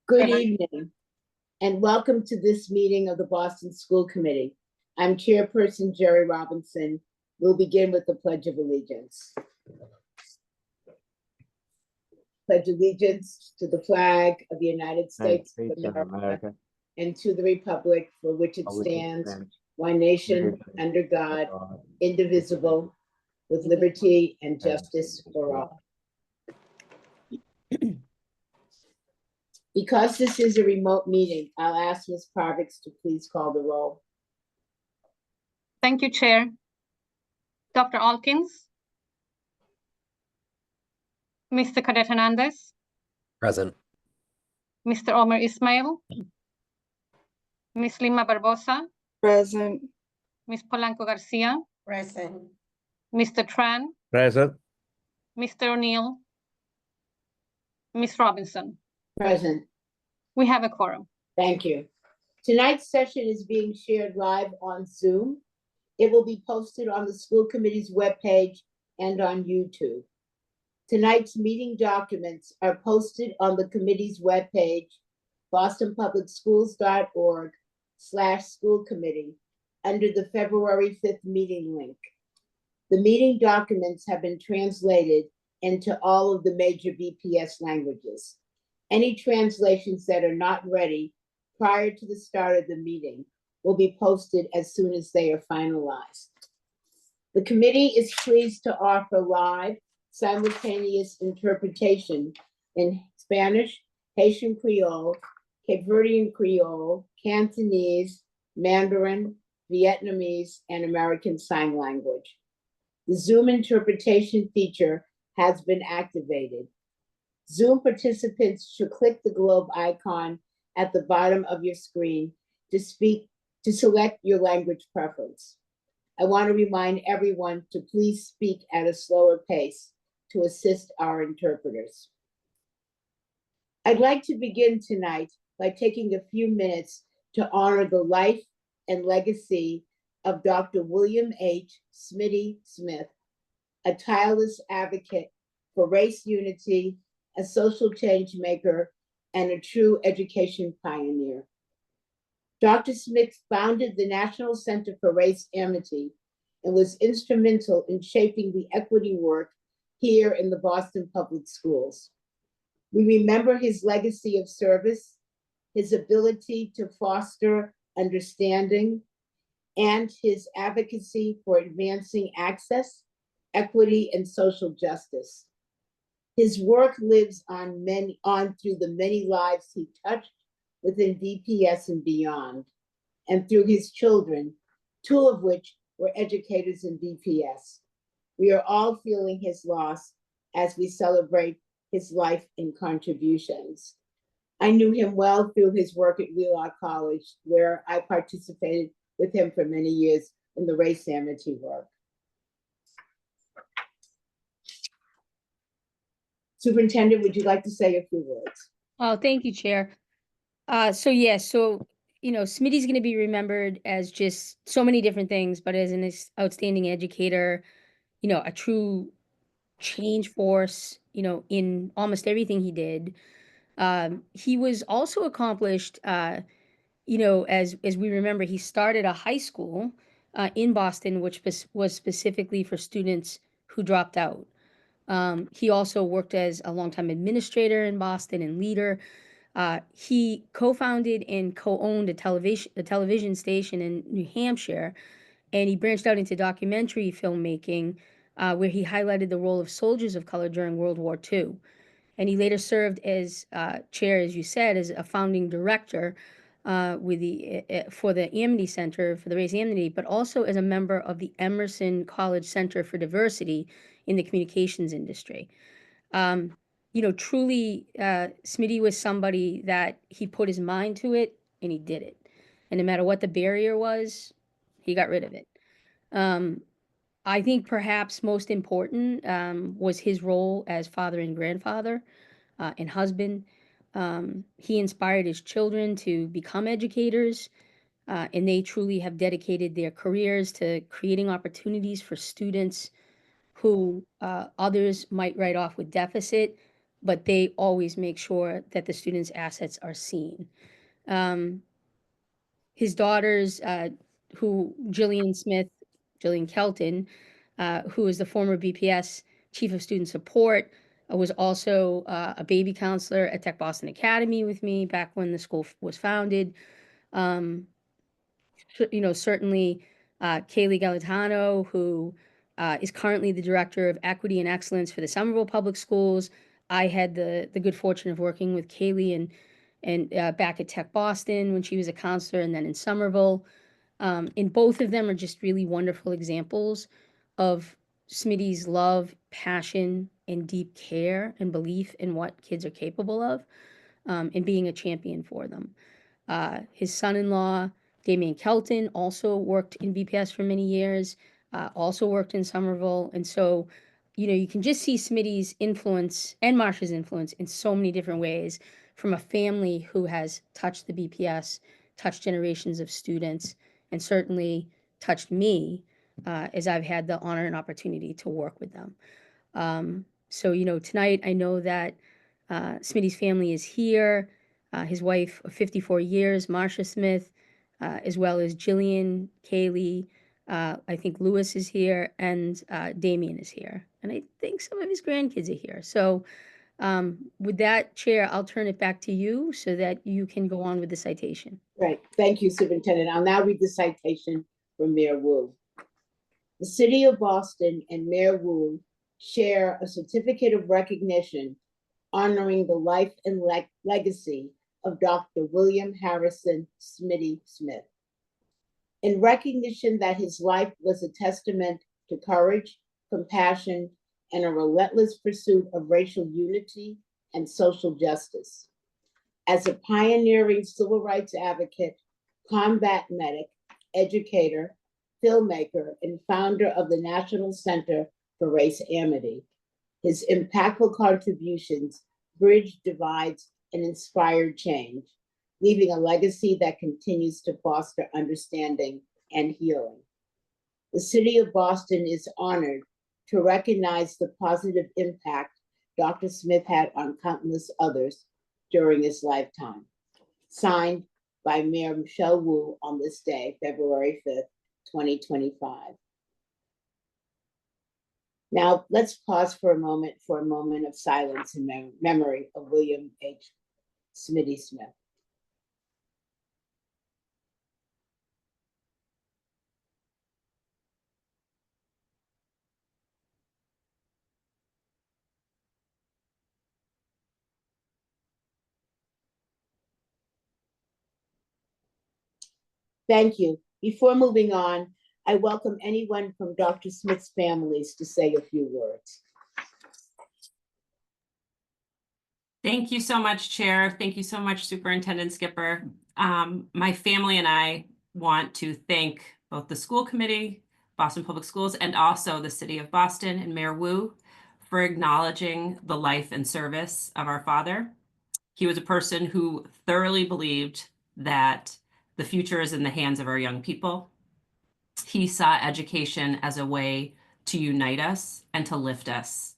Good evening, and welcome to this meeting of the Boston School Committee. I'm Chairperson Jerry Robinson. We'll begin with the Pledge of Allegiance. Pledge allegiance to the flag of the United States of America and to the republic for which it stands, one nation, under God, indivisible, with liberty and justice for all. Because this is a remote meeting, I'll ask Ms. Parvix to please call the roll. Thank you, Chair. Dr. Alkins, Mr. Cadet Hernandez, Present. Mr. Omer Ismail, Ms. Lima Barbosa, Present. Ms. Polanco Garcia, Present. Mr. Tran, Present. Mr. O'Neill, Ms. Robinson. Present. We have a quorum. Thank you. Tonight's session is being shared live on Zoom. It will be posted on the school committee's webpage and on YouTube. Tonight's meeting documents are posted on the committee's webpage, bostonpublicschools.org/school-committee, under the February 5th meeting link. The meeting documents have been translated into all of the major BPS languages. Any translations that are not ready prior to the start of the meeting will be posted as soon as they are finalized. The committee is pleased to offer live simultaneous interpretation in Spanish, Haitian Creole, Cape Verdean Creole, Cantonese, Mandarin, Vietnamese, and American Sign Language. The Zoom interpretation feature has been activated. Zoom participants should click the globe icon at the bottom of your screen to select your language preference. I want to remind everyone to please speak at a slower pace to assist our interpreters. I'd like to begin tonight by taking a few minutes to honor the life and legacy of Dr. William H. Smitty Smith, a tireless advocate for race unity, a social change maker, and a true education pioneer. Dr. Smith founded the National Center for Race Amity and was instrumental in shaping the equity work here in the Boston Public Schools. We remember his legacy of service, his ability to foster understanding, and his advocacy for advancing access, equity, and social justice. His work lives on through the many lives he touched within DPS and beyond, and through his children, two of which were educators in DPS. We are all feeling his loss as we celebrate his life and contributions. I knew him well through his work at Wheelock College, where I participated with him for many years in the race amity work. Superintendent, would you like to say a few words? Oh, thank you, Chair. Smitty's going to be remembered as just so many different things, but as an outstanding educator, a true change force, in almost everything he did. He was also accomplished, as we remember, he started a high school in Boston, which was specifically for students who dropped out. He also worked as a longtime administrator in Boston and leader. He co-founded and co-owned a television station in New Hampshire, and he branched out into documentary filmmaking, where he highlighted the role of soldiers of color during World War II. And he later served as chair, as you said, as a founding director for the Amity Center for the Race Amity, but also as a member of the Emerson College Center for Diversity in the communications industry. Truly, Smitty was somebody that he put his mind to it and he did it. And no matter what the barrier was, he got rid of it. I think perhaps most important was his role as father and grandfather and husband. He inspired his children to become educators, and they truly have dedicated their careers to creating opportunities for students who others might write off with deficit, but they always make sure that the students' assets are seen. His daughters, Jillian Kelton, who is the former BPS Chief of Student Support, was also a baby counselor at Tech Boston Academy with me back when the school was founded. Certainly Kaylee Galatano, who is currently the Director of Equity and Excellence for the Somerville Public Schools. I had the good fortune of working with Kaylee and back at Tech Boston when she was a counselor, and then in Somerville. And both of them are just really wonderful examples of Smitty's love, passion, and deep care and belief in what kids are capable of, and being a champion for them. His son-in-law, Damian Kelton, also worked in BPS for many years, also worked in Somerville. And so, you can just see Smitty's influence and Marsha's influence in so many different ways from a family who has touched the BPS, touched generations of students, and certainly touched me as I've had the honor and opportunity to work with them. So, tonight I know that Smitty's family is here. His wife of 54 years, Marsha Smith, as well as Jillian, Kaylee, I think Lewis is here, and Damien is here. And I think some of his grandkids are here. So with that, Chair, I'll turn it back to you so that you can go on with the citation. Right. Thank you, Superintendent. I'll now read the citation from Mayor Wu. The City of Boston and Mayor Wu share a certificate of recognition honoring the life and legacy of Dr. William Harrison Smitty Smith. In recognition that his life was a testament to courage, compassion, and a relentless pursuit of racial unity and social justice. As a pioneering civil rights advocate, combat medic, educator, filmmaker, and founder of the National Center for Race Amity, his impactful contributions bridged divides and inspired change, leaving a legacy that continues to foster understanding and healing. The City of Boston is honored to recognize the positive impact Dr. Smith had on countless others during his lifetime. Signed by Mayor Michelle Wu on this day, February 5th, 2025. Now, let's pause for a moment of silence in memory of William H. Smitty Smith. Thank you. Before moving on, I welcome anyone from Dr. Smith's families to say a few words. Thank you so much, Chair. Thank you so much, Superintendent Skipper. My family and I want to thank both the school committee, Boston Public Schools, and also the City of Boston and Mayor Wu for acknowledging the life and service of our father. He was a person who thoroughly believed that the future is in the hands of our young people. He saw education as a way to unite us and to lift us,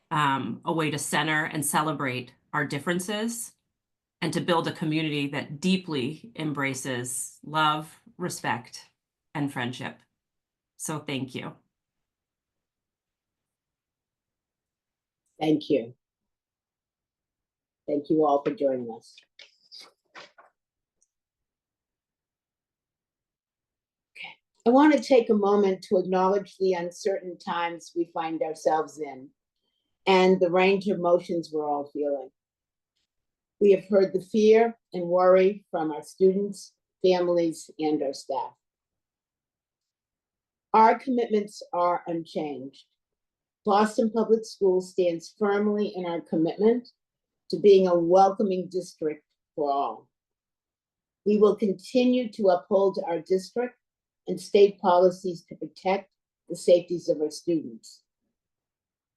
a way to center and celebrate our differences, and to build a community that deeply embraces love, respect, and friendship. So thank you. Thank you. Thank you all for joining us. I want to take a moment to acknowledge the uncertain times we find ourselves in and the range of emotions we're all feeling. We have heard the fear and worry from our students, families, and our staff. Our commitments are unchanged. Boston Public Schools stands firmly in our commitment to being a welcoming district for all. We will continue to uphold our district and state policies to protect the safeties of our students.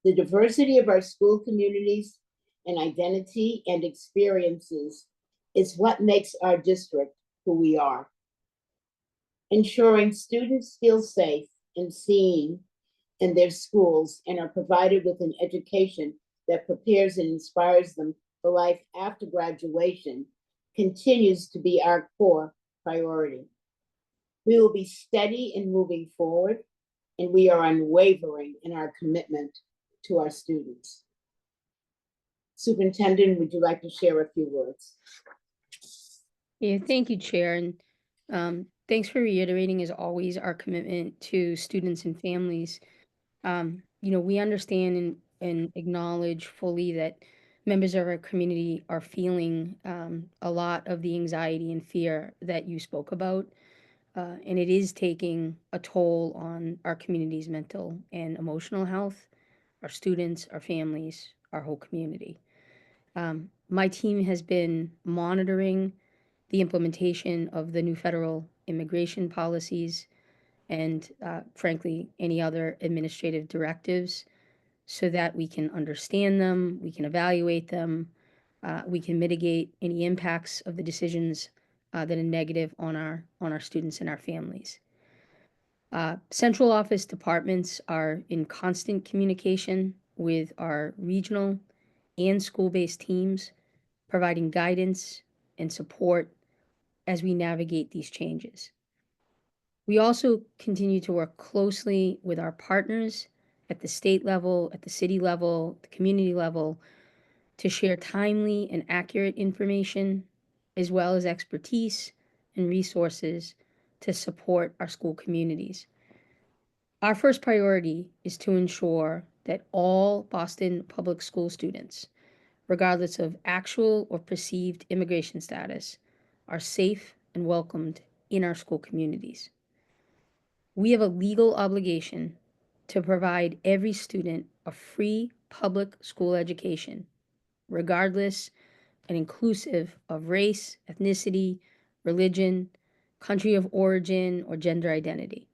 The diversity of our school communities and identity and experiences is what makes our district who we are. Ensuring students feel safe and seen in their schools and are provided with an education that prepares and inspires them for life after graduation continues to be our core priority. We will be steady in moving forward, and we are unwavering in our commitment to our students. Superintendent, would you like to share a few words? Yeah, thank you, Chair, and thanks for reiterating, as always, our commitment to students and families. We understand and acknowledge fully that members of our community are feeling a lot of the anxiety and fear that you spoke about, and it is taking a toll on our community's mental and emotional health, our students, our families, our whole community. My team has been monitoring the implementation of the new federal immigration policies and, frankly, any other administrative directives so that we can understand them, we can evaluate them, we can mitigate any impacts of the decisions that are negative on our students and our families. Central office departments are in constant communication with our regional and school-based teams, providing guidance and support as we navigate these changes. We also continue to work closely with our partners at the state level, at the city level, the community level, to share timely and accurate information, as well as expertise and resources to support our school communities. Our first priority is to ensure that all Boston Public School students, regardless of actual or perceived immigration status, are safe and welcomed in our school communities. We have a legal obligation to provide every student a free public school education, regardless and inclusive of race, ethnicity, religion, country of origin, or gender identity.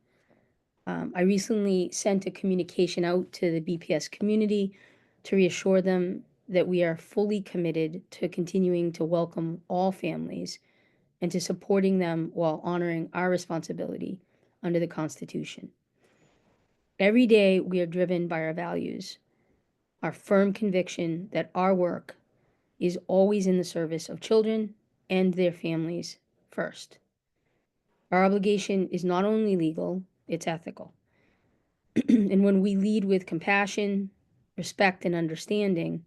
I recently sent a communication out to the BPS community to reassure them that we are fully committed to continuing to welcome all families and to supporting them while honoring our responsibility under the Constitution. Every day, we are driven by our values, our firm conviction that our work is always in the service of children and their families first. Our obligation is not only legal, it's ethical. And when we lead with compassion, respect, and understanding,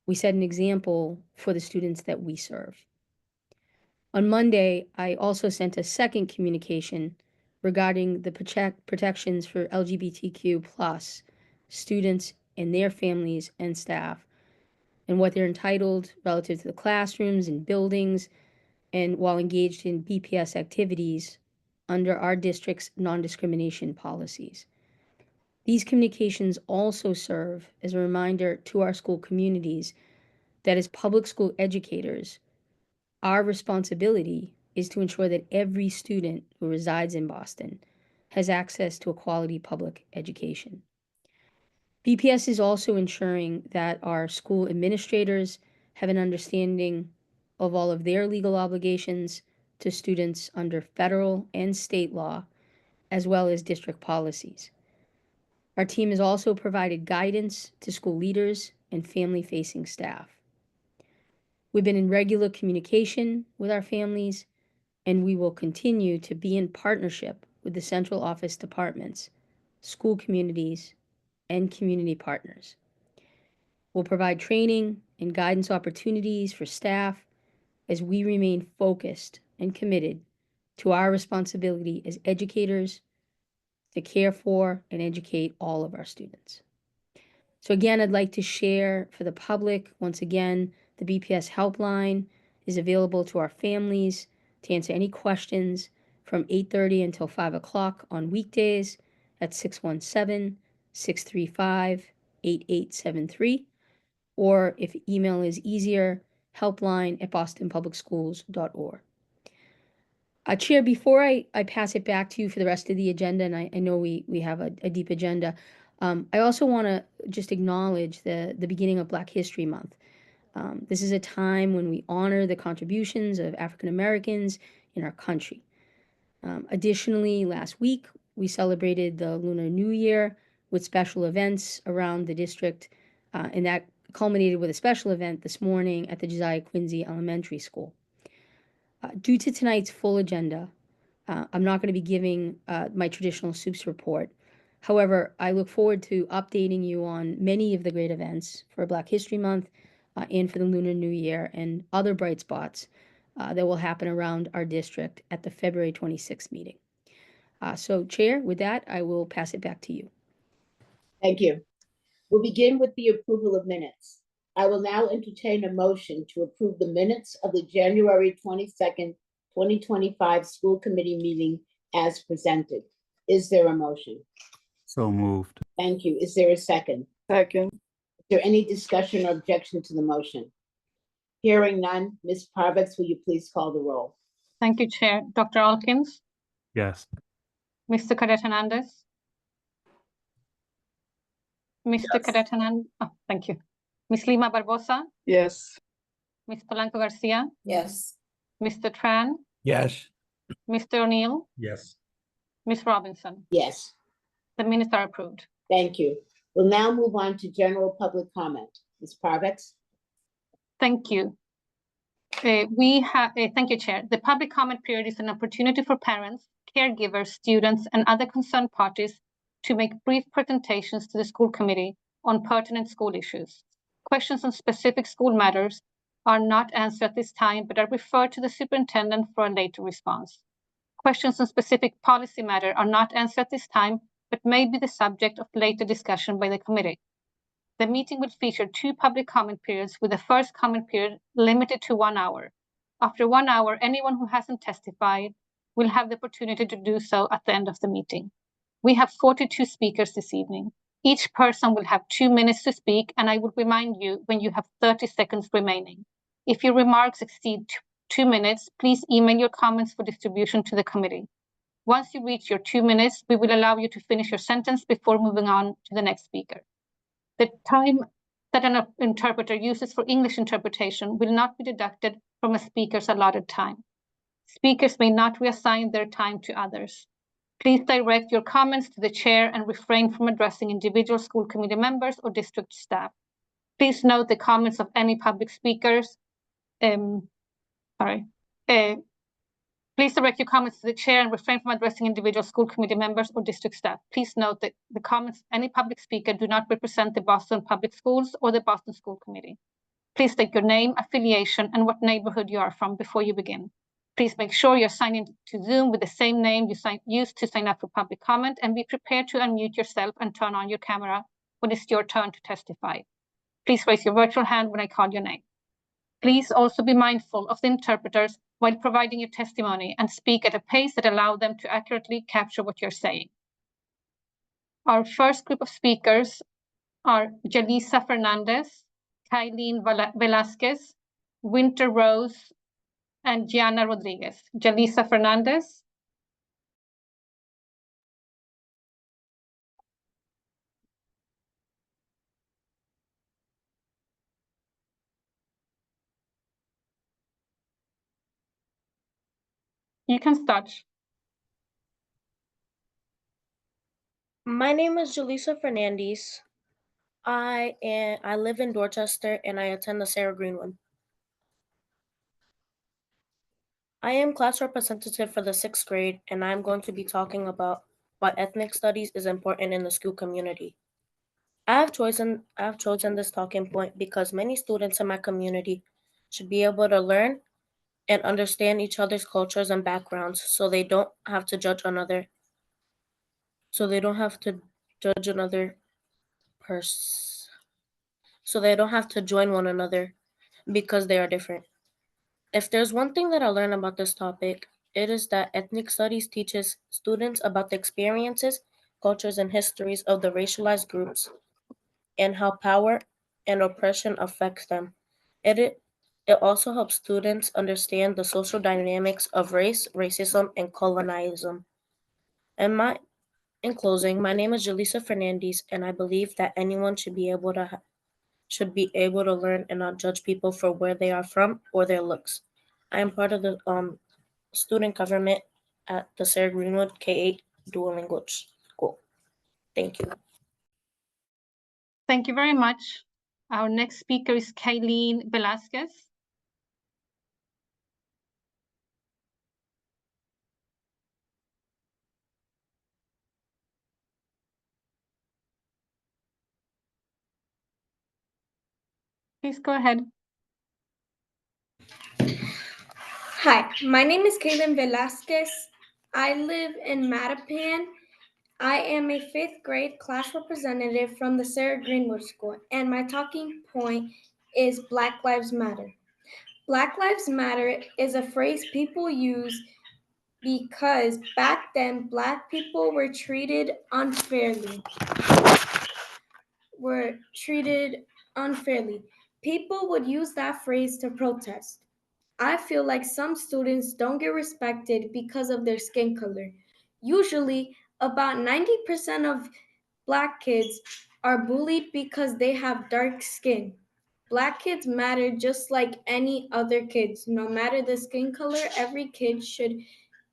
we set an example for the students that we serve. On Monday, I also sent a second communication regarding the protections for LGBTQ plus students and their families and staff, and what they're entitled relative to the classrooms and buildings, and while engaged in BPS activities under our district's non-discrimination policies. These communications also serve as a reminder to our school communities that as public school educators, our responsibility is to ensure that every student who resides in Boston has access to a quality public education. BPS is also ensuring that our school administrators have an understanding of all of their legal obligations to students under federal and state law, as well as district policies. Our team has also provided guidance to school leaders and family-facing staff. We've been in regular communication with our families, and we will continue to be in partnership with the central office departments, school communities, and community partners. We'll provide training and guidance opportunities for staff as we remain focused and committed to our responsibility as educators to care for and educate all of our students. So again, I'd like to share for the public, once again, the BPS helpline is available to our families to answer any questions from 8:30 until 5 o'clock on weekdays at 617-635-8873. Or if email is easier, helpline@bostonpublicschools.org. Chair, before I pass it back to you for the rest of the agenda, and I know we have a deep agenda, I also want to just acknowledge the beginning of Black History Month. This is a time when we honor the contributions of African Americans in our country. Additionally, last week, we celebrated the Lunar New Year with special events around the district, and that culminated with a special event this morning at the Josiah Quincy Elementary School. Due to tonight's full agenda, I'm not going to be giving my traditional SUPS report. However, I look forward to updating you on many of the great events for Black History Month and for the Lunar New Year and other bright spots that will happen around our district at the February 26th meeting. So, Chair, with that, I will pass it back to you. Thank you. We'll begin with the approval of minutes. I will now entertain a motion to approve the minutes of the January 22nd, 2025 school committee meeting as presented. Is there a motion? So moved. Thank you. Is there a second? Second. Is there any discussion or objection to the motion? Hearing none, Ms. Parvex, will you please call the roll? Thank you, Chair. Dr. Alkins, Yes. Mr. Cadet Hernandez, Mr. Cadet Hernandez, thank you. Ms. Lima Barbosa, Yes. Ms. Polanco Garcia, Yes. Mr. Tran, Yes. Mr. O'Neill, Yes. Ms. Robinson. Yes, The minutes are approved. thank you. We'll now move on to general public comment. Ms. Parvex? Thank you. Thank you, Chair. The public comment period is an opportunity for parents, caregivers, students, and other concerned parties to make brief presentations to the school committee on pertinent school issues. Questions on specific school matters are not answered at this time, but are referred to the superintendent for a later response. Questions on specific policy matter are not answered at this time, but may be the subject of later discussion by the committee. The meeting will feature 2 public comment periods, with the first comment period limited to 1 hour. After 1 hour, anyone who hasn't testified will have the opportunity to do so at the end of the meeting. We have 42 speakers this evening. Each person will have 2 minutes to speak, and I will remind you when you have 30 seconds remaining. If your remarks exceed 2 minutes, please email your comments for distribution to the committee. Once you reach your 2 minutes, we will allow you to finish your sentence before moving on to the next speaker. The time that an interpreter uses for English interpretation will not be deducted from a speaker's allotted time. Speakers may not reassign their time to others. Please direct your comments to the chair and refrain from addressing individual school committee members or district staff. Please note the comments of any public speakers. Please direct your comments to the chair and refrain from addressing individual school committee members or district staff. Please note that the comments of any public speaker do not represent the Boston Public Schools or the Boston School Committee. Please state your name, affiliation, and what neighborhood you are from before you begin. Please make sure you're signed in to Zoom with the same name you used to sign up for public comment, and be prepared to unmute yourself and turn on your camera when it's your turn to testify. Please raise your virtual hand when I call your name. Please also be mindful of the interpreters while providing your testimony, and speak at a pace that allows them to accurately capture what you're saying. Our first group of speakers are Jalisa Fernandez, Kylene Velasquez, Winter Rose, and Gianna Rodriguez. Jalisa Fernandez. You can start. My name is Jalisa Fernandez. I live in Dorchester and I attend the Sarah Greenwood. I am class representative for the 6th grade, and I'm going to be talking about why ethnic studies is important in the school community. I have chosen this talking point because many students in my community should be able to learn and understand each other's cultures and backgrounds, so they don't have to judge another person. So they don't have to join one another because they are different. If there's one thing that I learned about this topic, it is that ethnic studies teaches students about the experiences, cultures, and histories of the racialized groups and how power and oppression affects them. It also helps students understand the social dynamics of race, racism, and colonialism. In closing, my name is Jalisa Fernandez, and I believe that anyone should be able to learn and not judge people for where they are from or their looks. I am part of the student government at the Sarah Greenwood K-8 dual language school. Thank you. Thank you very much. Our next speaker is Kylene Velasquez. Please go ahead. Hi, my name is Kaylin Velasquez. I live in Mattapan. I am a 5th grade class representative from the Sarah Greenwood School, and my talking point is Black Lives Matter. Black Lives Matter is a phrase people use because back then Black people were treated unfairly. People would use that phrase to protest. I feel like some students don't get respected because of their skin color. Usually, about 90% of Black kids are bullied because they have dark skin. Black kids matter just like any other kids. No matter the skin color, every kid should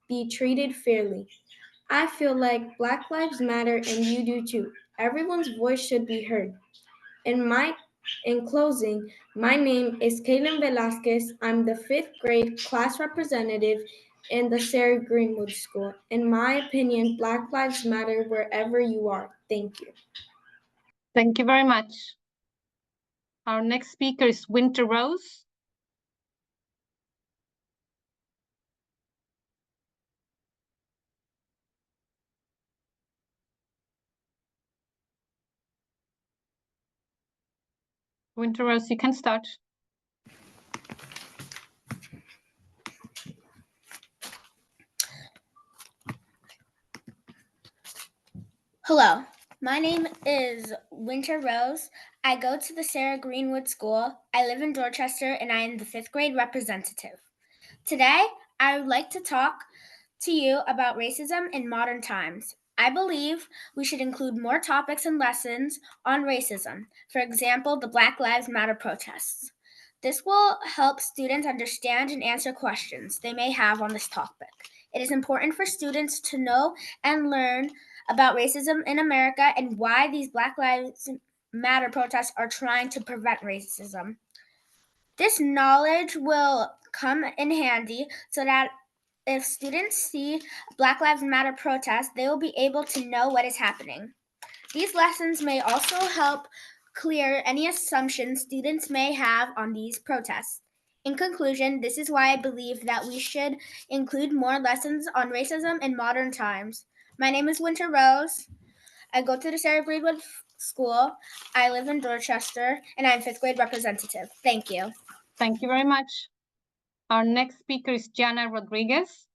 be treated fairly. I feel like Black Lives Matter and you do too. Everyone's voice should be heard. In closing, my name is Kaylin Velasquez. I'm the 5th grade class representative in the Sarah Greenwood School. In my opinion, Black Lives Matter wherever you are. Thank you. Thank you very much. Our next speaker is Winter Rose. Winter Rose, you can start. Hello, my name is Winter Rose. I go to the Sarah Greenwood School. I live in Dorchester and I am the 5th grade representative. Today, I would like to talk to you about racism in modern times. I believe we should include more topics and lessons on racism. For example, the Black Lives Matter protests. This will help students understand and answer questions they may have on this topic. It is important for students to know and learn about racism in America and why these Black Lives Matter protests are trying to prevent racism. This knowledge will come in handy so that if students see Black Lives Matter protests, they will be able to know what is happening. These lessons may also help clear any assumptions students may have on these protests. In conclusion, this is why I believe that we should include more lessons on racism in modern times. My name is Winter Rose. I go to the Sarah Greenwood School. I live in Dorchester, and I'm 5th grade representative. Thank you. Thank you very much. Our next speaker is Jana Rodriguez.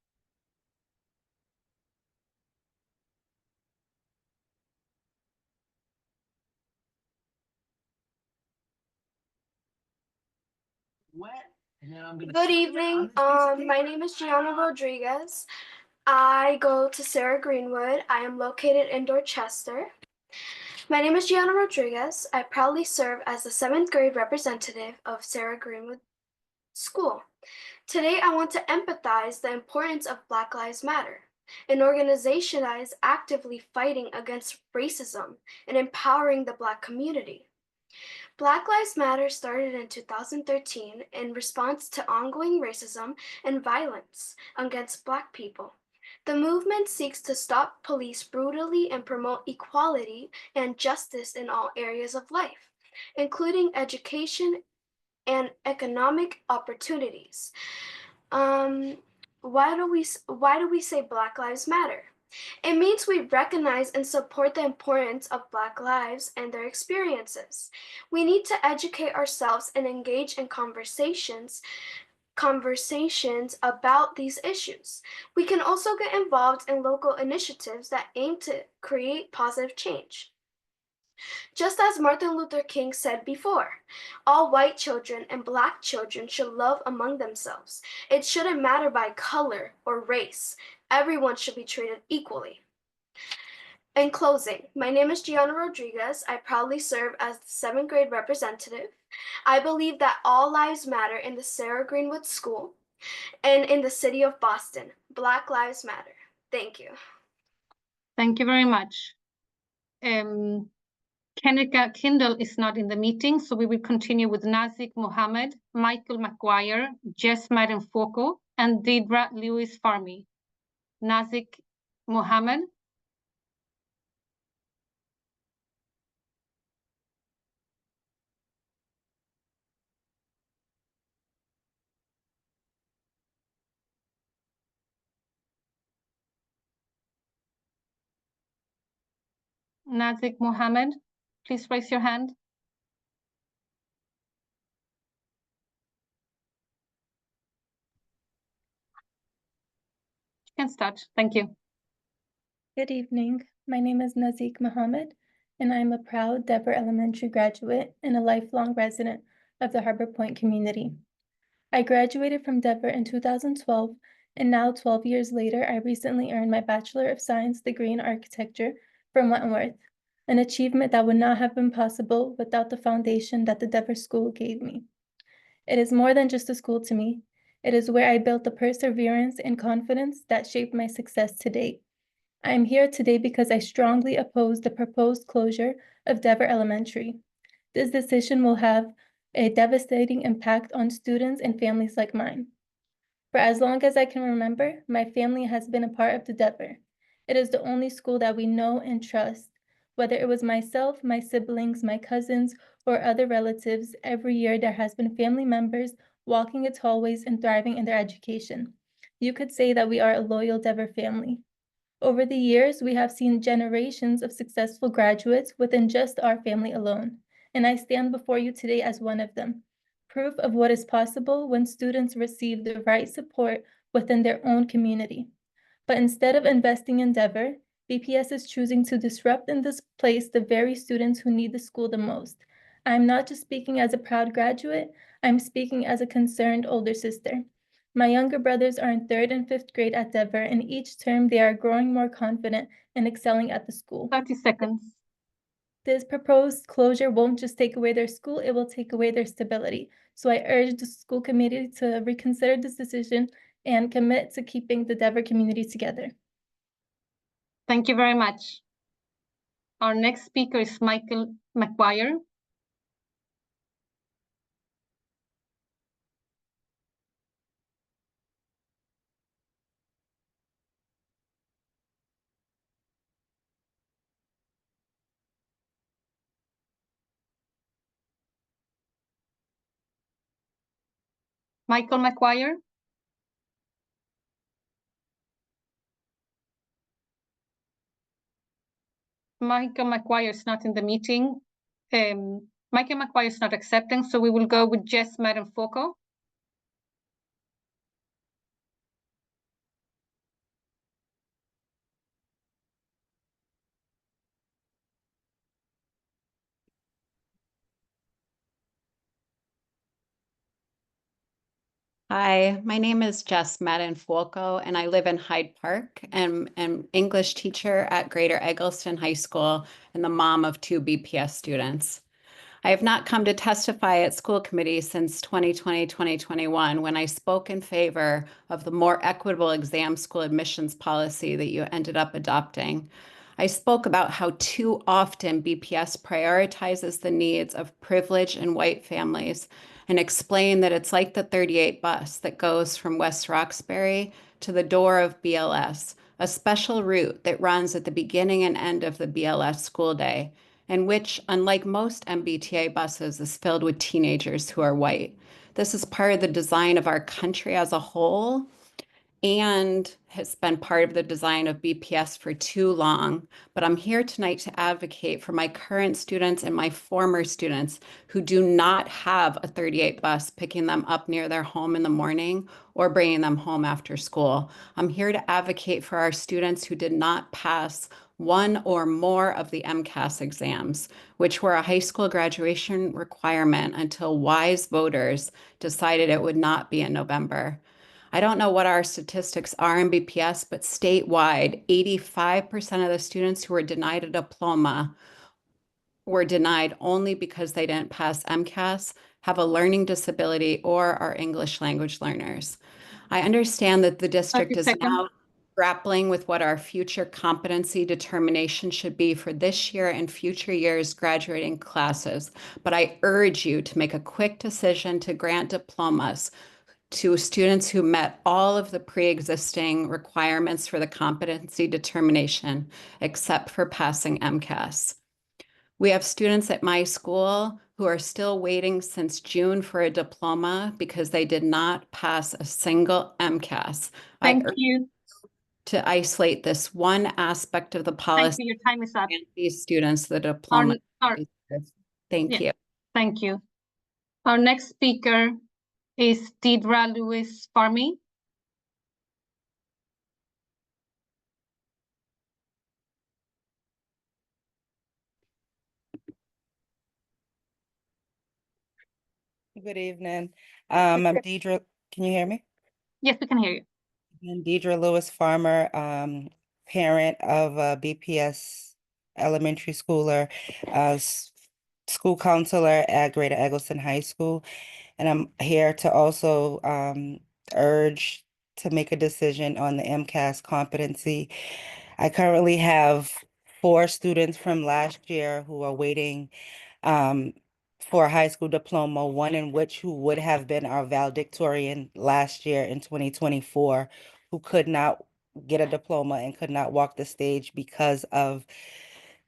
Good evening. My name is Gianna Rodriguez. I go to Sarah Greenwood. I am located in Dorchester. My name is Gianna Rodriguez. I proudly serve as the 7th grade representative of Sarah Greenwood School. Today, I want to empathize the importance of Black Lives Matter, an organization that is actively fighting against racism and empowering the Black community. Black Lives Matter started in 2013 in response to ongoing racism and violence against Black people. The movement seeks to stop police brutally and promote equality and justice in all areas of life, including education and economic opportunities. Why do we say Black Lives Matter? It means we recognize and support the importance of Black lives and their experiences. We need to educate ourselves and engage in conversations about these issues. We can also get involved in local initiatives that aim to create positive change. Just as Martin Luther King said before, all white children and Black children should love among themselves. It shouldn't matter by color or race. Everyone should be treated equally. In closing, my name is Gianna Rodriguez. I proudly serve as the 7th grade representative. I believe that all lives matter in the Sarah Greenwood School and in the city of Boston. Black Lives Matter. Thank you. Thank you very much. Kenika Kindle is not in the meeting, so we will continue with Nazik Mohammed, Michael McGuire, Jess Madden Foko, and Deidra Lewis Farmi. Nazik Mohammed. Nazik Mohammed, please raise your hand. You can start. Thank you. Good evening. My name is Nazik Mohammed, and I am a proud Dever Elementary graduate and a lifelong resident of the Harbor Point community. I graduated from Dever in 2012, and now 12 years later, I recently earned my Bachelor of Science degree in Architecture from Wentworth, an achievement that would not have been possible without the foundation that the Dever School gave me. It is more than just a school to me. It is where I built the perseverance and confidence that shaped my success to date. I am here today because I strongly oppose the proposed closure of Dever Elementary. This decision will have a devastating impact on students and families like mine. For as long as I can remember, my family has been a part of the Dever. It is the only school that we know and trust. Whether it was myself, my siblings, my cousins, or other relatives, every year there has been family members walking its hallways and thriving in their education. You could say that we are a loyal Dever family. Over the years, we have seen generations of successful graduates within just our family alone, and I stand before you today as one of them. Proof of what is possible when students receive the right support within their own community. But instead of investing in Dever, BPS is choosing to disrupt and displace the very students who need the school the most. I'm not just speaking as a proud graduate, I'm speaking as a concerned older sister. My younger brothers are in 3rd and 5th grade at Dever, and each term they are growing more confident and excelling at the school. 30 seconds. This proposed closure won't just take away their school, it will take away their stability. So I urge the school committee to reconsider this decision and commit to keeping the Dever community together. Thank you very much. Our next speaker is Michael McGuire. Michael McGuire. Michael McGuire is not in the meeting. Michael McGuire is not accepting, so we will go with Jess Madden Foko. Hi, my name is Jess Madden Fuoco, and I live in Hyde Park. I'm an English teacher at Greater Eggleston High School and the mom of 2 BPS students. I have not come to testify at school committee since 2020-2021 when I spoke in favor of the more equitable exam school admissions policy that you ended up adopting. I spoke about how too often BPS prioritizes the needs of privileged and white families and explained that it's like the 38 bus that goes from West Roxbury to the door of BLS, a special route that runs at the beginning and end of the BLS school day, and which, unlike most MBTA buses, is filled with teenagers who are white. This is part of the design of our country as a whole and has been part of the design of BPS for too long. But I'm here tonight to advocate for my current students and my former students who do not have a 38 bus picking them up near their home in the morning or bringing them home after school. I'm here to advocate for our students who did not pass one or more of the MCAS exams, which were a high school graduation requirement until wise voters decided it would not be in November. I don't know what our statistics are in BPS, but statewide, 85% of the students who were denied a diploma were denied only because they didn't pass MCAS, have a learning disability, or are English language learners. I understand that the district is now grappling with what our future competency determination should be for this year and future years graduating classes. But I urge you to make a quick decision to grant diplomas to students who met all of the pre-existing requirements for the competency determination, except for passing MCAS. We have students at my school who are still waiting since June for a diploma because they did not pass a single MCAS. Thank you. To isolate this one aspect of the Thank policy you. Your time is up. and these students the diploma. Thank Yeah. you. Thank you. Our next speaker is Deidre Lewis Farmy. Good evening. I'm Deidre. Can you hear me? Yes, we can hear you. I'm Deidre Lewis Farmer, parent of a BPS elementary schooler, school counselor at Greater Eggleston High School. And I'm here to also urge to make a decision on the MCAS competency. I currently have 4 students from last year who are waiting for a high school diploma, one in which who would have been our valedictorian last year in 2024, who could not get a diploma and could not walk the stage because of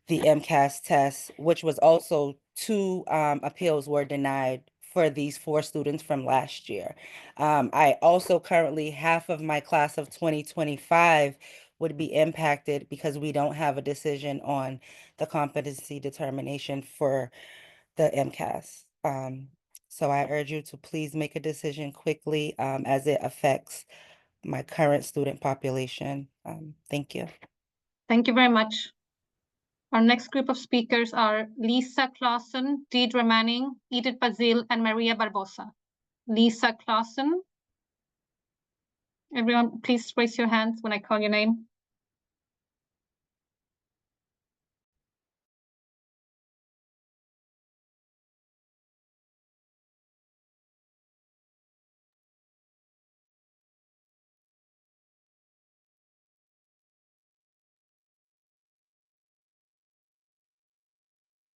the MCAS test, which was also 2 appeals were denied for these 4 students from last year. I also currently, half of my class of 2025 would be impacted because we don't have a decision on the competency determination for the MCAS. So I urge you to please make a decision quickly as it affects my current student population. Thank you. Thank you very much. Our next group of speakers are Lisa Clausen, Deidre Manning, Edith Bazil, and Maria Barbosa. Lisa Clausen. Everyone, please raise your hands when I call your name.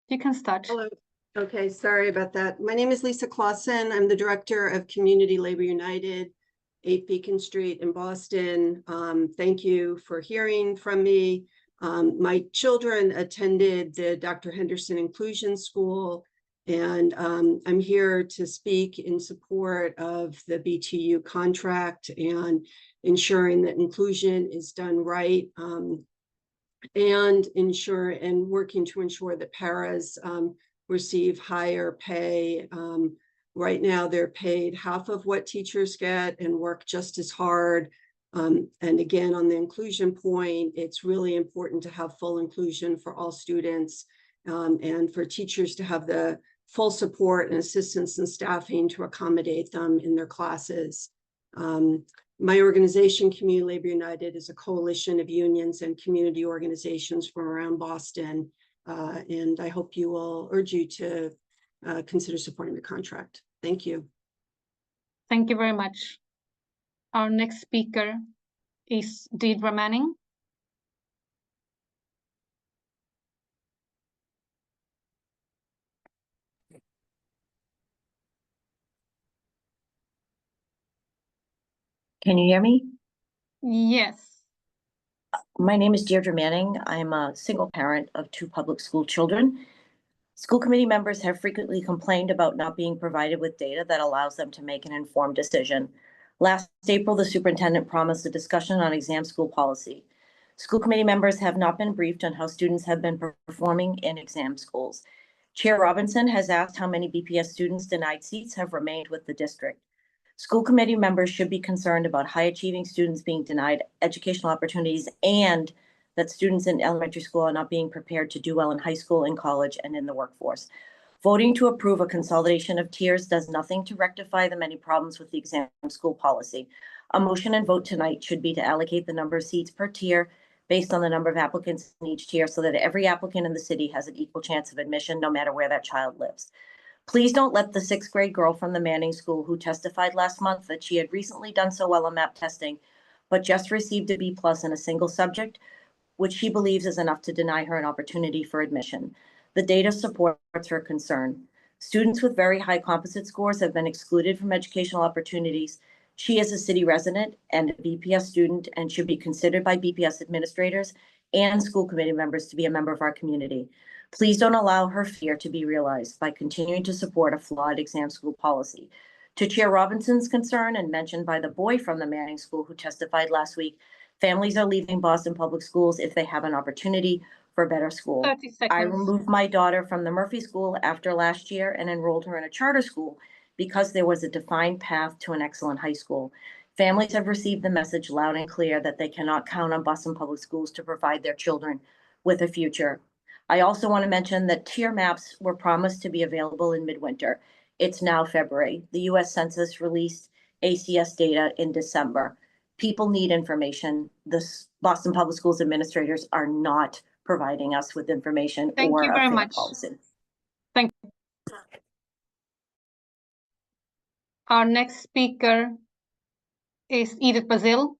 You can start. Hello. Okay, sorry about that. My name is Lisa Clausen. I'm the director of Community Labor United, 8 Beacon Street in Boston. Thank you for hearing from me. My children attended the Dr. Henderson Inclusion School, and I'm here to speak in support of the BTU contract and ensuring that inclusion is done right. And working to ensure that paras receive higher pay. Right now, they're paid half of what teachers get and work just as hard. And again, on the inclusion point, it's really important to have full inclusion for all students and for teachers to have the full support and assistance and staffing to accommodate them in their classes. My organization, Community Labor United, is a coalition of unions and community organizations from around Boston. And I hope you will urge you to consider supporting the contract. Thank you. Thank you very much. Our next speaker is Deidre Manning. Can you hear me? Yes. My name is Deirdre Manning. I'm a single parent of 2 public school children. School committee members have frequently complained about not being provided with data that allows them to make an informed decision. Last April, the superintendent promised a discussion on exam school policy. School committee members have not been briefed on how students have been performing in exam schools. Chair Robinson has asked how many BPS students denied seats have remained with the district. School committee members should be concerned about high achieving students being denied educational opportunities and that students in elementary school are not being prepared to do well in high school, in college, and in the workforce. Voting to approve a consolidation of tiers does nothing to rectify the many problems with the exam school policy. A motion and vote tonight should be to allocate the number of seats per tier based on the number of applicants in each tier so that every applicant in the city has an equal chance of admission no matter where that child lives. Please don't let the 6th grade girl from the Manning School who testified last month that she had recently done so well on MAP testing, but just received a B+ in a single subject, which she believes is enough to deny her an opportunity for admission. The data supports her concern. Students with very high composite scores have been excluded from educational opportunities. She is a city resident and a BPS student and should be considered by BPS administrators and school committee members to be a member of our community. Please don't allow her fear to be realized by continuing to support a flawed exam school policy. To Chair Robinson's concern and mentioned by the boy from the Manning School who testified last week, families are leaving Boston Public Schools if they have an opportunity for a better school. 30 seconds. I removed my daughter from the Murphy School after last year and enrolled her in a charter school because there was a defined path to an excellent high school. Families have received the message loud and clear that they cannot count on Boston Public Schools to provide their children with a future. I also want to mention that tier maps were promised to be available in midwinter. It's now February. The US Census released ACS data in December. People need information. The Boston Public Schools administrators are not providing us with information Thank or you a very fair much. policy. Thank you. Our next speaker is Edith Bazil.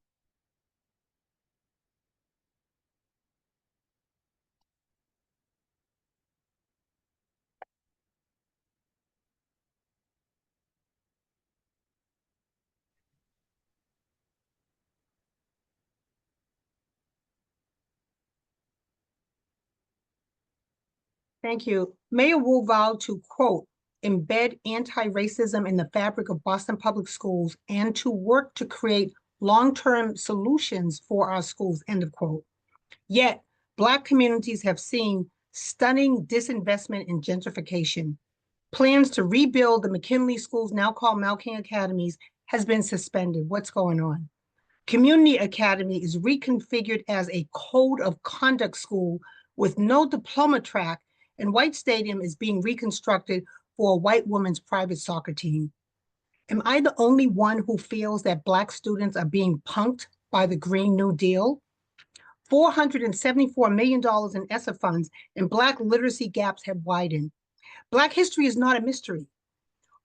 Thank you. Mayor Wu vowed to, quote, embed anti-racism in the fabric of Boston Public Schools and to work to create long-term solutions for our schools, end of quote. Yet, Black communities have seen stunning disinvestment in gentrification. Plans to rebuild the McKinley schools, now called Malking Academies, has been suspended. What's going on? Community Academy is reconfigured as a code of conduct school with no diploma track, and White Stadium is being reconstructed for a white woman's private soccer team. Am I the only one who feels that Black students are being punked by the Green New Deal? $474 million in ESSA funds and Black literacy gaps have widened. Black history is not a mystery.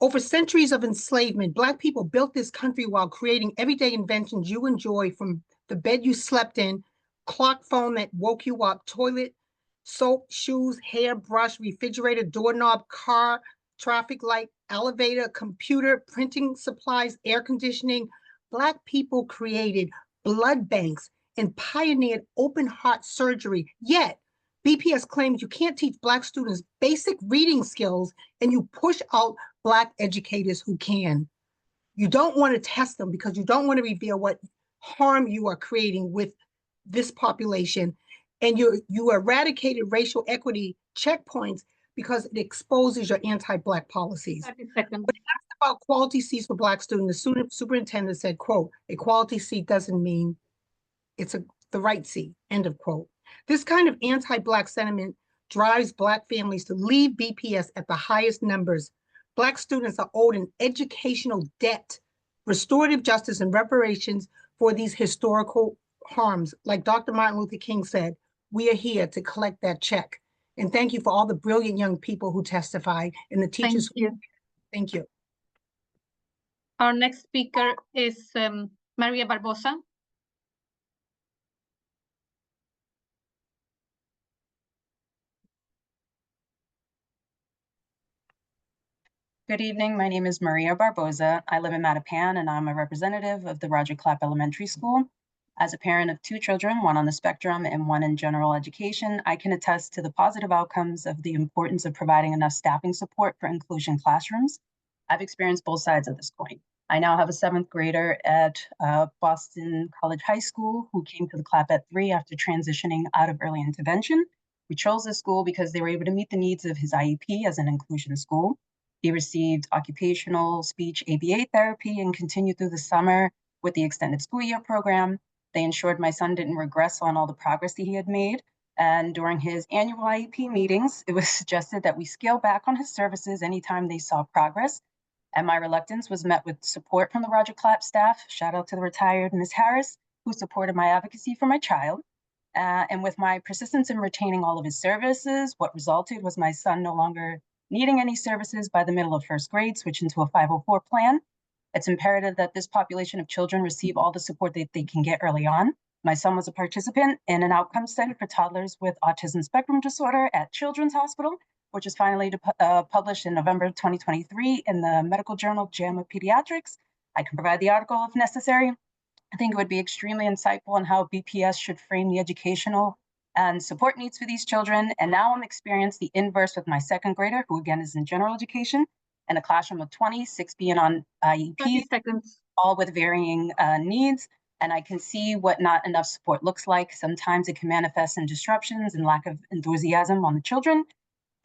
Over centuries of enslavement, Black people built this country while creating everyday inventions you enjoy, from the bed you slept in, clock phone that woke you up, toilet, soap, shoes, hairbrush, refrigerator, doorknob, car, traffic light, elevator, computer, printing supplies, air conditioning. Black people created blood banks and pioneered open heart surgery. Yet, BPS claims you can't teach Black students basic reading skills and you push out Black educators who can. You don't want to test them because you don't want to reveal what harm you are creating with this population. And you eradicated racial equity checkpoints because it exposes your anti-Black policies. 30 seconds. When asked about quality seats for Black students, the superintendent said, quote, a quality seat doesn't mean it's the right seat, end of quote. This kind of anti-Black sentiment drives Black families to leave BPS at the highest numbers. Black students are owed an educational debt, restorative justice, and reparations for these historical harms. Like Dr. Martin Luther King said, we are here to collect that check. And thank you for all the brilliant young people who testified and the teachers. Thank you. Our next speaker is Maria Barbosa. Good evening. My name is Maria Barbosa. I live in Mattapan and I'm a representative of the Roger Clapp Elementary School. As a parent of 2 children, one on the spectrum and one in general education, I can attest to the positive outcomes of the importance of providing enough staffing support for inclusion classrooms. I've experienced both sides of this coin. I now have a 7th grader at Boston College High School who came to the Clapp at 3 after transitioning out of early intervention. We chose this school because they were able to meet the needs of his IEP as an inclusion school. He received occupational speech ABA therapy and continued through the summer with the extended school year program. They ensured my son didn't regress on all the progress that he had made. And during his annual IEP meetings, it was suggested that we scale back on his services anytime they saw progress. And my reluctance was met with support from the Roger Clapp staff. Shout out to the retired Ms. Harris, who supported my advocacy for my child. And with my persistence in retaining all of his services, what resulted was my son no longer needing any services by the middle of 1st grade, switching to a 504 plan. It's imperative that this population of children receive all the support that they can get early on. My son was a participant in an outcome study for toddlers with autism spectrum disorder at Children's Hospital, which was finally published in November 2023 in the medical journal JAMA Pediatrics. I can provide the article if necessary. I think it would be extremely insightful on how BPS should frame the educational and support needs for these children. And now I'm experiencing the inverse with my second grader, who again is in general education, in a classroom of 20, 6 being on IEP, 30 seconds. All with varying needs. And I can see what not enough support looks like. Sometimes it can manifest in disruptions and lack of enthusiasm on the children.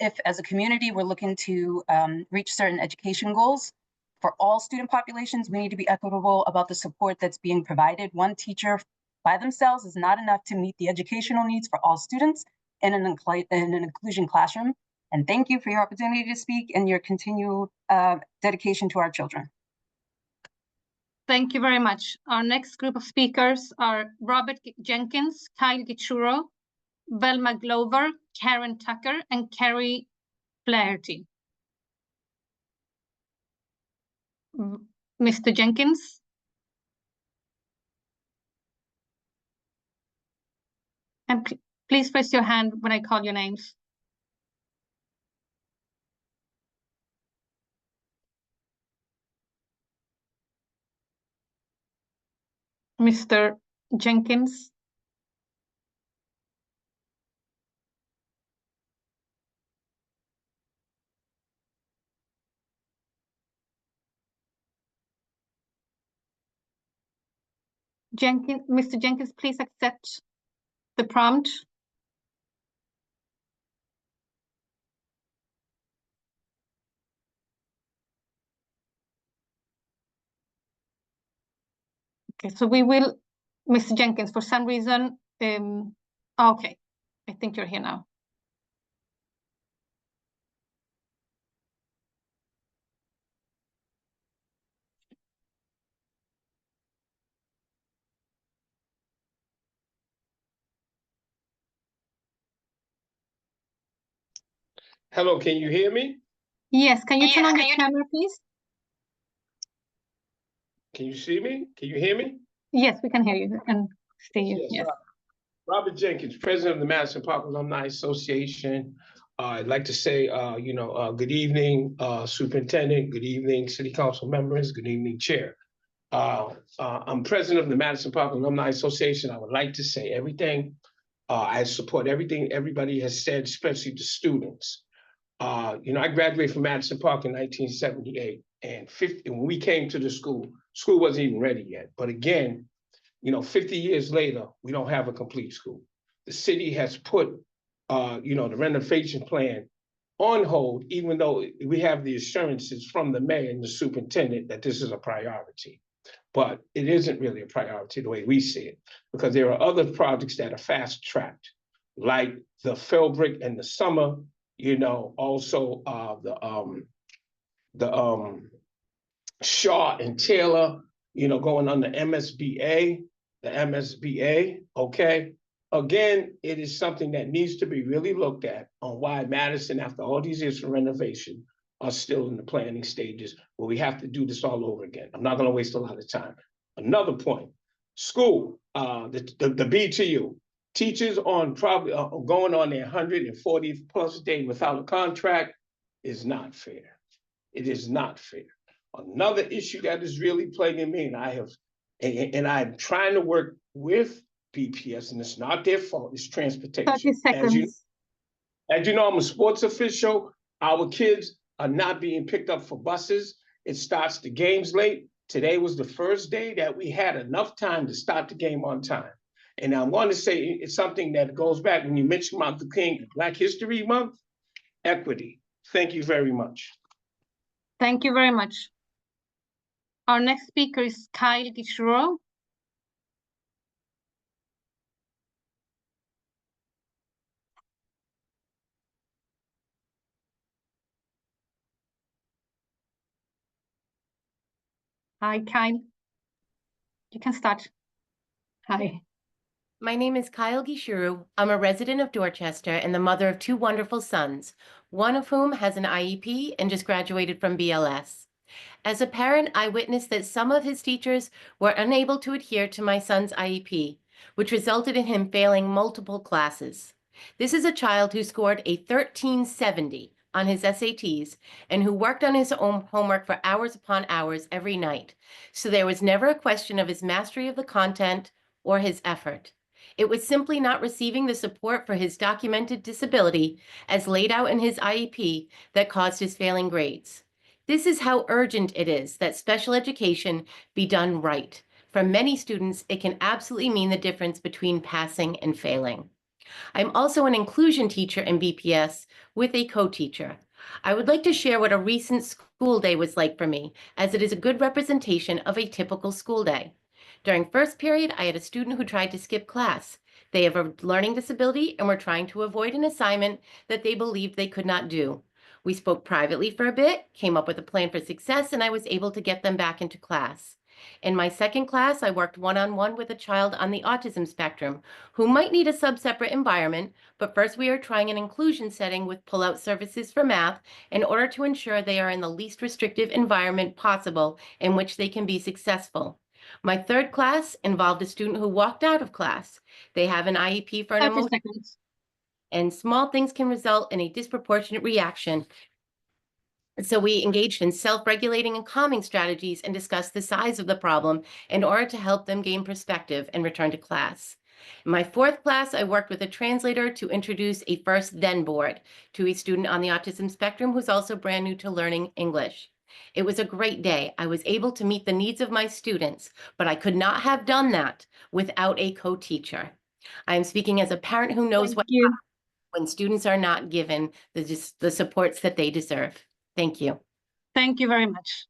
If as a community, we're looking to reach certain education goals for all student populations, we need to be equitable about the support that's being provided. One teacher by themselves is not enough to meet the educational needs for all students in an inclusion classroom. And thank you for your opportunity to speak and your continued dedication to our children. Thank you very much. Our next group of speakers are Robert Jenkins, Kyle Gichuro, Velma Glover, Karen Tucker, and Carrie Flaherty. Mr. Jenkins. And please raise your hand when I call your names. Mr. Jenkins. Mr. Jenkins, please accept the prompt. Okay, so we will, Mr. Jenkins, for some reason, okay, I think you're here now. Hello, can you hear me? Yes, can you turn on your camera, please? Can you see me? Can you hear me? Yes, we can hear you and see you. Yes. Robert Jenkins, President of the Madison Park Alumni Association. I'd like to say, good evening, Superintendent. Good evening, City Council members. Good evening, Chair. I'm President of the Madison Park Alumni Association. I would like to say everything. I support everything everybody has said, especially the students. I graduated from Madison Park in 1978, and when we came to the school wasn't even ready yet. But again, 50 years later, we don't have a complete school. The city has put, the renovation plan on hold, even though we have the assurances from the mayor and the superintendent that this is a priority. But it isn't really a priority the way we see it, because there are other projects that are fast-tracked, like the Philbrick and the Summer, also the Shaw and Taylor, going on the MSBA, okay? Again, it is something that needs to be really looked at on why Madison, after all these years of renovation, are still in the planning stages where we have to do this all over again. I'm not gonna waste a lot of time. Another point, school, the BTU, teachers on probably going on their 140th plus day without a contract is not fair. It is not fair. Another issue that is really plaguing me, and I'm trying to work with BPS, and it's not their fault, it's transportation. 30 seconds. As you know, I'm a sports official. Our kids are not being picked up for buses. It starts the games late. Today was the first day that we had enough time to start the game on time. And I want to say it's something that goes back when you mentioned Martin Luther King, Black History Month, equity. Thank you very much. Thank you very much. Our next speaker is Kyle Gichuro. Hi, Kyle. You can start. Hi. My name is Kyle Gichuro. I'm a resident of Dorchester and the mother of 2 wonderful sons, one of whom has an IEP and just graduated from BLS. As a parent, I witnessed that some of his teachers were unable to adhere to my son's IEP, which resulted in him failing multiple classes. This is a child who scored a 1370 on his SATs and who worked on his own homework for hours upon hours every night. So there was never a question of his mastery of the content or his effort. It was simply not receiving the support for his documented disability as laid out in his IEP that caused his failing grades. This is how urgent it is that special education be done right. For many students, it can absolutely mean the difference between passing and failing. I'm also an inclusion teacher in BPS with a co-teacher. I would like to share what a recent school day was like for me, as it is a good representation of a typical school day. During first period, I had a student who tried to skip class. They have a learning disability and were trying to avoid an assignment that they believed they could not do. We spoke privately for a bit, came up with a plan for success, and I was able to get them back into class. In my second class, I worked one-on-one with a child on the autism spectrum who might need a sub-separate environment, but first we are trying an inclusion setting with pull-out services for math in order to ensure they are in the least restrictive environment possible in which they can be successful. My third class involved a student who walked out of class. They have an IEP for an 30 emotion, seconds. and small things can result in a disproportionate reaction. So we engaged in self-regulating and calming strategies and discussed the size of the problem in order to help them gain perspective and return to class. In my fourth class, I worked with a translator to introduce a first then board to a student on the autism spectrum who's also brand new to learning English. It was a great day. I was able to meet the needs of my students, but I could not have done that without a co-teacher. I am speaking as a parent who knows what happens when students are not given the supports that they deserve. Thank you. Thank you very much.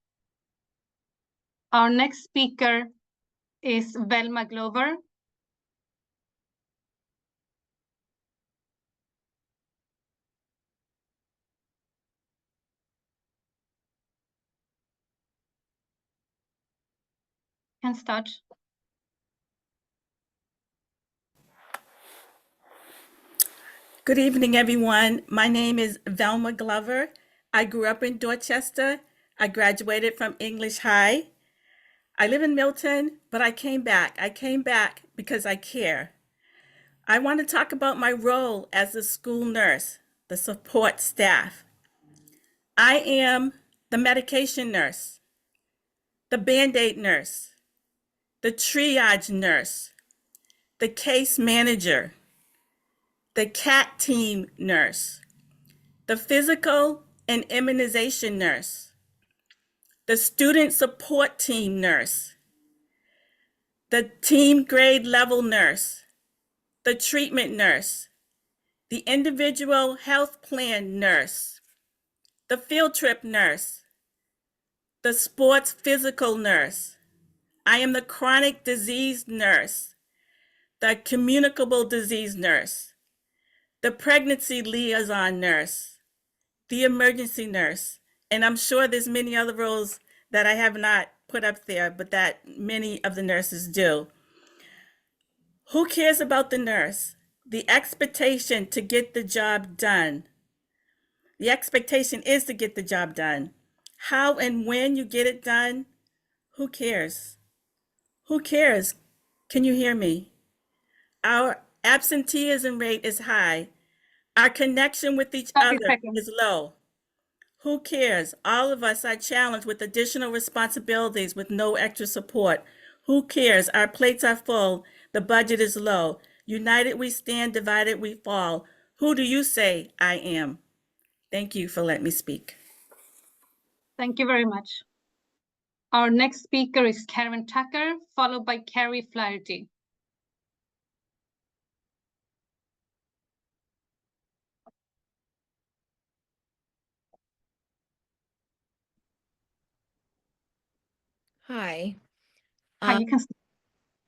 Our next speaker is Velma Glover. Can start. Good evening, everyone. My name is Velma Glover. I grew up in Dorchester. I graduated from English High. I live in Milton, but I came back. I came back because I care. I want to talk about my role as a school nurse, the support staff. I am the medication nurse, the Band-Aid nurse, the triage nurse, the case manager, the CAT team nurse, the physical and immunization nurse, the student support team nurse, the team grade level nurse, the treatment nurse, the individual health plan nurse, the field trip nurse, the sports physical nurse. I am the chronic disease nurse, the communicable disease nurse, the pregnancy liaison nurse, the emergency nurse, and I'm sure there's many other roles that I have not put up there, but that many of the nurses do. Who cares about the nurse? The expectation to get the job done. The expectation is to get the job done. How and when you get it done, who cares? Who cares? Can you hear me? Our absenteeism rate is high. Our connection with each other is low. Who cares? All of us are challenged with additional responsibilities with no extra support. Who cares? Our plates are full. The budget is low. United we stand, divided we fall. Who do you say I am? Thank you for letting me speak. Thank you very much. Our next speaker is Karen Tucker, followed by Carrie Flaherty. Hi. Hi, you can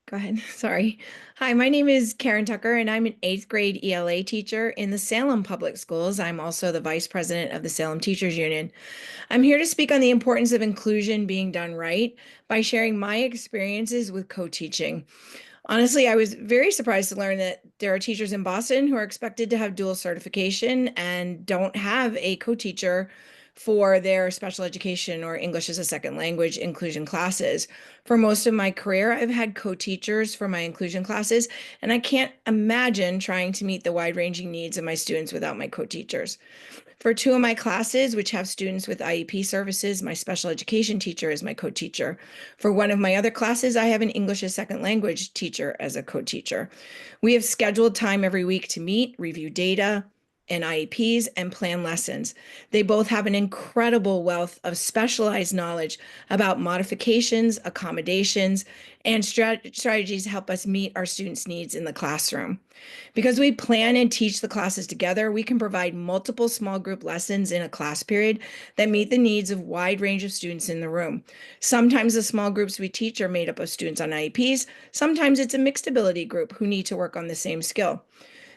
Go ahead. Sorry. Hi, my name is Karen Tucker, and I'm an 8th grade ELA teacher in the Salem Public Schools. I'm also the vice president of the Salem Teachers Union. I'm here to speak on the importance of inclusion being done right by sharing my experiences with co-teaching. Honestly, I was very surprised to learn that there are teachers in Boston who are expected to have dual certification and don't have a co-teacher for their special education or English as a second language inclusion classes. For most of my career, I've had co-teachers for my inclusion classes, and I can't imagine trying to meet the wide-ranging needs of my students without my co-teachers. For two of my classes, which have students with IEP services, my special education teacher is my co-teacher. For one of my other classes, I have an English as second language teacher as a co-teacher. We have scheduled time every week to meet, review data and IEPs, and plan lessons. They both have an incredible wealth of specialized knowledge about modifications, accommodations, and strategies to help us meet our students' needs in the classroom. Because we plan and teach the classes together, we can provide multiple small group lessons in a class period that meet the needs of a wide range of students in the room. Sometimes the small groups we teach are made up of students on IEPs. Sometimes it's a mixed ability group who need to work on the same skill.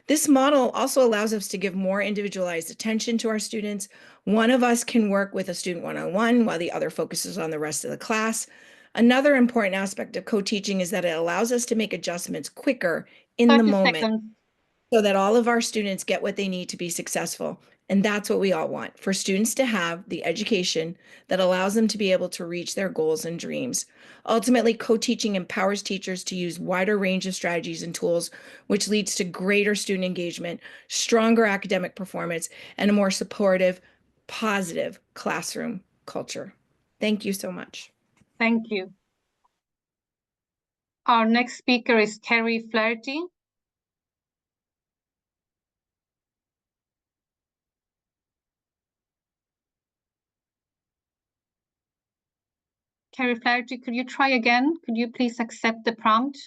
This model also allows us to give more individualized attention to our students. One of us can work with a student one-on-one while the other focuses on the rest of the class. Another important aspect of co-teaching is that it allows us to make adjustments quicker in the 30 moment seconds. so that all of our students get what they need to be successful. And that's what we all want, for students to have the education that allows them to be able to reach their goals and dreams. Ultimately, co-teaching empowers teachers to use wider range of strategies and tools, which leads to greater student engagement, stronger academic performance, and a more supportive, positive classroom culture. Thank you so much. Thank you. Our next speaker is Carrie Flaherty. Carrie Flaherty, could you try again? Could you please accept the prompt?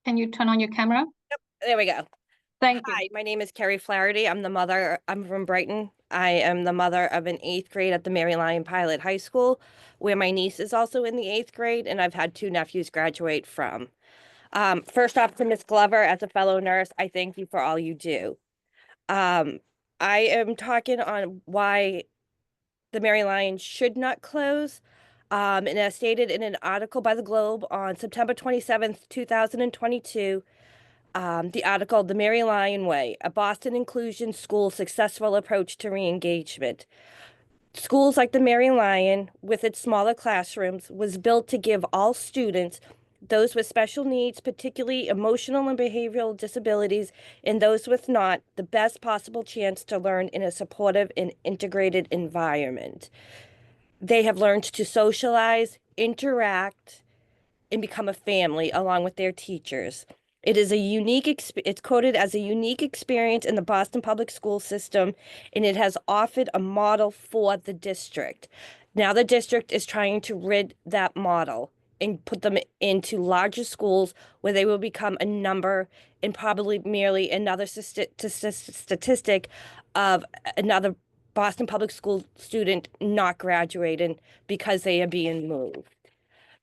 Can you turn on your camera? There we go. Thank you. Hi, my name is Carrie Flaherty. I'm from Brighton. I am the mother of an 8th grade at the Mary Lyon Pilot High School, where my niece is also in the 8th grade, and I've had 2 nephews graduate from. First off, to Ms. Glover, as a fellow nurse, I thank you for all you do. I am talking on why the Mary Lyon should not close. And as stated in an article by the Globe on September 27th, 2022, the article, The Mary Lyon Way, a Boston Inclusion School Successful Approach to Re-Engagement. Schools like the Mary Lyon, with its smaller classrooms, was built to give all students, those with special needs, particularly emotional and behavioral disabilities, and those with not, the best possible chance to learn in a supportive and integrated environment. They have learned to socialize, interact, and become a family along with their teachers. It is it's quoted as a unique experience in the Boston public school system, and it has offered a model for the district. Now the district is trying to rid that model and put them into larger schools where they will become a number and probably merely another statistic of another Boston public school student not graduating because they are being moved.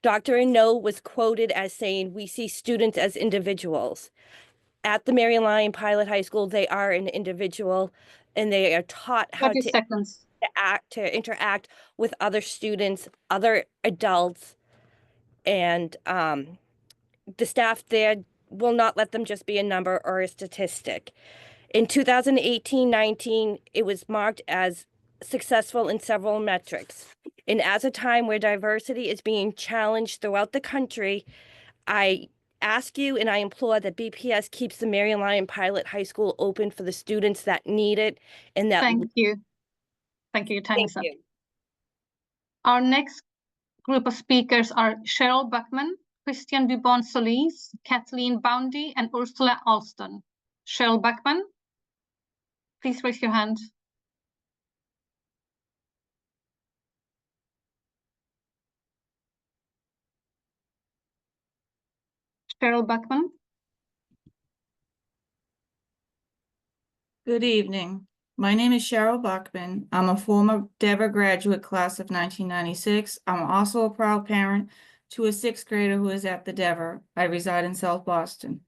Dr. Arnault was quoted as saying, "We see students as individuals." At the Mary Lyon Pilot High School, they are an individual, and they are taught how 30 seconds. to interact with other students, other adults, and the staff there will not let them just be a number or a statistic. In 2018-19, it was marked as successful in several metrics. And as a time where diversity is being challenged throughout the country, I ask you and I implore that BPS keeps the Mary Lyon Pilot High School open for the students that need it and that. Thank you. Thank you. Your time is up. you. Our next group of speakers are Cheryl Buckman, Christian Dubon Solis, Kathleen Boundy, and Ursula Alston. Cheryl Buckman, please raise your hand. Cheryl Buckman. Good evening. My name is Cheryl Buckman. I'm a former Dever graduate class of 1996. I'm also a proud parent to a 6th grader who is at the Dever. I reside in South Boston.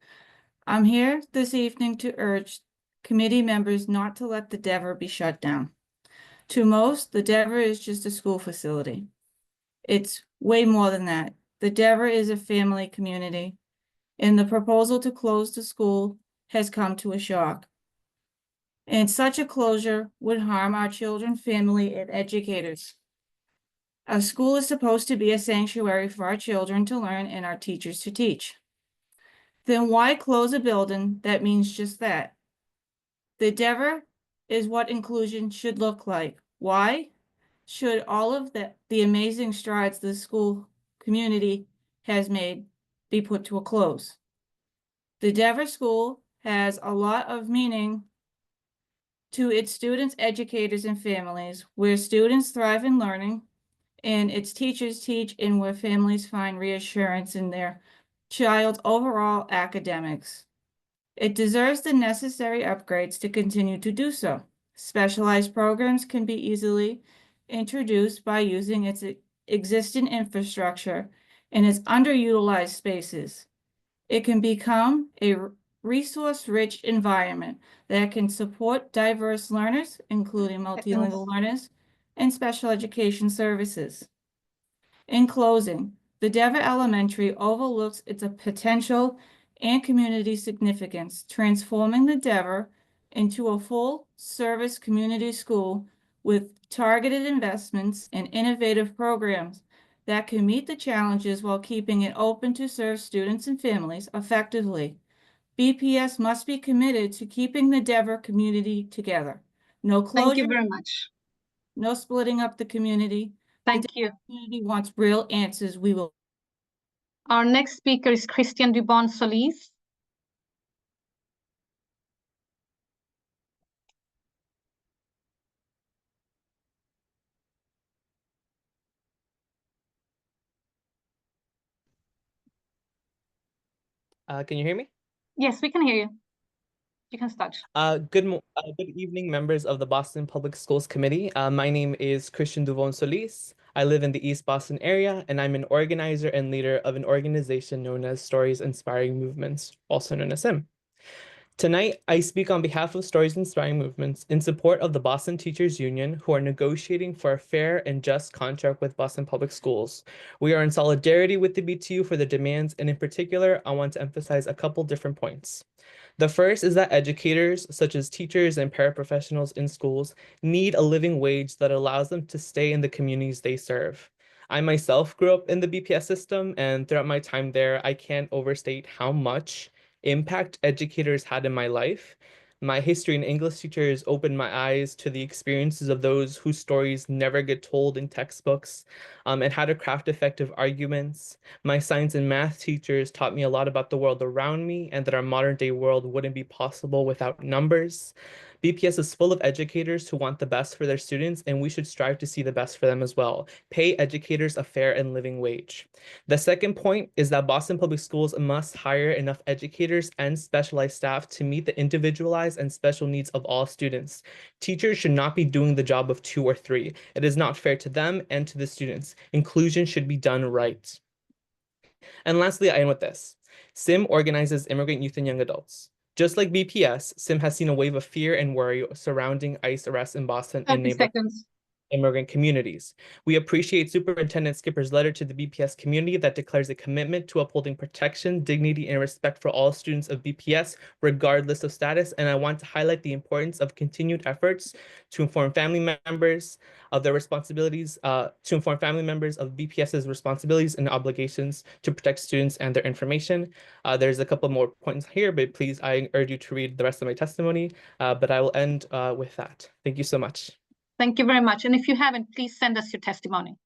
I'm here this evening to urge committee members not to let the Dever be shut down. To most, the Dever is just a school facility. It's way more than that. The Dever is a family community, and the proposal to close the school has come to a shock. And such a closure would harm our children, family, and educators. A school is supposed to be a sanctuary for our children to learn and our teachers to teach. Then why close a building that means just that? The Dever is what inclusion should look like. Why should all of the amazing strides the school community has made be put to a close? The Dever School has a lot of meaning to its students, educators, and families, where students thrive in learning and its teachers teach, and where families find reassurance in their child's overall academics. It deserves the necessary upgrades to continue to do so. Specialized programs can be easily introduced by using its existing infrastructure and its underutilized spaces. It can become a resource-rich environment that can support diverse learners, including multilingual learners, and special education services. In closing, the Dever Elementary overlooks its potential and community significance, transforming the Dever into a full-service community school with targeted investments and innovative programs that can meet the challenges while keeping it open to serve students and families effectively. BPS must be committed to keeping the Dever community together. No closure. Thank you very much. No splitting up the community. Thank you. The community wants real answers. We will. Our next speaker is Christian Dubon Solis. Can you hear me? Yes, we can hear you. You can start. Good evening, members of the Boston Public Schools Committee. My name is Christian Duvon Solis. I live in the East Boston area, and I'm an organizer and leader of an organization known as Stories Inspiring Movements, also known as SIM. Tonight, I speak on behalf of Stories Inspiring Movements in support of the Boston Teachers Union, who are negotiating for a fair and just contract with Boston Public Schools. We are in solidarity with the BTU for the demands, and in particular, I want to emphasize a couple different points. The first is that educators, such as teachers and paraprofessionals in schools, need a living wage that allows them to stay in the communities they serve. I myself grew up in the BPS system, and throughout my time there, I can't overstate how much impact educators had in my life. My history and English teachers opened my eyes to the experiences of those whose stories never get told in textbooks, and how to craft effective arguments. My science and math teachers taught me a lot about the world around me and that our modern day world wouldn't be possible without numbers. BPS is full of educators who want the best for their students, and we should strive to see the best for them as well. Pay educators a fair and living wage. The second point is that Boston Public Schools must hire enough educators and specialized staff to meet the individualized and special needs of all students. Teachers should not be doing the job of 2 or 3. It is not fair to them and to the students. Inclusion should be done right. And lastly, I end with this. SIM organizes immigrant youth and young adults. Just like BPS, SIM has seen a wave of fear and worry surrounding ICE arrests in Boston and neighboring immigrant communities. We appreciate Superintendent Skipper's letter to the BPS community that declares a commitment to upholding protection, dignity, and respect for all students of BPS, regardless of status. And I want to highlight the importance of continued efforts to inform family members of their responsibilities, of BPS's responsibilities and obligations to protect students and their information. There's a couple more points here, but please, I urge you to read the rest of my testimony, but I will end with that. Thank you so much. Thank you very much. And if you haven't, please send us your testimony.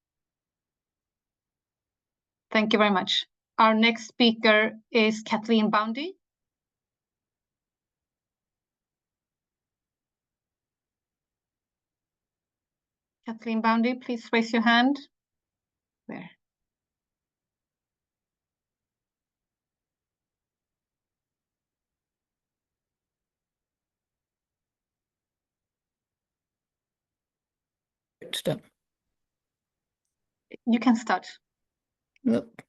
Thank you very much. Our next speaker is Kathleen Boundy. Kathleen Boundy, please raise your hand. There. Stop. You can start. Nope.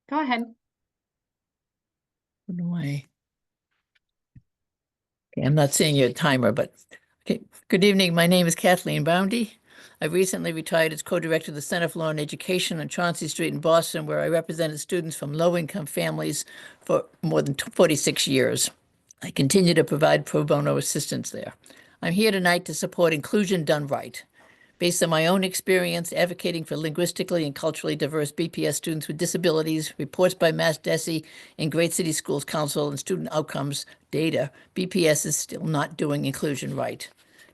Go ahead. What do I? Okay, I'm not seeing your timer, but okay. Good evening. My name is Kathleen Boundy. I recently retired as co-director of the Center for Law and Education on Chauncey Street in Boston, where I represented students from low-income families for more than 46 years. I continue to provide pro bono assistance there. I'm here tonight to support inclusion done right. Based on my own experience advocating for linguistically and culturally diverse BPS students with disabilities, reports by Mass DESE and Great City Schools Council and student outcomes data, BPS is still not doing inclusion right.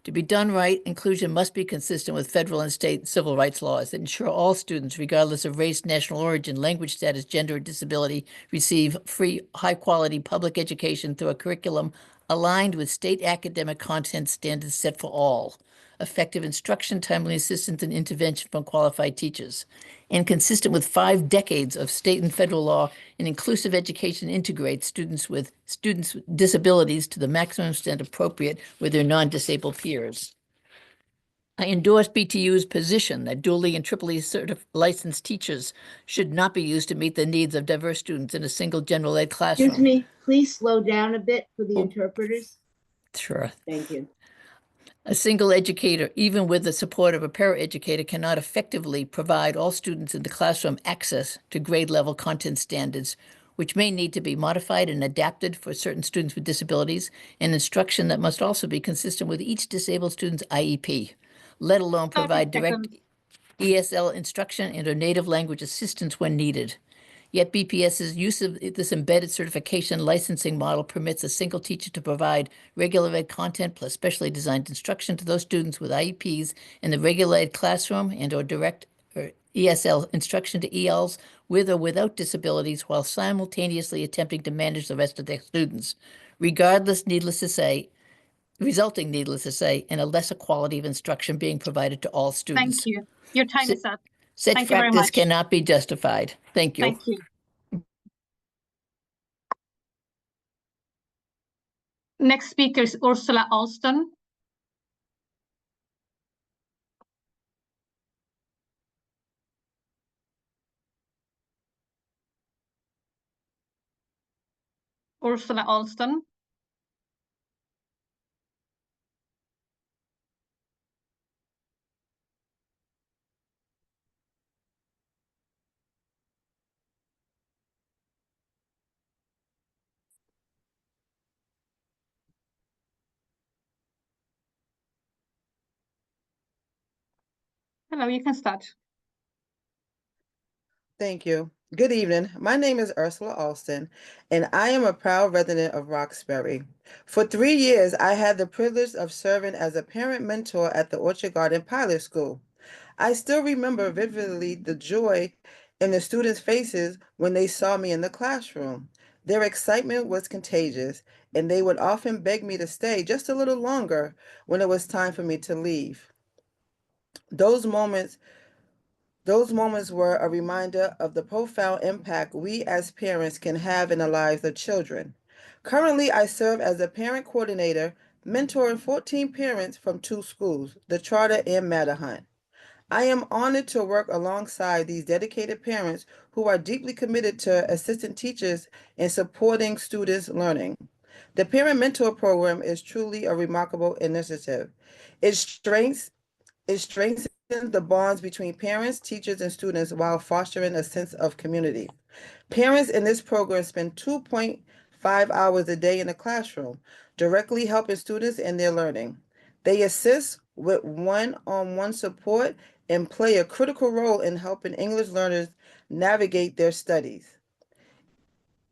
To be done right, inclusion must be consistent with federal and state civil rights laws that ensure all students, regardless of race, national origin, language status, gender, or disability, receive free, high-quality public education through a curriculum aligned with state academic content standards set for all. Effective instruction, timely assistance, and intervention from qualified teachers, and consistent with 5 decades of state and federal law, and inclusive education integrates students with disabilities to the maximum extent appropriate with their non-disabled peers. I endorse BTU's position that dually and triply licensed teachers should not be used to meet the needs of diverse students in a single general ed classroom. Excuse me, please slow down a bit for the interpreters. Sure. Thank you. A single educator, even with the support of a paraeducator, cannot effectively provide all students in the classroom access to grade level content standards, which may need to be modified and adapted for certain students with disabilities, and instruction that must also be consistent with each disabled student's IEP, let alone provide direct ESL instruction and or native language assistance when needed. Yet BPS's use of this embedded certification licensing model permits a single teacher to provide regular ed content plus specially designed instruction to those students with IEPs in the regular ed classroom and or direct or ESL instruction to ELs with or without disabilities while simultaneously attempting to manage the rest of their students, resulting, needless to say, in a lesser quality of instruction being provided to all students. Thank you. Your time is up. Such Thank you very practice much. cannot be justified. Thank you. Thank you. Next speaker is Ursula Alston. Ursula Alston. Hello, you can start. Thank you. Good evening. My name is Ursula Alston, and I am a proud resident of Roxbury. For 3 years, I had the privilege of serving as a parent mentor at the Orchard Garden Pilot School. I still remember vividly the joy in the students' faces when they saw me in the classroom. Their excitement was contagious, and they would often beg me to stay just a little longer when it was time for me to leave. Those moments were a reminder of the profound impact we as parents can have in the lives of children. Currently, I serve as a parent coordinator, mentoring 14 parents from 2 schools, the Charter and Matterhorn. I am honored to work alongside these dedicated parents who are deeply committed to assistant teachers in supporting students' learning. The Parent Mentor Program is truly a remarkable initiative. It strengthens the bonds between parents, teachers, and students while fostering a sense of community. Parents in this program spend 2.5 hours a day in the classroom, directly helping students in their learning. They assist with one-on-one support and play a critical role in helping English learners navigate their studies.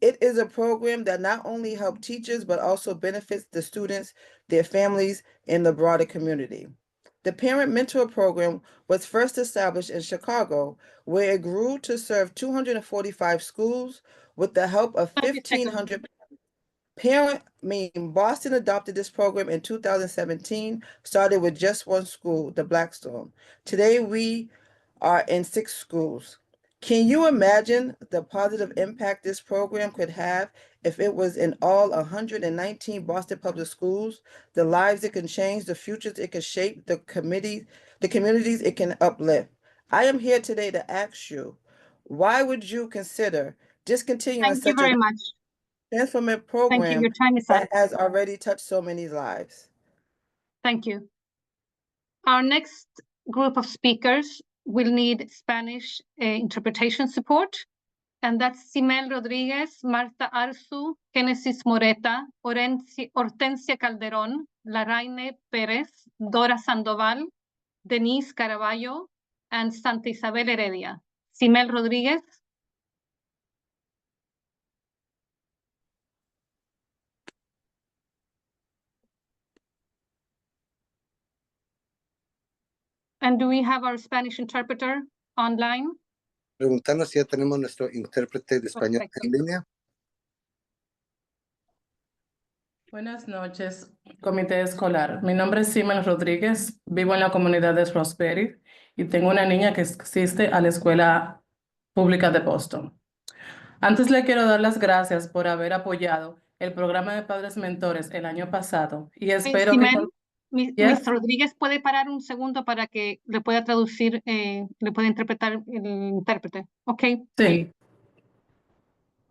It is a program that not only helps teachers, but also benefits the students, their families, and the broader community. The Parent Mentor Program was first established in Chicago, where it grew to serve 245 schools with the help of 1,500 Boston adopted this program in 2017, started with just 1 school, the Blackstone. Today, we are in 6 schools. Can you imagine the positive impact this program could have if it was in all 119 Boston public schools? The lives it can change, the futures it can shape, the communities it can uplift. I am here today to ask you, why would you consider discontinuing Thank you very much. transformative Thank you. program Your time is up. that has already touched so many lives. Thank you. Our next group of speakers will need Spanish interpretation support, and that's Simel Rodriguez, Marta Arzu, Genesis Moreta, Hortensia Calderon, Laraine Perez, Dora Sandoval, Denise Caraballo, and Santa Isabel Heredia. Simel Rodriguez. And do we have our Spanish interpreter online? Preguntando si ya tenemos nuestro intérprete de español en línea. Buenas noches, comité escolar. Mi nombre es Simel Rodríguez, vivo en la comunidad de Roxbury y tengo una niña que asiste a la escuela pública de Boston. Antes le quiero dar las gracias por haber apoyado el programa de Padres Mentores el año pasado y espero que... Simel, Yes. Mr. Rodríguez, ¿puede parar un segundo para que le pueda traducir, le pueda interpretar el intérprete? Ok. Sí.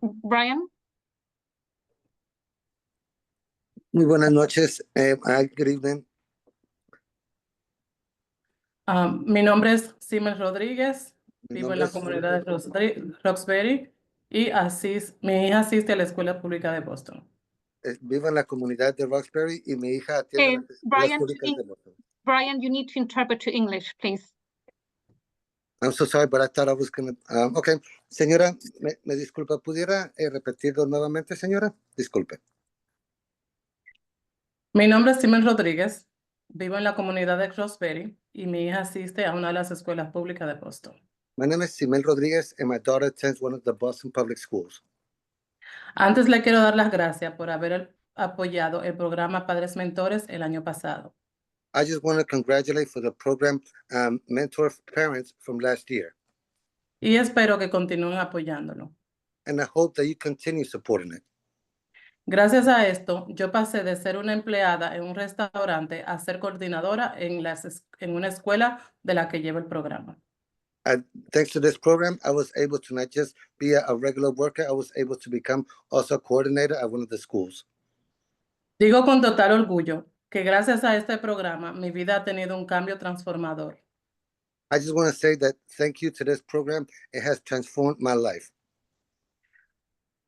Brian. Muy buenas noches. Good evening. Mi nombre es Simel Rodríguez, Mi vivo en nombre la es comunidad de Roxbury y mi hija asiste a la escuela pública de Boston. Vivo en la comunidad de Roxbury y mi hija atiende las escuelas públicas de Boston. Brian, you need to interpret to English, please. I'm so sorry, but I thought I was going to... okay. Señora, me disculpa, ¿pudiera repetirlo nuevamente, señora? Disculpe. Mi nombre es Simel Rodríguez, vivo en la comunidad de Roxbury y mi hija asiste a una de las escuelas públicas de Boston. My name is Simel Rodriguez and my daughter attends one of the Boston Public Schools. Antes le quiero dar las gracias por haber apoyado el programa Padres Mentores el año pasado. I just want to congratulate for the program Mentor Parents from last year. Y espero que continúen apoyándolo. And I hope that you continue supporting it. Gracias a esto, yo pasé de ser una empleada en un restaurante a ser coordinadora en una escuela de la que llevo el programa. Thanks to this program, I was able to not just be a regular worker, I was able to become also a coordinator at one of the schools. Digo con total orgullo que gracias a este programa mi vida ha tenido un cambio transformador. I just want to say that thank you to this program, it has transformed my life.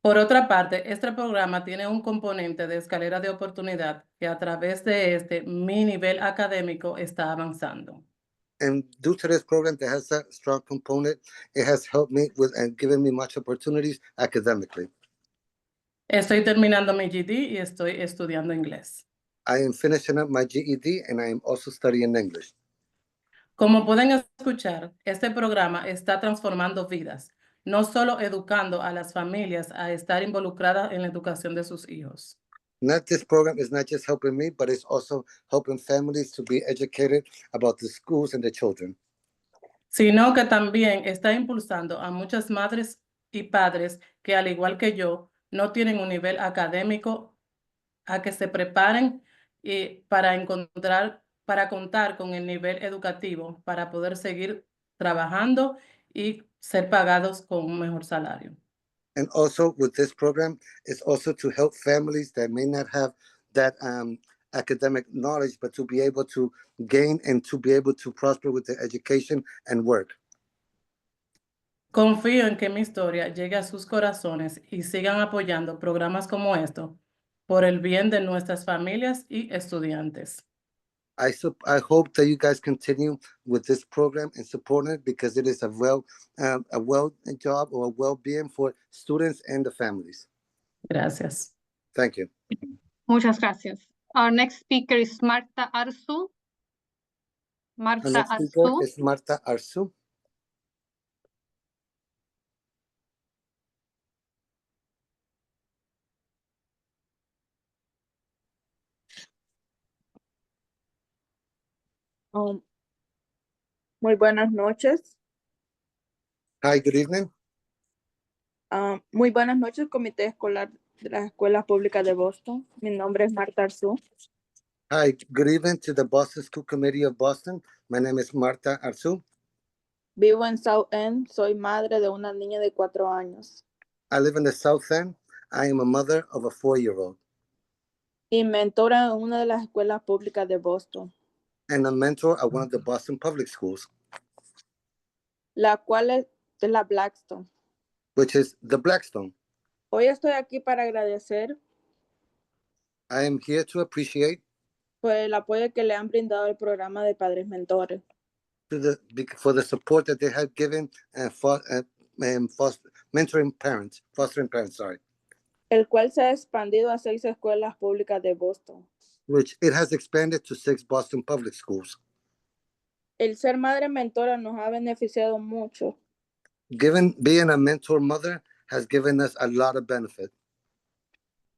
Por otra parte, este programa tiene un componente de escalera de oportunidad que a través de mi nivel académico está avanzando. And due to this program that has a strong component, it has helped me with and given me much opportunities academically. Estoy terminando mi GED y estoy estudiando inglés. I am finishing up my GED and I am also studying English. Como pueden escuchar, este programa está transformando vidas, no solo educando a las familias a estar involucradas en la educación de sus hijos. This program is not just helping me, but it's also helping families to be educated about the schools and the children. Sino que también está impulsando a muchas madres y padres que, al igual que yo, no tienen un nivel académico a que se preparen y para contar con el nivel educativo para poder seguir trabajando y ser pagados con un mejor salario. And also with this program, it's also to help families that may not have that academic knowledge, but to be able to gain and to be able to prosper with their education and work. Confío en que mi historia llegue a sus corazones y sigan apoyando programas como estos por el bien de nuestras familias y estudiantes. I hope that you guys continue with this program and support it because it is a well job or a well-being for students and the families. Gracias. Thank you. Muchas gracias. Our next speaker is Marta Arzu. Our next speaker is Marta Arzu. Muy buenas noches. Hi, good evening. Muy buenas noches, Comité Escolar de las Escuelas Públicas de Boston. Mi nombre es Marta Arzu. Hi, good evening to the Boston School Committee of Boston. My name is Marta Arzu. Vivo en South End. Soy madre de una niña de 4 años. I live in the South End. I am a mother of a 4-year-old y mentora en una de las escuelas públicas de Boston, and a mentor at one of the Boston Public Schools, la cual es de la Blackstone. which is the Blackstone. Hoy estoy aquí para agradecer I am here to appreciate por el apoyo que le han brindado al programa de Padres Mentores, for the support that they have given fostering parents, sorry, el cual se ha expandido a 6 escuelas públicas de Boston. which it has expanded to 6 Boston Public Schools. El ser madre mentora nos ha beneficiado mucho, Being a mentor mother has given us a lot of benefit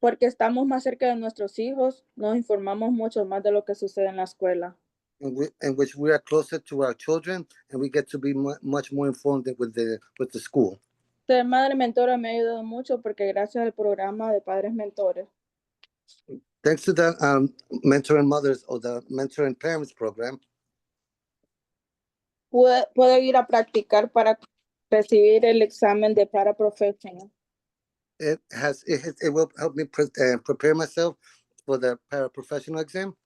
porque estamos más cerca de nuestros hijos, nos informamos mucho más de lo que sucede en la escuela. in which we are closer to our children and we get to be much more informed with the school. Ser madre mentora me ha ayudado mucho porque gracias al programa de Padres Mentores Thanks to the Mentoring Mothers or the Mentoring Parents program, puedo ir a practicar para recibir el examen de paraprofessional. it will help me prepare myself for the paraprofessional exam.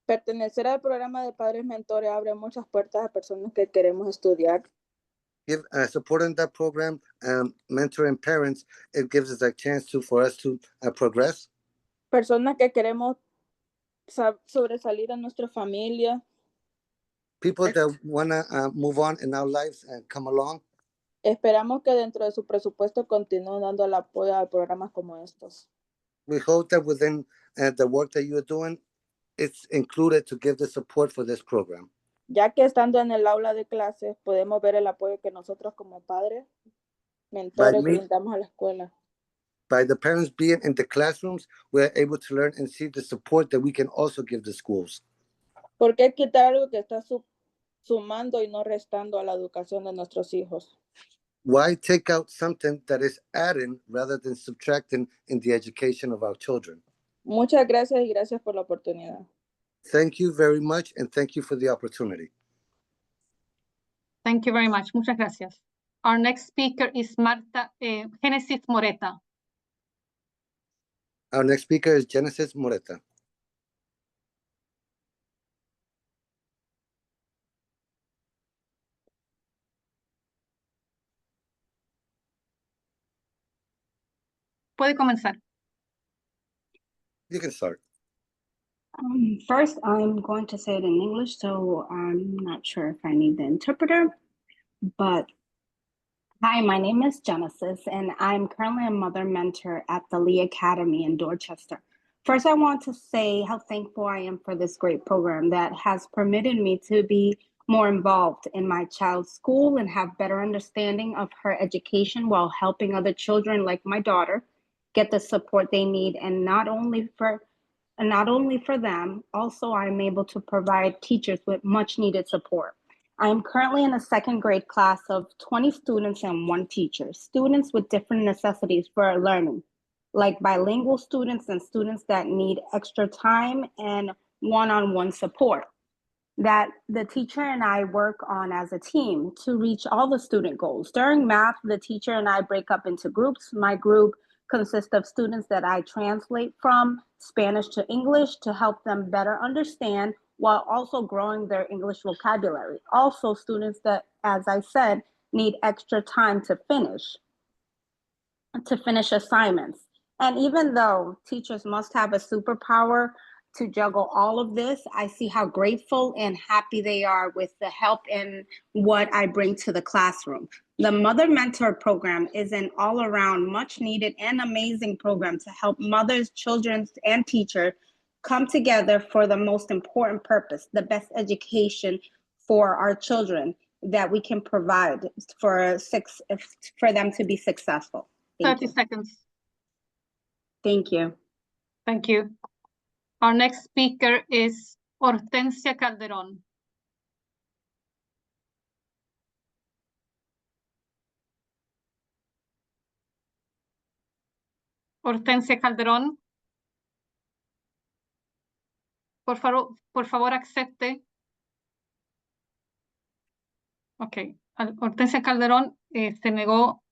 Pertenecer al programa de Padres Mentores abre muchas puertas a personas que queremos estudiar. Supporting that program, mentoring parents, it gives us a chance for us to progress. Personas que queremos sobresalir en nuestra familia. People that want to move on in our lives and come along. Esperamos que dentro de su presupuesto continúen dando el apoyo a programas como estos. We hope that within the work that you are doing, it's included to give the support for this program. Ya que estando en el aula de clases, podemos ver el apoyo que nosotros como padres, mentores, brindamos a la escuela. By the parents being in the classrooms, we're able to learn and see the support that we can also give the schools. ¿Por qué quitar algo que está sumando y no restando a la educación de nuestros hijos? Why take out something that is adding rather than subtracting in the education of our children? Muchas gracias y gracias por la oportunidad. Thank you very much, and thank you for the opportunity. Thank you very much. Muchas gracias. Our next speaker is Genesis Moreta. Our next speaker is Genesis Moreta. Puede comenzar. You can start. First, I'm going to say it in English, so I'm not sure if I need the interpreter, but hi, my name is Genesis, and I'm currently a mother mentor at the Lee Academy in Dorchester. First, I want to say how thankful I am for this great program that has permitted me to be more involved in my child's school and have better understanding of her education while helping other children like my daughter get the support they need, and not only for them, also I'm able to provide teachers with much needed support. I am currently in a 2nd grade class of 20 students and 1 teacher, students with different necessities for learning, like bilingual students and students that need extra time and one-on-one support that the teacher and I work on as a team to reach all the student goals. During math, the teacher and I break up into groups. My group consists of students that I translate from Spanish to English to help them better understand while also growing their English vocabulary. Also, students that, as I said, need extra time to finish assignments. And even though teachers must have a superpower to juggle all of this, I see how grateful and happy they are with the help and what I bring to the classroom. The Mother Mentor program is an all-around much needed and amazing program to help mothers, children, and teachers come together for the most important purpose, the best education for our children that we can provide for them to be successful. 30 seconds. Thank you. Thank you. Our next speaker is Hortensia Calderón. Hortensia Calderón. Por favor, acepte. Ok. Hortensia Calderón se negó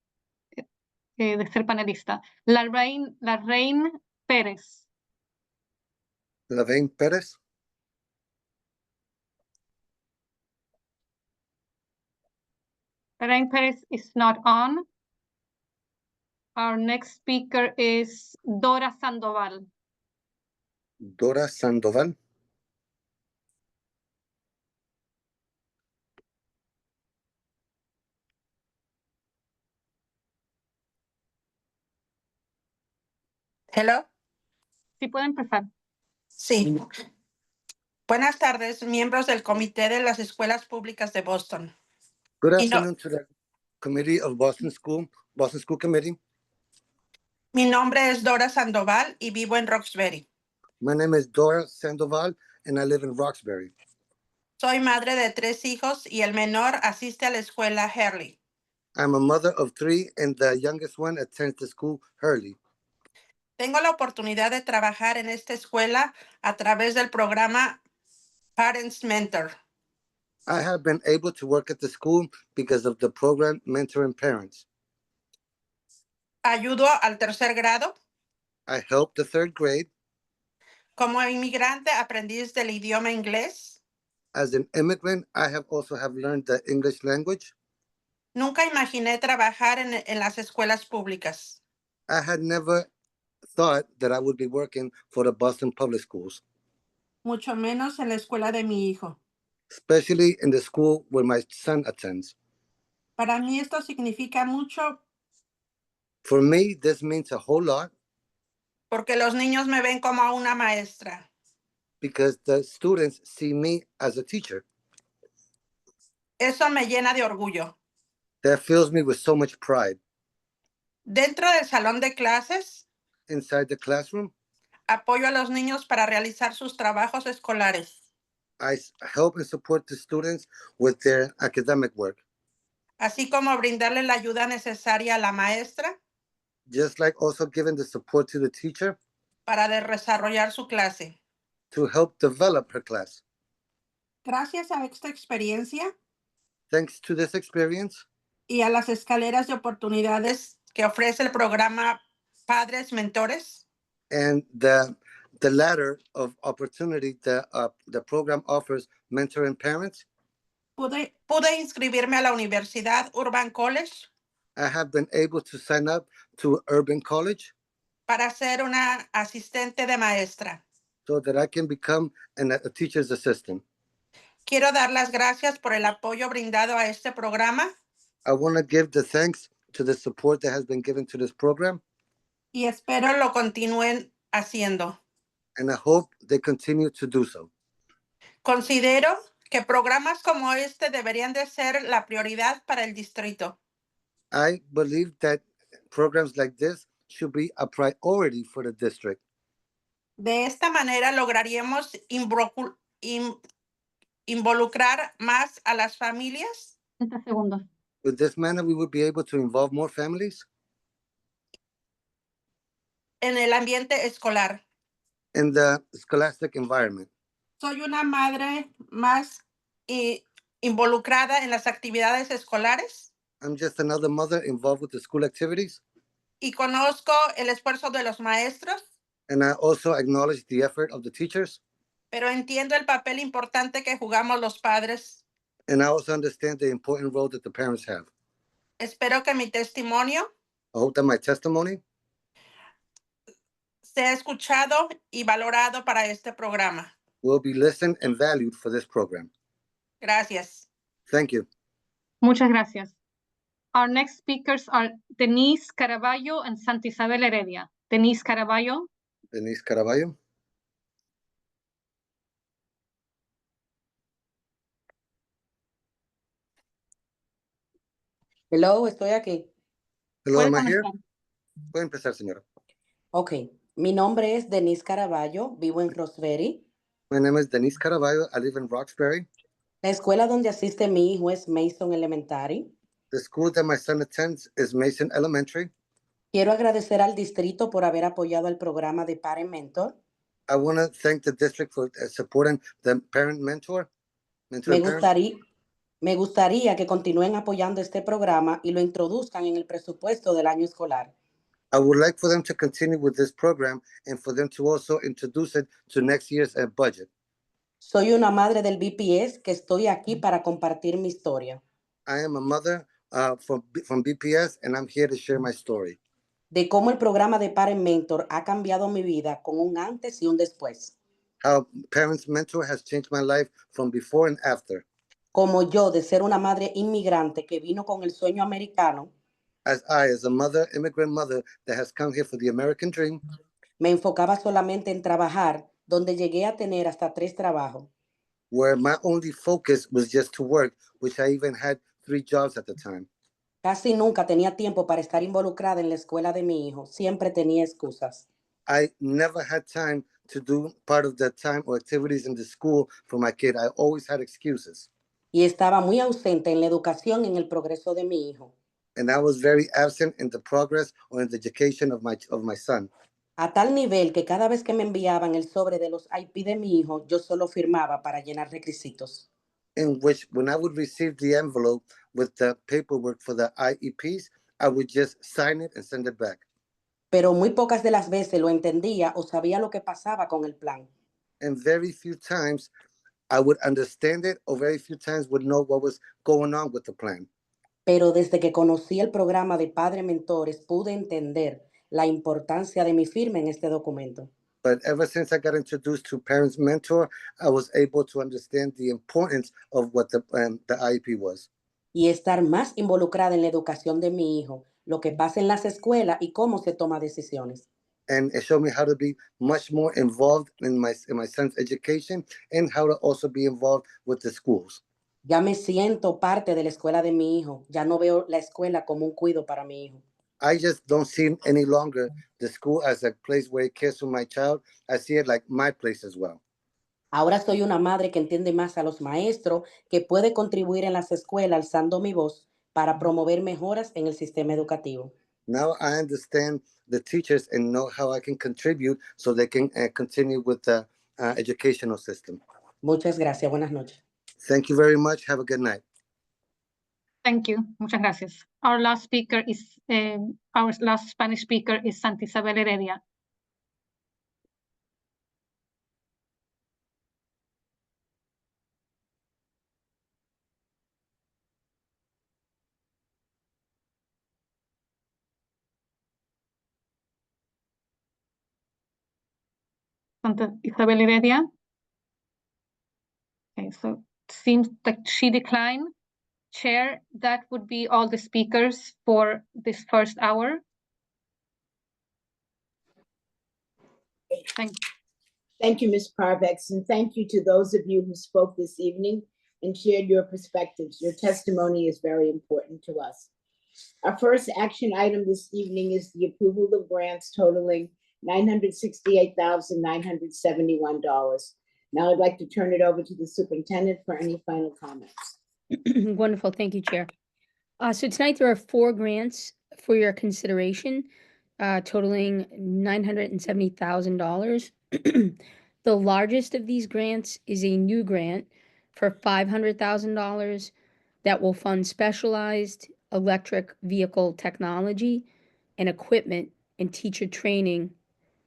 de ser panelista. Lorraine Pérez. Lavaine Perez. Lorraine Perez is not on. Our next speaker is Dora Sandoval. Dora Sandoval. Hello. Sí, puede empezar. Sí. Buenas tardes, miembros del Comité de las Escuelas Públicas de Boston. Good Mi, no- afternoon to the Committee of Boston School Committee. mi nombre es Dora Sandoval y vivo en Roxbury. My name is Dora Sandoval and I live in Roxbury. Soy madre de 3 hijos y el menor asiste a la escuela Hurley. I'm a mother of 3 and the youngest one attends the school Hurley. Tengo la oportunidad de trabajar en esta escuela a través del programa Parents Mentor. I have been able to work at the school because of the program Mentoring Parents. Ayudo al 3er grado. I help the 3rd grade. Como inmigrante aprendiz del idioma inglés. As an immigrant, I have also learned the English language. Nunca imaginé trabajar en las escuelas públicas. I had never thought that I would be working for the Boston Public Schools, Mucho menos en la escuela de mi hijo. especially in the school where my son attends. Para mí esto significa mucho For me, this means a whole lot porque los niños me ven como a una maestra. because the students see me as a teacher. Eso me llena de orgullo. That fills me with so much pride. Dentro del salón de clases, Inside the classroom, apoyo a los niños para realizar sus trabajos escolares, I help and support the students with their academic work, así como brindarle la ayuda necesaria a la maestra just like also giving the support to the teacher para desarrollar su clase. to help develop her class. Gracias a esta experiencia Thanks to this experience y a las escaleras de oportunidades que ofrece el programa Padres Mentores, and the ladder of opportunity that the program offers mentoring parents, pude inscribirme a la Universidad Urban College I have been able to sign up to Urban College para ser una asistente de maestra. so that I can become a teacher's assistant. Quiero dar las gracias por el apoyo brindado a este programa I want to give the thanks to the support that has been given to this program, y espero lo continúen haciendo. and I hope they continue to do so. Considero que programas como este deberían de ser la prioridad para el distrito. I believe that programs like this should be a priority for the district. De esta manera lograríamos involucrar más a las familias 30 segundos. With this manner, we would be able to involve more families en el ambiente escolar. in the scholastic environment. Soy una madre más involucrada en las actividades escolares I'm just another mother involved with the school activities, y conozco el esfuerzo de los maestros, and I also acknowledge the effort of the teachers, pero entiendo el papel importante que jugamos los padres. and I also understand the important role that the parents have. Espero que mi testimonio I hope that my testimony sea escuchado y valorado para este programa. will be listened and valued for this program. Gracias. Thank you. Muchas gracias. Our next speakers are Denise Caraballo and Santa Isabel Heredia. Denise Caraballo. Denise Caraballo. Hello, estoy aquí. Hello, am I here? Puede empezar, señora. Ok, mi nombre es Denise Caraballo, vivo en Roxbury. My name is Denise Caraballo. I live in Roxbury. La escuela donde asiste mi hijo es Mason Elementary. The school that my son attends is Mason Elementary. Quiero agradecer al distrito por haber apoyado el programa de Parent Mentor. I want to thank the district for supporting the parent mentor. Me gustaría, Me gustaría que continúen apoyando este programa y lo introduzcan en el presupuesto del año escolar. I would like for them to continue with this program and for them to also introduce it to next year's budget. Soy una madre del BPS que estoy aquí para compartir mi historia. I am a mother from BPS, and I'm here to share my story. De cómo el programa de Parent Mentor ha cambiado mi vida con un antes y un después. How Parents Mentor has changed my life from before and after. Como yo, de ser una madre inmigrante que vino con el sueño americano, As a mother, immigrant mother that has come here for the American dream, me enfocaba solamente en trabajar, donde llegué a tener hasta 3 trabajos. where my only focus was just to work, which I even had 3 jobs at the time. Casi nunca tenía tiempo para estar involucrada en la escuela de mi hijo. Siempre tenía excusas. I never had time to do part of the time or activities in the school for my kid. I always had excuses. Y estaba muy ausente en la educación y en el progreso de mi hijo. And I was very absent in the progress or in the education of my son. A tal nivel que cada vez que me enviaban el sobre de los IP de mi hijo, yo solo firmaba para llenar requisitos. In which, when I would receive the envelope with the paperwork for the IEPs, I would just sign it and send it back. Pero muy pocas de las veces lo entendía o sabía lo que pasaba con el plan. And very few times I would understand it, or very few times would know what was going on with the plan. Pero desde que conocí el programa de Padre Mentores, pude entender la importancia de mi firma en este documento. But ever since I got introduced to Parents Mentor, I was able to understand the importance of what the IEP was. Y estar más involucrada en la educación de mi hijo, lo que pasa en las escuelas y cómo se toma decisiones. And it showed me how to be much more involved in my son's education and how to also be involved with the schools. Ya me siento parte de la escuela de mi hijo. Ya no veo la escuela como un cuido para mi hijo. I just don't see any longer the school as a place where it cares for my child. I see it like my place as well. Ahora soy una madre que entiende más a los maestros, que puede contribuir en las escuelas alzando mi voz para promover mejoras en el sistema educativo. Now I understand the teachers and know how I can contribute so they can continue with the educational system. Muchas gracias. Buenas noches. Thank you very much. Have a good night. Thank you. Muchas gracias. Our last Spanish speaker is Santa Isabel Heredia. Santa Isabel Heredia. Okay, so it seems that she declined. Chair, that would be all the speakers for this first hour. Thank you, Ms. Parvex, and thank you to those of you who spoke this evening and shared your perspectives. Your testimony is very important to us. Our first action item this evening is the approval of grants totaling $968,971. Now I'd like to turn it over to the superintendent for any final comments. Wonderful. Thank you, Chair. So tonight there are 4 grants for your consideration, totaling $970,000. The largest of these grants is a new grant for $500,000 that will fund specialized electric vehicle technology and equipment and teacher training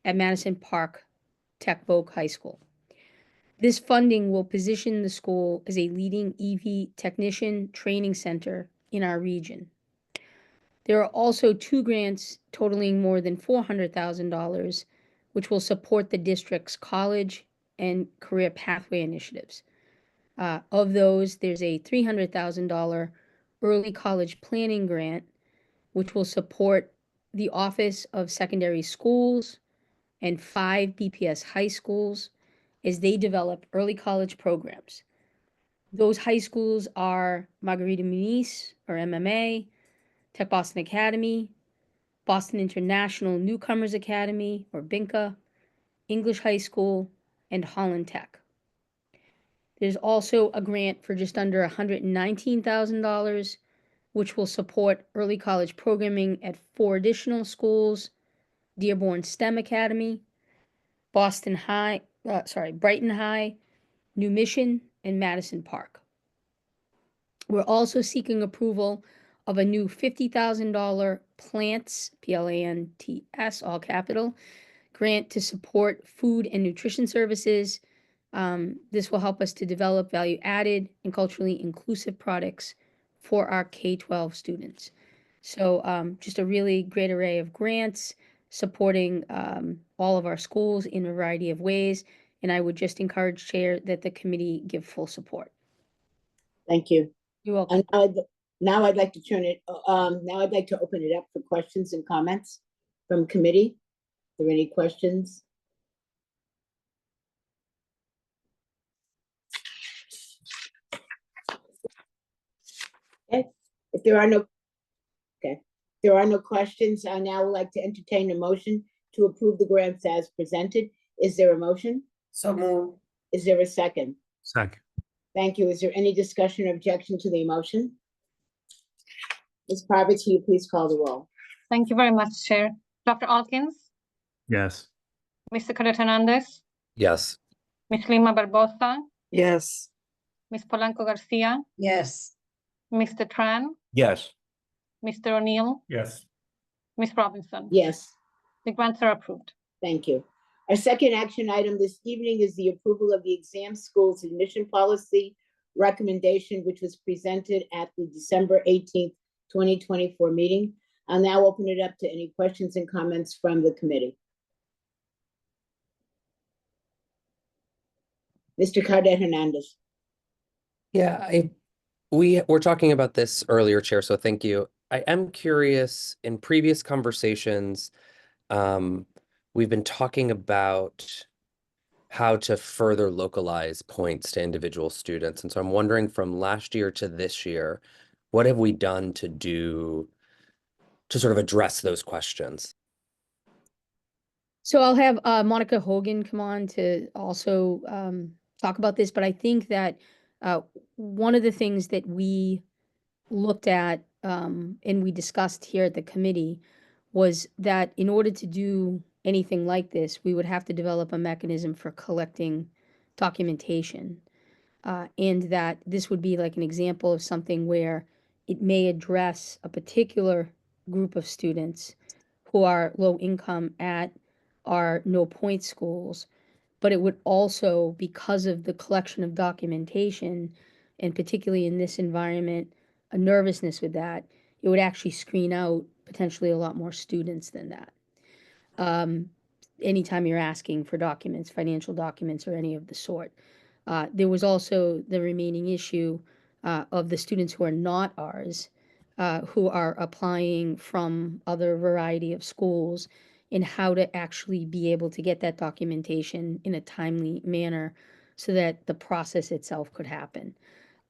at Madison Park Tech Voc High School. This funding will position the school as a leading EV technician training center in our region. There are also 2 grants totaling more than $400,000, which will support the district's college and career pathway initiatives. Of those, there's a $300,000 early college planning grant, which will support the Office of Secondary Schools and 5 BPS high schools as they develop early college programs. Those high schools are Margarita Muniz, or MMA, Tech Boston Academy, Boston International Newcomers Academy, or BINCA, English High School, and Holland Tech. There's also a grant for just under $119,000, which will support early college programming at 4 additional schools: Dearborn STEM Academy, Brighton High, New Mission, and Madison Park. We're also seeking approval of a new $50,000 PLANTS, PLANTS, all capital, grant to support food and nutrition services. This will help us to develop value-added and culturally inclusive products for our K-12 students. So just a really great array of grants supporting all of our schools in a variety of ways. And I would just encourage Chair that the committee give full support. Thank you. You're welcome. And now I'd like to turn it, now I'd like to open it up for questions and comments from committee. Are there any questions? Okay, if there are no, okay, there are no questions, I now would like to entertain a motion to approve the grants as presented. Is there a motion? So moved. Is there a second? Second. Thank you. Is there any discussion or objection to the motion? Ms. Parvati, will you please call the roll? Thank you very much, Chair. Dr. Alkins, Yes. Mr. Cadet Hernandez, Yes. Ms. Lima Barbosa, Yes. Ms. Polanco Garcia, Yes. Mr. Tran, Yes. Mr. O'Neill, Yes. Ms. Robinson. Yes. The grants are approved. Thank you. Our second action item this evening is the approval of the exam schools admission policy recommendation, which was presented at the December 18th, 2024 meeting. I'll now open it up to any questions and comments from the committee. Mr. Cadet Hernandez. Yeah, we were talking about this earlier, Chair, so thank you. I am curious, in previous conversations, we've been talking about how to further localize points to individual students. And so I'm wondering, from last year to this year, what have we done to sort of address those questions? So I'll have Monica Hogan come on to also talk about this, but I think that one of the things that we looked at and we discussed here at the committee was that in order to do anything like this, we would have to develop a mechanism for collecting documentation. And that this would be like an example of something where it may address a particular group of students who are low income at our no point schools, but it would also, because of the collection of documentation, and particularly in this environment, a nervousness with that, it would actually screen out potentially a lot more students than that. Anytime you're asking for documents, financial documents or any of the sort. There was also the remaining issue of the students who are not ours, who are applying from other variety of schools, and how to actually be able to get that documentation in a timely manner so that the process itself could happen.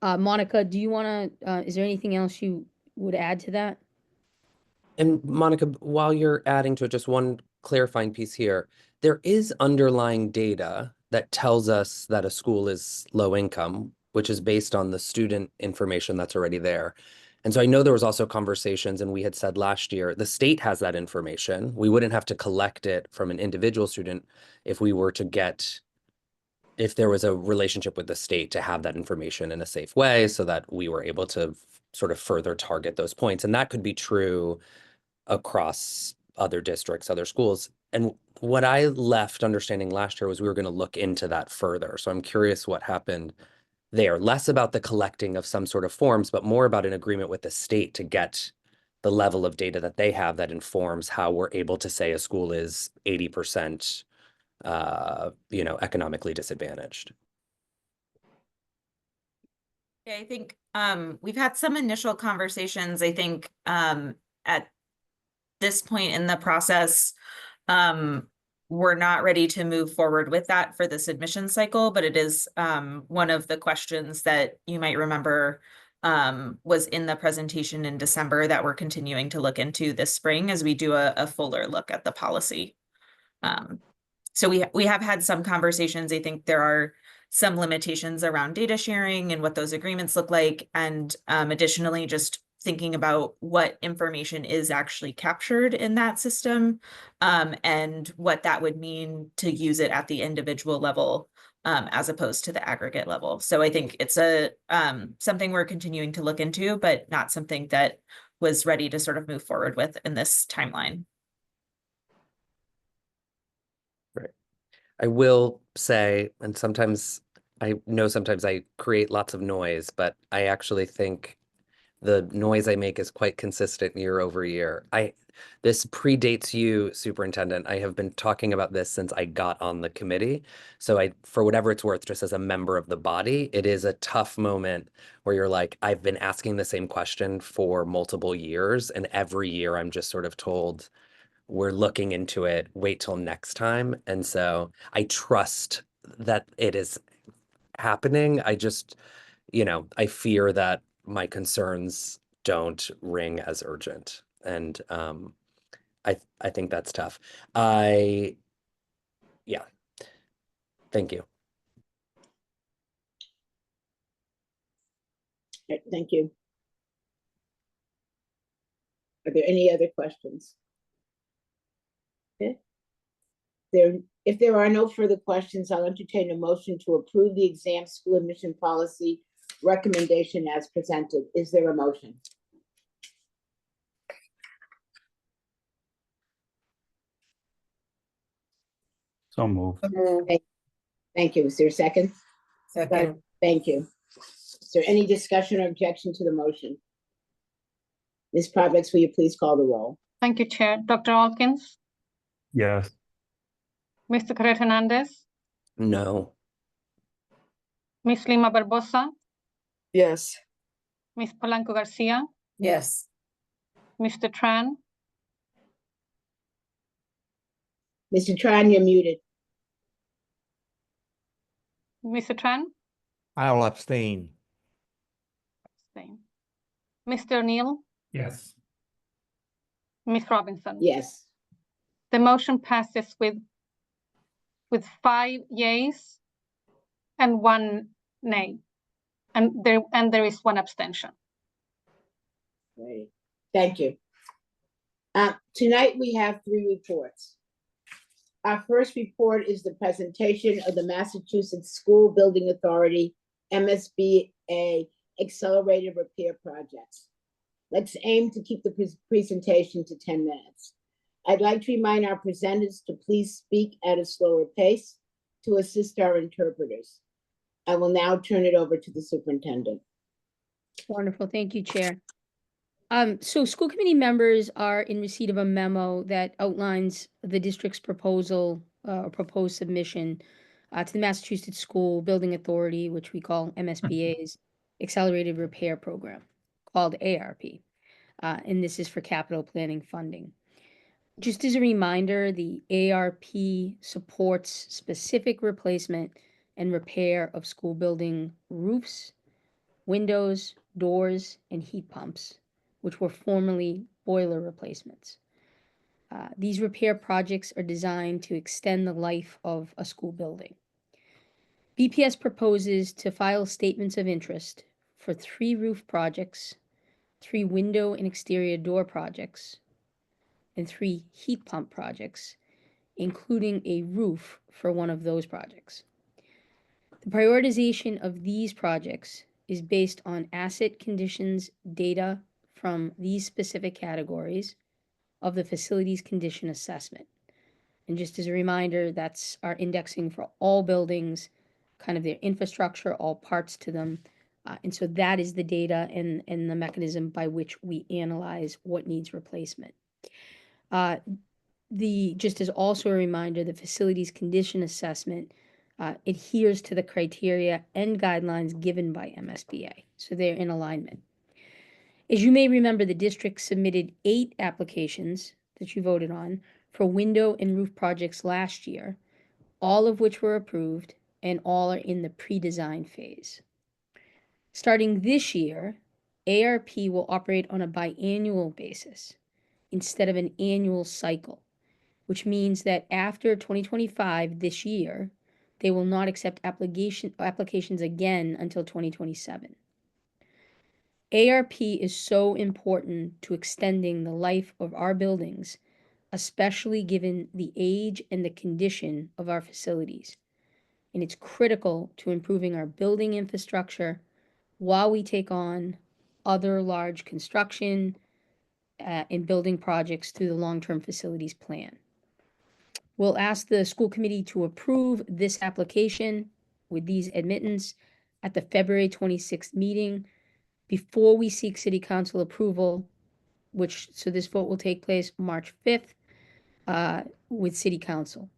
Monica, do you want to, is there anything else you would add to that? And Monica, while you're adding to it, just one clarifying piece here. There is underlying data that tells us that a school is low income, which is based on the student information that's already there. And so I know there was also conversations, and we had said last year, the state has that information. We wouldn't have to collect it from an individual student if we were to get, if there was a relationship with the state to have that information in a safe way so that we were able to sort of further target those points. And that could be true across other districts, other schools. And what I left understanding last year was we were going to look into that further. So I'm curious what happened there, less about the collecting of some sort of forms, but more about an agreement with the state to get the level of data that they have that informs how we're able to say a school is 80%, economically disadvantaged. Yeah, I think we've had some initial conversations. I think at this point in the process, we're not ready to move forward with that for this admission cycle, but it is one of the questions that you might remember was in the presentation in December that we're continuing to look into this spring as we do a fuller look at the policy. So we have had some conversations. I think there are some limitations around data sharing and what those agreements look like. And additionally, just thinking about what information is actually captured in that system and what that would mean to use it at the individual level as opposed to the aggregate level. So I think it's something we're continuing to look into, but not something that was ready to sort of move forward with in this timeline. Right. I will say, and sometimes I create lots of noise, but I actually think the noise I make is quite consistent year over year. This predates you, Superintendent. I have been talking about this since I got on the committee. So for whatever it's worth, just as a member of the body, it is a tough moment where you're like, I've been asking the same question for multiple years, and every year I'm just sort of told, we're looking into it, wait till next time. And so I trust that it is happening. I just, I fear that my concerns don't ring as urgent. And I think that's tough. Yeah. Thank you. Okay, thank you. Are there any other questions? Okay. If there are no further questions, I'll entertain a motion to approve the exam school admission policy recommendation as presented. Is there a motion? So moved. Thank you. Is there a second? Second. Thank you. Is there any discussion or objection to the motion? Ms. Parvex, will you please call the roll? Thank you, Chair. Dr. Alkins, Yes. Mr. Correa Hernandez, No. Ms. Lima Barbosa, Yes. Ms. Polanco Garcia, Yes. Mr. Tran, Mr. Tran, you're muted. Mr. Tran, I'll abstain. same. Mr. Neal, Yes. Ms. Robinson. Yes. The motion passes with 5 yeas and 1 nay, and there is 1 abstention. Great. Thank you. Tonight we have 3 reports. Our first report is the presentation of the Massachusetts School Building Authority, MSBA, Accelerated Repair Projects. Let's aim to keep the presentation to 10 minutes. I'd like to remind our presenters to please speak at a slower pace to assist our interpreters. I will now turn it over to the superintendent. Wonderful. Thank you, Chair. So school committee members are in receipt of a memo that outlines the district's proposal, proposed submission to the Massachusetts School Building Authority, which we call MSBA's Accelerated Repair Program, called ARP. And this is for capital planning funding. Just as a reminder, the ARP supports specific replacement and repair of school building roofs, windows, doors, and heat pumps, which were formerly boiler replacements. These repair projects are designed to extend the life of a school building. BPS proposes to file statements of interest for 3 roof projects, 3 window and exterior door projects, and 3 heat pump projects, including a roof for one of those projects. The prioritization of these projects is based on asset conditions data from these specific categories of the facilities condition assessment. And just as a reminder, that's our indexing for all buildings, kind of their infrastructure, all parts to them. And so that is the data and the mechanism by which we analyze what needs replacement. Just as also a reminder, the facilities condition assessment adheres to the criteria and guidelines given by MSBA. So they're in alignment. As you may remember, the district submitted 8 applications that you voted on for window and roof projects last year, all of which were approved and all are in the pre-design phase. Starting this year, ARP will operate on a biannual basis instead of an annual cycle, which means that after 2025, this year, they will not accept applications again until 2027. ARP is so important to extending the life of our buildings, especially given the age and the condition of our facilities. and it's critical to improving our building infrastructure while we take on other large construction and building projects through the long-term facilities plan. We'll ask the school committee to approve this application with these admittance at the February 26th meeting before we seek city council approval, so this vote will take place March 5th with city council.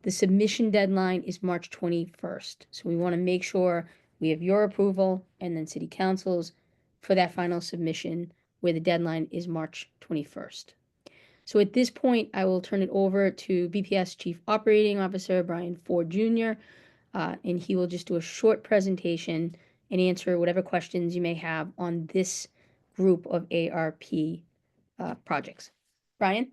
The submission deadline is March 21st. So we want to make sure we have your approval and then city council's for that final submission where the deadline is March 21st. So at this point, I will turn it over to BPS Chief Operating Officer Brian Ford Jr., and he will just do a short presentation and answer whatever questions you may have on this group of ARP projects. Brian?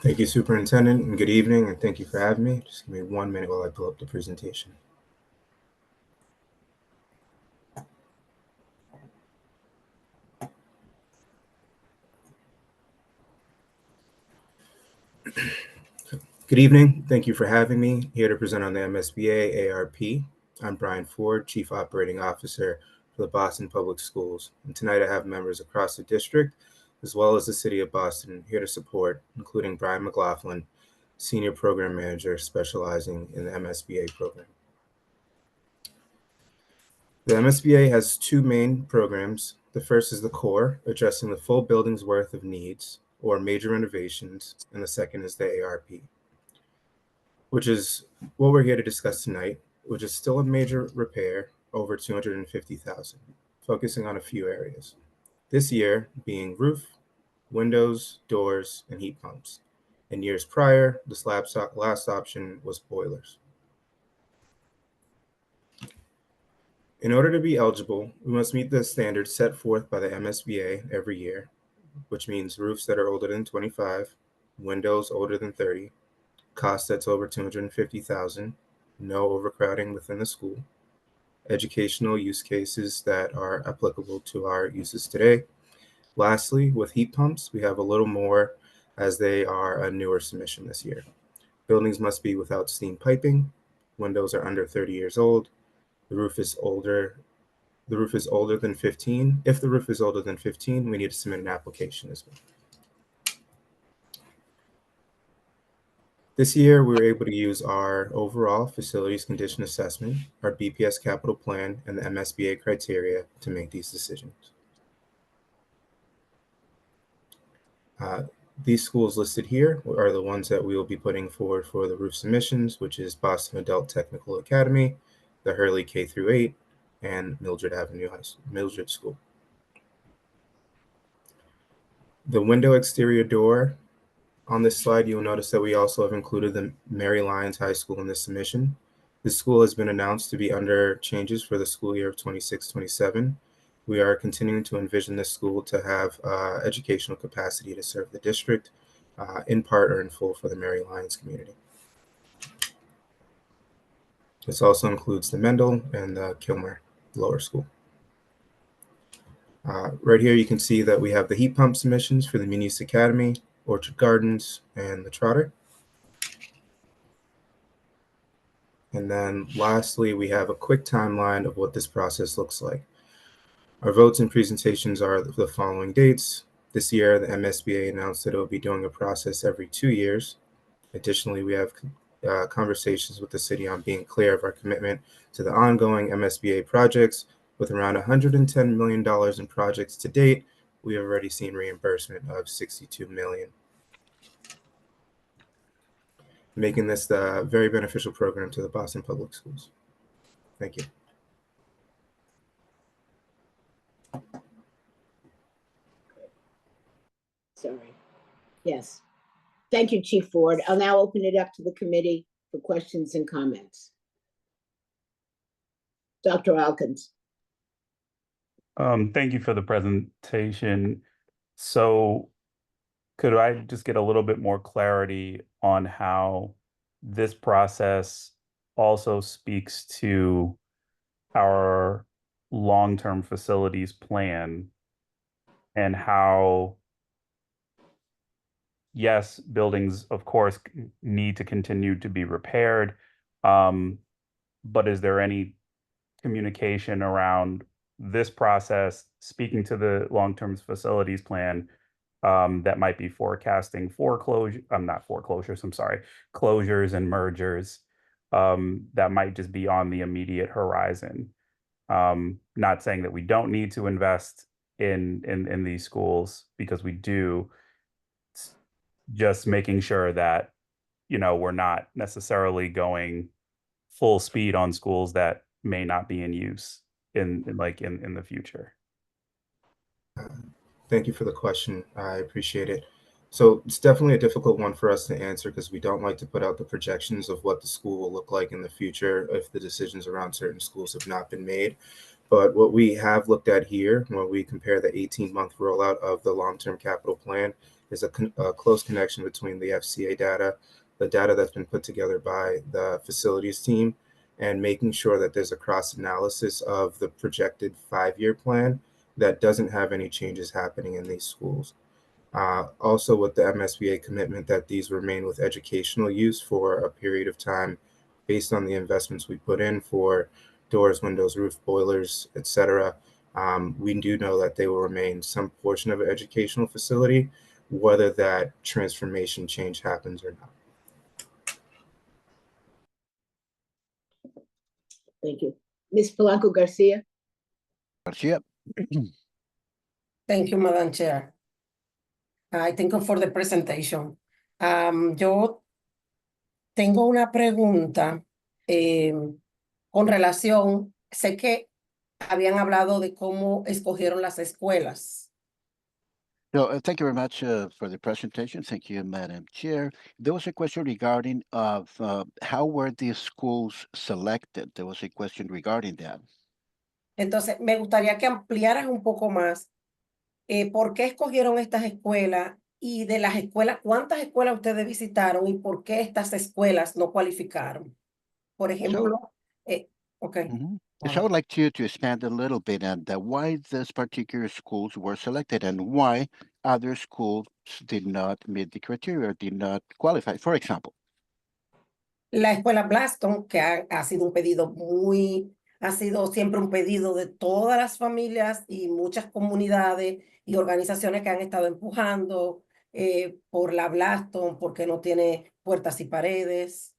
Thank you, Superintendent, and good evening, and thank you for having me. Just give me 1 minute while I pull up the presentation. Good evening. Thank you for having me. Here to present on the MSBA ARP. I'm Brian Ford, Chief Operating Officer for the Boston Public Schools. And tonight I have members across the district, as well as the City of Boston, here to support, including Brian McLaughlin, Senior Program Manager specializing in the MSBA program. The MSBA has two main programs. The first is the core, addressing the full building's worth of needs or major renovations, and the second is the ARP, which is what we're here to discuss tonight, which is still a major repair, over $250,000, focusing on a few areas. This year being roof, windows, doors, and heat pumps. In years prior, this last option was boilers. In order to be eligible, we must meet the standards set forth by the MSBA every year, which means roofs that are older than 25, windows older than 30, cost that's over $250,000, no overcrowding within the school, educational use cases that are applicable to our uses today. Lastly, with heat pumps, we have a little more as they are a newer submission this year. Buildings must be without steam piping, windows are under 30 years old, the roof is older than 15. If the roof is older than 15, we need to submit an application as well. This year, we were able to use our overall facilities condition assessment, our BPS capital plan, and the MSBA criteria to make these decisions. These schools listed here are the ones that we will be putting forward for the roof submissions, which is Boston Adult Technical Academy, the Hurley K-8, and Mildred Avenue Mildred School. The window exterior door. On this slide, you'll notice that we also have included the Mary Lyons High School in this submission. This school has been announced to be under changes for the school year of 26-27. We are continuing to envision this school to have educational capacity to serve the district, in part or in full for the Mary Lyons community. This also includes the Mendel and the Kilmer Lower School. Right here, you can see that we have the heat pump submissions for the Muniz Academy, Orchard Gardens, and the Trotter. And then lastly, we have a quick timeline of what this process looks like. Our votes and presentations are the following dates. This year, the MSBA announced that it will be doing a process every 2 years. Additionally, we have conversations with the city on being clear of our commitment to the ongoing MSBA projects. With around $110 million in projects to date, we have already seen reimbursement of $62 million, making this a very beneficial program to the Boston Public Schools. Thank you. Sorry. Yes. Thank you, Chief Ford. I'll now open it up to the committee for questions and comments. Dr. Alkins. Thank you for the presentation. So could I just get a little bit more clarity on how this process also speaks to our long-term facilities plan and how yes, buildings, of course, need to continue to be repaired. But is there any communication around this process, speaking to the long-term facilities plan, that might be forecasting closures and mergers, that might just be on the immediate horizon? Not saying that we don't need to invest in these schools, because we do, just making sure that, we're not necessarily going full speed on schools that may not be in use in the future. Thank you for the question. I appreciate it. So it's definitely a difficult one for us to answer, because we don't like to put out the projections of what the school will look like in the future if the decisions around certain schools have not been made. But what we have looked at here, when we compare the 18-month rollout of the long-term capital plan, is a close connection between the FCA data, the data that's been put together by the facilities team, and making sure that there's a cross-analysis of the projected 5-year plan that doesn't have any changes happening in these schools. Also with the MSBA commitment that these remain with educational use for a period of time based on the investments we put in for doors, windows, roof, boilers, etc. We do know that they will remain some portion of an educational facility, whether that transformation change happens or not. Thank you. Ms. Polanco Garcia. Garcia. Thank you, Madam Chair. I thank you for the presentation. Yo tengo una pregunta con relación, sé que habían hablado de cómo escogieron las escuelas. No, thank you very much for the presentation. Thank you, Madam Chair. There was a question regarding how were these schools selected? There was a question regarding that. Entonces, me gustaría que ampliaras un poco más por qué escogieron estas escuelas y de las escuelas, cuántas escuelas ustedes visitaron y por qué estas escuelas no cualificaron. Por ejemplo, okay. So I would like to expand a little bit on why these particular schools were selected and why other schools did not meet the criteria, did not qualify. For example, La escuela Blaston, que ha sido un pedido ha sido siempre un pedido de todas las familias y muchas comunidades y organizaciones que han estado empujando por la Blaston, porque no tiene puertas y paredes.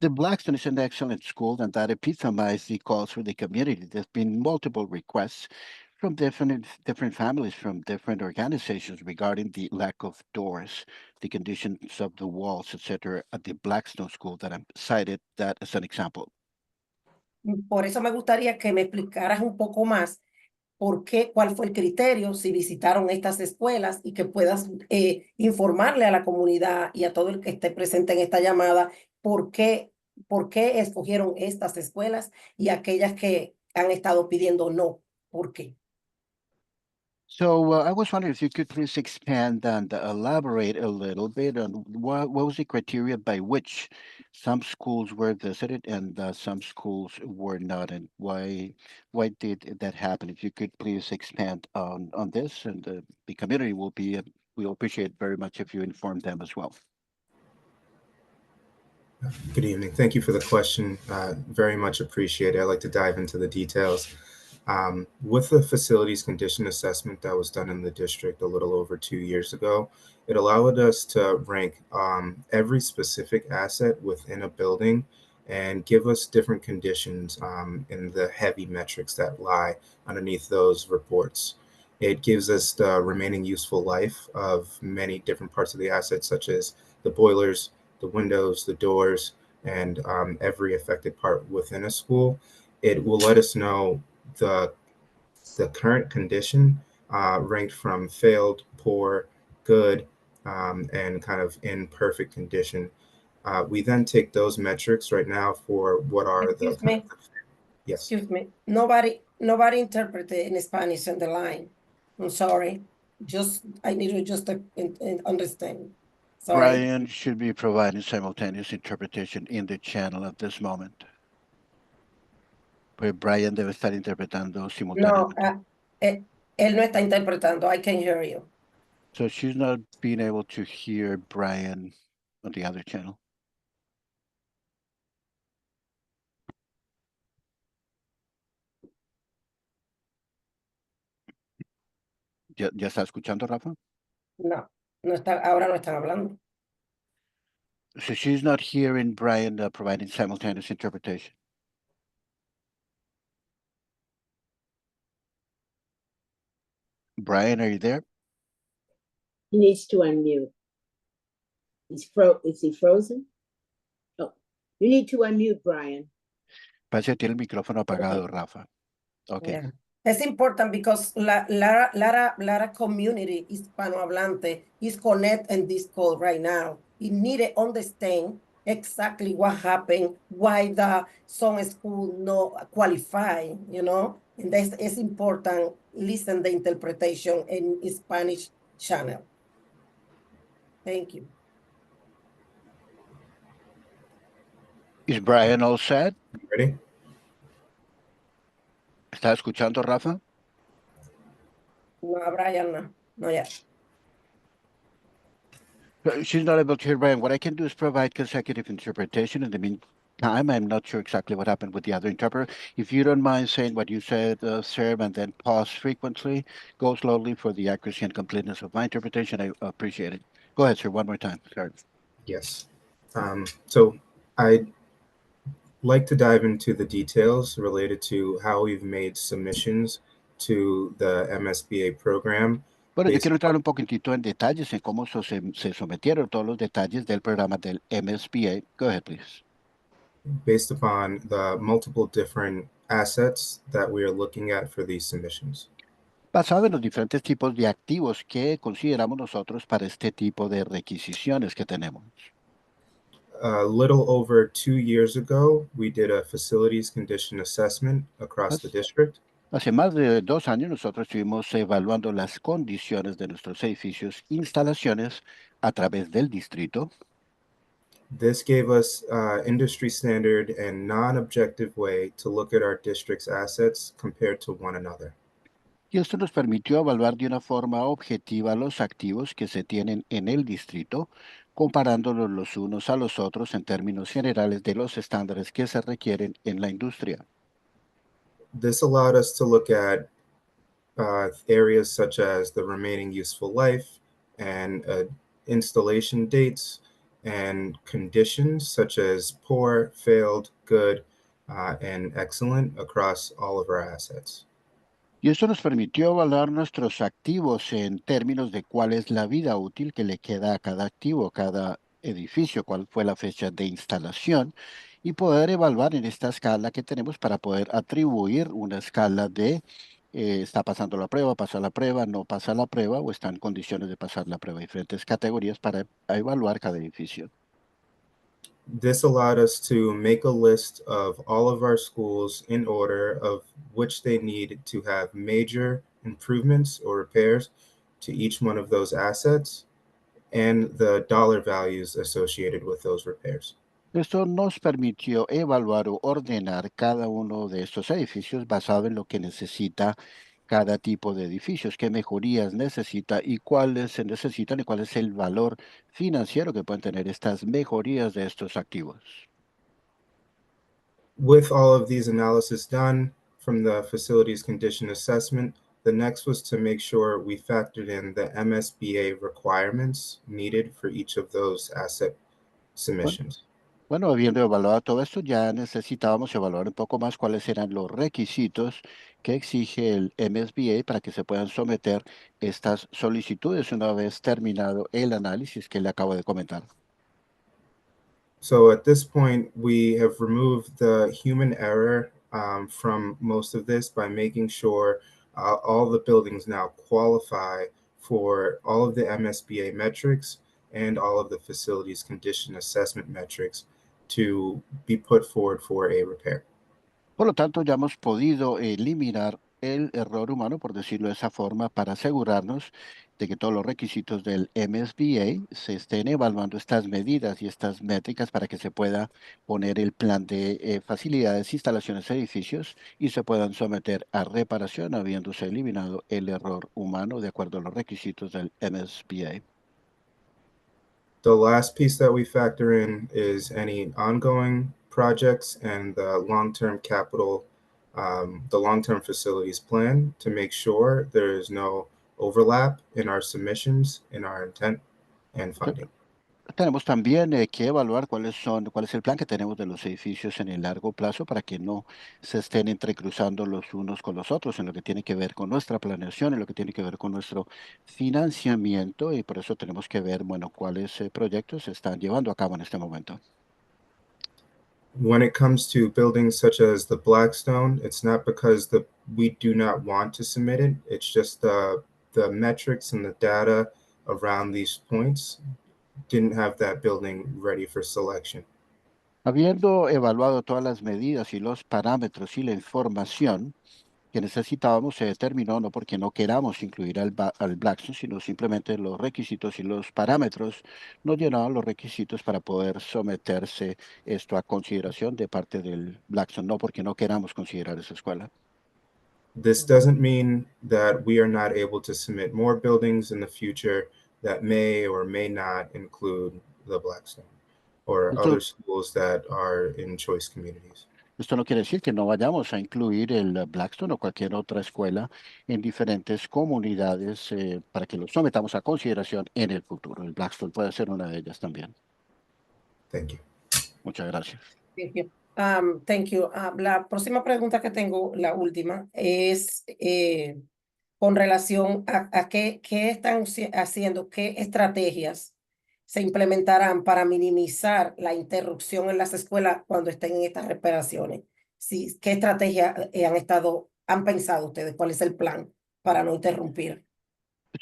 the Blackstone is an excellent school, and that epitomizes the calls for the community. There's been multiple requests from different families, from different organizations regarding the lack of doors, the conditions of the walls, etc. at the Blackstone School that I cited that as an example. Por eso me gustaría que me explicaras un poco más cuál fue el criterio si visitaron estas escuelas y que puedas informarle a la comunidad y a todo el que esté presente en esta llamada por qué escogieron estas escuelas y aquellas que han estado pidiendo no. ¿Por qué? So I was wondering if you could please expand and elaborate a little bit on what was the criteria by which some schools were visited and some schools were not, and why did that happen? If you could please expand on this, and the community will appreciate very much if you inform them as well. Good evening. Thank you for the question. Very much appreciate it. I'd like to dive into the details. With the facilities condition assessment that was done in the district a little over 2 years ago, it allowed us to rank every specific asset within a building and give us different conditions in the heavy metrics that lie underneath those reports. It gives us the remaining useful life of many different parts of the asset, such as the boilers, the windows, the doors, and every affected part within a school. It will let us know the current condition ranked from failed, poor, good, and kind of in perfect condition. We then take those metrics right now for what are Excuse me. Yes. Excuse me. Nobody interpreted in Spanish on the line. I'm sorry. I need to just understand. Sorry. Brian should be providing simultaneous interpretation in the channel at this moment. Pues Brian debe estar interpretando No, simultáneamente. él no está interpretando. I can hear you. So she's not being able to hear Brian on the other channel. ¿Ya está escuchando, Rafa? No, no está, ahora no están hablando. So she's not hearing Brian providing simultaneous interpretation. Brian, are you there? He needs to unmute. Is he frozen? Oh, you need to unmute, Brian. Parece que tiene el micrófono apagado, Rafa. Okay. Yeah. It's important because Lara community hispanohablante is connected in this call right now. You need to understand exactly what happened, why some school not qualify, you know, and that's it's important. Listen the interpretation in Spanish channel. Thank you. Is Brian all set? Ready? ¿Está escuchando, Rafa? No, Brian, no yet. She's not able to hear Brian. What I can do is provide consecutive interpretation. In the meantime, I'm not sure exactly what happened with the other interpreter. If you don't mind saying what you said, sir, and then pause frequently, go slowly for the accuracy and completeness of my interpretation, I appreciate it. Go ahead, sir, one more time. Sorry. Yes. So I'd like to dive into the details related to how we've made submissions to the MSBA program. Bueno, yo quiero entrar un poquitito en detalles en cómo se sometieron todos los detalles del programa del MSBA. Go ahead, please. Based upon the multiple different assets that we are looking at for these submissions. Basado en los diferentes tipos de activos que consideramos nosotros para este tipo de requisiciones que tenemos. A little over 2 years ago, we did a facilities condition assessment across the district. Hace más de 2 años nosotros estuvimos evaluando las condiciones de nuestros edificios, instalaciones a través del distrito. This gave us industry standard and non-objective way to look at our district's assets compared to one another. Y esto nos permitió evaluar de una forma objetiva los activos que se tienen en el distrito, comparándolos los unos a los otros en términos generales de los estándares que se requieren en la industria. This allowed us to look at areas such as the remaining useful life and installation dates and conditions such as poor, failed, good, and excellent across all of our assets. Y esto nos permitió evaluar nuestros activos en términos de cuál es la vida útil que le queda a cada activo, cada edificio, cuál fue la fecha de instalación, y poder evaluar en esta escala que tenemos para poder atribuir una escala de está pasando la prueba, pasa la prueba, no pasa la prueba o está en condiciones de pasar la prueba. Diferentes categorías para evaluar cada edificio. This allowed us to make a list of all of our schools in order of which they need to have major improvements or repairs to each one of those assets and the dollar values associated with those repairs. Esto nos permitió evaluar o ordenar cada uno de estos edificios basado en lo que necesita cada tipo de edificios, qué mejorías necesita y cuáles se necesitan y cuál es el valor financiero que pueden tener estas mejorías de estos activos. With all of these analysis done from the facilities condition assessment, the next was to make sure we factored in the MSBA requirements needed for each of those asset submissions. Bueno, habiendo evaluado todo esto, ya necesitábamos evaluar un poco más cuáles eran los requisitos que exige el MSBA para que se puedan someter estas solicitudes una vez terminado el análisis que le acabo de comentar. So at this point, we have removed the human error from most of this by making sure all the buildings now qualify for all of the MSBA metrics and all of the facilities condition assessment metrics to be put forward for a repair. Por lo tanto, ya hemos podido eliminar el error humano, por decirlo de esa forma, para asegurarnos de que todos los requisitos del MSBA se estén evaluando estas medidas y estas métricas para que se pueda poner el plan de facilidades, instalaciones, edificios y se puedan someter a reparación habiéndose eliminado el error humano de acuerdo a los requisitos del MSBA. The last piece that we factor in is any ongoing projects and the long-term capital, the long-term facilities plan to make sure there is no overlap in our submissions, in our intent and funding. Tenemos también que evaluar cuál es el plan que tenemos de los edificios en el largo plazo para que no se estén entrecruzando los unos con los otros en lo que tiene que ver con nuestra planeación, en lo que tiene que ver con nuestro financiamiento y por eso tenemos que ver, bueno, cuáles proyectos se están llevando a cabo en este momento. When it comes to buildings such as the Blackstone, it's not because we do not want to submit it. It's just the metrics and the data around these points didn't have that building ready for selection. Habiendo evaluado todas las medidas y los parámetros y la información que necesitábamos, se determinó no porque no queramos incluir al Blackstone, sino simplemente los requisitos y los parámetros no llenaban los requisitos para poder someterse esto a consideración de parte del Blackstone, no porque no queramos considerar esa escuela. This doesn't mean that we are not able to submit more buildings in the future that may or may not include the Blackstone or other schools that are in choice communities. Esto no quiere decir que no vayamos a incluir el Blackstone o cualquier otra escuela en diferentes comunidades para que lo sometamos a consideración en el futuro. El Blackstone puede ser una de ellas también. Thank you. Muchas gracias. Thank you. Thank you. La próxima pregunta que tengo, la última, es con relación a qué están haciendo, qué estrategias se implementarán para minimizar la interrupción en las escuelas cuando estén en estas reparaciones. Sí, ¿qué estrategias han pensado ustedes? ¿Cuál es el plan para no interrumpir?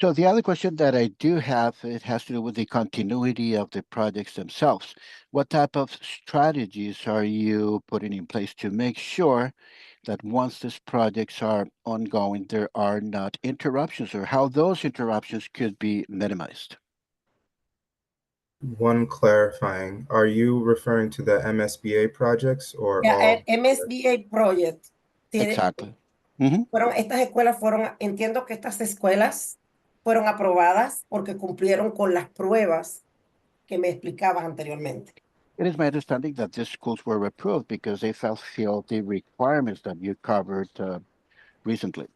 So the other question that I do have, it has to do with the continuity of the projects themselves. What type of strategies are you putting in place to make sure that once these projects are ongoing, there are not interruptions, or how those interruptions could be minimized? One clarifying, are you referring to the MSBA projects or Yeah, all? MSBA project. Exactly. Entiendo que estas escuelas fueron aprobadas porque cumplieron con las pruebas que me explicabas anteriormente. It is my understanding that these schools were approved because they fulfilled the requirements that you covered recently.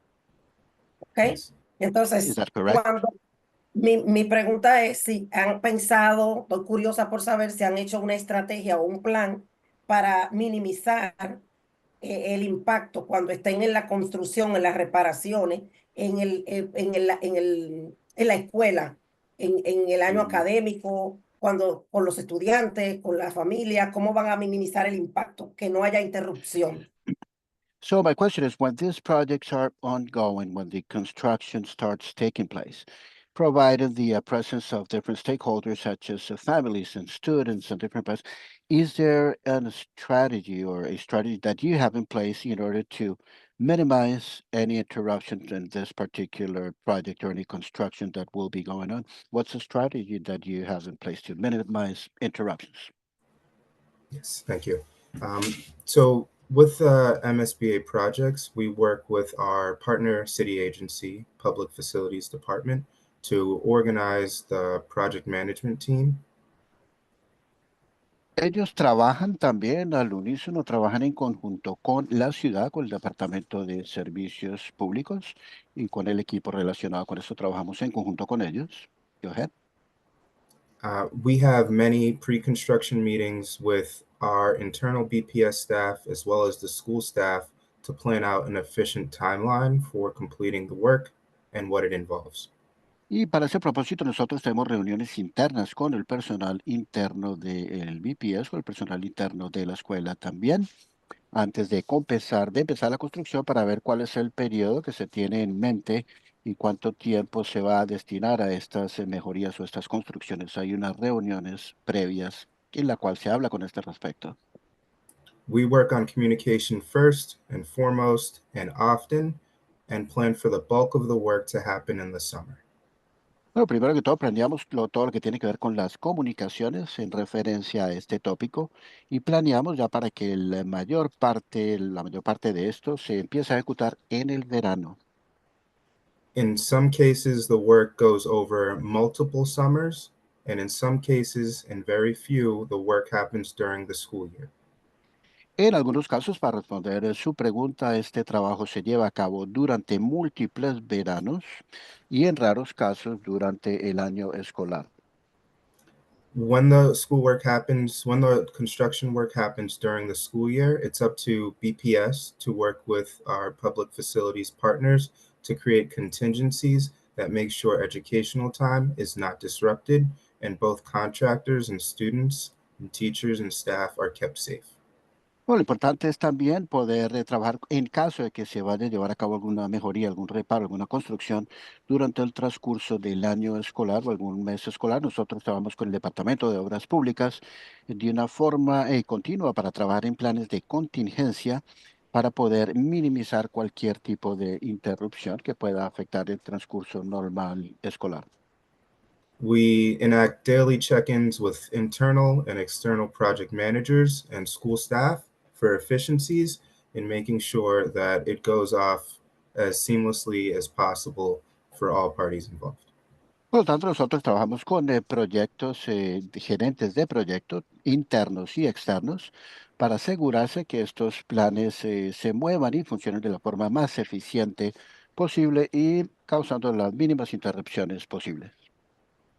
Okay. Entonces, Is that correct? Mi pregunta es si han pensado, estoy curiosa por saber si han hecho una estrategia o un plan para minimizar el impacto cuando estén en la construcción, en las reparaciones, en la escuela, en el año académico, cuando con los estudiantes, con la familia, ¿cómo van a minimizar el impacto? Que no haya interrupción. So my question is, when these projects are ongoing, when the construction starts taking place, provided the presence of different stakeholders such as families and students and different places, is there a strategy or a strategy that you have in place in order to minimize any interruptions in this particular project or any construction that will be going on? What's the strategy that you have in place to minimize interruptions? Yes, thank you. So with MSBA projects, we work with our partner city agency, Public Facilities Department, to organize the project management team. Ellos trabajan también al unísono, trabajan en conjunto con la ciudad, con el Departamento de Servicios Públicos y con el equipo relacionado con eso. Trabajamos en conjunto con ellos. Go ahead. We have many pre-construction meetings with our internal BPS staff as well as the school staff to plan out an efficient timeline for completing the work and what it involves. Y para ese propósito nosotros tenemos reuniones internas con el personal interno del BPS o el personal interno de la escuela también, antes de empezar la construcción para ver cuál es el periodo que se tiene en mente y cuánto tiempo se va a destinar a estas mejorías o estas construcciones. Hay unas reuniones previas en la cual se habla con este respecto. We work on communication first and foremost and often and plan for the bulk of the work to happen in the summer. Bueno, primero que todo, planeamos todo lo que tiene que ver con las comunicaciones en referencia a este tópico y planeamos ya para que la mayor parte de esto se empiece a ejecutar en el verano. In some cases, the work goes over multiple summers, and in some cases, in very few, the work happens during the school year. En algunos casos, para responder su pregunta, este trabajo se lleva a cabo durante múltiples veranos y en raros casos durante el año escolar. When the when the construction work happens during the school year, it's up to BPS to work with our public facilities partners to create contingencies that make sure educational time is not disrupted and both contractors and students and teachers and staff are kept safe. Bueno, lo importante es también poder trabajar en caso de que se vaya a llevar a cabo alguna mejoría, algún reparo, alguna construcción durante el transcurso del año escolar o algún mes escolar. Nosotros trabajamos con el Departamento de Obras Públicas de una forma continua para trabajar en planes de contingencia para poder minimizar cualquier tipo de interrupción que pueda afectar el transcurso normal escolar. We enact daily check-ins with internal and external project managers and school staff for efficiencies in making sure that it goes off as seamlessly as possible for all parties involved. Por lo tanto, nosotros trabajamos con gerentes de proyectos internos y externos para asegurarse que estos planes se muevan y funcionen de la forma más eficiente posible y causando las mínimas interrupciones posibles.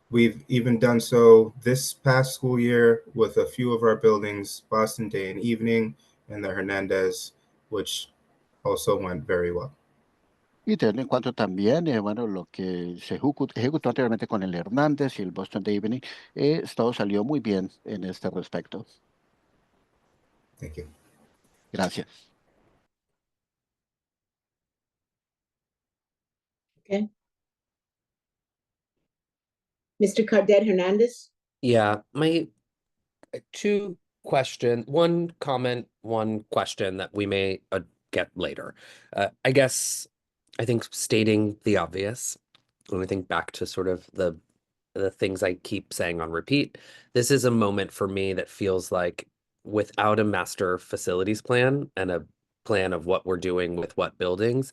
We've even done so this past school year with a few of our buildings, Boston Day and Evening and the Hernandez, which also went very well. Y teniendo en cuenta también, bueno, lo que se ejecutó anteriormente con el Hernández y el Boston Day Evening, todo salió muy bien en este respecto. Thank you. Gracias. Okay. Mr. Cardet Hernandez? Yeah, my one comment, one question that we may get later. I guess I think stating the obvious, when I think back to sort of the things I keep saying on repeat, this is a moment for me that feels like without a master facilities plan and a plan of what we're doing with what buildings,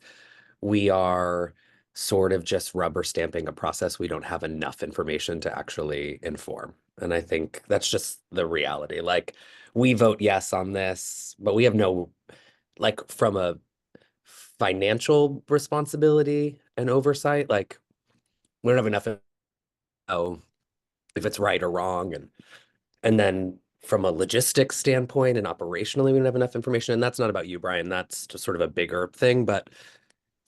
we are sort of just rubber stamping a process we don't have enough information to actually inform. And I think that's just the reality. Like, we vote yes on this, but we have no, like, from a financial responsibility and oversight, like, we don't have enough know if it's right or wrong. And then from a logistics standpoint and operationally, we don't have enough information. And that's not about you, Brian. That's just sort of a bigger thing. But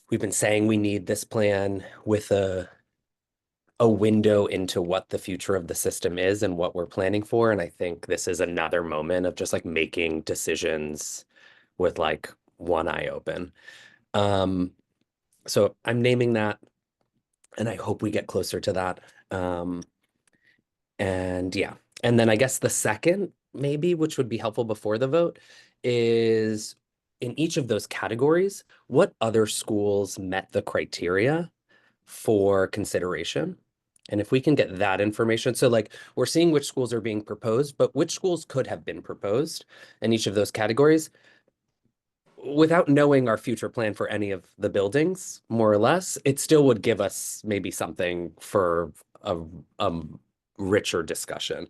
we've been saying we need this plan with a window into what the future of the system is and what we're planning for. And I think this is another moment of just like making decisions with like one eye open. So I'm naming that, and I hope we get closer to that. And yeah, and then I guess the second maybe, which would be helpful before the vote, is in each of those categories, what other schools met the criteria for consideration? And if we can get that information, so like we're seeing which schools are being proposed, but which schools could have been proposed in each of those categories, without knowing our future plan for any of the buildings, more or less, it still would give us maybe something for a richer discussion.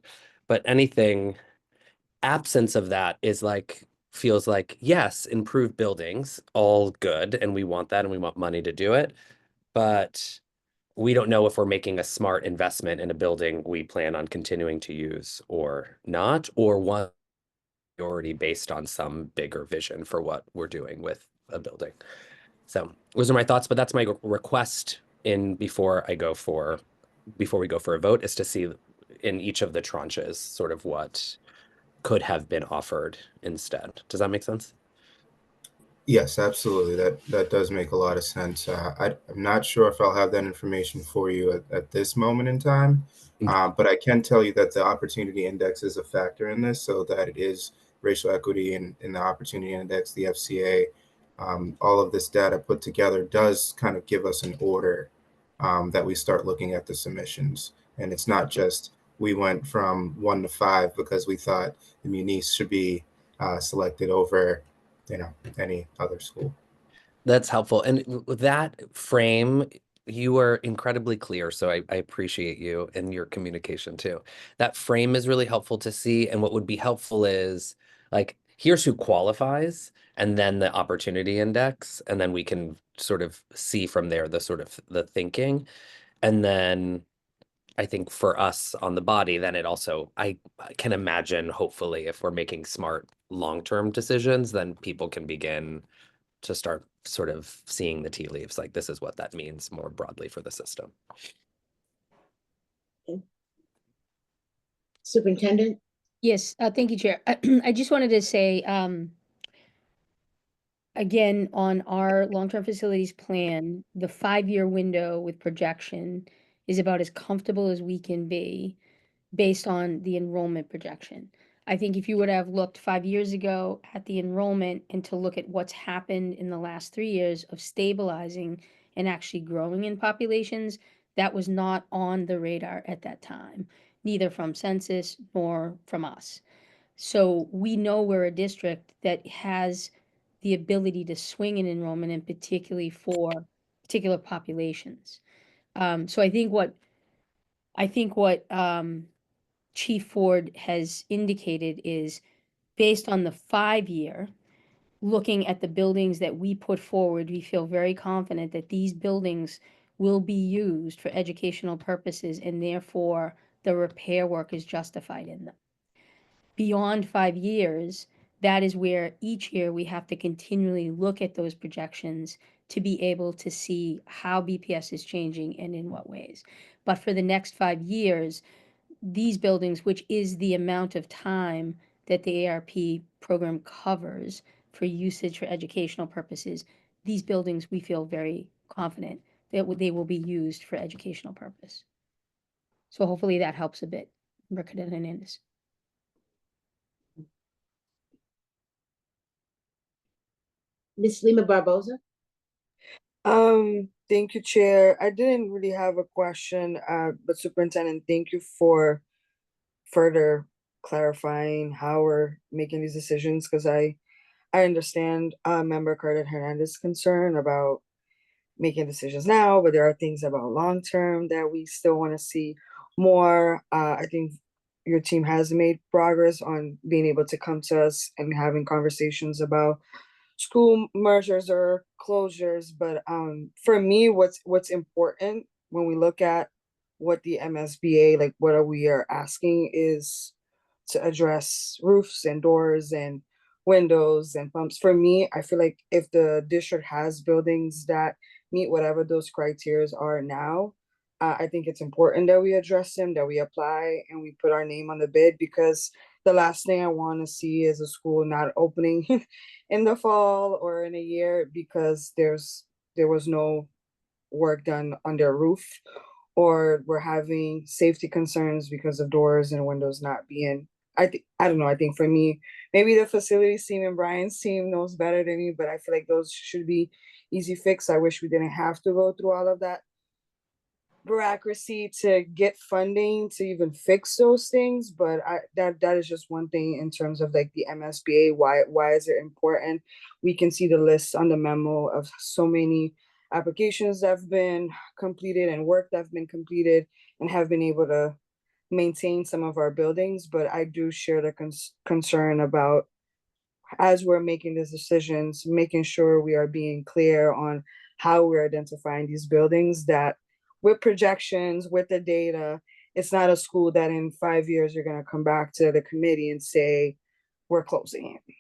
But anything absence of that is like, feels like, yes, improved buildings, all good, and we want that and we want money to do it. But we don't know if we're making a smart investment in a building we plan on continuing to use or not, or one priority based on some bigger vision for what we're doing with a building. So those are my thoughts, but that's my request before we go for a vote, is to see in each of the tranches sort of what could have been offered instead. Does that make sense? Yes, absolutely. That does make a lot of sense. I'm not sure if I'll have that information for you at this moment in time, but I can tell you that the opportunity index is a factor in this, so that it is racial equity in the opportunity index. The FCA all of this data put together does kind of give us an order that we start looking at the submissions. And it's not just we went from 1 to 5 because we thought the Muniz should be selected over, any other school. That's helpful. And with that frame, you were incredibly clear. So I appreciate you and your communication too. That frame is really helpful to see. And what would be helpful is like, here's who qualifies, and then the opportunity index. And then we can sort of see from there the sort of the thinking. And then I think for us on the body, then it also, I can imagine, hopefully, if we're making smart long-term decisions, then people can begin to start sort of seeing the tea leaves, like this is what that means more broadly for the system. Superintendent? Yes, thank you, Chair. I just wanted to say, again, on our long-term facilities plan, the 5-year window with projection is about as comfortable as we can be based on the enrollment projection. I think if you would have looked 5 years ago at the enrollment and to look at what's happened in the last 3 years of stabilizing and actually growing in populations, that was not on the radar at that time, neither from census nor from us. So we know we're a district that has the ability to swing in enrollment, and particularly for particular populations. So I think what Chief Ford has indicated is based on the 5-year, looking at the buildings that we put forward, we feel very confident that these buildings will be used for educational purposes, and therefore the repair work is justified in them. Beyond 5 years, that is where each year we have to continually look at those projections to be able to see how BPS is changing and in what ways. But for the next 5 years, these buildings, which is the amount of time that the ARP program covers for usage for educational purposes, these buildings, we feel very confident that they will be used for educational purpose. So hopefully that helps a bit, Mercadal Hernandez. Ms. Lima Barbosa? Thank you, Chair. I didn't really have a question, but Superintendent, thank you for further clarifying how we're making these decisions, because I understand Member Carter Hernandez's concern about making decisions now, but there are things about long term that we still want to see more. I think your team has made progress on being able to come to us and having conversations about school mergers or closures. But for me, what's important when we look at what the MSBA, like what we are asking, is to address roofs and doors and windows and pumps. For me, I feel like if the district has buildings that meet whatever those criteria are now, I think it's important that we address them, that we apply and we put our name on the bid, because the last thing I want to see is a school not opening in the fall or in a year because there was no work done on their roof, or we're having safety concerns because of doors and windows not being. I don't know. I think for me, maybe the facilities team and Brian's team knows better than me, but I feel like those should be easy fix. I wish we didn't have to go through all of that bureaucracy to get funding to even fix those things. But that is just one thing in terms of like the MSBA. Why is it important? We can see the list on the memo of so many applications that have been completed and work that have been completed and have been able to maintain some of our buildings. But I do share the concern about, as we're making these decisions, making sure we are being clear on how we're identifying these buildings, that with projections, with the data, it's not a school that in 5 years you're going to come back to the committee and say, we're closing it.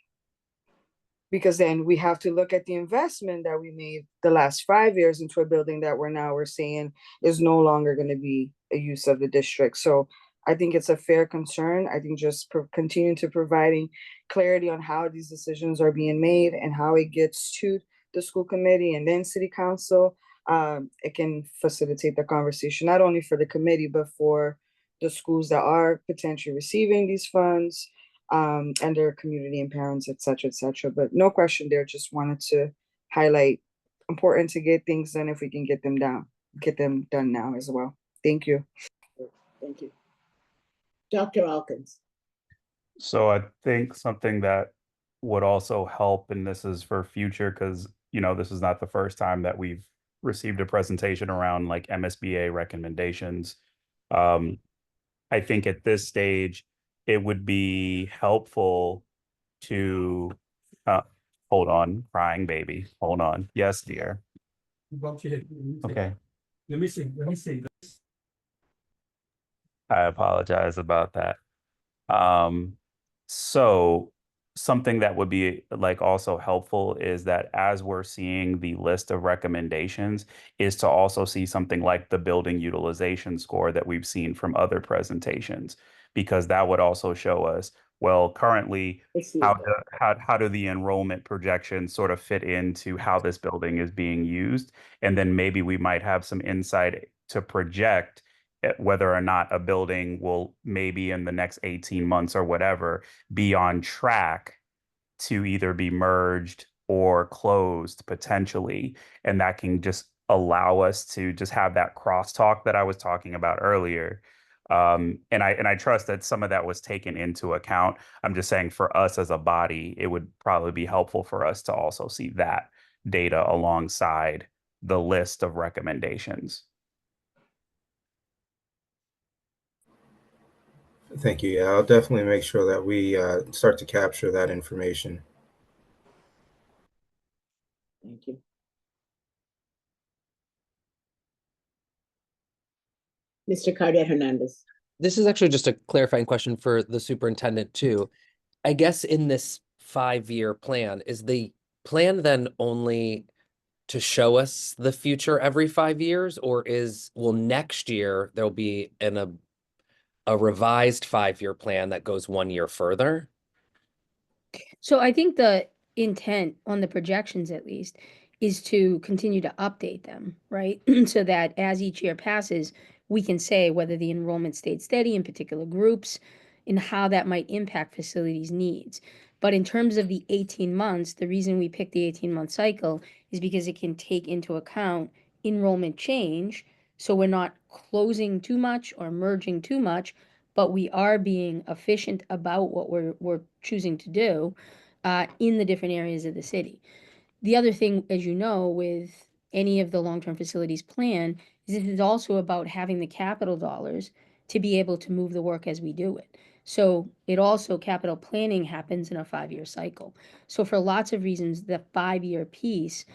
Because then we have to look at the investment that we made the last 5 years into a building that we're saying is no longer going to be a use of the district. So I think it's a fair concern. I think just continuing to providing clarity on how these decisions are being made and how it gets to the school committee and then city council, it can facilitate the conversation, not only for the committee, but for the schools that are potentially receiving these funds, and their community and parents, et cetera, et cetera. But no question there, just wanted to highlight important to get things done if we can get them done now as well. Thank you. Thank you. Dr. Alkins. So I think something that would also help, and this is for future, because this is not the first time that we've received a presentation around like MSBA recommendations. I think at this stage, it would be helpful to hold on, crying baby. Hold on. Yes, dear. Okay. Let me see. I apologize about that. So something that would be like also helpful is that as we're seeing the list of recommendations is to also see something like the building utilization score that we've seen from other presentations, because that would also show us, well, currently, how do the enrollment projections sort of fit into how this building is being used? And then maybe we might have some insight to project whether or not a building will maybe in the next 18 months or whatever be on track to either be merged or closed potentially. And that can just allow us to just have that crosstalk that I was talking about earlier. And I trust that some of that was taken into account. I'm just saying for us as a body, it would probably be helpful for us to also see that data alongside the list of recommendations. Thank you. Yeah, I'll definitely make sure that we start to capture that information. Thank you. Mr. Cardet Hernandez. This is actually just a clarifying question for the superintendent too. I guess in this 5-year plan, is the plan then only to show us the future every 5 years, or will next year there'll be a revised 5-year plan that goes 1 year further? So I think the intent on the projections, at least, is to continue to update them, right? So that as each year passes, we can say whether the enrollment stayed steady in particular groups and how that might impact facilities needs. But in terms of the 18 months, the reason we picked the 18-month cycle is because it can take into account enrollment change. So we're not closing too much or merging too much, but we are being efficient about what we're choosing to do in the different areas of the city. The other thing, as you know, with any of the long-term facilities plan, is this is also about having the capital dollars to be able to move the work as we do it. So it also, capital planning happens in a 5-year cycle. So for lots of reasons, the 5-year piece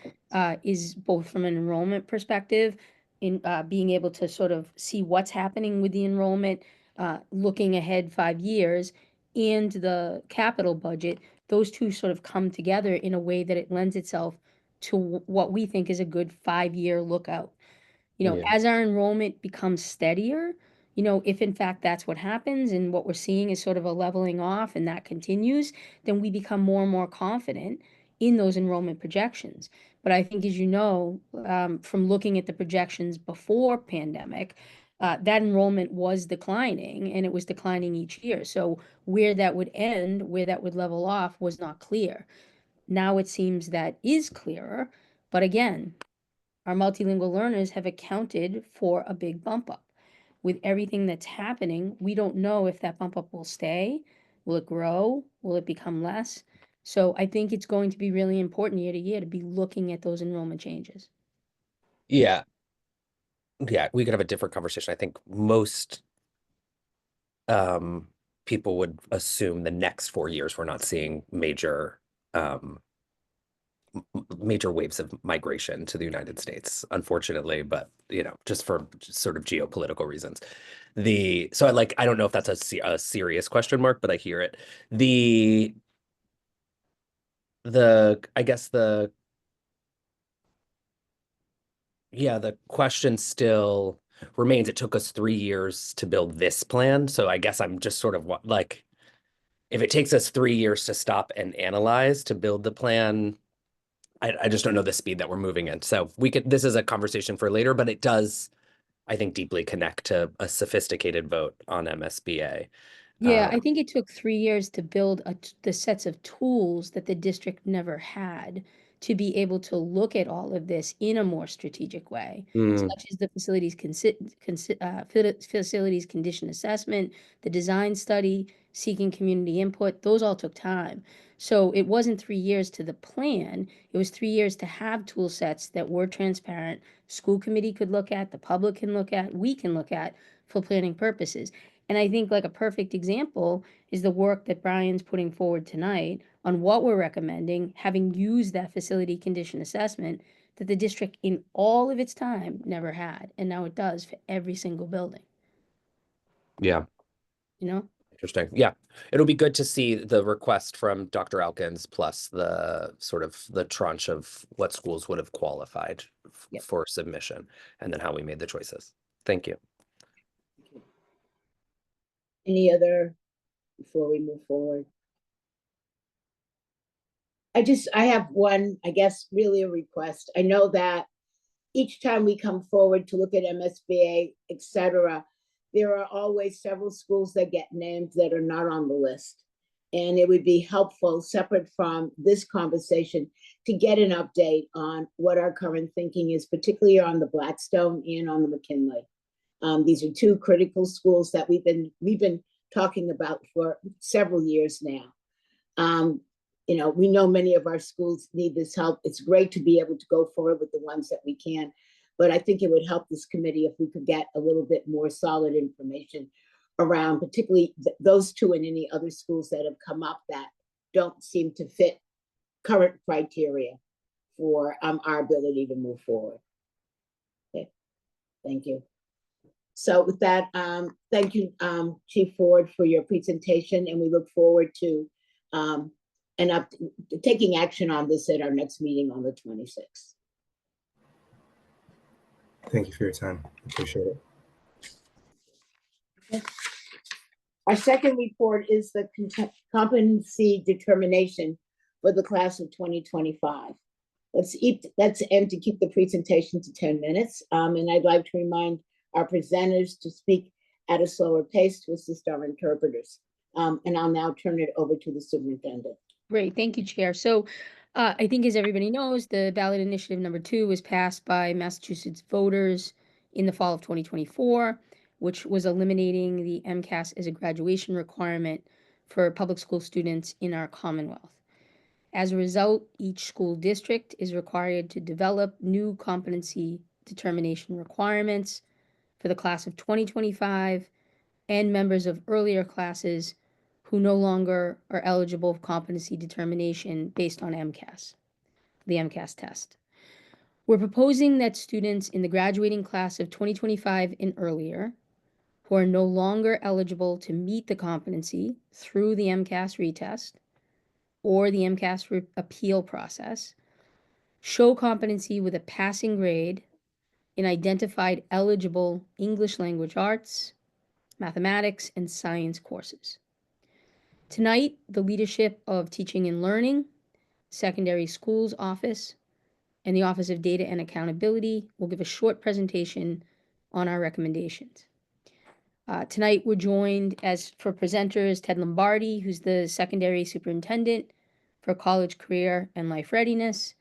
is both from an enrollment perspective, in being able to sort of see what's happening with the enrollment, looking ahead 5 years, and the capital budget. Those two sort of come together in a way that it lends itself to what we think is a good 5-year lookout. Yeah. As our enrollment becomes steadier, if in fact that's what happens and what we're seeing is sort of a leveling off and that continues, then we become more and more confident in those enrollment projections. But I think, as you know, from looking at the projections before pandemic, that enrollment was declining, and it was declining each year. So where that would end, where that would level off, was not clear. Now it seems that is clearer, but again, our multilingual learners have accounted for a big bump up. With everything that's happening, we don't know if that bump up will stay. Will it grow? Will it become less? So I think it's going to be really important year to year to be looking at those enrollment changes. Yeah. Yeah, we could have a different conversation. I think most people would assume the next 4 years we're not seeing major waves of migration to the United States, unfortunately, but just for sort of geopolitical reasons. So I don't know if that's a serious question mark, but I hear it. I guess the question still remains. It took us 3 years to build this plan. So I guess I'm just sort of like, if it takes us 3 years to stop and analyze to build the plan, I just don't know the speed that we're moving in. So this is a conversation for later, but it does, I think, deeply connect to a sophisticated vote on MSBA. Yeah, I think it took 3 years to build the sets of tools that the district never had to be able to look at all of this in a more strategic way, such as the facilities condition assessment, the design study, seeking community input. Those all took time. So it wasn't 3 years to the plan. It was 3 years to have tool sets that were transparent, school committee could look at, the public can look at, we can look at for planning purposes. And I think like a perfect example is the work that Brian's putting forward tonight on what we're recommending, having used that facility condition assessment that the district in all of its time never had. And now it does for every single building, Yeah, you know? interesting. Yeah, it'll be good to see the request from Dr. Elkins plus the sort of the tranche of what schools would have qualified for submission and then how we made the choices. Thank you. Any other, before we move forward? I have one, I guess, really a request. I know that each time we come forward to look at MSBA, et cetera, there are always several schools that get named that are not on the list. And it would be helpful, separate from this conversation, to get an update on what our current thinking is, particularly on the Blackstone and on the McKinley. These are two critical schools that we've been talking about for several years now. You know, we know many of our schools need this help. It's great to be able to go forward with the ones that we can, but I think it would help this committee if we could get a little bit more solid information around particularly those two and any other schools that have come up that don't seem to fit current criteria for our ability to move forward. Okay, thank you. So with that, thank you, Chief Ford, for your presentation, and we look forward to taking action on this at our next meeting on the 26th. Thank you for your time. Appreciate it. Okay. Our second report is the competency determination for the class of 2025. Let's aim to keep the presentation to 10 minutes. And I'd like to remind our presenters to speak at a slower pace to assist our interpreters. And I'll now turn it over to the superintendent. Great, thank you, Chair. So I think as everybody knows, the ballot initiative number 2 was passed by Massachusetts voters in the fall of 2024, which was eliminating the MCAS as a graduation requirement for public school students in our Commonwealth. As a result, each school district is required to develop new competency determination requirements for the class of 2025 and members of earlier classes who no longer are eligible for competency determination based on MCAS, the MCAS test. We're proposing that students in the graduating class of 2025 and earlier, who are no longer eligible to meet the competency through the MCAS retest or the MCAS appeal process, show competency with a passing grade in identified eligible English language arts, mathematics, and science courses. Tonight, the leadership of Teaching and Learning, Secondary Schools Office, and the Office of Data and Accountability will give a short presentation on our recommendations. Tonight, we're joined as for presenters, Ted Lombardi, who's the Secondary Superintendent for College Career and Life Readiness,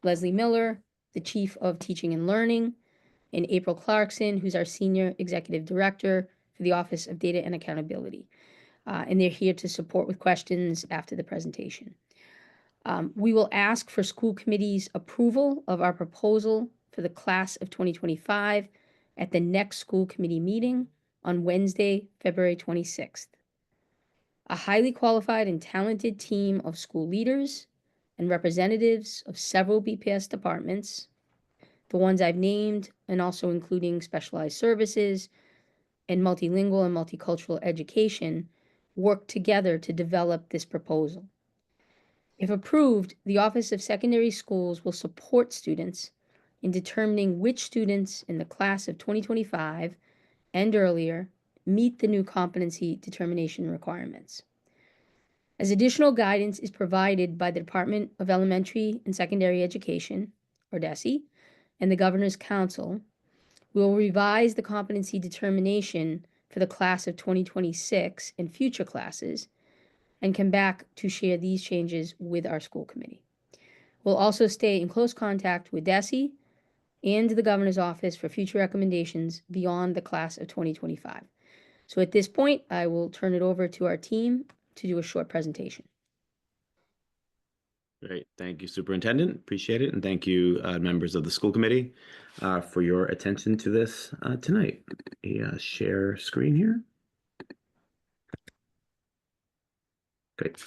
Leslie Miller, the Chief of Teaching and Learning, and April Clarkson, who's our Senior Executive Director for the Office of Data and Accountability. And they're here to support with questions after the presentation. We will ask for school committee's approval of our proposal for the class of 2025 at the next school committee meeting on Wednesday, February 26th. A highly qualified and talented team of school leaders and representatives of several BPS departments, the ones I've named, and also including specialized services and multilingual and multicultural education, work together to develop this proposal. If approved, the Office of Secondary Schools will support students in determining which students in the class of 2025 and earlier meet the new competency determination requirements. As additional guidance is provided by the Department of Elementary and Secondary Education, or DESE, and the Governor's Council, we will revise the competency determination for the class of 2026 and future classes and come back to share these changes with our school committee. We'll also stay in close contact with DESE and the governor's office for future recommendations beyond the class of 2025. So at this point, I will turn it over to our team to do a short presentation. Great. Thank you, Superintendent. Appreciate it. And thank you, members of the school committee, for your attention to this tonight. Share screen here. Great.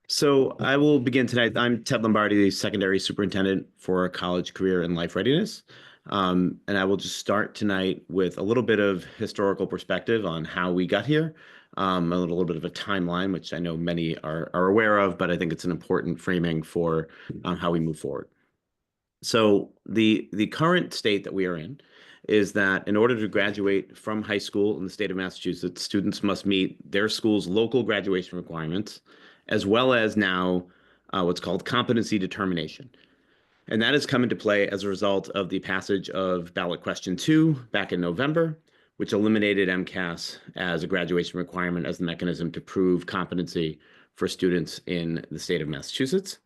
So I will begin tonight. I'm Ted Lombardi, the secondary superintendent for college, career, and life readiness. And I will just start tonight with a little bit of historical perspective on how we got here, a little bit of a timeline, which I know many are aware of, but I think it's an important framing for how we move forward. So the current state that we are in is that in order to graduate from high school in the state of Massachusetts, students must meet their school's local graduation requirements, as well as now what's called competency determination. And that has come into play as a result of the passage of ballot question 2 back in November, which eliminated MCAS as a graduation requirement as the mechanism to prove competency for students in the state of Massachusetts.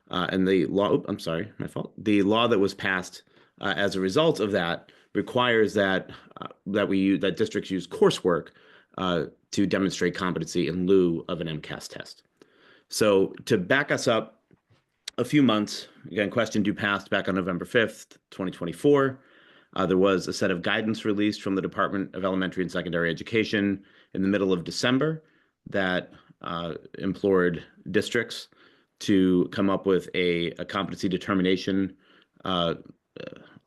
And the law, I'm sorry, my fault. The law that was passed as a result of that requires that districts use coursework to demonstrate competency in lieu of an MCAS test. So to back us up a few months, again, question 2 passed back on November 5th, 2024. There was a set of guidance released from the Department of Elementary and Secondary Education in the middle of December that implored districts to come up with a competency determination, I'll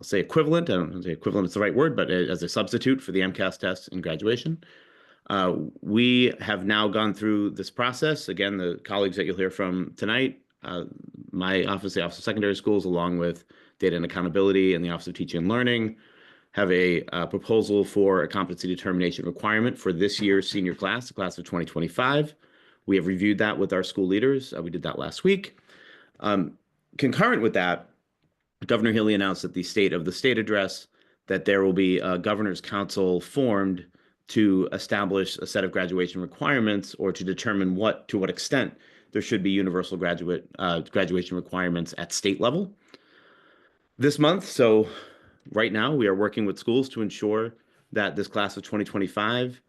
say equivalent, I don't know if equivalent is the right word, but as a substitute for the MCAS test in graduation. We have now gone through this process. Again, the colleagues that you'll hear from tonight, my office, the Office of Secondary Schools, along with Data and Accountability and the Office of Teaching and Learning, have a proposal for a competency determination requirement for this year's senior class, the class of 2025. We have reviewed that with our school leaders. We did that last week. Concurrent with that, Governor Healy announced at the State of the State address that there will be a Governor's Council formed to establish a set of graduation requirements or to determine to what extent there should be universal graduation requirements at state level. This month, so right now, we are working with schools to ensure that this class of 2025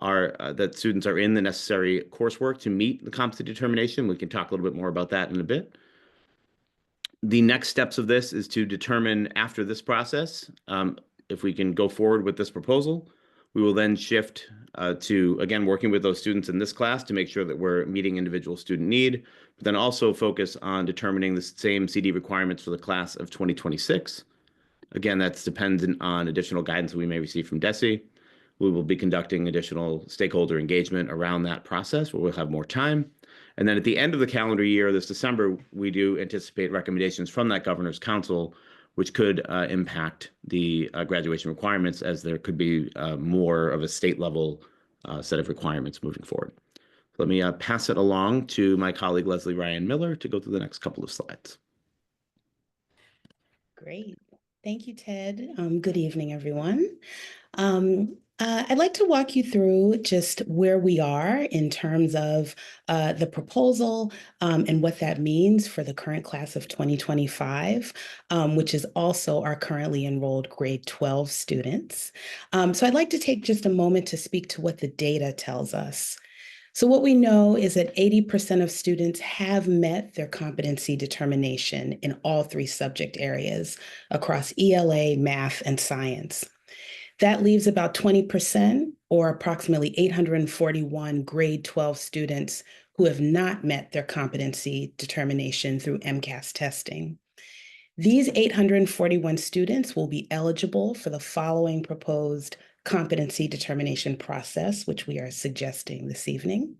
that students are in the necessary coursework to meet the competency determination. We can talk a little bit more about that in a bit. The next steps of this is to determine after this process, if we can go forward with this proposal. We will then shift to, again, working with those students in this class to make sure that we're meeting individual student need, but then also focus on determining the same CD requirements for the class of 2026. Again, that's dependent on additional guidance that we may receive from DESE. We will be conducting additional stakeholder engagement around that process where we'll have more time. And then at the end of the calendar year, this December, we do anticipate recommendations from that Governor's Council, which could impact the graduation requirements, as there could be more of a state level set of requirements moving forward. Let me pass it along to my colleague, Leslie Ryan Miller, to go through the next couple of slides. Great. Thank you, Ted. Good evening, everyone. I'd like to walk you through just where we are in terms of the proposal and what that means for the current class of 2025, which is also our currently enrolled grade 12 students. So I'd like to take just a moment to speak to what the data tells us. So what we know is that 80% of students have met their competency determination in all 3 subject areas across ELA, math, and science. That leaves about 20%, or approximately 841 grade 12 students who have not met their competency determination through MCAS testing. These 841 students will be eligible for the following proposed competency determination process, which we are suggesting this evening.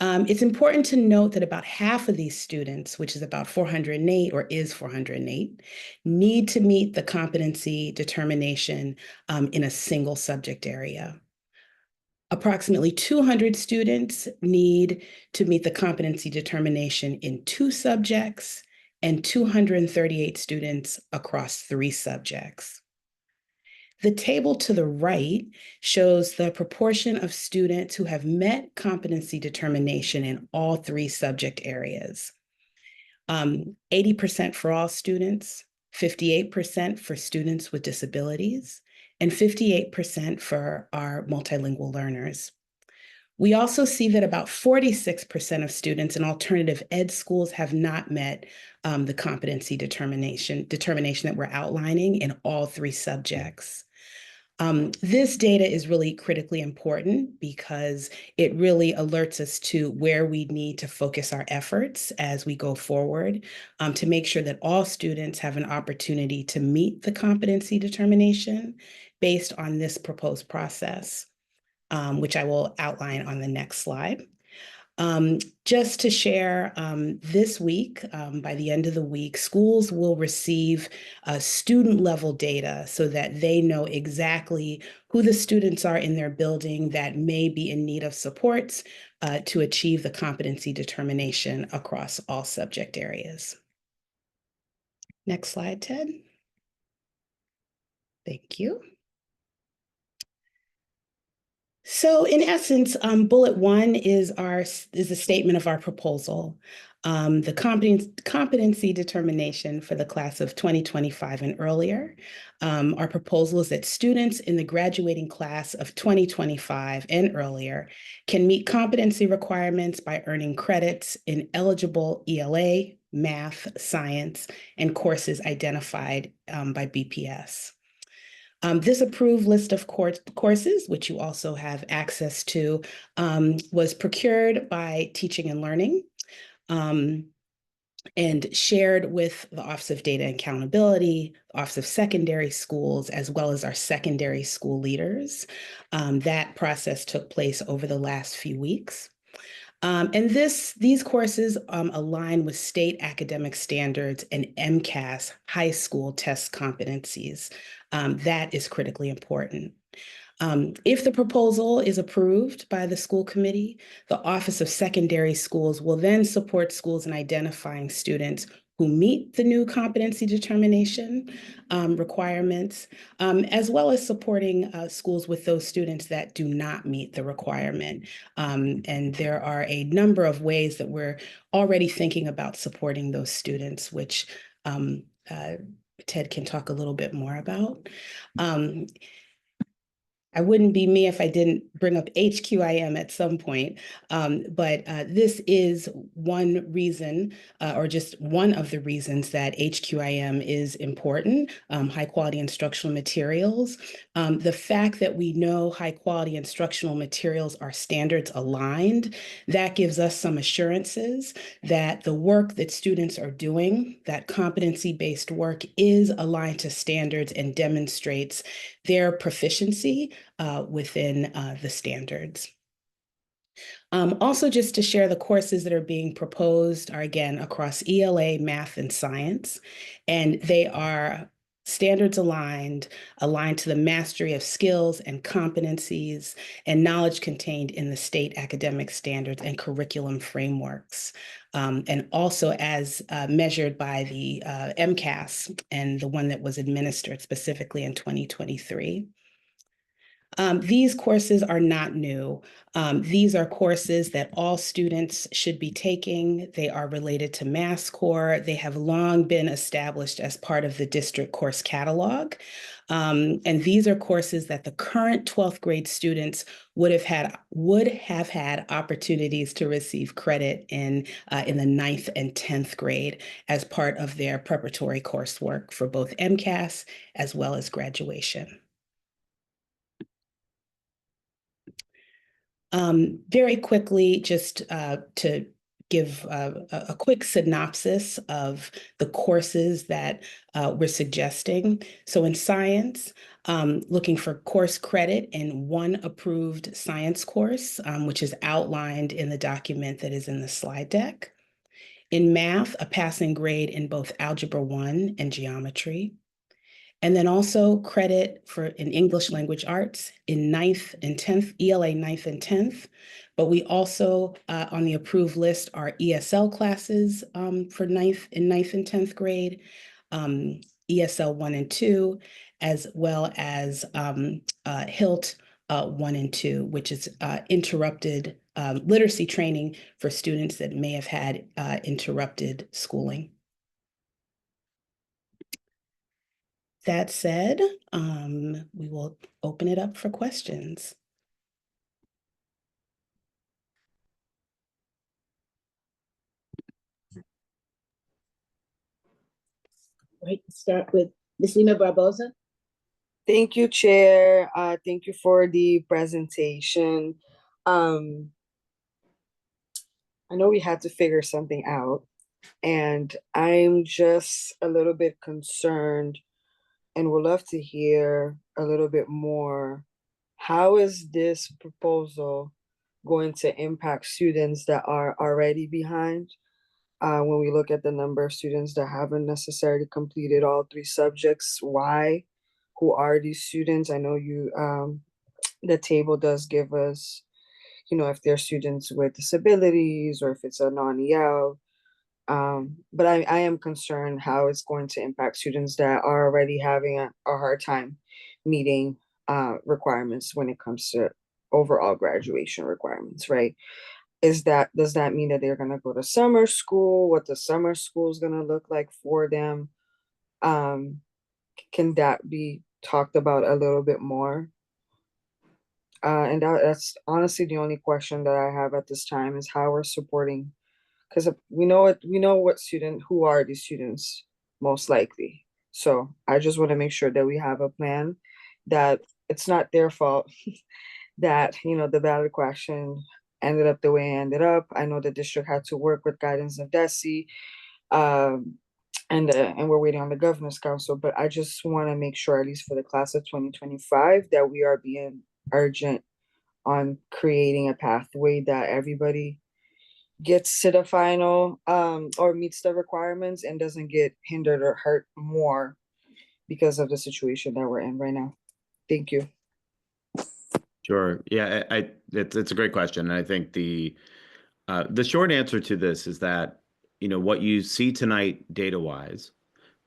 It's important to note that about half of these students, which is about 408 or is 408, need to meet the competency determination in a single subject area. Approximately 200 students need to meet the competency determination in 2 subjects, and 238 students across 3 subjects. The table to the right shows the proportion of students who have met competency determination in all 3 subject areas. 80% for all students, 58% for students with disabilities, and 58% for our multilingual learners. We also see that about 46% of students in alternative ed schools have not met the competency determination that we're outlining in all 3 subjects. This data is really critically important because it really alerts us to where we need to focus our efforts as we go forward to make sure that all students have an opportunity to meet the competency determination based on this proposed process, which I will outline on the next slide. Just to share, this week, by the end of the week, schools will receive student level data so that they know exactly who the students are in their building that may be in need of supports to achieve the competency determination across all subject areas. Next slide, Ted. Thank you. So in essence, bullet 1 is a statement of our proposal. The competency determination for the class of 2025 and earlier. Our proposal is that students in the graduating class of 2025 and earlier can meet competency requirements by earning credits in eligible ELA, math, science, and courses identified by BPS. This approved list of courses, which you also have access to, was procured by Teaching and Learning and shared with the Office of Data Accountability, Office of Secondary Schools, as well as our secondary school leaders. That process took place over the last few weeks. And these courses align with state academic standards and MCAS high school test competencies. That is critically important. If the proposal is approved by the school committee, the Office of Secondary Schools will then support schools in identifying students who meet the new competency determination requirements, as well as supporting schools with those students that do not meet the requirement. And there are a number of ways that we're already thinking about supporting those students, which Ted can talk a little bit more about. I wouldn't be me if I didn't bring up HQIM at some point, but this is one reason, or just one of the reasons that HQIM is important, high quality instructional materials. The fact that we know high quality instructional materials are standards aligned, that gives us some assurances that the work that students are doing, that competency-based work, is aligned to standards and demonstrates their proficiency within the standards. Also, just to share, the courses that are being proposed are, again, across ELA, math, and science, and they are standards aligned to the mastery of skills and competencies and knowledge contained in the state academic standards and curriculum frameworks, and also as measured by the MCAS and the one that was administered specifically in 2023. These courses are not new. These are courses that all students should be taking. They are related to MassCore. They have long been established as part of the district course catalog. And these are courses that the current 12th grade students would have had opportunities to receive credit in the 9th and 10th grade as part of their preparatory coursework for both MCAS as well as graduation. Very quickly, just to give a quick synopsis of the courses that we're suggesting. So in science, looking for course credit in one approved science course, which is outlined in the document that is in the slide deck. In math, a passing grade in both Algebra 1 and geometry. And then also credit in English language arts in 9th and 10th, ELA 9th and 10th. But we also, on the approved list, are ESL classes for 9th and 10th grade, ESL 1 and 2, as well as HILT 1 and 2, which is interrupted literacy training for students that may have had interrupted schooling. That said, we will open it up for questions. Right, start with Ms. Lima Barbosa. Thank you, Chair. Thank you for the presentation. I know we had to figure something out, and I'm just a little bit concerned and would love to hear a little bit more. How is this proposal going to impact students that are already behind? When we look at the number of students that haven't necessarily completed all 3 subjects, why? Who are these students? I know you, the table does give us, if they're students with disabilities or if it's a non-EL. But I am concerned how it's going to impact students that are already having a hard time meeting requirements when it comes to overall graduation requirements, right? Does that mean that they're gonna go to summer school? What the summer school is gonna look like for them? Can that be talked about a little bit more? And that's honestly the only question that I have at this time is how we're supporting, because we know who are these students most likely. So I just want to make sure that we have a plan, that it's not their fault that the ballot question ended up the way it ended up. I know the district had to work with guidance of DESE, and we're waiting on the governor's council, but I just want to make sure, at least for the class of 2025, that we are being urgent on creating a pathway that everybody gets to the final or meets the requirements and doesn't get hindered or hurt more because of the situation that we're in right now. Thank you. Sure. Yeah, it's a great question. And I think the short answer to this is that, what you see tonight data-wise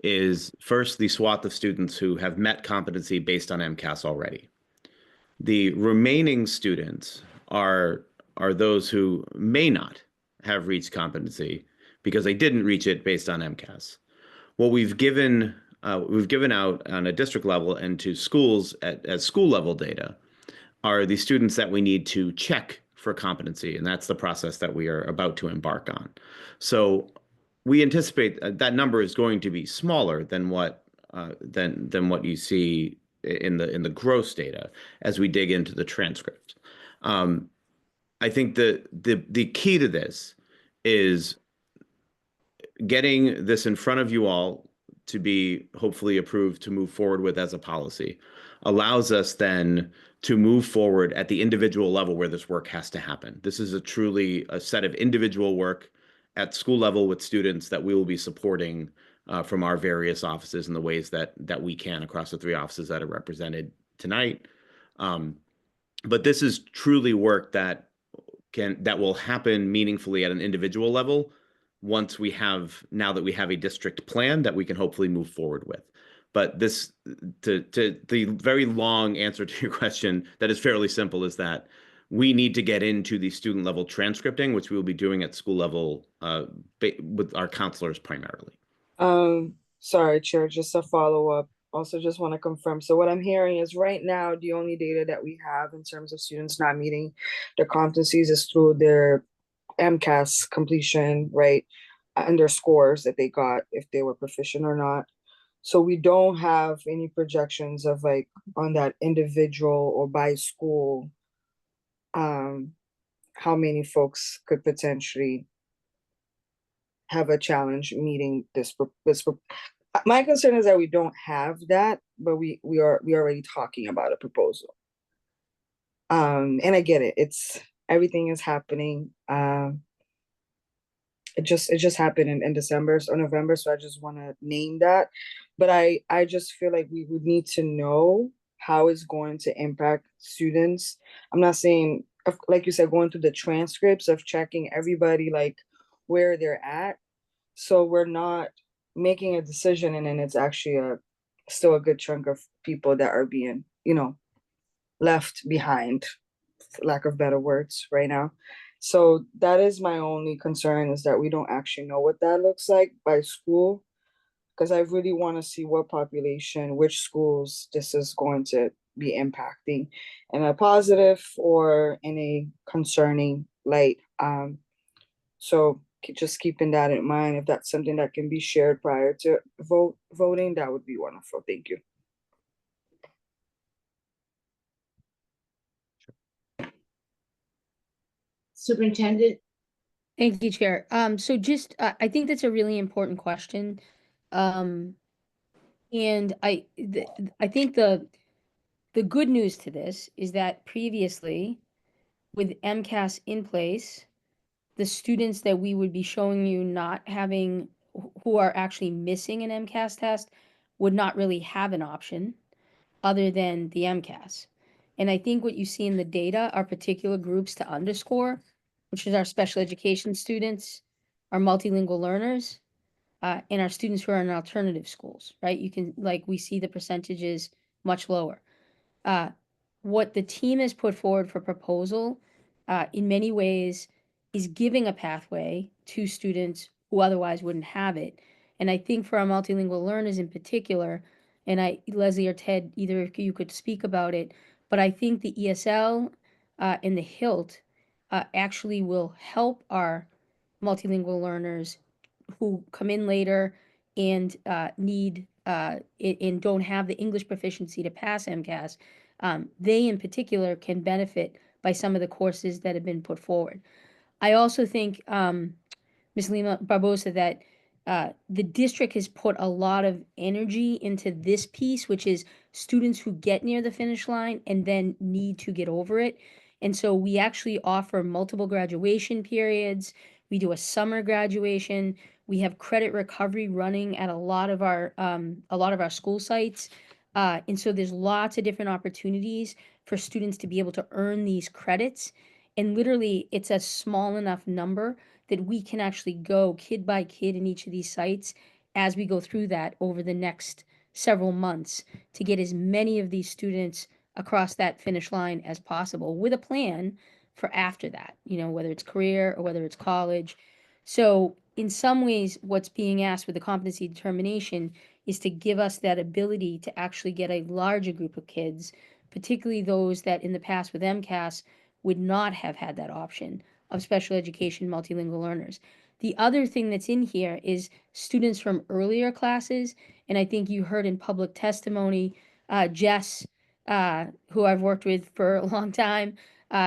is first the swath of students who have met competency based on MCAS already. The remaining students are those who may not have reached competency because they didn't reach it based on MCAS. What we've given out on a district level and to schools at school level data are the students that we need to check for competency, and that's the process that we are about to embark on. So we anticipate that number is going to be smaller than what you see in the gross data as we dig into the transcript. I think the key to this is getting this in front of you all to be hopefully approved to move forward with as a policy allows us then to move forward at the individual level where this work has to happen. This is truly a set of individual work at school level with students that we will be supporting from our various offices in the ways that we can across the 3 offices that are represented tonight. But this is truly work that will happen meaningfully at an individual level now that we have a district plan that we can hopefully move forward with. But the very long answer to your question that is fairly simple is that we need to get into the student level transcripting, which we will be doing at school level with our counselors primarily. Sorry, Chair, just a follow-up. Also just want to confirm. So what I'm hearing is right now, the only data that we have in terms of students not meeting their competencies is through their MCAS completion, right? And their scores that they got, if they were proficient or not. So we don't have any projections of like on that individual or by school, how many folks could potentially have a challenge meeting this. My concern is that we don't have that, but we are already talking about a proposal. And I get it. Everything is happening. It just happened in December or November, so I just want to name that. But I just feel like we would need to know how it's going to impact students. I'm not saying, like you said, going through the transcripts of checking everybody, like where they're at. So we're not making a decision and then it's actually still a good chunk of people that are being, left behind lack of better words right now. So that is my only concern, is that we don't actually know what that looks like by school. Because I really want to see what population, which schools this is going to be impacting in a positive or in a concerning light. So just keeping that in mind, if that's something that can be shared prior to voting, that would be wonderful. Thank you. Superintendent? Thank you, Chair. So just, I think that's a really important question. And I think the good news to this is that previously, with MCAS in place, the students that we would be showing you not having, who are actually missing an MCAS test, would not really have an option other than the MCAS. And I think what you see in the data are particular groups to underscore, which is our special education students, our multilingual learners, and our students who are in alternative schools, right? You can, like, we see the percentages much lower. What the team has put forward for proposal, in many ways, is giving a pathway to students who otherwise wouldn't have it. And I think for our multilingual learners in particular, and Leslie or Ted, either of you could speak about it, but I think the ESL and the HILT actually will help our multilingual learners who come in later and need and don't have the English proficiency to pass MCAS. They in particular can benefit by some of the courses that have been put forward. I also think, Ms. Lima Barbosa, that the district has put a lot of energy into this piece, which is students who get near the finish line and then need to get over it. And so we actually offer multiple graduation periods. We do a summer graduation. We have credit recovery running at a lot of our school sites. And so there's lots of different opportunities for students to be able to earn these credits. And literally, it's a small enough number that we can actually go kid by kid in each of these sites as we go through that over the next several months to get as many of these students across that finish line as possible with a plan for after that, whether it's career or whether it's college. So in some ways, what's being asked with the competency determination is to give us that ability to actually get a larger group of kids, particularly those that in the past with MCAS would not have had that option of special education multilingual learners. The other thing that's in here is students from earlier classes, and I think you heard in public testimony, Jess, who I've worked with for a long time,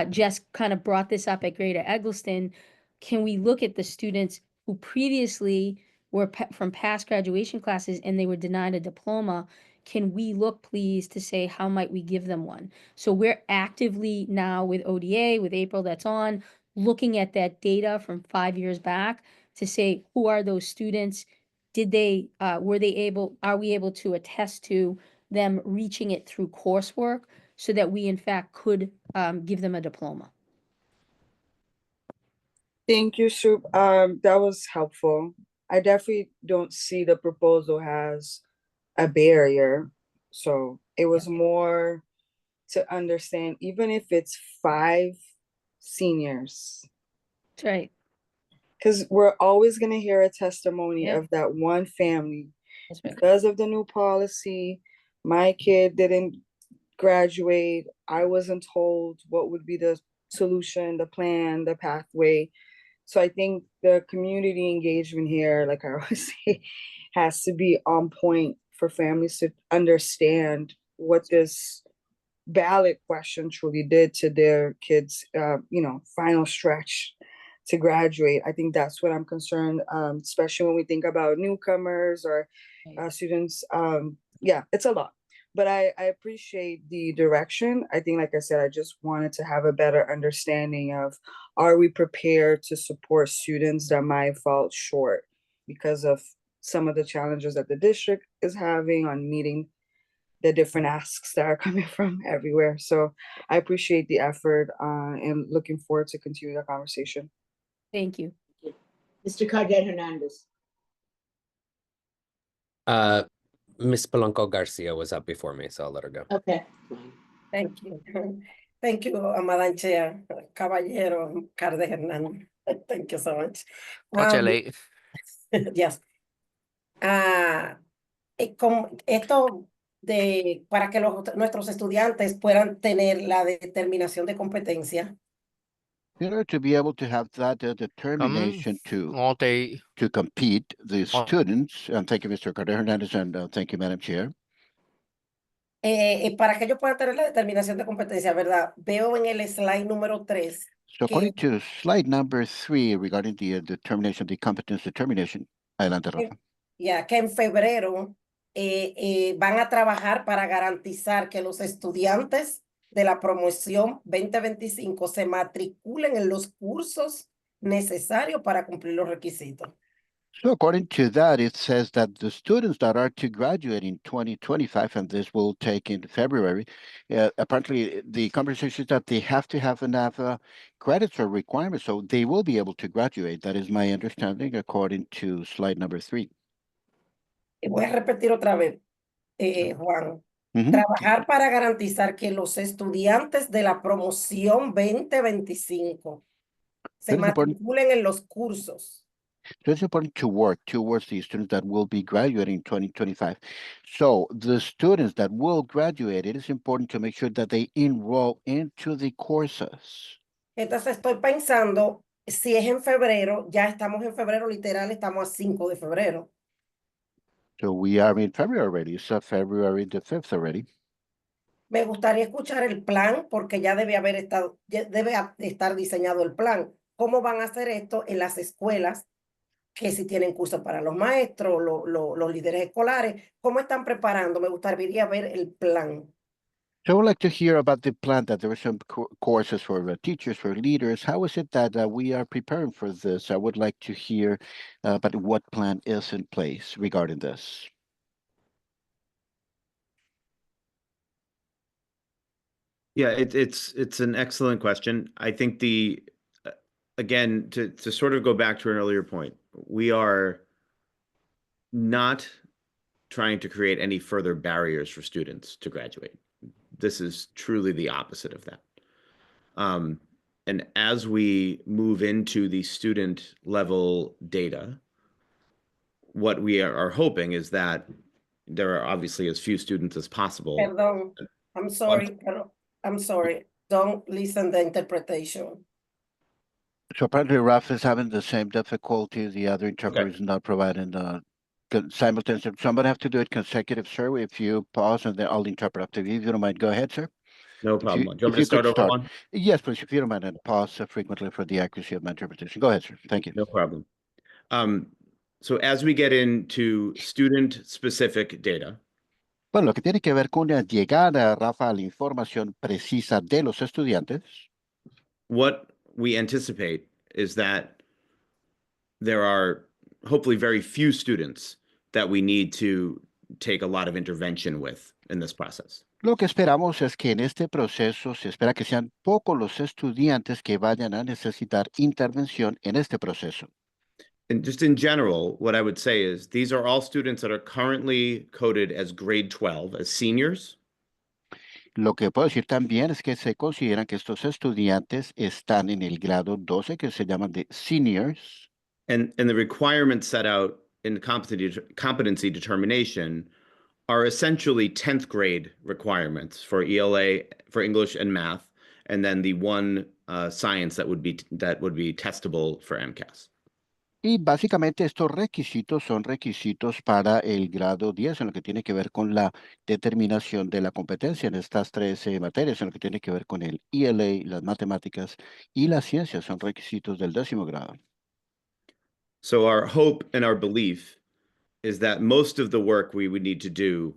Jess kind of brought this up at Greater Eggleston. Can we look at the students who previously were from past graduation classes and they were denied a diploma? Can we look, please, to say how might we give them one? So we're actively now with ODA, with April that's on, looking at that data from 5 years back to say, who are those students? Did they, are we able to attest to them reaching it through coursework so that we in fact could give them a diploma? Thank you, Soup. That was helpful. I definitely don't see the proposal as a barrier. So it was more to understand, even if it's 5 seniors. That's right. Because we're always going to hear a testimony Yep. of that one family. That's right. Because of the new policy, my kid didn't graduate. I wasn't told what would be the solution, the plan, the pathway. So I think the community engagement here, like I always say, has to be on point for families to understand what this ballot question truly did to their kids, final stretch to graduate. I think that's what I'm concerned, especially when we think about newcomers or students. Yeah, it's a lot. But I appreciate the direction. I think, like I said, I just wanted to have a better understanding of, are we prepared to support students that might fall short because of some of the challenges that the district is having on meeting the different asks that are coming from everywhere. So I appreciate the effort and looking forward to continue the conversation. Thank you. Mr. Cardet Hernandez. Miss Polanco Garcia was up before me, so I'll let her go. Okay. Thank you. Thank you, Madam Chair, Caballero Cardes Hernández. Thank you so much. Late. Yes. Con esto para que nuestros estudiantes puedan tener la determinación de competencia. In order to be able to have that determination to compete, the students, and thank you, Mr. Carter Hernandez, and thank you, Madam Chair. Para que ellos puedan tener la determinación de competencia, ¿verdad? Veo en el slide número 3. So according to slide number 3 regarding the determination, the competence determination, adelante, Rafa. Ya que en febrero van a trabajar para garantizar que los estudiantes de la promoción 2025 se matriculen en los cursos necesarios para cumplir los requisitos. So according to that, it says that the students that are to graduate in 2025, and this will take in February, apparently the conversation is that they have to have enough credits or requirements, so they will be able to graduate. That is my understanding according to slide number 3. Voy a repetir otra vez, Juan. Trabajar para garantizar que los estudiantes de la promoción 2025 se matriculen en los cursos. So it's important to work towards the students that will be graduating in 2025. So the students that will graduate, it is important to make sure that they enroll into the courses. Entonces estoy pensando, si es en febrero, ya estamos en febrero literal, estamos a 5 de febrero. So we are in February already, so February the 5th already. Me gustaría escuchar el plan porque ya debe estar diseñado el plan. ¿Cómo van a hacer esto en las escuelas? Que si tienen cursos para los maestros, los líderes escolares, ¿cómo están preparando? Me gustaría ver el plan. So I would like to hear about the plan that there are some courses for teachers, for leaders. How is it that we are preparing for this? I would like to hear about what plan is in place regarding this. Yeah, it's an excellent question. I think again, to sort of go back to an earlier point, we are not trying to create any further barriers for students to graduate. This is truly the opposite of that. And as we move into the student level data, what we are hoping is that there are obviously as few students as possible. Perdón, I'm sorry. Don't listen to the interpretation. So apparently Raf is having the same difficulty. The other interpreter is not providing the simultaneous. Somebody have to do it consecutive, sir. If you pause and then I'll interpret after you. If you don't mind, go ahead, sir. No problem. Do you want me to start over one? Yes, please, if you don't mind, and pause frequently for the accuracy of my interpretation. Go ahead, sir. Thank you. No problem. So as we get into student-specific data. Bueno, lo que tiene que ver con llegar, Rafa, a la información precisa de los estudiantes. What we anticipate is that there are hopefully very few students that we need to take a lot of intervention with in this process. Lo que esperamos es que en este proceso se espera que sean pocos los estudiantes que vayan a necesitar intervención en este proceso. And just in general, what I would say is these are all students that are currently coded as grade 12, as seniors. Lo que puedo decir también es que se consideran que estos estudiantes están en el grado 12, que se llaman de seniors. And the requirements set out in competency determination are essentially 10th grade requirements for ELA, for English and math, and then the one science that would be testable for MCAS. Y básicamente estos requisitos son requisitos para el grado 10 en lo que tiene que ver con la determinación de la competencia en estas 13 materias, en lo que tiene que ver con el ELA, las matemáticas y las ciencias, son requisitos del 10º grado. So our hope and our belief is that most of the work we would need to do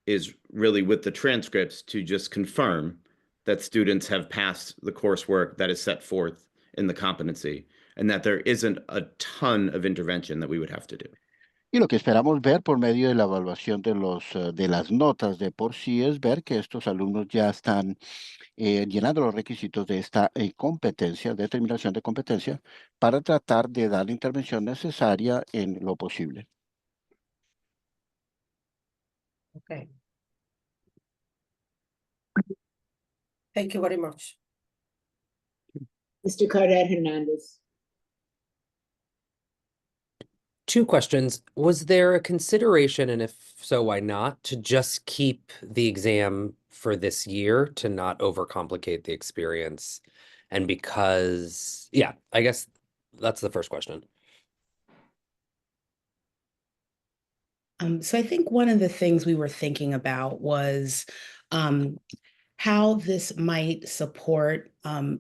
is really with the transcripts to just confirm that students have passed the coursework that is set forth in the competency, and that there isn't a ton of intervention that we would have to do. Y lo que esperamos ver por medio de la evaluación de las notas de por sí es ver que estos alumnos ya están llenando los requisitos de esta competencia, determinación de competencia, para tratar de dar la intervención necesaria en lo posible. Okay. Thank you very much. Mr. Cardet Hernandez. Two questions. Was there a consideration, and if so, why not, to just keep the exam for this year to not overcomplicate the experience? And because, yeah, I guess that's the first question. So I think one of the things we were thinking about was how this might support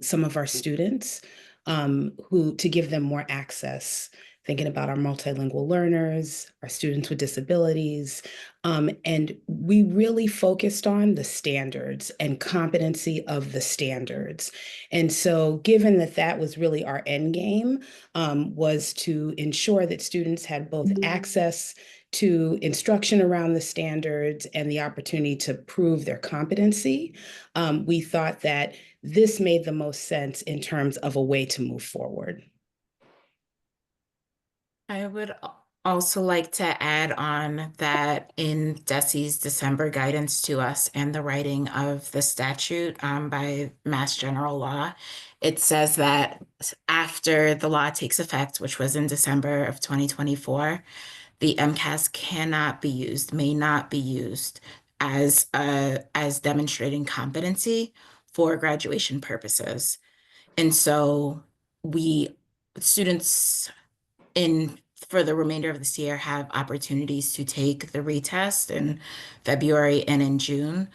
some of our students who to give them more access, thinking about our multilingual learners, our students with disabilities. And we really focused on the standards and competency of the standards. And so given that that was really our end game, was to ensure that students had both access to instruction around the standards and the opportunity to prove their competency, we thought that this made the most sense in terms of a way to move forward. I would also like to add on that in DESE's December guidance to us and the writing of the statute by Mass General Law, it says that after the law takes effect, which was in December of 2024, the MCAS cannot be used, may not be used as demonstrating competency for graduation purposes. And so students for the remainder of this year have opportunities to take the retest in February and in June.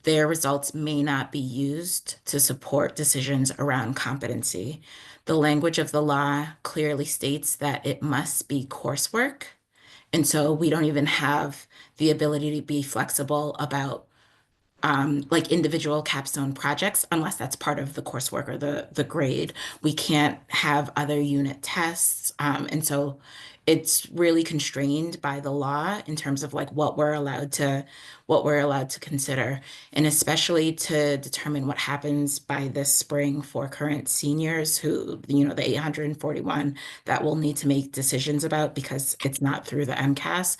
Their results may not be used to support decisions around competency. The language of the law clearly states that it must be coursework. And so we don't even have the ability to be flexible about like individual capstone projects unless that's part of the coursework or the grade. We can't have other unit tests. And so it's really constrained by the law in terms of like what we're allowed to consider, and especially to determine what happens by this spring for current seniors who, the 841 that will need to make decisions about because it's not through the MCAS.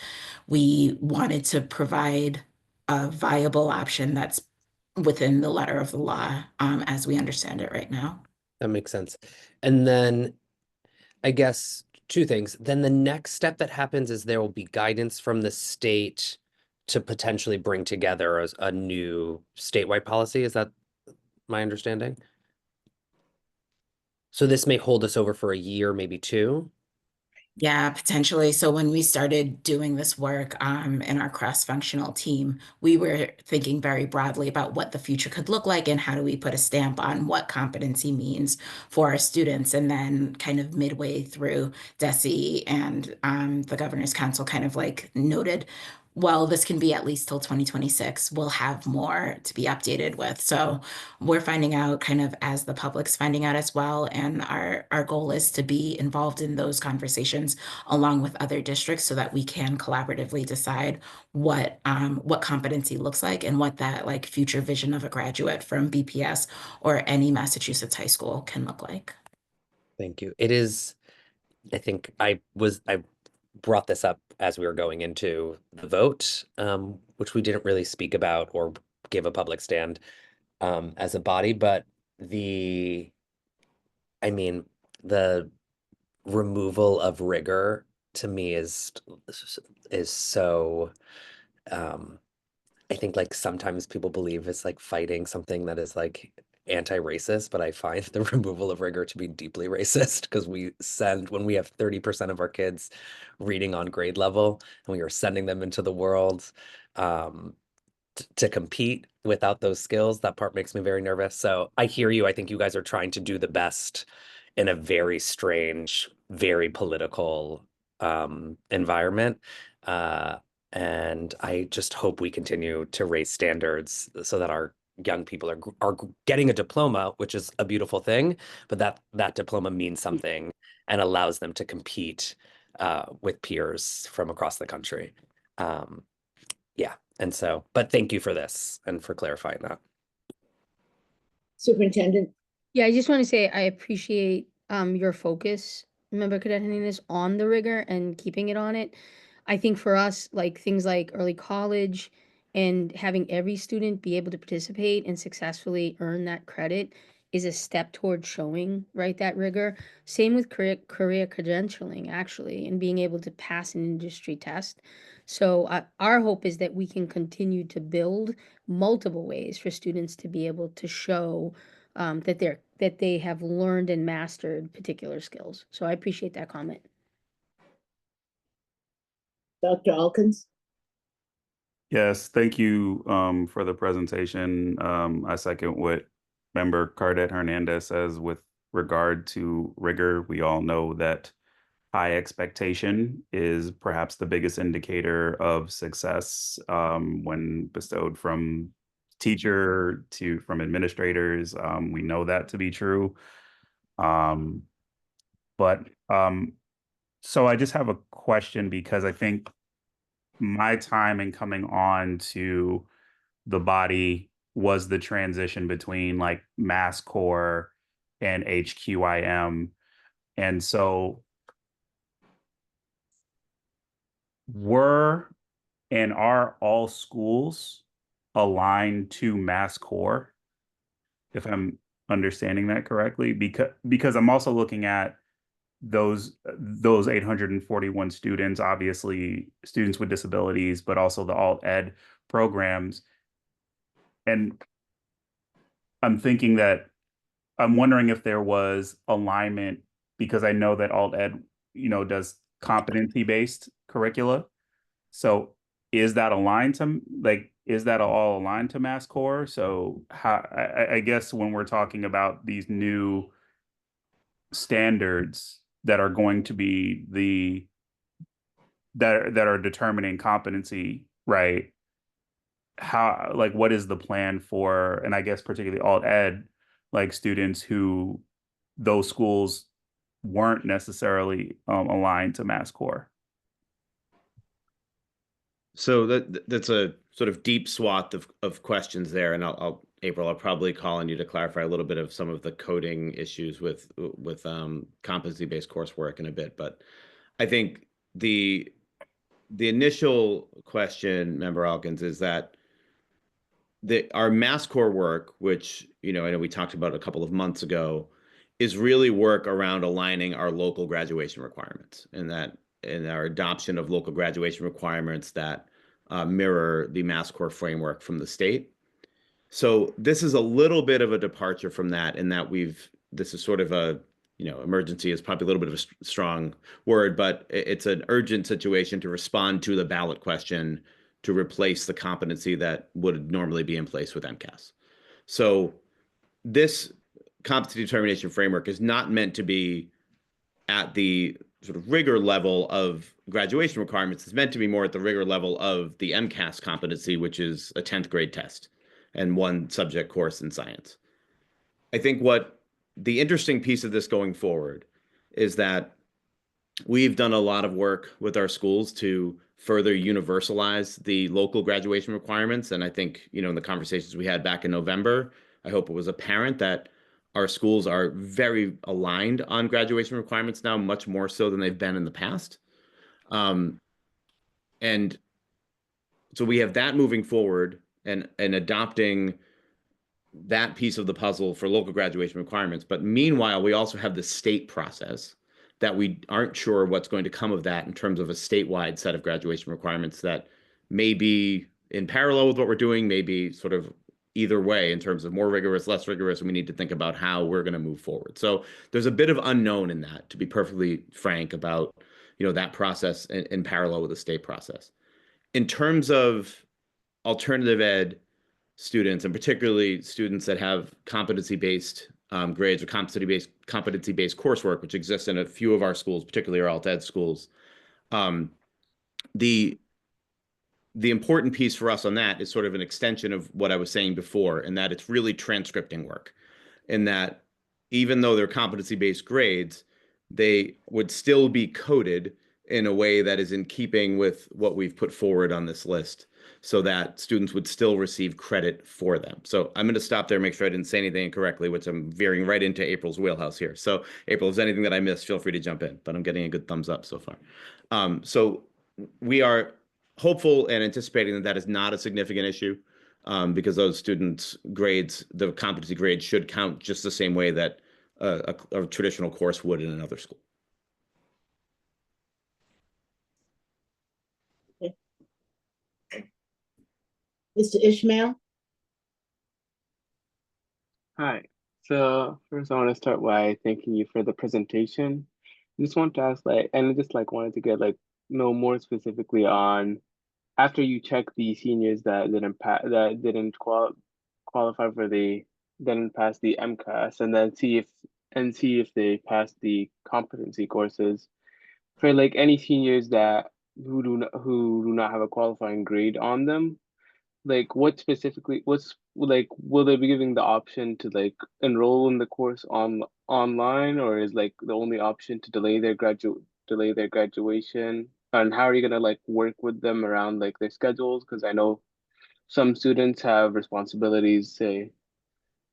We wanted to provide a viable option that's within the letter of the law as we understand it right now. That makes sense. And then I guess two things. Then the next step that happens is there will be guidance from the state to potentially bring together a new statewide policy. Is that my understanding? So this may hold us over for a year, maybe two. Yeah, potentially. So when we started doing this work in our cross-functional team, we were thinking very broadly about what the future could look like and how do we put a stamp on what competency means for our students. And then kind of midway through, DESE and the Governor's Council kind of like noted, well, this can be at least till 2026. We'll have more to be updated with. So we're finding out kind of as the public's finding out as well. And our goal is to be involved in those conversations along with other districts so that we can collaboratively decide what competency looks like and what that like future vision of a graduate from BPS or any Massachusetts high school can look like. Thank you. It is, I think I brought this up as we were going into the vote, which we didn't really speak about or give a public stand as a body, but the removal of rigor to me is so, I think like sometimes people believe it's like fighting something that is like anti-racist, but I find the removal of rigor to be deeply racist because when we have 30% of our kids reading on grade level and we are sending them into the world to compete without those skills, that part makes me very nervous. So I hear you. I think you guys are trying to do the best in a very strange, very political environment. And I just hope we continue to raise standards so that our young people are getting a diploma, which is a beautiful thing, but that diploma means something and allows them to compete with peers from across the country. Yeah, and so, but thank you for this and for clarifying that. Superintendent? Yeah, I just want to say I appreciate your focus, Member Cadet Hernandez, on the rigor and keeping it on it. I think for us, like things like early college And having every student be able to participate and successfully earn that credit is a step toward showing, right, that rigor. Same with career credentialing, actually, and being able to pass an industry test. So our hope is that we can continue to build multiple ways for students to be able to show that they have learned and mastered particular skills. So I appreciate that comment. Dr. Alkins? Yes, thank you for the presentation. I second what Member Cardet Hernandez says with regard to rigor. We all know that high expectation is perhaps the biggest indicator of success when bestowed from teacher to from administrators. We know that to be true. So I just have a question, because I think my time in coming on to the body was the transition between like Mass Core and HQIM. And so were and are all schools aligned to Mass Core, if I'm understanding that correctly? Because I'm also looking at those 841 students, obviously students with disabilities, but also the alt ed programs. And I'm thinking that I'm wondering if there was alignment, because I know that alt ed, does competency-based curricula. So is that aligned to, is that all aligned to Mass Core? So how, I guess when we're talking about these new standards that are going to be that are determining competency, right? How, what is the plan for, and I guess particularly alt ed, students who those schools weren't necessarily aligned to Mass Core? So that's a sort of deep swath of questions there, and April, I'll probably call on you to clarify a little bit of some of the coding issues with competency-based coursework in a bit. But I think the initial question, Member Alkins, is that our Mass Core work, which I know we talked about a couple of months ago, is really work around aligning our local graduation requirements, and our adoption of local graduation requirements that mirror the Mass Core framework from the state. So this is a little bit of a departure from that, in that this is sort of a, emergency is probably a little bit of a strong word, but it's an urgent situation to respond to the ballot question to replace the competency that would normally be in place with MCAS. So this competency determination framework is not meant to be at the sort of rigor level of graduation requirements. It's meant to be more at the rigor level of the MCAS competency, which is a 10th grade test and one subject course in science. I think what the interesting piece of this going forward is that we've done a lot of work with our schools to further universalize the local graduation requirements. And I think, in the conversations we had back in November, I hope it was apparent that our schools are very aligned on graduation requirements now, much more so than they've been in the past. And so we have that moving forward, and adopting that piece of the puzzle for local graduation requirements. But meanwhile, we also have the state process that we aren't sure what's going to come of that in terms of a statewide set of graduation requirements that may be in parallel with what we're doing, maybe sort of either way in terms of more rigorous, less rigorous, and we need to think about how we're going to move forward. So there's a bit of unknown in that, to be perfectly frank about, that process in parallel with the state process. In terms of alternative ed students, and particularly students that have competency-based grades or competency-based coursework, which exists in a few of our schools, particularly our alt ed schools, the important piece for us on that is sort of an extension of what I was saying before, in that it's really transcripting work, in that even though they're competency-based grades, they would still be coded in a way that is in keeping with what we've put forward on this list, so that students would still receive credit for them. So I'm going to stop there, make sure I didn't say anything incorrectly, which I'm veering right into April's wheelhouse here. So April, if there's anything that I missed, feel free to jump in, but I'm getting a good thumbs up so far. So we are hopeful and anticipating that that is not a significant issue, because those students' grades, the competency grades, should count just the same way that a traditional course would in another school. Mr. Ishmael? Hi. So first I want to start by thanking you for the presentation. I just want to ask and I just wanted to get know more specifically on after you check the seniors that didn't qualify for didn't pass the MCAS, and then see if they passed the competency courses for any seniors that who do not have a qualifying grade on them. What specifically, will they be giving the option to enroll in the course online, or is the only option to delay their graduation? And how are you gonna work with them around their schedules? Because I know some students have responsibilities, say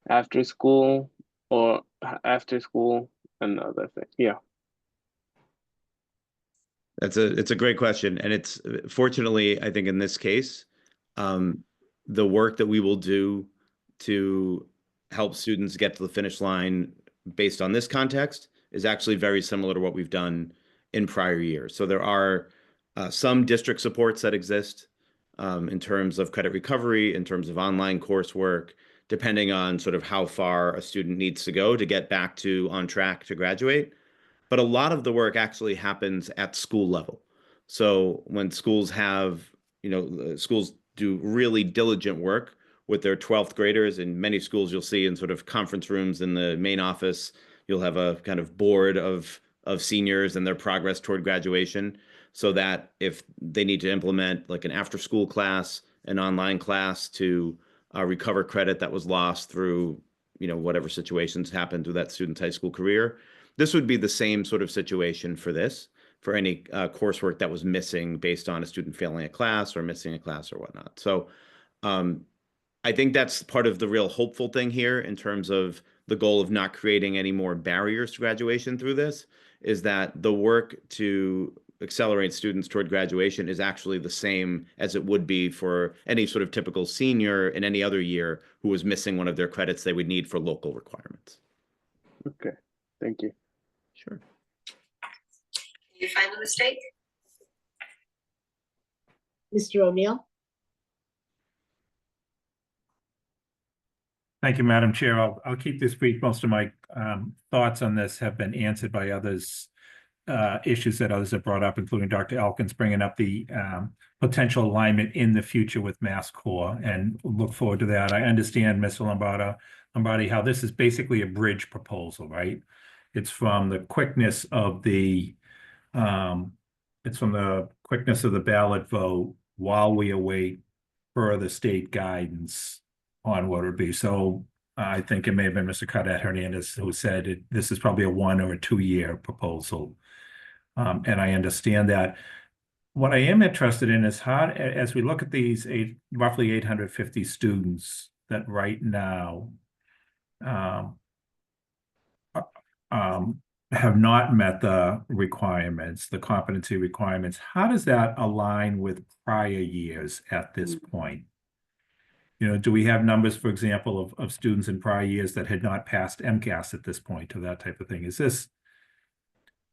after school and other things. Yeah. It's a great question, and it's fortunately, I think in this case, the work that we will do to help students get to the finish line based on this context is actually very similar to what we've done in prior years. So there are some district supports that exist in terms of credit recovery, in terms of online coursework, depending on sort of how far a student needs to go to get back to on track to graduate. But a lot of the work actually happens at school level. So when schools have, schools do really diligent work with their 12th graders. In many schools, you'll see in sort of conference rooms in the main office, you'll have a kind of board of seniors and their progress toward graduation, so that if they need to implement an after-school class, an online class to recover credit that was lost through, whatever situations happened through that student's high school career, this would be the same sort of situation for any coursework that was missing based on a student failing a class or missing a class or whatnot. So I think that's part of the real hopeful thing here in terms of the goal of not creating any more barriers to graduation through this, is that the work to accelerate students toward graduation is actually the same as it would be for any sort of typical senior in any other year who was missing one of their credits they would need for local requirements. Okay, thank you. Sure. You find the mistake? Mr. O'Neill? Thank you, Madam Chair. I'll keep this brief. Most of my thoughts on this have been answered by others, issues that others have brought up, including Dr. Elkins bringing up the potential alignment in the future with MassCore, and look forward to that. I understand, Mr. Lombardi, how this is basically a bridge proposal, right? It's from the quickness of the ballot vote while we await further state guidance on what it would be. So I think it may have been Mr. Cadet Hernandez who said this is probably a 1 or 2 year proposal. And I understand that. What I am interested in is how, as we look at these roughly 850 students that right now have not met the requirements, the competency requirements, how does that align with prior years at this point? Do we have numbers, for example, of students in prior years that had not passed MCAS at this point, or that type of thing? Is this,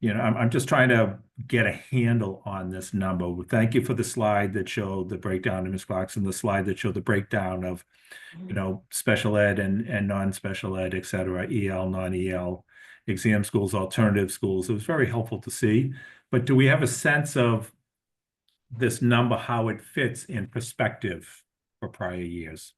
I'm just trying to get a handle on this number. Thank you for the slide that showed the breakdown, and Ms. Clarkson, the slide that showed the breakdown of, special ed and non-special ed, et cetera, EL, non-EL, exam schools, alternative schools. It was very helpful to see. But do we have a sense of this number, how it fits in perspective for prior years?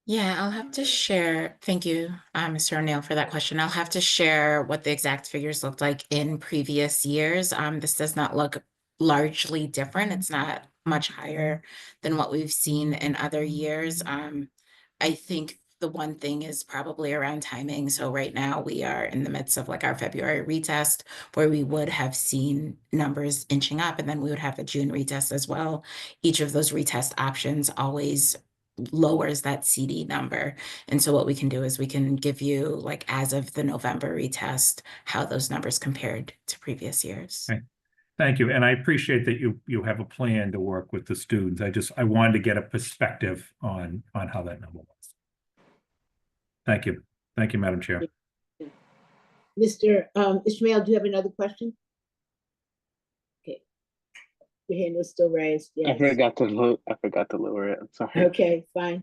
Yeah, I'll have to share. Thank you, Mr. O'Neill, for that question. I'll have to share what the exact figures looked like in previous years. This does not look largely different. It's not much higher than what we've seen in other years. I think the one thing is probably around timing. So right now we are in the midst of our February retest, where we would have seen numbers inching up, and then we would have a June retest as well. Each of those retest options always lowers that CD number. And so what we can do is we can give you, as of the November retest, how those numbers compared to previous years. Okay. Thank you. And I appreciate that you have a plan to work with the students. I wanted to get a perspective on how that number was. Thank you. Thank you, Madam Chair. Mr. Ishmael, do you have another question? Okay. Your hand was still raised. Yes. I forgot to lower it. I'm sorry. Okay, fine.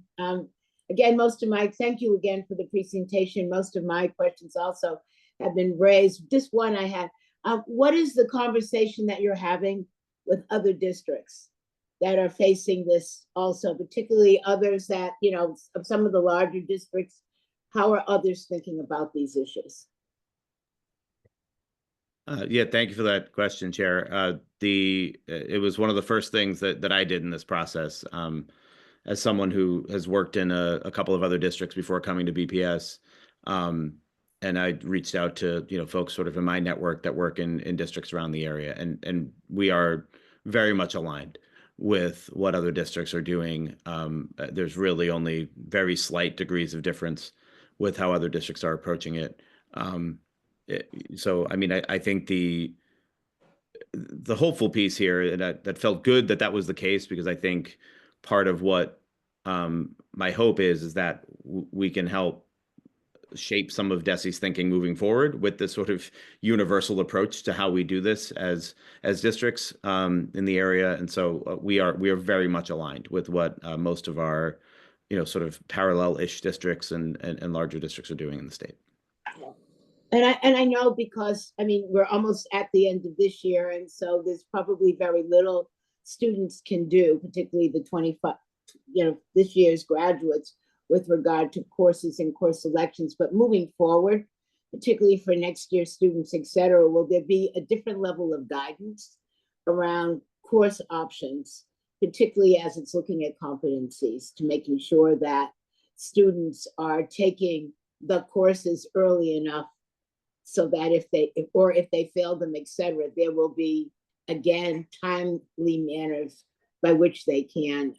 Again, thank you again for the presentation. Most of my questions also have been raised. Just one I had. What is the conversation that you're having with other districts that are facing this also, particularly others that, of some of the larger districts? How are others thinking about these issues? Yeah, thank you for that question, Chair. It was one of the first things that I did in this process. As someone who has worked in a couple of other districts before coming to BPS, and I reached out to folks sort of in my network that work in districts around the area, and we are very much aligned with what other districts are doing. There's really only very slight degrees of difference with how other districts are approaching it. So I mean, I think the hopeful piece here that felt good that was the case, because I think part of what my hope is that we can help shape some of DESE's thinking moving forward with this sort of universal approach to how we do this as districts in the area. And so we are very much aligned with what most of our sort of parallel-ish districts and larger districts are doing in the state. And I know, because we're almost at the end of this year, and so there's probably very little students can do, particularly the 25, this year's graduates, with regard to courses and course selections. But moving forward, particularly for next year's students, et cetera, will there be a different level of guidance around course options, particularly as it's looking at competencies, to making sure that students are taking the courses early enough so that if they fail them, et cetera, there will be, again, timely manners by which they can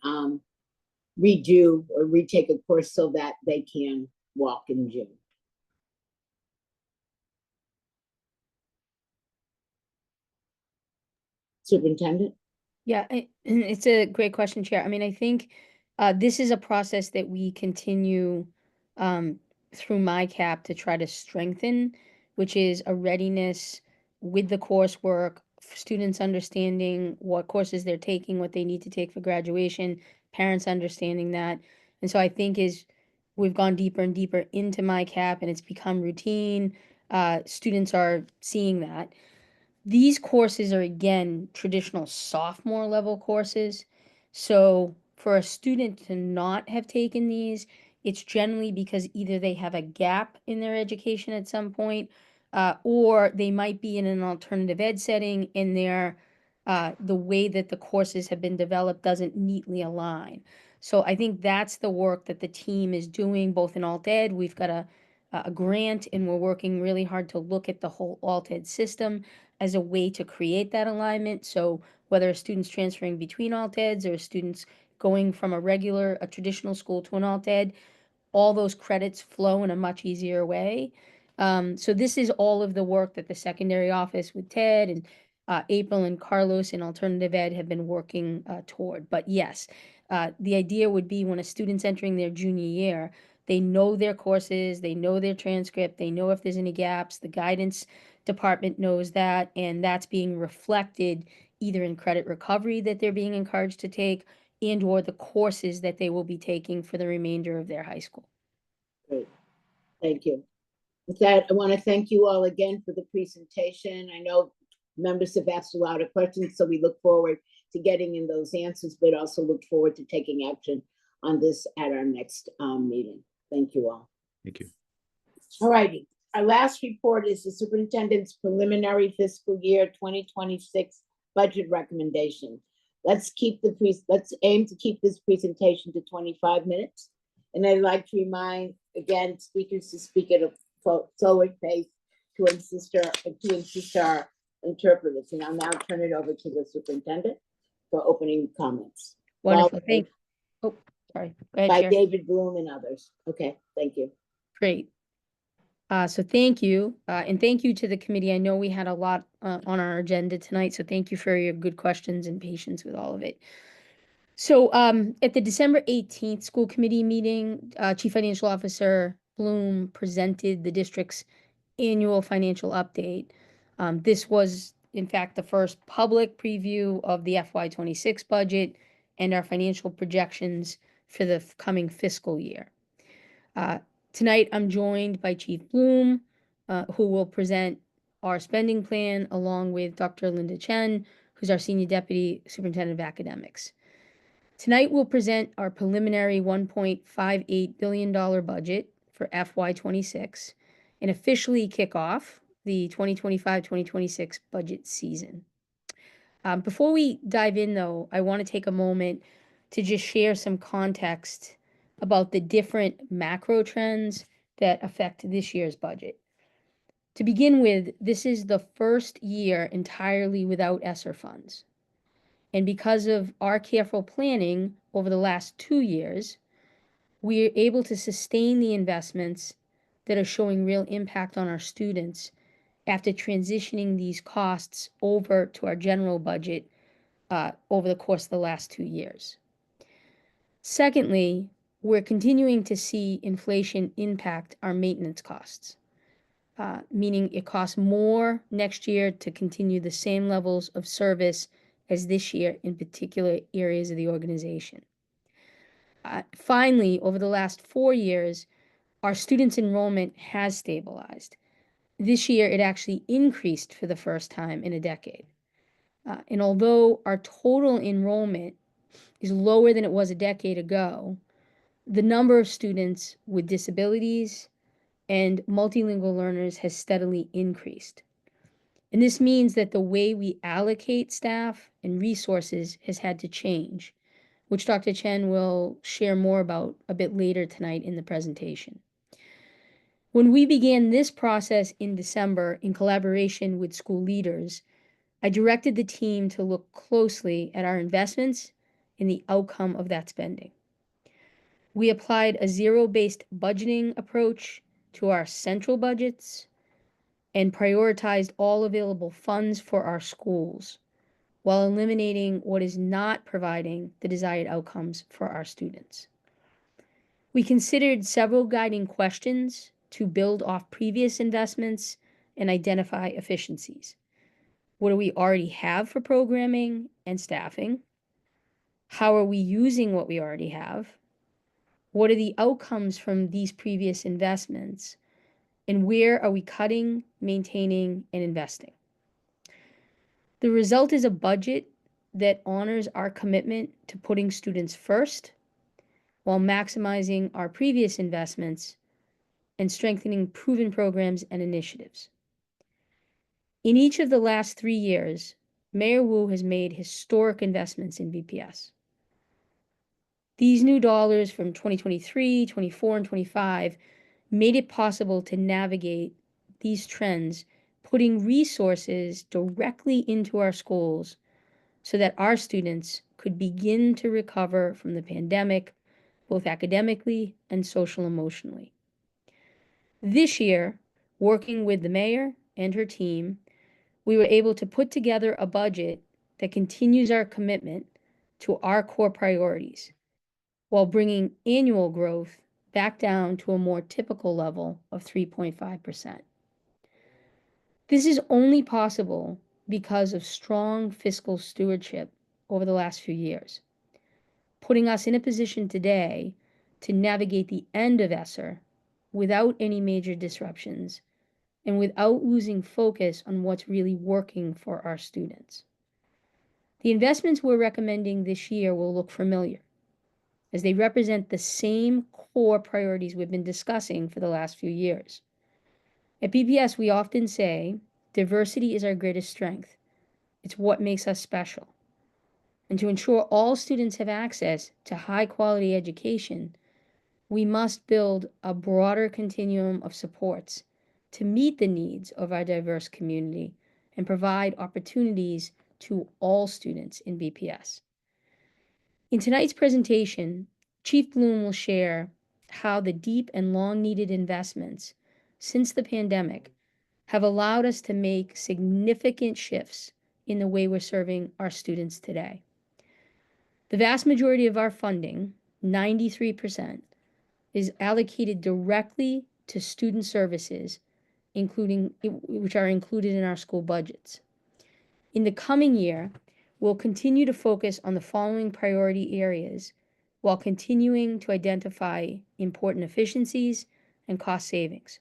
redo or retake a course so that they can walk in June. Superintendent? Yeah, it's a great question, Chair. I think this is a process that we continue through MyCap to try to strengthen, which is a readiness with the coursework, students understanding what courses they're taking, what they need to take for graduation, parents understanding that. And so I think as we've gone deeper and deeper into MyCap and it's become routine, students are seeing that. These courses are, again, traditional sophomore level courses. So for a student to not have taken these, it's generally because either they have a gap in their education at some point, or they might be in an alternative ed setting and the way that the courses have been developed doesn't neatly align. So I think that's the work that the team is doing, both in alt ed. We've got a grant, and we're working really hard to look at the whole alt ed system as a way to create that alignment. So whether a student's transferring between alt eds or students going from a traditional school to an alt ed, all those credits flow in a much easier way. So this is all of the work that the secondary office with Ted and April and Carlos in alternative ed have been working toward. But yes, the idea would be when a student's entering their junior year, they know their courses, they know their transcript, they know if there's any gaps, the guidance department knows that, and that's being reflected either in credit recovery that they're being encouraged to take and or the courses that they will be taking for the remainder of their high school. Great, thank you. With that, I want to thank you all again for the presentation. I know members have asked a lot of questions, so we look forward to getting in those answers, but also look forward to taking action on this at our next meeting. Thank you all. Thank you. All righty. Our last report is the superintendent's preliminary fiscal year 2026 budget recommendation. Let's aim to keep this presentation to 25 minutes. And I'd like to remind, again, speakers to speak at a slower pace to assist our interpreters. And I'll now turn it over to the superintendent for opening comments. Wonderful. Thanks. Oh, sorry. Go ahead, by Chair. David Bloom and others. Okay, thank you. Great. So thank you, and thank you to the committee. I know we had a lot on our agenda tonight, so thank you for your good questions and patience with all of it. So at the December 18th school committee meeting, Chief Financial Officer Bloom presented the district's annual financial update. This was, in fact, the first public preview of the FY26 budget and our financial projections for the coming fiscal year. Tonight, I'm joined by Chief Bloom, who will present our spending plan, along with Dr. Linda Chen, who's our Senior Deputy Superintendent of Academics. Tonight, we'll present our preliminary $1.58 billion budget for FY26 and officially kick off the 2025-2026 budget season. Before we dive in, though, I want to take a moment to just share some context about the different macro trends that affect this year's budget. To begin with, this is the first year entirely without ESSER funds. And because of our careful planning over the last 2 years, we are able to sustain the investments that are showing real impact on our students after transitioning these costs over to our general budget over the course of the last 2 years. Secondly, we're continuing to see inflation impact our maintenance costs, meaning it costs more next year to continue the same levels of service as this year in particular areas of the organization. Finally, over the last 4 years, our students' enrollment has stabilized. This year, it actually increased for the first time in a decade. And although our total enrollment is lower than it was a decade ago, the number of students with disabilities and multilingual learners has steadily increased. And this means that the way we allocate staff and resources has had to change, which Dr. Chen will share more about a bit later tonight in the presentation. When we began this process in December in collaboration with school leaders, I directed the team to look closely at our investments and the outcome of that spending. We applied a zero-based budgeting approach to our central budgets and prioritized all available funds for our schools while eliminating what is not providing the desired outcomes for our students. We considered several guiding questions to build off previous investments and identify efficiencies. What do we already have for programming and staffing? How are we using what we already have? What are the outcomes from these previous investments? And where are we cutting, maintaining, and investing? The result is a budget that honors our commitment to putting students first while maximizing our previous investments and strengthening proven programs and initiatives. In each of the last 3 years, Mayor Wu has made historic investments in BPS. These new dollars from 2023, 24, and 25 made it possible to navigate these trends, putting resources directly into our schools so that our students could begin to recover from the pandemic, both academically and social emotionally. This year, working with the mayor and her team, we were able to put together a budget that continues our commitment to our core priorities while bringing annual growth back down to a more typical level of 3.5%. This is only possible because of strong fiscal stewardship over the last few years, putting us in a position today to navigate the end of ESSER without any major disruptions and without losing focus on what's really working for our students. The investments we're recommending this year will look familiar, as they represent the same core priorities we've been discussing for the last few years. At BPS, we often say, diversity is our greatest strength. It's what makes us special. And to ensure all students have access to high-quality education, we must build a broader continuum of supports to meet the needs of our diverse community and provide opportunities to all students in BPS. In tonight's presentation, Chief Bloom will share how the deep and long-needed investments since the pandemic have allowed us to make significant shifts in the way we're serving our students today. The vast majority of our funding, 93%, is allocated directly to student services, which are included in our school budgets. In the coming year, we'll continue to focus on the following priority areas while continuing to identify important efficiencies and cost savings.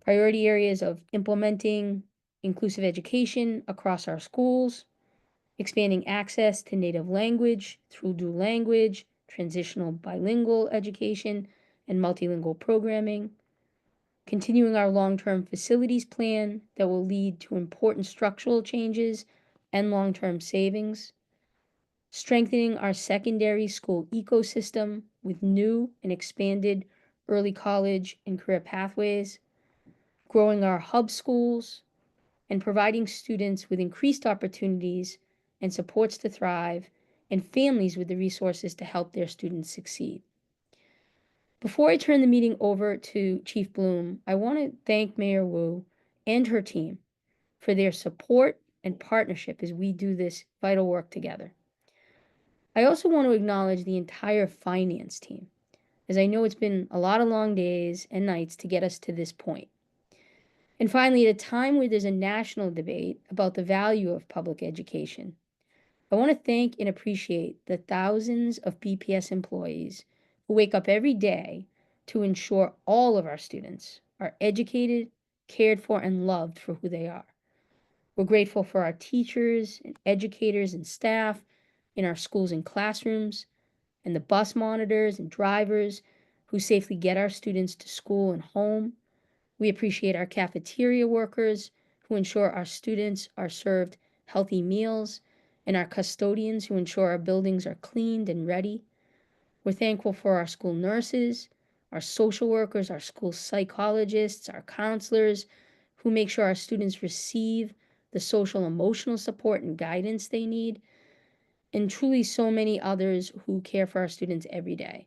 Priority areas of implementing inclusive education across our schools, expanding access to native language through dual language, transitional bilingual education, and multilingual programming, continuing our long-term facilities plan that will lead to important structural changes and long-term savings, strengthening our secondary school ecosystem with new and expanded early college and career pathways, growing our hub schools, and providing students with increased opportunities and supports to thrive, and families with the resources to help their students succeed. Before I turn the meeting over to Chief Bloom, I want to thank Mayor Wu and her team for their support and partnership as we do this vital work together. I also want to acknowledge the entire finance team, as I know it's been a lot of long days and nights to get us to this point. And finally, at a time where there's a national debate about the value of public education, I want to thank and appreciate the thousands of BPS employees who wake up every day to ensure all of our students are educated, cared for, and loved for who they are. We're grateful for our teachers and educators and staff in our schools and classrooms, and the bus monitors and drivers who safely get our students to school and home. We appreciate our cafeteria workers who ensure our students are served healthy meals, and our custodians who ensure our buildings are cleaned and ready. We're thankful for our school nurses, our social workers, our school psychologists, our counselors, who make sure our students receive the social emotional support and guidance they need, and truly so many others who care for our students every day.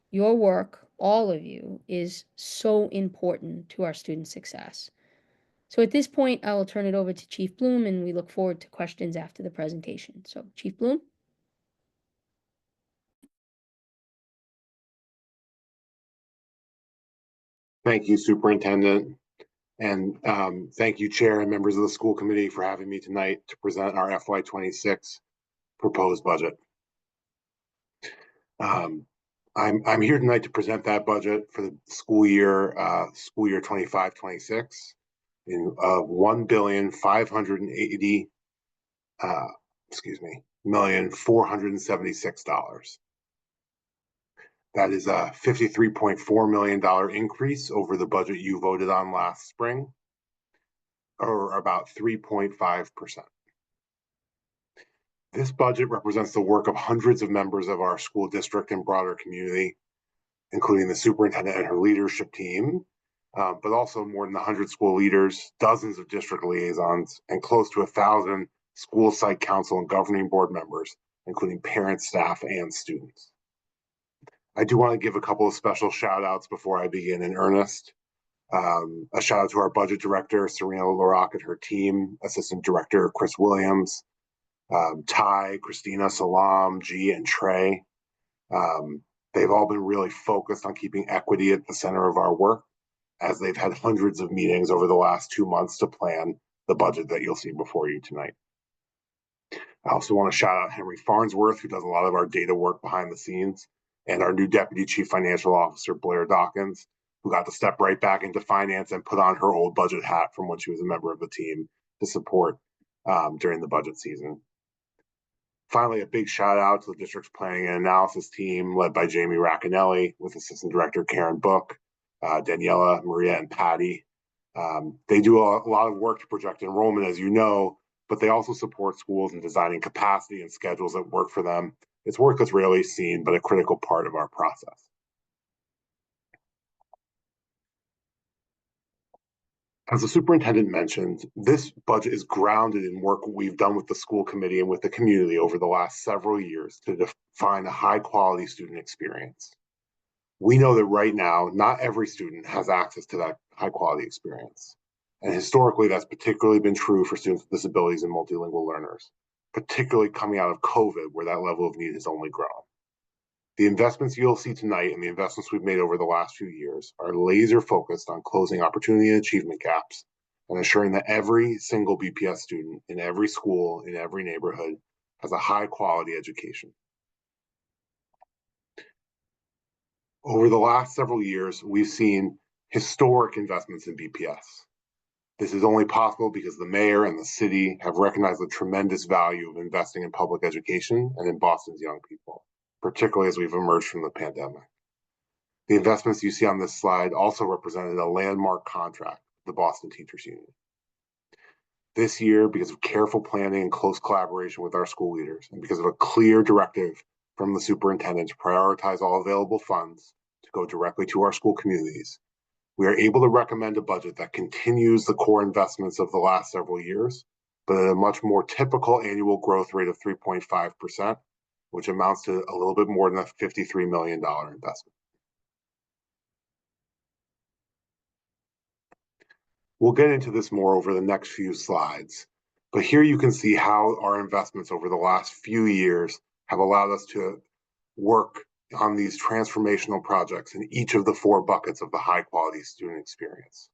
Your work, all of you, is so important to our student success. So at this point, I will turn it over to Chief Bloom, and we look forward to questions after the presentation. So, Chief Bloom? Thank you, Superintendent. And thank you, Chair and members of the school committee for having me tonight to present our FY26 proposed budget. I'm here tonight to present that budget for the school year 25-26 in $1,580,476. That is a $53.4 million increase over the budget you voted on last spring, or about 3.5%. This budget represents the work of hundreds of members of our school district and broader community, including the superintendent and her leadership team, but also more than 100 school leaders, dozens of district liaisons, and close to 1,000 school site council and governing board members, including parents, staff, and students. I do want to give a couple of special shout outs before I begin in earnest. A shout out to our budget director, Serena Larock, and her team, assistant director, Chris Williams, Ty, Christina, Salam, G, and Trey. They've all been really focused on keeping equity at the center of our work, as they've had hundreds of meetings over the last 2 months to plan the budget that you'll see before you tonight. I also want to shout out Henry Farnsworth, who does a lot of our data work behind the scenes, and our new Deputy Chief Financial Officer, Blair Dawkins, who got to step right back into finance and put on her old budget hat from when she was a member of the team to support during the budget season. Finally, a big shout out to the district's planning and analysis team led by Jamie Racanelli with Assistant Director Karen Book, Daniela, Maria, and Patty. They do a lot of work to project enrollment, as you know, but they also support schools in designing capacity and schedules that work for them. It's work that's rarely seen, but a critical part of our process. As the superintendent mentioned, this budget is grounded in work we've done with the school committee and with the community over the last several years to define a high quality student experience. We know that right now, not every student has access to that high quality experience. And historically, that's particularly been true for students with disabilities and multilingual learners, particularly coming out of COVID, where that level of need has only grown. The investments you'll see tonight and the investments we've made over the last few years are laser focused on closing opportunity and achievement gaps and ensuring that every single BPS student in every school, in every neighborhood, has a high quality education. Over the last several years, we've seen historic investments in BPS. This is only possible because the mayor and the city have recognized the tremendous value of investing in public education and in Boston's young people, particularly as we've emerged from the pandemic. The investments you see on this slide also represented a landmark contract with the Boston Teachers Union. This year, because of careful planning and close collaboration with our school leaders, and because of a clear directive from the superintendent to prioritize all available funds to go directly to our school communities, we are able to recommend a budget that continues the core investments of the last several years, but at a much more typical annual growth rate of 3.5%, which amounts to a little bit more than a $53 million investment. We'll get into this more over the next few slides, but here you can see how our investments over the last few years have allowed us to work on these transformational projects in each of the 4 buckets of the high quality student experience.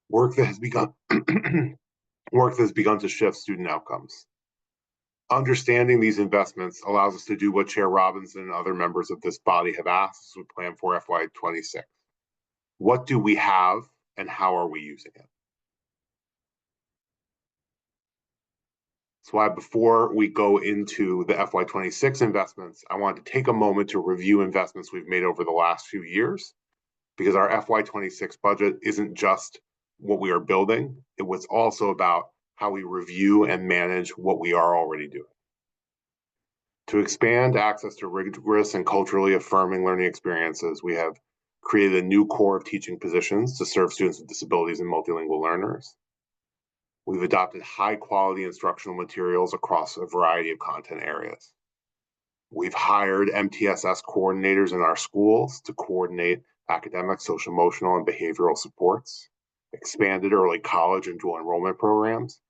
Work that has begun to shift student outcomes. Understanding these investments allows us to do what Chair Robinson and other members of this body have asked as we plan for FY26. What do we have and how are we using it? That's why before we go into the FY26 investments, I want to take a moment to review investments we've made over the last few years, because our FY26 budget isn't just what we are building, it was also about how we review and manage what we are already doing. To expand access to rigorous and culturally affirming learning experiences, we have created a new core of teaching positions to serve students with disabilities and multilingual learners. We've adopted high quality instructional materials across a variety of content areas. We've hired MTSS coordinators in our schools to coordinate academic, social, emotional, and behavioral supports, expanded early college and dual enrollment programs,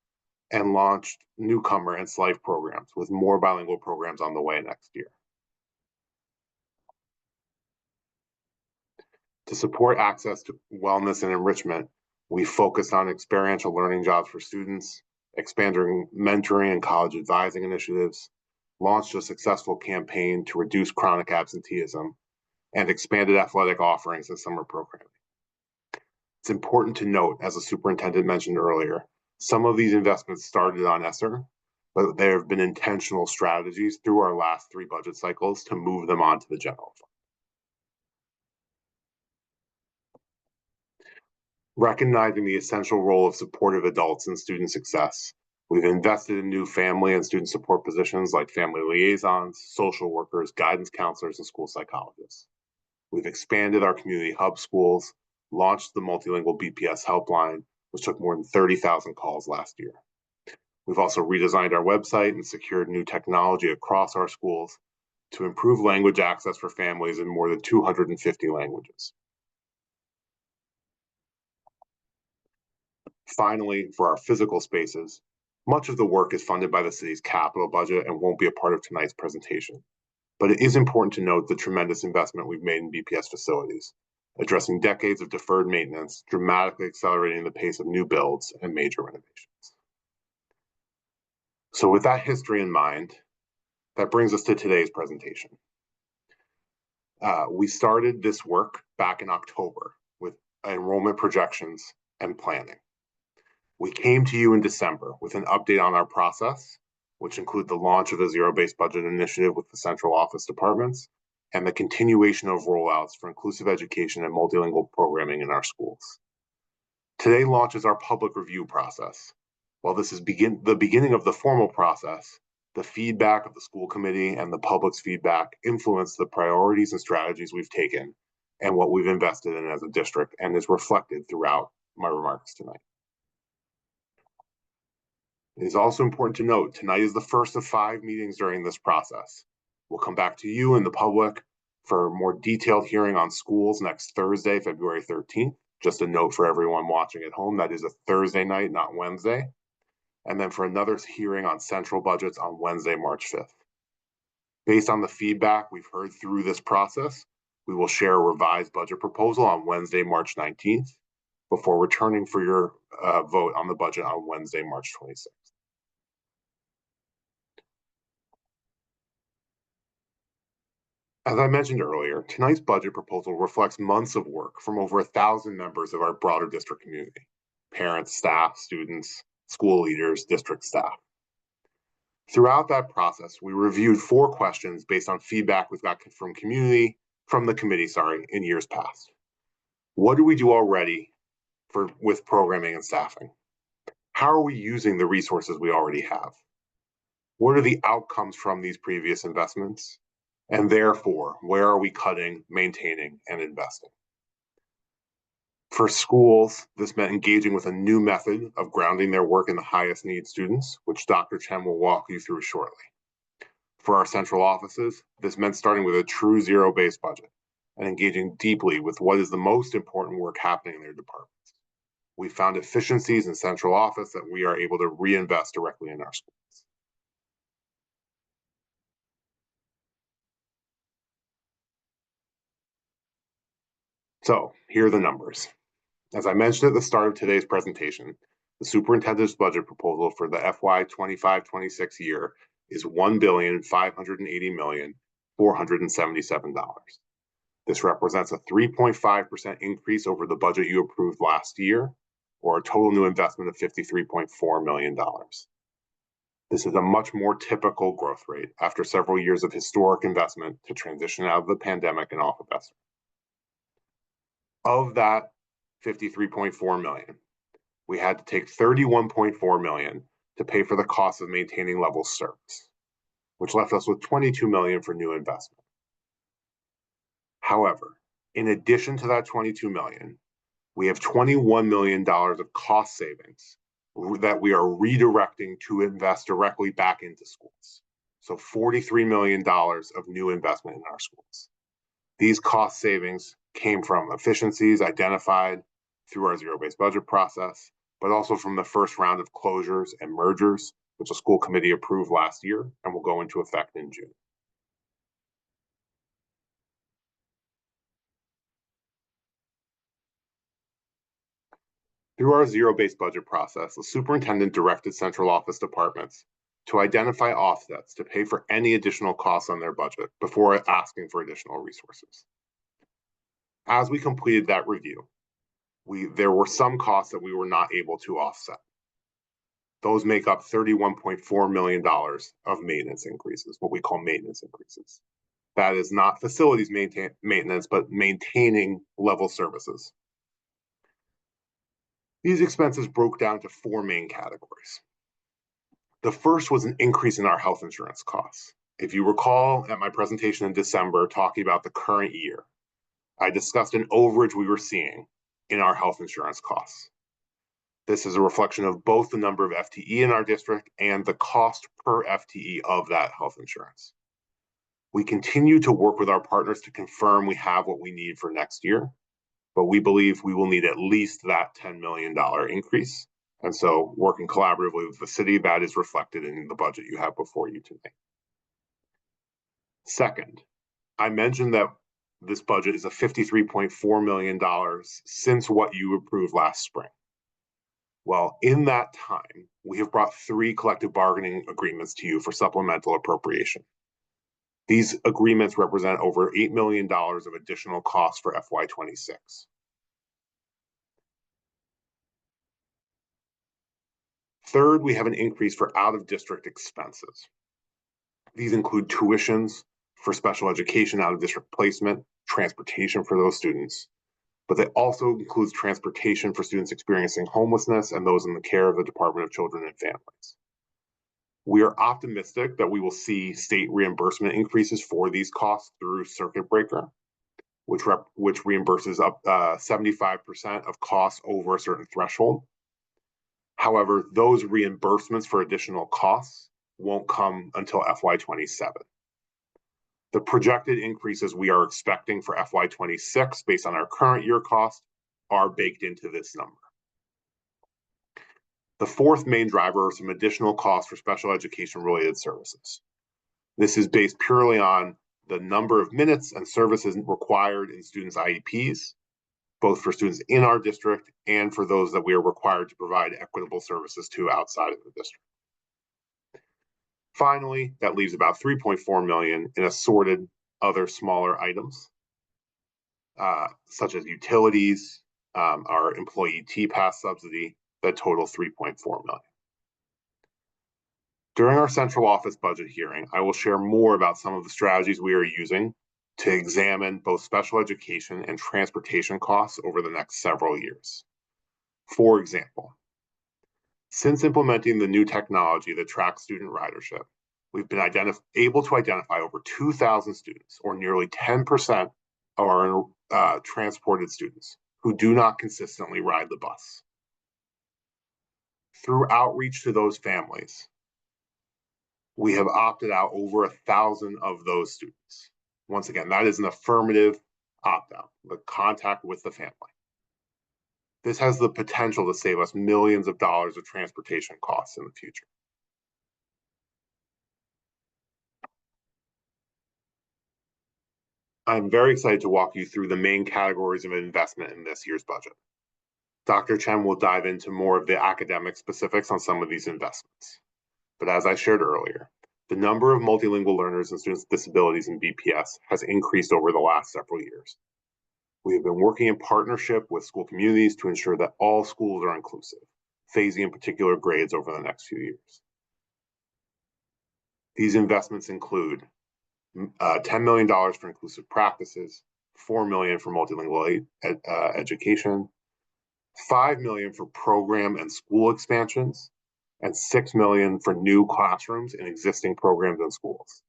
and launched newcomer and SLIFE programs with more bilingual programs on the way next year. To support access to wellness and enrichment, we focused on experiential learning jobs for students, expanding mentoring and college advising initiatives, launched a successful campaign to reduce chronic absenteeism, and expanded athletic offerings and summer programming. It's important to note, as the superintendent mentioned earlier, some of these investments started on ESSER, but there have been intentional strategies through our last 3 budget cycles to move them onto the general fund. Recognizing the essential role of supportive adults in student success, we've invested in new family and student support positions like family liaisons, social workers, guidance counselors, and school psychologists. We've expanded our community hub schools, launched the multilingual BPS helpline, which took more than 30,000 calls last year. We've also redesigned our website and secured new technology across our schools to improve language access for families in more than 250 languages. Finally, for our physical spaces, much of the work is funded by the city's capital budget and won't be a part of tonight's presentation. But it is important to note the tremendous investment we've made in BPS facilities, addressing decades of deferred maintenance, dramatically accelerating the pace of new builds and major renovations. So with that history in mind, that brings us to today's presentation. We started this work back in October with enrollment projections and planning. We came to you in December with an update on our process, which include the launch of a zero-based budget initiative with the central office departments and the continuation of rollouts for inclusive education and multilingual programming in our schools. Today launches our public review process. While this is the beginning of the formal process, the feedback of the school committee and the public's feedback influence the priorities and strategies we've taken and what we've invested in as a district, and is reflected throughout my remarks tonight. It is also important to note tonight is the first of 5 meetings during this process. We'll come back to you and the public for a more detailed hearing on schools next Thursday, February 13th. Just a note for everyone watching at home, that is a Thursday night, not Wednesday. And then for another hearing on central budgets on Wednesday, March 5th. Based on the feedback we've heard through this process, we will share a revised budget proposal on Wednesday, March 19th, before returning for your vote on the budget on Wednesday, March 26th. As I mentioned earlier, tonight's budget proposal reflects months of work from over 1,000 members of our broader district community: parents, staff, students, school leaders, district staff. Throughout that process, we reviewed 4 questions based on feedback we've got from the committee, in years past. What do we do already with programming and staffing? How are we using the resources we already have? What are the outcomes from these previous investments? And therefore, where are we cutting, maintaining, and investing? For schools, this meant engaging with a new method of grounding their work in the highest need students, which Dr. Chen will walk you through shortly. For our central offices, this meant starting with a true zero-based budget and engaging deeply with what is the most important work happening in their departments. We found efficiencies in central office that we are able to reinvest directly in our schools. So here are the numbers. As I mentioned at the start of today's presentation, the superintendent's budget proposal for the FY 25-26 year is $1,580,477,000. This represents a 3.5% increase over the budget you approved last year, or a total new investment of $53.4 million. This is a much more typical growth rate after several years of historic investment to transition out of the pandemic and off of ESSER. Of that $53.4 million, we had to take $31.4 million to pay for the cost of maintaining level service, which left us with $22 million for new investment. However, in addition to that $22 million, we have $21 million of cost savings that we are redirecting to invest directly back into schools. So $43 million of new investment in our schools. These cost savings came from efficiencies identified through our zero-based budget process, but also from the first round of closures and mergers, which the school committee approved last year and will go into effect in June. Through our zero-based budget process, the superintendent directed central office departments to identify offsets to pay for any additional costs on their budget before asking for additional resources. As we completed that review, there were some costs that we were not able to offset. Those make up $31.4 million of maintenance increases, what we call maintenance increases. That is not facilities maintenance, but maintaining level services. These expenses broke down to 4 main categories. The first was an increase in our health insurance costs. If you recall at my presentation in December talking about the current year, I discussed an overage we were seeing in our health insurance costs. This is a reflection of both the number of FTE in our district and the cost per FTE of that health insurance. We continue to work with our partners to confirm we have what we need for next year, but we believe we will need at least that $10 million increase. And so working collaboratively with the city, that is reflected in the budget you have before you today. Second, I mentioned that this budget is a $53.4 million since what you approved last spring. Well, in that time, we have brought 3 collective bargaining agreements to you for supplemental appropriation. These agreements represent over $8 million of additional costs for FY26. Third, we have an increase for out-of-district expenses. These include tuitions for special education out-of-district placement, transportation for those students, but they also includes transportation for students experiencing homelessness and those in the care of the Department of Children and Families. We are optimistic that we will see state reimbursement increases for these costs through Circuit Breaker, which reimburses up 75% of costs over a certain threshold. However, those reimbursements for additional costs won't come until FY27. The projected increases we are expecting for FY26 based on our current year cost are baked into this number. The fourth main driver are some additional costs for special education related services. This is based purely on the number of minutes and services required in students' IEPs, both for students in our district and for those that we are required to provide equitable services to outside of the district. Finally, that leaves about $3.4 million in assorted other smaller items, such as utilities, our employee T-Pass subsidy, that total $3.4 million. During our central office budget hearing, I will share more about some of the strategies we are using to examine both special education and transportation costs over the next several years. For example, since implementing the new technology that tracks student ridership, we've been able to identify over 2,000 students, or nearly 10% of our transported students, who do not consistently ride the bus. Through outreach to those families, we have opted out over 1,000 of those students. Once again, that is an affirmative opt-out, the contact with the family. This has the potential to save us millions of dollars of transportation costs in the future. I'm very excited to walk you through the main categories of investment in this year's budget. Dr. Chen will dive into more of the academic specifics on some of these investments. But as I shared earlier, the number of multilingual learners and students with disabilities in BPS has increased over the last several years. We have been working in partnership with school communities to ensure that all schools are inclusive, phasing in particular grades over the next few years. These investments include $10 million for inclusive practices, $4 million for multilingual education, $5 million for program and school expansions, and $6 million for new classrooms in existing programs and schools.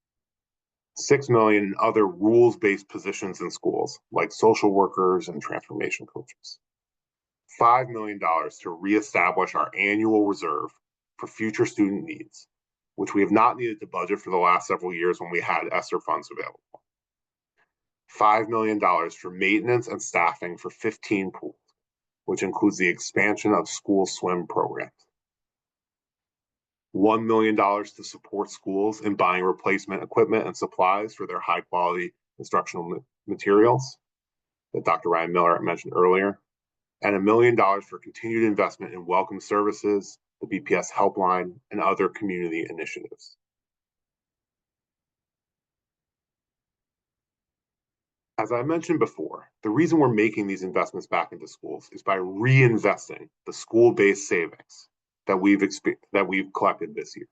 $6 million in other rules-based positions in schools, like social workers and transformation coaches. $5 million to reestablish our annual reserve for future student needs, which we have not needed to budget for the last several years when we had ESSER funds available. $5 million for maintenance and staffing for 15 pools, which includes the expansion of school swim programs. $1 million to support schools in buying replacement equipment and supplies for their high quality instructional materials that Dr. Ryan Miller mentioned earlier, and $1 million for continued investment in welcome services, the BPS helpline, and other community initiatives. As I mentioned before, the reason we're making these investments back into schools is by reinvesting the school-based savings that we've collected this year.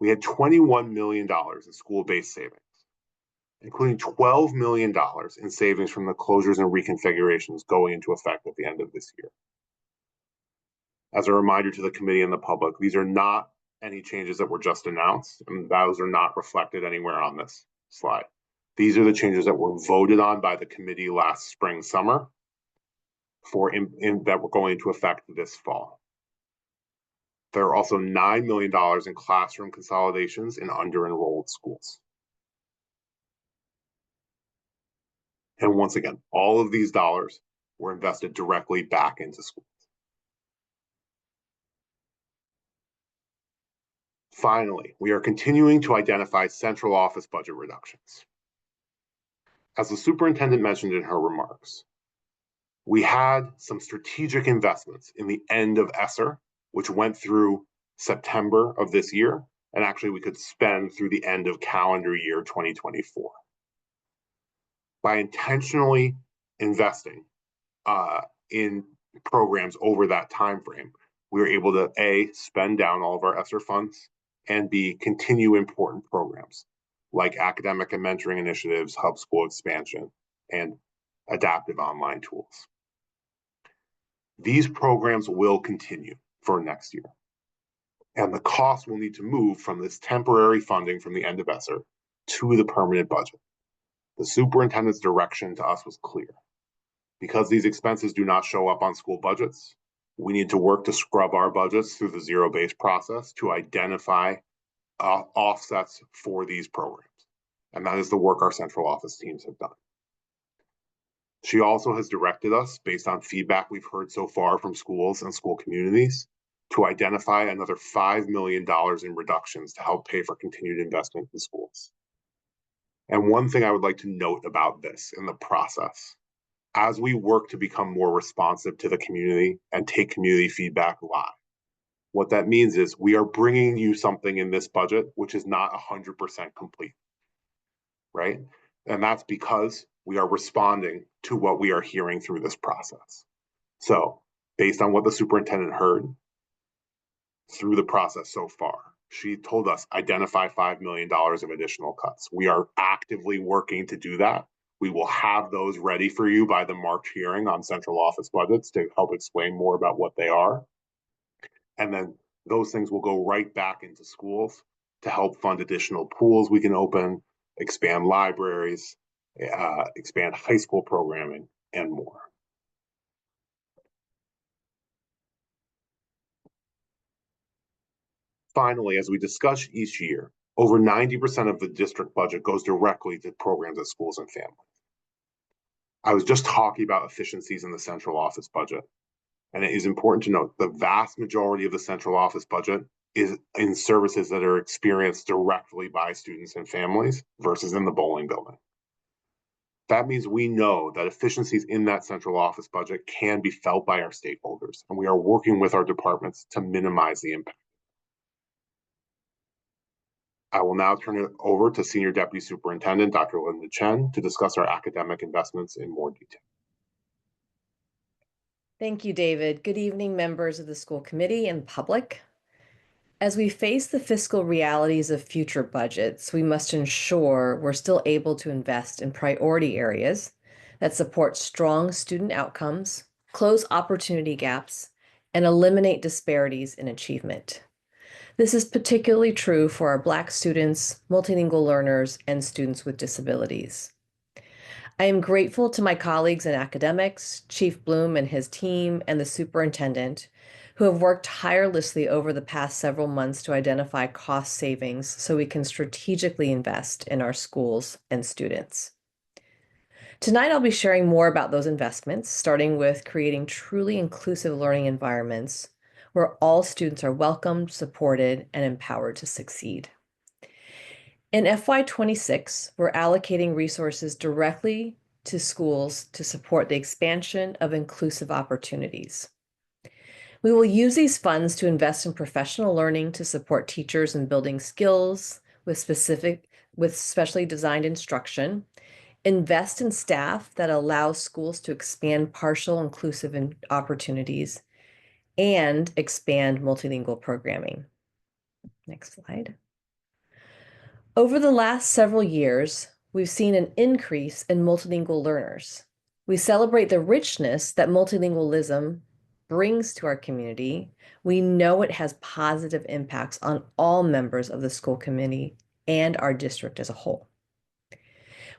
We had $21 million in school-based savings, including $12 million in savings from the closures and reconfigurations going into effect at the end of this year. As a reminder to the committee and the public, these are not any changes that were just announced, and those are not reflected anywhere on this slide. These are the changes that were voted on by the committee last spring, summer, that were going into effect this fall. There are also $9 million in classroom consolidations in under-enrolled schools. And once again, all of these dollars were invested directly back into schools. Finally, we are continuing to identify central office budget reductions. As the superintendent mentioned in her remarks, we had some strategic investments in the end of ESSER, which went through September of this year, and actually we could spend through the end of calendar year 2024. By intentionally investing in programs over that time frame, we were able to A, spend down all of our ESSER funds, and B, continue important programs like academic and mentoring initiatives, hub school expansion, and adaptive online tools. These programs will continue for next year, and the cost will need to move from this temporary funding from the end of ESSER to the permanent budget. The superintendent's direction to us was clear. Because these expenses do not show up on school budgets, we need to work to scrub our budgets through the zero-based process to identify offsets for these programs. And that is the work our central office teams have done. She also has directed us, based on feedback we've heard so far from schools and school communities, to identify another $5 million in reductions to help pay for continued investment in schools. And one thing I would like to note about this in the process, as we work to become more responsive to the community and take community feedback live, what that means is we are bringing you something in this budget which is not 100% complete, right? And that's because we are responding to what we are hearing through this process. So based on what the superintendent heard through the process so far, she told us identify $5 million of additional cuts. We are actively working to do that. We will have those ready for you by the March hearing on central office budgets to help explain more about what they are. And then those things will go right back into schools to help fund additional pools we can open, expand libraries, expand high school programming, and more. Finally, as we discuss each year, over 90% of the district budget goes directly to programs at schools and families. I was just talking about efficiencies in the central office budget, and it is important to note the vast majority of the central office budget is in services that are experienced directly by students and families versus in the bowling building. That means we know that efficiencies in that central office budget can be felt by our stakeholders, and we are working with our departments to minimize the impact. I will now turn it over to Senior Deputy Superintendent, Dr. Linda Chen, to discuss our academic investments in more detail. Thank you, David. Good evening, members of the school committee and public. As we face the fiscal realities of future budgets, we must ensure we're still able to invest in priority areas that support strong student outcomes, close opportunity gaps, and eliminate disparities in achievement. This is particularly true for our Black students, multilingual learners, and students with disabilities. I am grateful to my colleagues in academics, Chief Bloom and his team, and the superintendent, who have worked tirelessly over the past several months to identify cost savings so we can strategically invest in our schools and students. Tonight, I'll be sharing more about those investments, starting with creating truly inclusive learning environments where all students are welcomed, supported, and empowered to succeed. In FY26, we're allocating resources directly to schools to support the expansion of inclusive opportunities. We will use these funds to invest in professional learning to support teachers in building skills with specially designed instruction, invest in staff that allow schools to expand partial inclusive opportunities, and expand multilingual programming. Next slide. Over the last several years, we've seen an increase in multilingual learners. We celebrate the richness that multilingualism brings to our community. We know it has positive impacts on all members of the school committee and our district as a whole.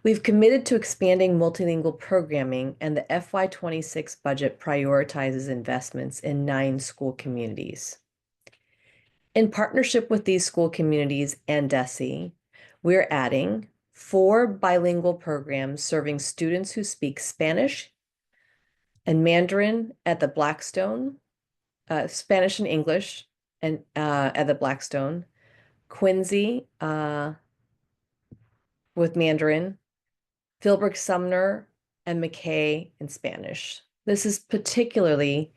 We've committed to expanding multilingual programming, and the FY26 budget prioritizes investments in 9 school communities. In partnership with these school communities and DESE, we're adding 4 bilingual programs serving students who speak Spanish and Mandarin at the Blackstone, Spanish and English and at the Blackstone, Quincy with Mandarin, Philbrook Sumner and McKay in Spanish. This is particularly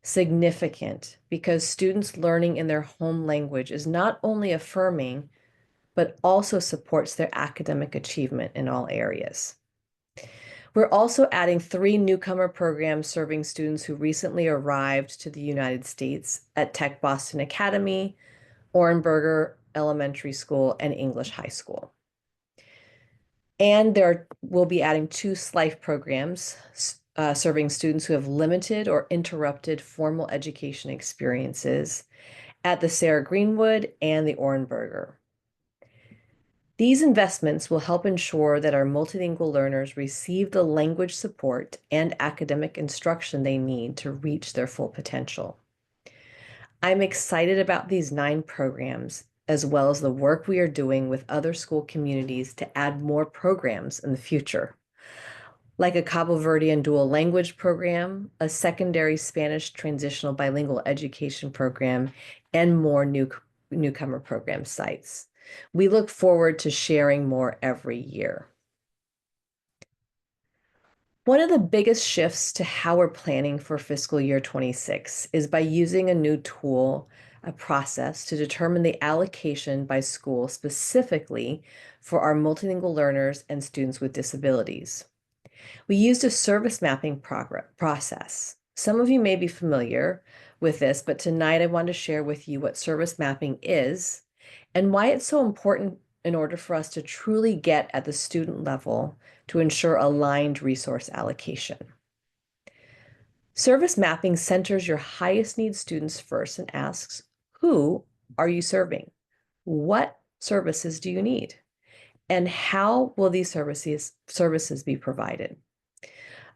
significant because students learning in their home language is not only affirming, but also supports their academic achievement in all areas. We're also adding 3 newcomer programs serving students who recently arrived to the United States at Tech Boston Academy, Orenberger Elementary School, and English High School. And we'll be adding 2 SLIFE programs serving students who have limited or interrupted formal education experiences at the Sarah Greenwood and the Orenberger. These investments will help ensure that our multilingual learners receive the language support and academic instruction they need to reach their full potential. I'm excited about these 9 programs as well as the work we are doing with other school communities to add more programs in the future, like a Cabo Verdean dual language program, a secondary Spanish transitional bilingual education program, and more newcomer program sites. We look forward to sharing more every year. One of the biggest shifts to how we're planning for fiscal year 26 is by using a new tool, a process to determine the allocation by school specifically for our multilingual learners and students with disabilities. We used a service mapping process. Some of you may be familiar with this, but tonight I want to share with you what service mapping is and why it's so important in order for us to truly get at the student level to ensure aligned resource allocation. Service mapping centers your highest need students first and asks, who are you serving? What services do you need? And how will these services be provided?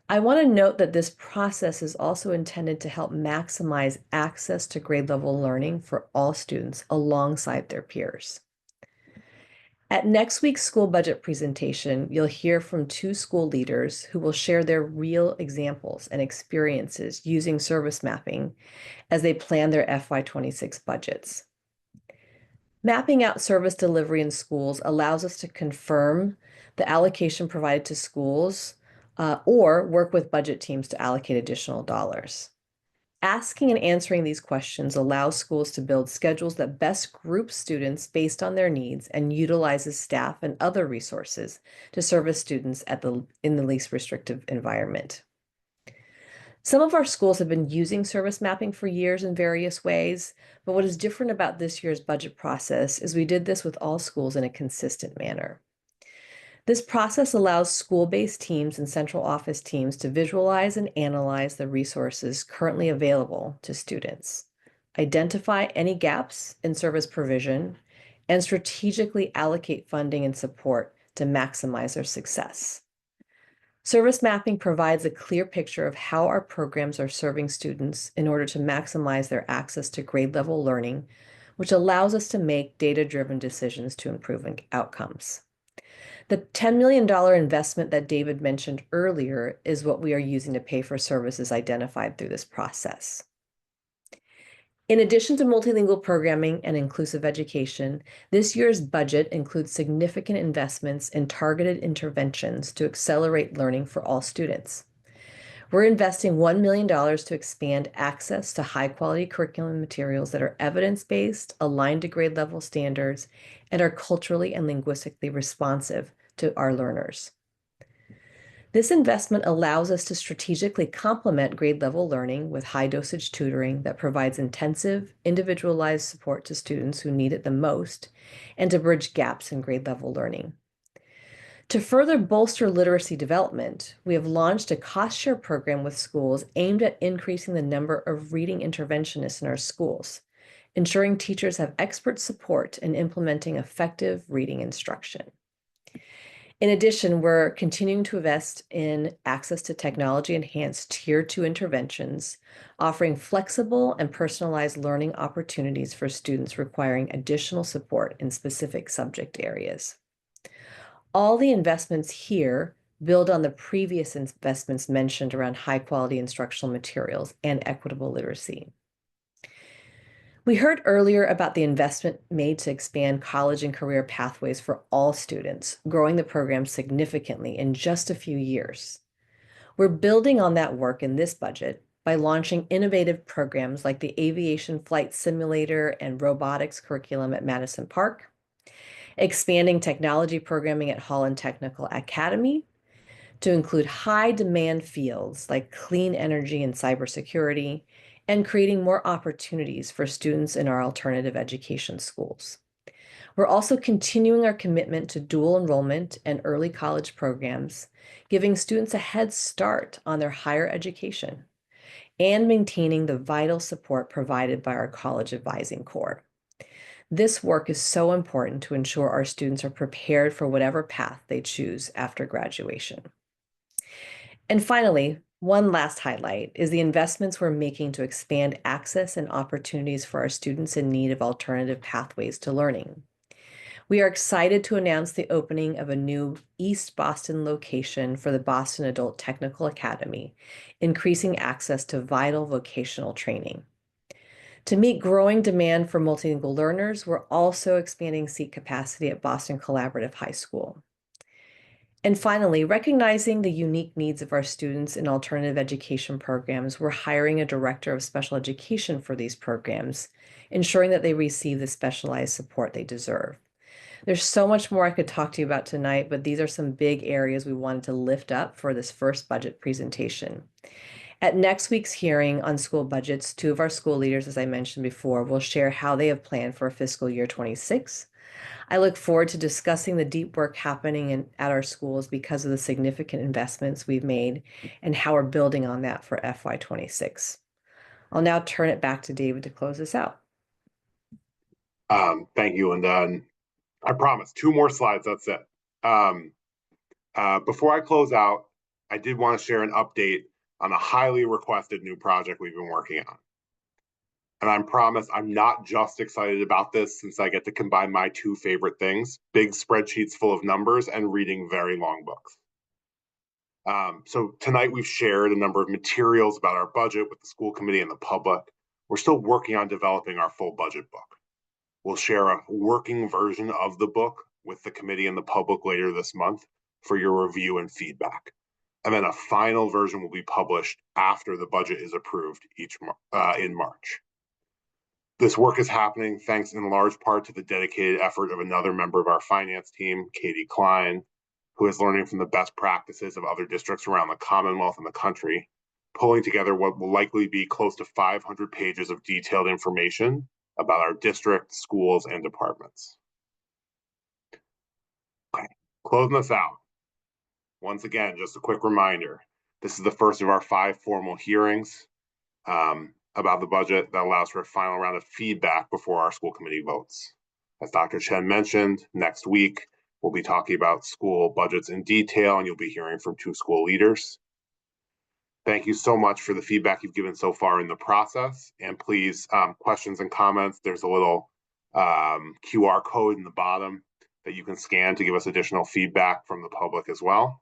I want to note that this process is also intended to help maximize access to grade level learning for all students alongside their peers. At next week's school budget presentation, you'll hear from 2 school leaders who will share their real examples and experiences using service mapping as they plan their FY26 budgets. Mapping out service delivery in schools allows us to confirm the allocation provided to schools or work with budget teams to allocate additional dollars. Asking and answering these questions allows schools to build schedules that best group students based on their needs and utilizes staff and other resources to service students in the least restrictive environment. Some of our schools have been using service mapping for years in various ways, but what is different about this year's budget process is we did this with all schools in a consistent manner. This process allows school-based teams and central office teams to visualize and analyze the resources currently available to students, identify any gaps in service provision, and strategically allocate funding and support to maximize their success. Service mapping provides a clear picture of how our programs are serving students in order to maximize their access to grade level learning, which allows us to make data-driven decisions to improve outcomes. The $10 million investment that David mentioned earlier is what we are using to pay for services identified through this process. In addition to multilingual programming and inclusive education, this year's budget includes significant investments in targeted interventions to accelerate learning for all students. We're investing $1 million to expand access to high-quality curriculum materials that are evidence-based, aligned to grade level standards, and are culturally and linguistically responsive to our learners. This investment allows us to strategically complement grade level learning with high-dosage tutoring that provides intensive, individualized support to students who need it the most, and to bridge gaps in grade level learning. To further bolster literacy development, we have launched a cost share program with schools aimed at increasing the number of reading interventionists in our schools, ensuring teachers have expert support in implementing effective reading instruction. In addition, we're continuing to invest in access to technology-enhanced Tier 2 interventions, offering flexible and personalized learning opportunities for students requiring additional support in specific subject areas. All the investments here build on the previous investments mentioned around high-quality instructional materials and equitable literacy. We heard earlier about the investment made to expand college and career pathways for all students, growing the program significantly in just a few years. We're building on that work in this budget by launching innovative programs like the Aviation Flight Simulator and Robotics curriculum at Madison Park, expanding technology programming at Holland Technical Academy to include high-demand fields like clean energy and cybersecurity, and creating more opportunities for students in our alternative education schools. We're also continuing our commitment to dual enrollment and early college programs, giving students a head start on their higher education, and maintaining the vital support provided by our college advising corps. This work is so important to ensure our students are prepared for whatever path they choose after graduation. And finally, one last highlight is the investments we're making to expand access and opportunities for our students in need of alternative pathways to learning. We are excited to announce the opening of a new East Boston location for the Boston Adult Technical Academy, increasing access to vital vocational training. To meet growing demand for multilingual learners, we're also expanding seat capacity at Boston Collaborative High School. And finally, recognizing the unique needs of our students in alternative education programs, we're hiring a director of special education for these programs, ensuring that they receive the specialized support they deserve. There's so much more I could talk to you about tonight, but these are some big areas we wanted to lift up for this first budget presentation. At next week's hearing on school budgets, 2 of our school leaders, as I mentioned before, will share how they have planned for fiscal year 26. I look forward to discussing the deep work happening at our schools because of the significant investments we've made and how we're building on that for FY26. I'll now turn it back to David to close this out. Thank you, Linda. And I promise 2 more slides, that's it. Before I close out, I did want to share an update on a highly requested new project we've been working on. And I promise I'm not just excited about this since I get to combine my 2 favorite things, big spreadsheets full of numbers and reading very long books. So tonight we've shared a number of materials about our budget with the school committee and the public. We're still working on developing our full budget book. We'll share a working version of the book with the committee and the public later this month for your review and feedback. And then a final version will be published after the budget is approved in March. This work is happening thanks in large part to the dedicated effort of another member of our finance team, Katie Klein, who is learning from the best practices of other districts around the Commonwealth and the country, pulling together what will likely be close to 500 pages of detailed information about our district, schools, and departments. Okay, closing us out. Once again, just a quick reminder, this is the first of our 5 formal hearings about the budget that allows for a final round of feedback before our school committee votes. As Dr. Chen mentioned, next week, we'll be talking about school budgets in detail, and you'll be hearing from 2 school leaders. Thank you so much for the feedback you've given so far in the process. And please, questions and comments, there's a little QR code in the bottom that you can scan to give us additional feedback from the public as well.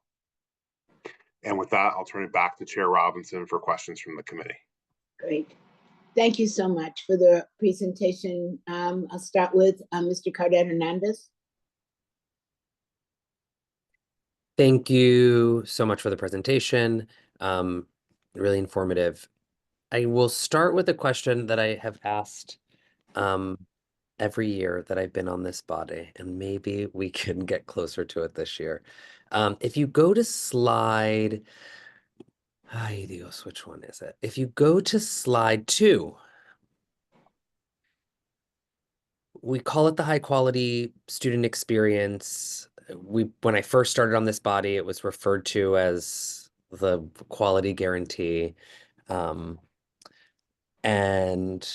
And with that, I'll turn it back to Chair Robinson for questions from the committee. Great. Thank you so much for the presentation. I'll start with Mr. Cardet Hernandez. Thank you so much for the presentation. Really informative. I will start with a question that I have asked every year that I've been on this body, and maybe we can get closer to it this year. If you go to slide, ay Dios, which one is it? If you go to slide 2, we call it the high quality student experience. When I first started on this body, it was referred to as the quality guarantee. And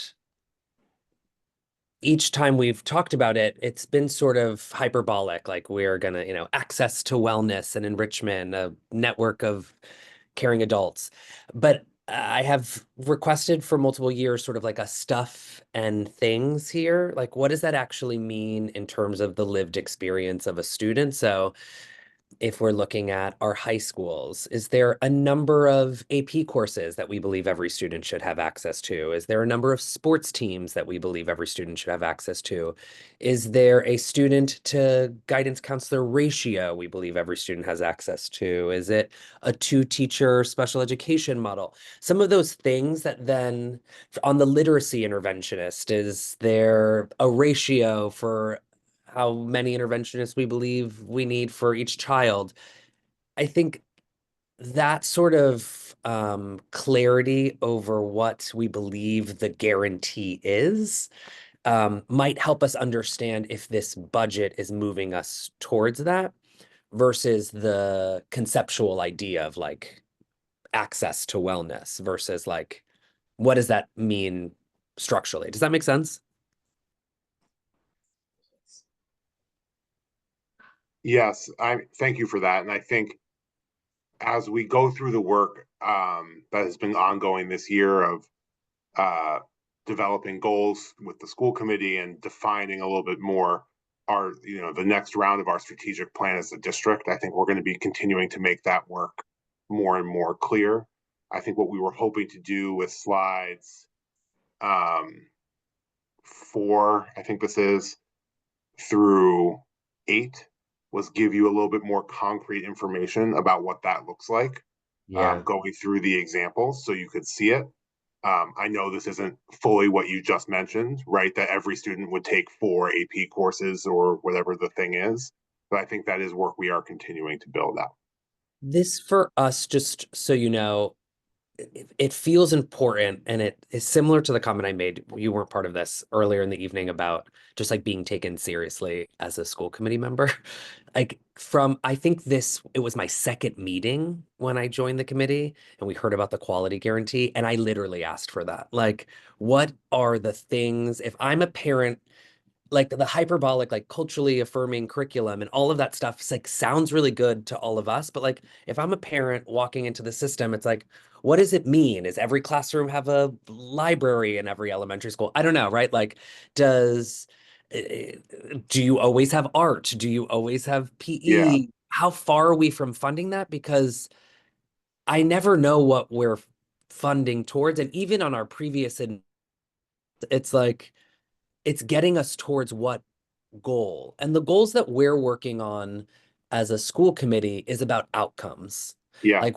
each time we've talked about it, it's been sort of hyperbolic, like we're gonna, access to wellness and enrichment, a network of caring adults. But I have requested for multiple years sort of like a stuff and things here. Like, what does that actually mean in terms of the lived experience of a student? So if we're looking at our high schools, is there a number of AP courses that we believe every student should have access to? Is there a number of sports teams that we believe every student should have access to? Is there a student to guidance counselor ratio we believe every student has access to? Is it a 2-teacher special education model? Some of those things that then on the literacy interventionist, is there a ratio for how many interventionists we believe we need for each child? I think that sort of clarity over what we believe the guarantee is might help us understand if this budget is moving us towards that versus the conceptual idea of like access to wellness versus like, what does that mean structurally? Does that make sense? Yes, thank you for that. And I think as we go through the work that has been ongoing this year of developing goals with the school committee and defining a little bit more our, the next round of our strategic plan as a district, I think we're going to be continuing to make that work more and more clear. I think what we were hoping to do with slides 4, I think this is, through 8, was give you a little bit more concrete information about what that looks like. Going through the examples so you could see it. I know this isn't fully what you just mentioned, right? That every student would take 4 AP courses or whatever the thing is. But I think that is work we are continuing to build out. This for us, just so you know, it feels important, and it is similar to the comment I made. You weren't part of this earlier in the evening about just like being taken seriously as a school committee member. Like I think it was my second meeting when I joined the committee and we heard about the quality guarantee. And I literally asked for that. Like, what are the things, if I'm a parent, like the hyperbolic, like culturally affirming curriculum and all of that stuff sounds really good to all of us. But like, if I'm a parent walking into the system, it's like, what does it mean? Is every classroom have a library in every elementary school? I don't know, right? Like, do you always have art? Do you always have PE? Yeah. How far are we from funding that? Because I never know what we're funding towards. And even on our previous, it's like, it's getting us towards what goal? And the goals that we're working on as a school committee is about outcomes. Yeah. Like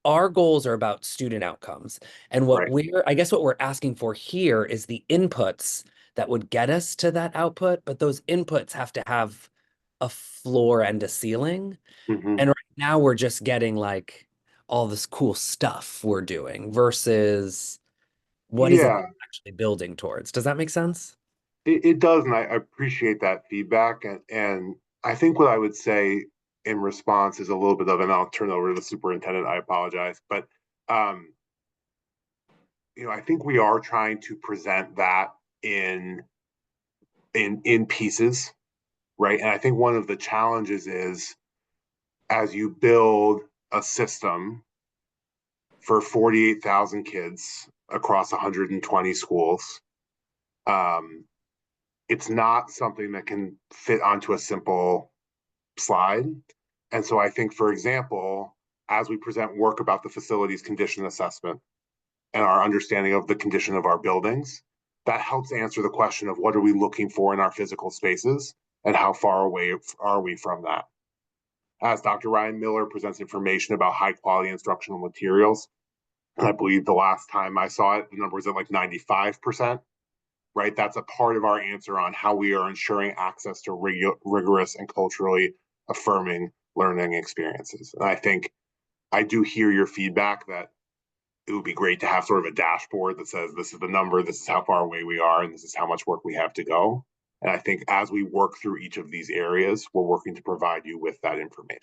our goals are about student outcomes. And what I guess what we're asking for here is the inputs that would get us to that output, but those inputs have to have a floor and a ceiling. Mm-hmm. And right now we're just getting like all this cool stuff we're doing versus what is it actually building towards? Does that make sense? It does, and I appreciate that feedback. And I think what I would say in response is a little bit of, and I'll turn it over to the superintendent, I apologize. But, I think we are trying to present that in pieces, right? And I think one of the challenges is as you build a system for 48,000 kids across 120 schools, it's not something that can fit onto a simple slide. And so I think, for example, as we present work about the facilities condition assessment and our understanding of the condition of our buildings, that helps answer the question of what are we looking for in our physical spaces and how far away are we from that. As Dr. Ryan Miller presents information about high quality instructional materials, and I believe the last time I saw it, the number was at like 95%. Right, that's a part of our answer on how we are ensuring access to rigorous and culturally affirming learning experiences. And I think I do hear your feedback that it would be great to have sort of a dashboard that says this is the number, this is how far away we are, and this is how much work we have to go. And I think as we work through each of these areas, we're working to provide you with that information.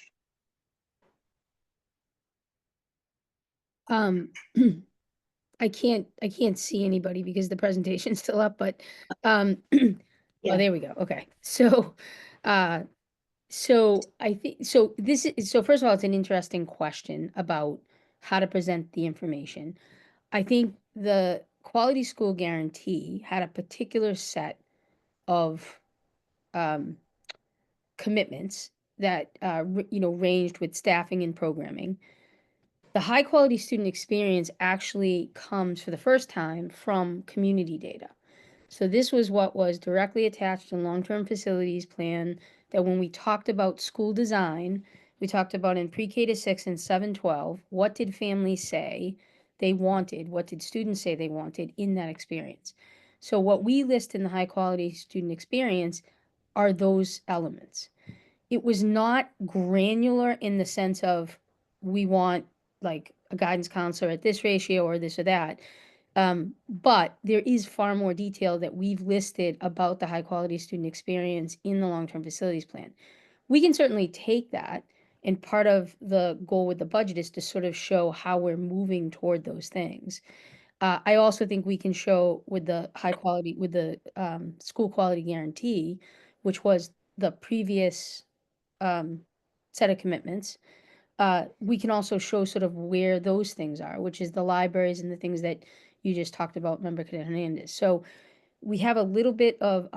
I can't see anybody because the presentation's still up, but oh, there we go. Okay. So I think so first of all, it's an interesting question about how to present the information. I think the quality school guarantee had a particular set of commitments that ranged with staffing and programming. The high quality student experience actually comes for the first time from community data. So this was what was directly attached to long-term facilities plan, that when we talked about school design, we talked about in pre-K to 6 and 7-12, what did families say they wanted? What did students say they wanted in that experience? So what we list in the high quality student experience are those elements. It was not granular in the sense of we want like a guidance counselor at this ratio or this or that. But there is far more detail that we've listed about the high quality student experience in the long-term facilities plan. We can certainly take that, and part of the goal with the budget is to sort of show how we're moving toward those things. I also think we can show with the school quality guarantee, which was the previous set of commitments, we can also show sort of where those things are, which is the libraries and the things that you just talked about, Member Cadet Hernandez. So we have a little bit of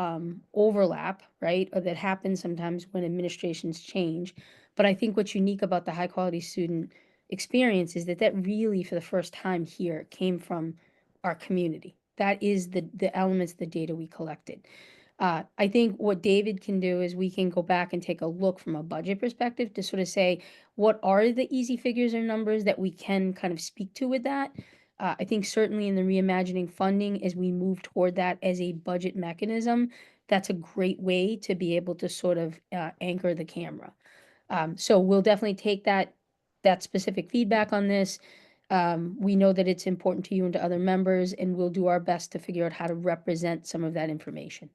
overlap, right, or that happens sometimes when administrations change. But I think what's unique about the high quality student experience is that really, for the first time here, came from our community. That is the elements, the data we collected. I think what David can do is we can go back and take a look from a budget perspective to sort of say, what are the easy figures or numbers that we can kind of speak to with that? I think certainly in the reimagining funding, as we move toward that as a budget mechanism, that's a great way to be able to sort of anchor the camera. So we'll definitely take that specific feedback on this. We know that it's important to you and to other members, and we'll do our best to figure out how to represent some of that information.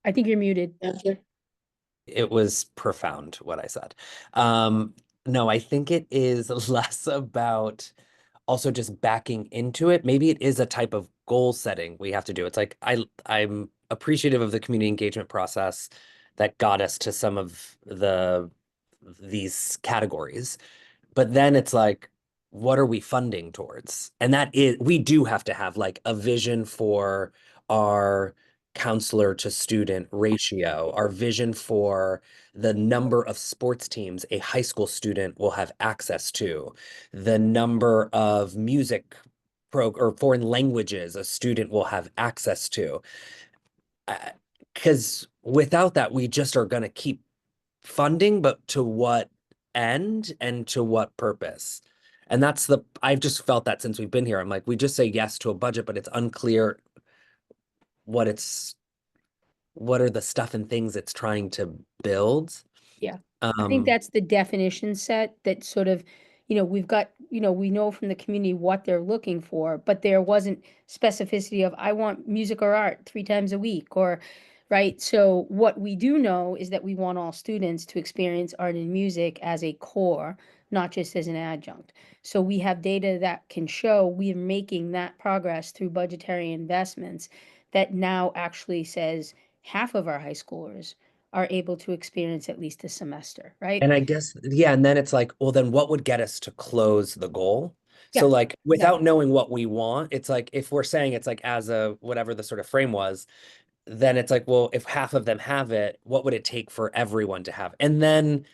I think you're muted. It was profound what I said. No, I think it is less about also just backing into it. Maybe it is a type of goal setting we have to do. It's like I'm appreciative of the community engagement process that got us to some of these categories. But then it's like, what are we funding towards? And that is, we do have to have like a vision for our counselor to student ratio, our vision for the number of sports teams a high school student will have access to, the number of music or foreign languages a student will have access to. Because without that, we just are going to keep funding, but to what end and to what purpose? And I've just felt that since we've been here. I'm like, we just say yes to a budget, but it's unclear what are the stuff and things it's trying to build. Yeah. I think that's the definition set that sort of, we've got, we know from the community what they're looking for, but there wasn't specificity of, I want music or art 3 times a week, or, right? So what we do know is that we want all students to experience art and music as a core, not just as an adjunct. So we have data that can show we are making that progress through budgetary investments that now actually says half of our high schoolers are able to experience at least a semester, right? And I guess, yeah, and then it's like, well, then what would get us to close the goal? So Yeah, like, without knowing what we want, it's like, if we're saying it's like as a, whatever the sort of frame was, then it's like, well, if half of them have it, what would it take for everyone to have? And then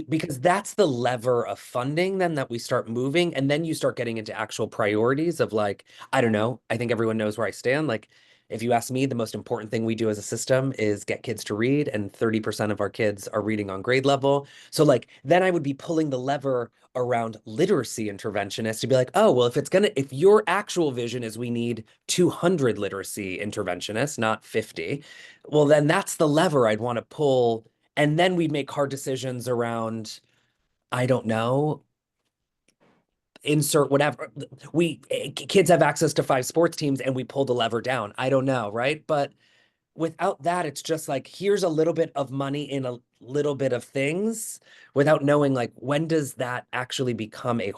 because that's the lever of funding then that we start moving, and then you start getting into actual priorities of like, I don't know, I think everyone knows where I stand. Like, if you ask me, the most important thing we do as a system is get kids to read, and 30% of our kids are reading on grade level. So like, then I would be pulling the lever around literacy interventionists to be like, oh, well, if your actual vision is we need 200 literacy interventionists, not 50, well, then that's the lever I'd want to pull. And then we'd make hard decisions around, I don't know, insert whatever. Kids have access to 5 sports teams and we pull the lever down. I don't know, right? But without that, it's just like, here's a little bit of money in a little bit of things, without knowing like, when does that actually become a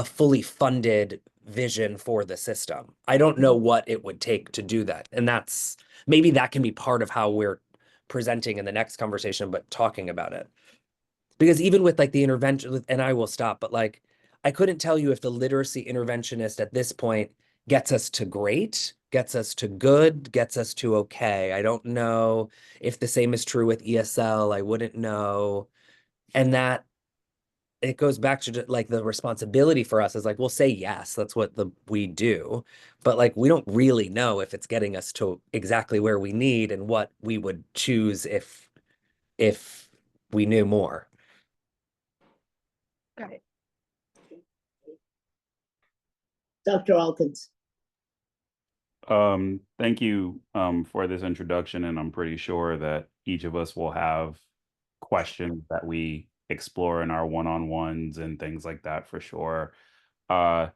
fully funded vision for the system? I don't know what it would take to do that. And maybe that can be part of how we're presenting in the next conversation, but talking about it. Because even with like the intervention, and I will stop, but like, I couldn't tell you if the literacy interventionist at this point gets us to great, gets us to good, gets us to okay. I don't know if the same is true with ESL. I wouldn't know. And that it goes back to like the responsibility for us is like, we'll say yes, that's what we do. But like, we don't really know if it's getting us to exactly where we need and what we would choose if we knew more. Got it. Dr. Alkins. Thank you for this introduction, and I'm pretty sure that each of us will have questions that we explore in our one-on-ones and things like that for sure. I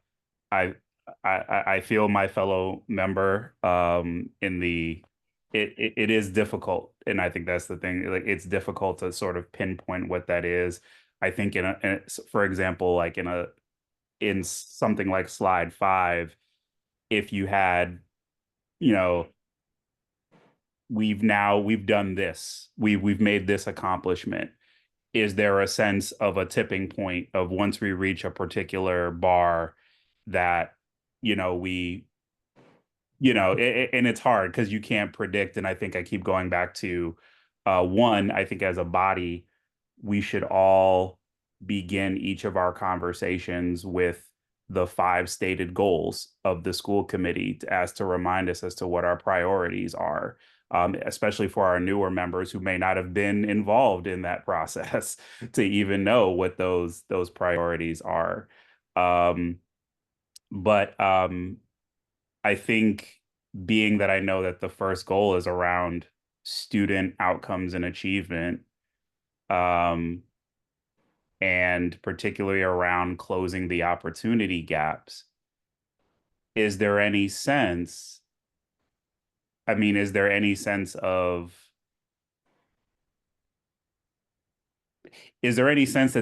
feel my fellow member it is difficult, and I think that's the thing. Like, it's difficult to sort of pinpoint what that is. I think for example, like in something like slide 5, if you had, we've done this, we've made this accomplishment. Is there a sense of a tipping point of once we reach a particular bar that, and it's hard because you can't predict. And I think I keep going back to one, I think as a body, we should all begin each of our conversations with the 5 stated goals of the school committee to remind us as to what our priorities are, especially for our newer members who may not have been involved in that process to even know what those priorities are. But I think, being that I know that the first goal is around student outcomes and achievement, and particularly around closing the opportunity gaps, is there any sense that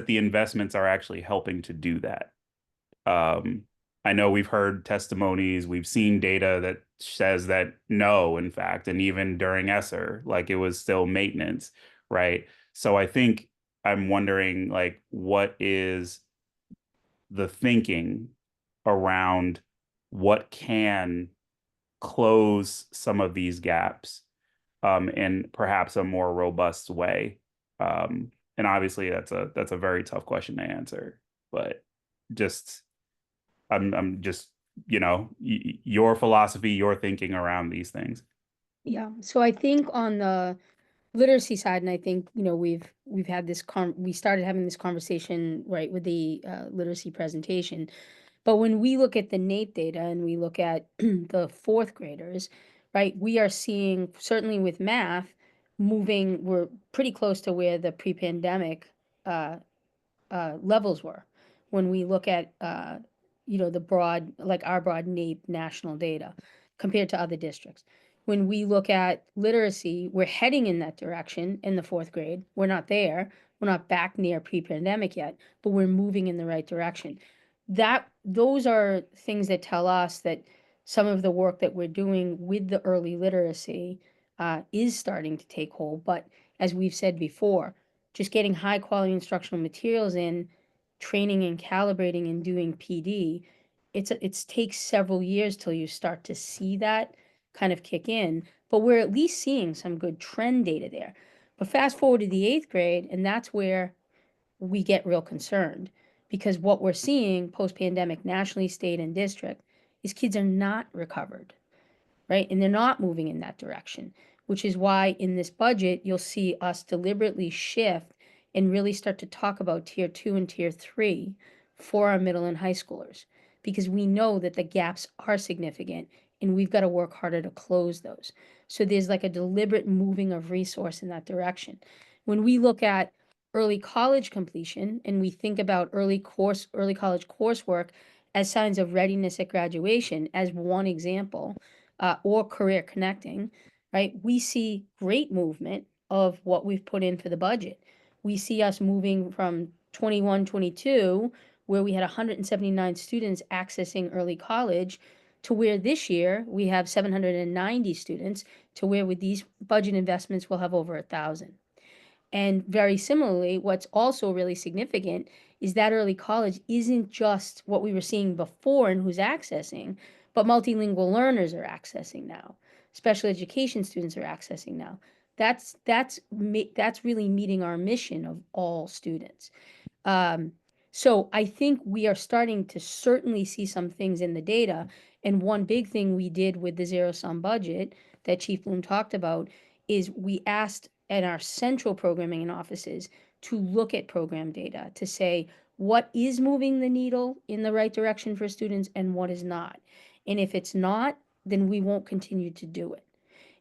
the investments are actually helping to do that? I know we've heard testimonies, we've seen data that says that no, in fact, and even during ESSER, like, it was still maintenance, right? So I think I'm wondering, like, what is the thinking around what can close some of these gaps in perhaps a more robust way? And obviously that's a very tough question to answer, but just I'm just, your philosophy, your thinking around these things. Yeah, so I think on the literacy side, and I think, we've had this we started having this conversation, right, with the literacy presentation. But when we look at the NAEP data and we look at the 4th graders, right, we are seeing, certainly with math, we're pretty close to where the pre-pandemic levels were. When we look at, the broad, like our broad NAEP national data compared to other districts. When we look at literacy, we're heading in that direction in the 4th grade. We're not there. We're not back near pre-pandemic yet, but we're moving in the right direction. Those are things that tell us that some of the work that we're doing with the early literacy is starting to take hold. But as we've said before, just getting high quality instructional materials in, training and calibrating and doing PD, it takes several years till you start to see that kind of kick in, but we're at least seeing some good trend data there. But fast forward to the 8th grade, and that's where we get real concerned, because what we're seeing post-pandemic nationally, state, and district is kids are not recovered, right? And they're not moving in that direction, which is why in this budget, you'll see us deliberately shift and really start to talk about tier 2 and tier 3 for our middle and high schoolers, because we know that the gaps are significant and we've got to work harder to close those. So there's like a deliberate moving of resource in that direction. When we look at early college completion and we think about early college coursework as signs of readiness at graduation as one example, or career connecting, right? We see great movement of what we've put in for the budget. We see us moving from 21-22, where we had 179 students accessing early college, to where this year we have 790 students, to where with these budget investments we'll have over 1,000. And very similarly, what's also really significant is that early college isn't just what we were seeing before and who's accessing, but multilingual learners are accessing now. Special education students are accessing now. That's really meeting our mission of all students. So I think we are starting to certainly see some things in the data. And one big thing we did with the zero-sum budget that Chief Bloom talked about is we asked at our central programming and offices to look at program data to say what is moving the needle in the right direction for students and what is not. And if it's not, then we won't continue to do it.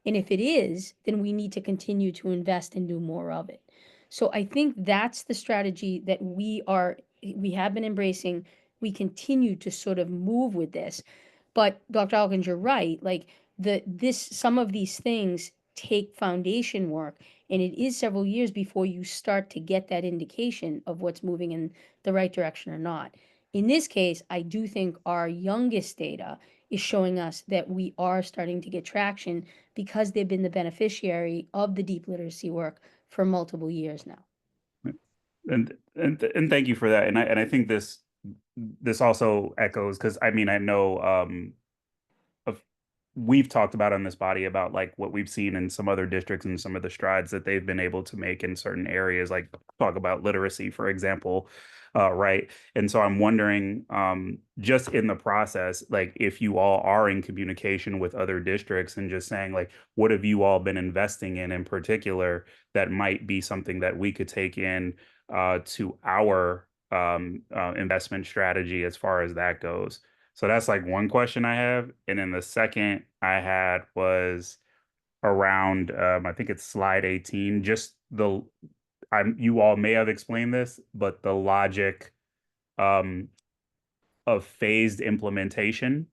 And if it is, then we need to continue to invest and do more of it. So I think that's the strategy that we have been embracing. We continue to sort of move with this. But Dr. Elkins, you're right. Like some of these things take foundation work, and it is several years before you start to get that indication of what's moving in the right direction or not. In this case, I do think our youngest data is showing us that we are starting to get traction because they've been the beneficiary of the deep literacy work for multiple years now. And thank you for that. And I think this also echoes, because I mean, I know we've talked about on this body about like what we've seen in some other districts and some of the strides that they've been able to make in certain areas, like talk about literacy, for example, right? And so I'm wondering, just in the process, like if you all are in communication with other districts and just saying like, what have you all been investing in particular that might be something that we could take in to our investment strategy as far as that goes. So that's like one question I have. And then the second I had was around, I think it's slide 18, just you all may have explained this, but the logic of phased implementation.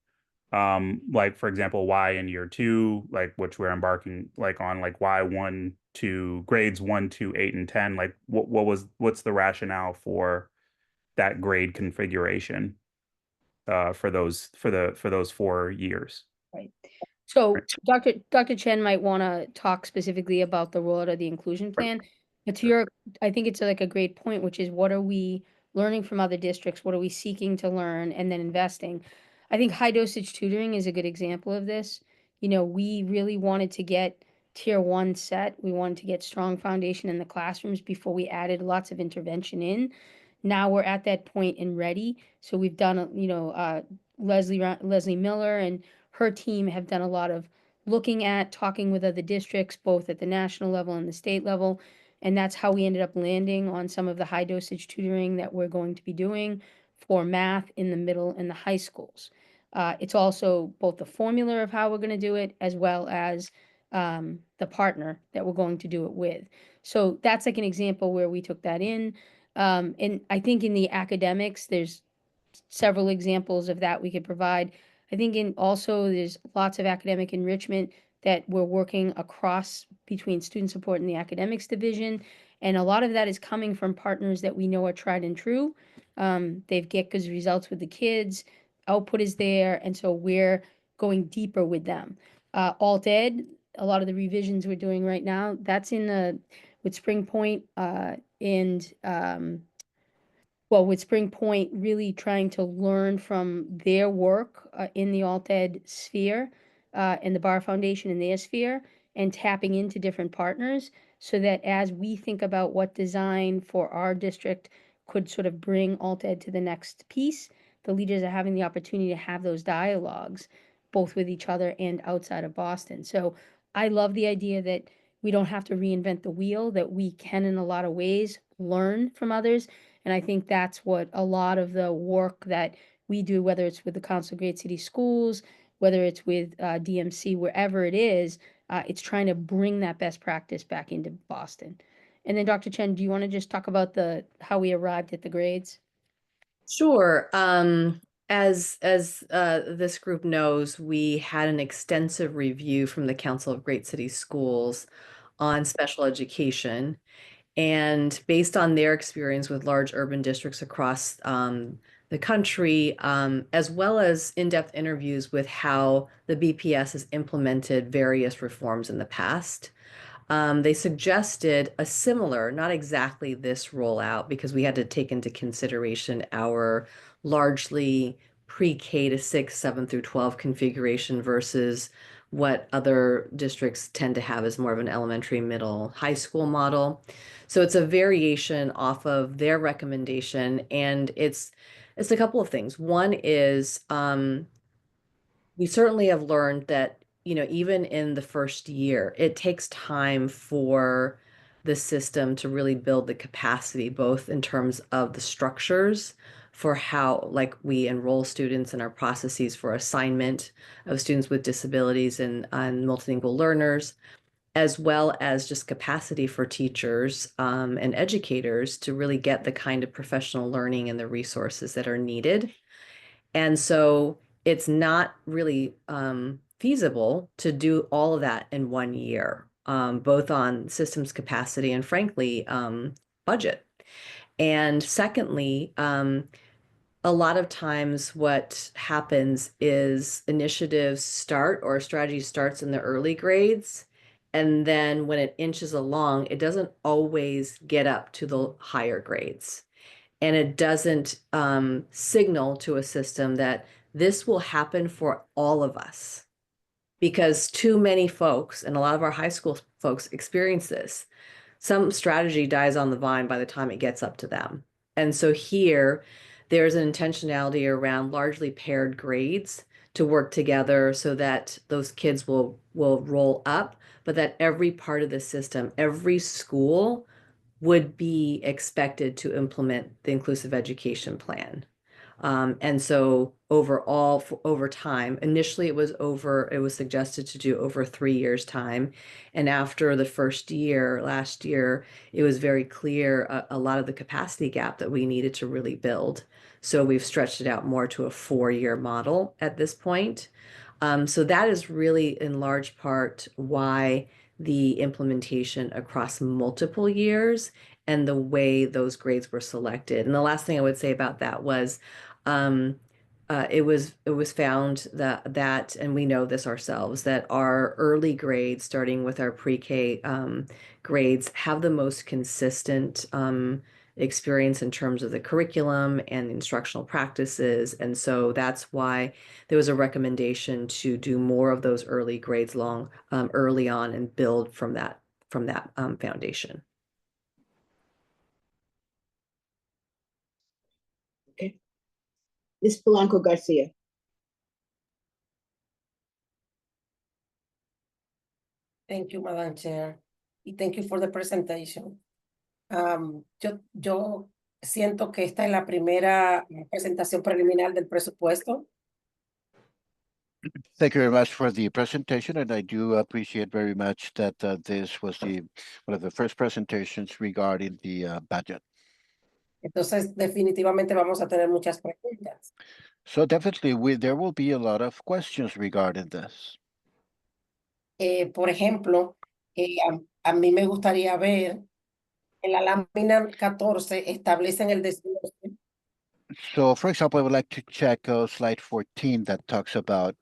Like for example, why in year 2, like which we're embarking like on, like why grades 1, 2, 8, and 10, like what's the rationale for that grade configuration for those 4 years? Right. So Dr. Chen might want to talk specifically about the rollout of the inclusion plan. But to your, I think it's like a great point, which is what are we learning from other districts? What are we seeking to learn and then investing? I think high dosage tutoring is a good example of this. You know, we really wanted to get tier 1 set. We wanted to get strong foundation in the classrooms before we added lots of intervention in. Now we're at that point and ready. So we've done, you know, Leslie Miller and her team have done a lot of looking at, talking with other districts, both at the national level and the state level. And that's how we ended up landing on some of the high dosage tutoring that we're going to be doing for math in the middle and the high schools. It's also both the formula of how we're going to do it, as well as the partner that we're going to do it with. So that's like an example where we took that in. And I think in the academics, there's several examples of that we could provide. I think there's lots of academic enrichment that we're working across between student support and the academics division. And a lot of that is coming from partners that we know are tried and true. They get good results with the kids, output is there. And so we're going deeper with them. Alt Ed, a lot of the revisions we're doing right now, that's with Spring Point with Spring Point really trying to learn from their work in the Alt Ed sphere and the Barr Foundation in their sphere, and tapping into different partners so that as we think about what design for our district could sort of bring Alt Ed to the next piece, the leaders are having the opportunity to have those dialogues both with each other and outside of Boston. So I love the idea that we don't have to reinvent the wheel, that we can in a lot of ways learn from others. And I think that's what a lot of the work that we do, whether it's with the Council of Great City Schools, whether it's with DMC, wherever it is, it's trying to bring that best practice back into Boston. And then Dr. Chen, do you want to just talk about how we arrived at the grades? Sure. As this group knows, we had an extensive review from the Council of Great City Schools on special education. And based on their experience with large urban districts across the country, as well as in-depth interviews with how the BPS has implemented various reforms in the past, they suggested a similar, not exactly this rollout, because we had to take into consideration our largely pre-K to 6, 7 through 12 configuration versus what other districts tend to have as more of an elementary, middle, high school model. So it's a variation off of their recommendation, and it's a couple of things. One is we certainly have learned that, you know, even in the first year, it takes time for the system to really build the capacity, both in terms of the structures for how, like, we enroll students in our processes for assignment of students with disabilities and multilingual learners, as well as just capacity for teachers and educators to really get the kind of professional learning and the resources that are needed. And so it's not really feasible to do all of that in 1 year, both on systems capacity and frankly, budget. And secondly, a lot of times what happens is initiatives start or a strategy starts in the early grades. And then when it inches along, it doesn't always get up to the higher grades. And it doesn't signal to a system that this will happen for all of us. Because too many folks, and a lot of our high school folks experience this, some strategy dies on the vine by the time it gets up to them. And so here, there's an intentionality around largely paired grades to work together so that those kids will roll up, but that every part of the system, every school would be expected to implement the inclusive education plan. And so overall, over time, initially it was suggested to do over 3 years' time. And after the first year, last year, it was very clear a lot of the capacity gap that we needed to really build. So we've stretched it out more to a 4-year model at this point. So that is really in large part why the implementation across multiple years and the way those grades were selected. And the last thing I would say about that was it was found that, and we know this ourselves, that our early grades, starting with our pre-K grades, have the most consistent experience in terms of the curriculum and instructional practices. And so that's why there was a recommendation to do more of those early grades early on and build from that foundation. Okay. Ms. Polanco Garcia. Thank you, Madam Chair. Y thank you for the presentation. Yo siento que esta es la primera presentación preliminar del presupuesto. Thank you very much for the presentation, and I do appreciate very much that this was one of the first presentations regarding the budget. Entonces, definitivamente vamos a tener muchas preguntas. So definitely, there will be a lot of questions regarding this. Por ejemplo, a mí me gustaría ver en la lámina 14 establecen el desglose. So, for example, I would like to check slide 14 that talks about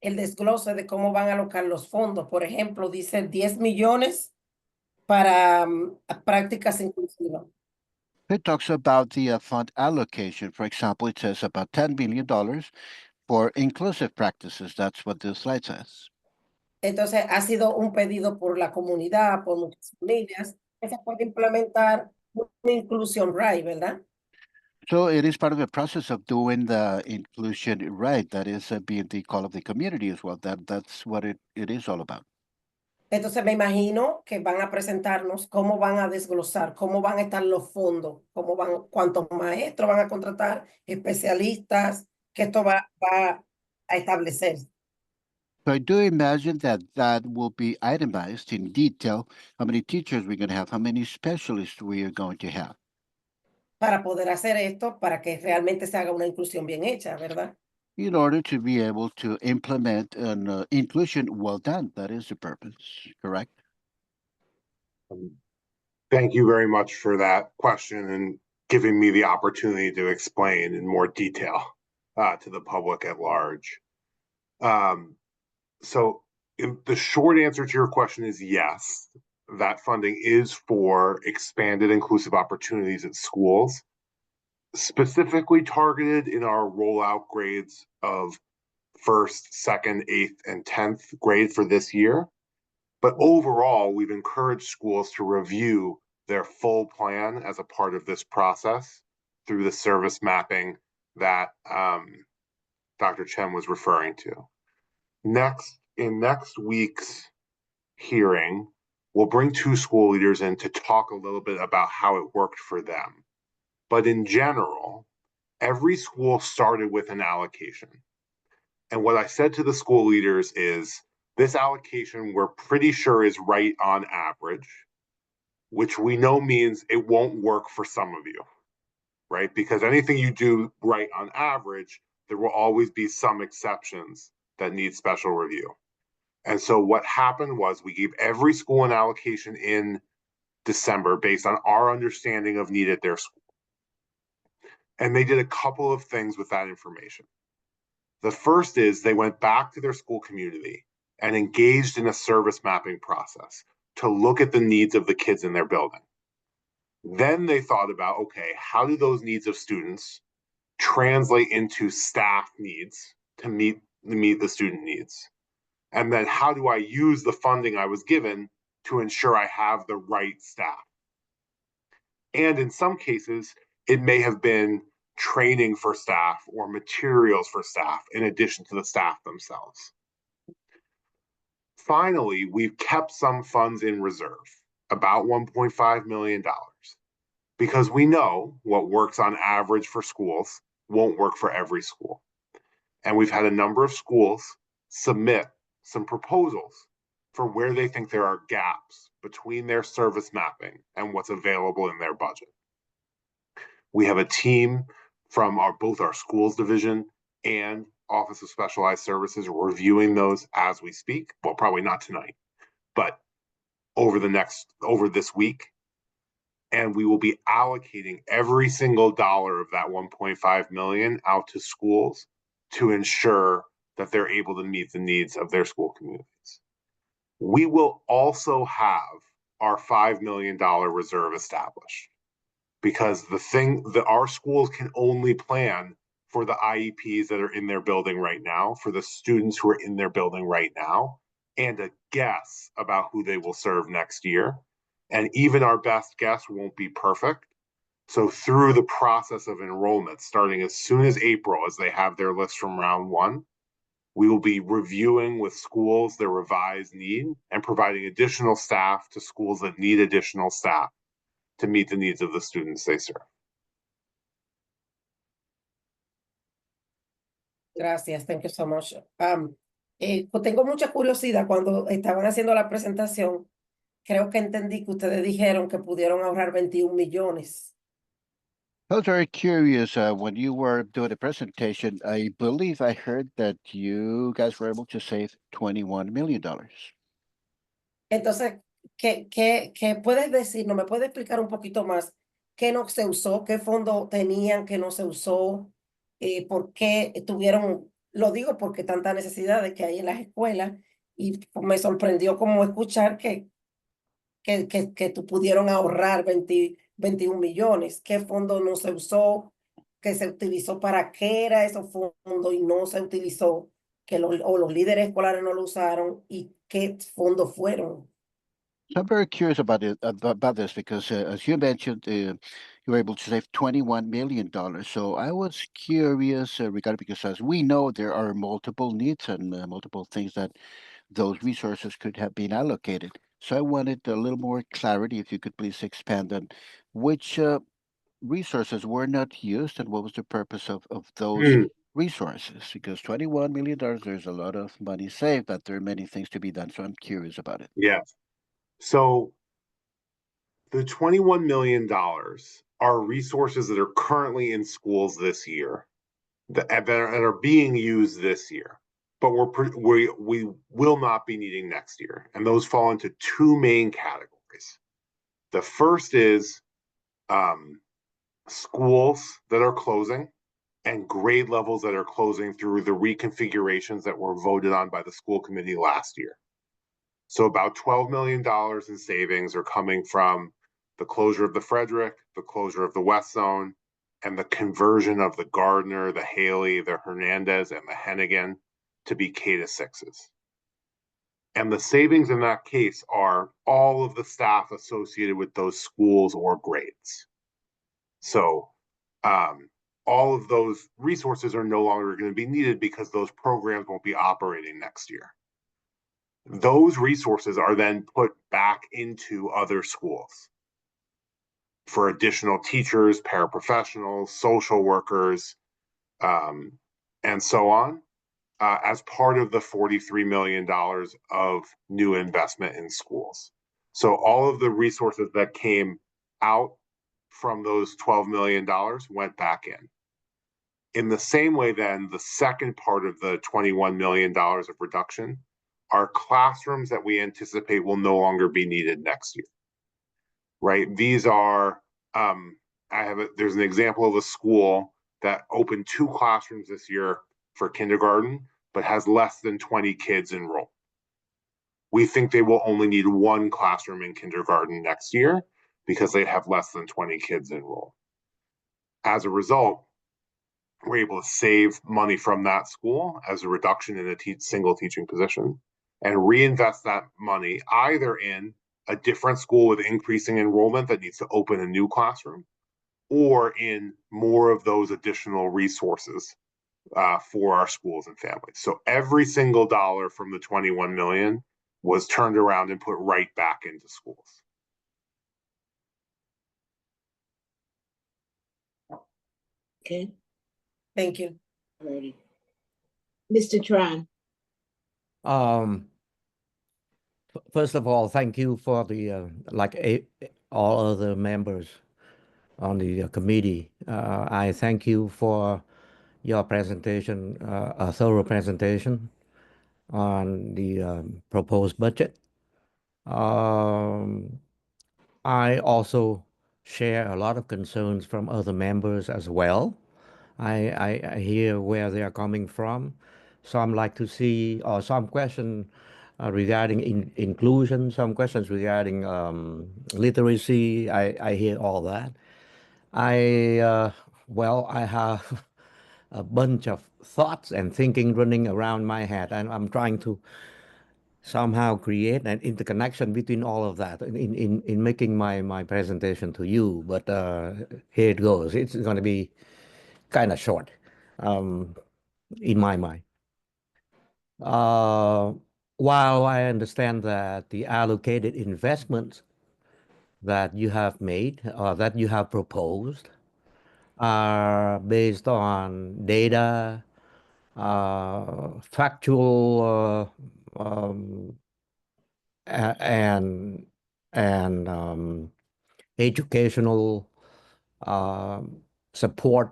El desglose de cómo van a alocar los fondos. Por ejemplo, dice 10 millones para prácticas inclusivas. it talks about the fund allocation. For example, it says about $10 million for inclusive practices. That's what the slide says. Entonces, ha sido un pedido por la comunidad, por muchas familias, que se puede implementar una inclusión right, ¿verdad? So it is part of the process of doing the inclusion right. That is being the call of the community as well. That's what it is all about. Entonces me imagino que van a presentarnos cómo van a desglosar, cómo van a estar los fondos, cuántos maestros van a contratar, especialistas, que esto va a establecer. So I do imagine that will be itemized in detail. How many teachers we're going to have, how many specialists we are going to have. Para poder hacer esto, para que realmente se haga una inclusión bien hecha, ¿verdad? In order to be able to implement an inclusion well done. That is the purpose, correct? Thank you very much for that question and giving me the opportunity to explain in more detail to the public at large. So the short answer to your question is yes, that funding is for expanded inclusive opportunities at schools, specifically targeted in our rollout grades of 1st, 2nd, 8th, and 10th grade for this year. But overall, we've encouraged schools to review their full plan as a part of this process through the service mapping that Dr. Chen was referring to. In next week's hearing, we'll bring 2 school leaders in to talk a little bit about how it worked for them. But in general, every school started with an allocation. And what I said to the school leaders is, this allocation we're pretty sure is right on average, which we know means it won't work for some of you, right? Because anything you do right on average, there will always be some exceptions that need special review. And so what happened was we gave every school an allocation in December based on our understanding of need at their school. And they did a couple of things with that information. The first is they went back to their school community and engaged in a service mapping process to look at the needs of the kids in their building. Then they thought about, okay, how do those needs of students translate into staff needs to meet the student needs? And then how do I use the funding I was given to ensure I have the right staff? And in some cases, it may have been training for staff or materials for staff in addition to the staff themselves. Finally, we've kept some funds in reserve, about $1.5 million, because we know what works on average for schools won't work for every school. And we've had a number of schools submit some proposals for where they think there are gaps between their service mapping and what's available in their budget. We have a team from both our schools division and Office of Specialized Services reviewing those as we speak. Well, probably not tonight, but over this week. And we will be allocating every single dollar of that 1.5 million out to schools to ensure that they're able to meet the needs of their school communities. We will also have our $5 million reserve established, because our schools can only plan for the IEPs that are in their building right now, for the students who are in their building right now, and a guess about who they will serve next year. And even our best guess won't be perfect. So through the process of enrollment, starting as soon as April, as they have their list from round one, we will be reviewing with schools their revised need and providing additional staff to schools that need additional staff to meet the needs of the students they serve. Gracias, thank you so much. Pues tengo mucha curiosidad cuando estaban haciendo la presentación. Creo que entendí que ustedes dijeron que pudieron ahorrar 21 millones. I was very curious when you were doing the presentation. I believe I heard that you guys were able to save $21 million. Entonces, ¿qué puedes decir? ¿No me puedes explicar un poquito más? ¿Qué no se usó? ¿Qué fondo tenían que no se usó? ¿Por qué tuvieron? Lo digo porque tanta necesidad que hay en las escuelas, y me sorprendió como escuchar que tú pudieron ahorrar 21 millones. ¿Qué fondo no se usó? ¿Qué se utilizó? ¿Para qué era ese fondo y no se utilizó? O los líderes escolares no lo usaron, y qué fondos fueron. So I'm very curious about this because, as you mentioned, you were able to save $21 million. So I was curious regarding, because as we know, there are multiple needs and multiple things that those resources could have been allocated. So I wanted a little more clarity, if you could please expand on which resources were not used and what was the purpose of those resources, because $21 million, there's a lot of money saved, but there are many things to be done. So I'm curious about it. Yes. So the $21 million are resources that are currently in schools this year that are being used this year, but we will not be needing next year. And those fall into two main categories. The first is schools that are closing and grade levels that are closing through the reconfigurations that were voted on by the school committee last year. So about $12 million in savings are coming from the closure of the Frederick, the closure of the West Zone, and the conversion of the Gardner, the Haley, the Hernandez, and the Hennigan to be K-6s. And the savings in that case are all of the staff associated with those schools or grades. So all of those resources are no longer going to be needed because those programs won't be operating next year. Those resources are then put back into other schools for additional teachers, paraprofessionals, social workers, and so on, as part of the $43 million of new investment in schools. So all of the resources that came out from those $12 million went back in. In the same way, then, the second part of the $21 million of reduction are classrooms that we anticipate will no longer be needed next year, right? These are there's an example of a school that opened 2 classrooms this year for kindergarten, but has less than 20 kids enrolled. We think they will only need 1 classroom in kindergarten next year because they have less than 20 kids enrolled. As a result, we're able to save money from that school as a reduction in a single teaching position and reinvest that money either in a different school with increasing enrollment that needs to open a new classroom, or in more of those additional resources for our schools and families. So every single dollar from the 21 million was turned around and put right back into schools. Okay, Thank you. alrighty. Mr. Tran. First of all, thank you for the all of the members on the committee. I thank you for your presentation, a thorough presentation on the proposed budget. I also share a lot of concerns from other members as well. I hear where they are coming from. Some like to see, or some question regarding inclusion, some questions regarding literacy. I hear all that. Well, I have a bunch of thoughts and thinking running around my head, and I'm trying to somehow create an interconnection between all of that in making my presentation to you. But here it goes. It's going to be kind of short in my mind. While I understand that the allocated investments that you have made or that you have proposed are based on data, factual, and educational support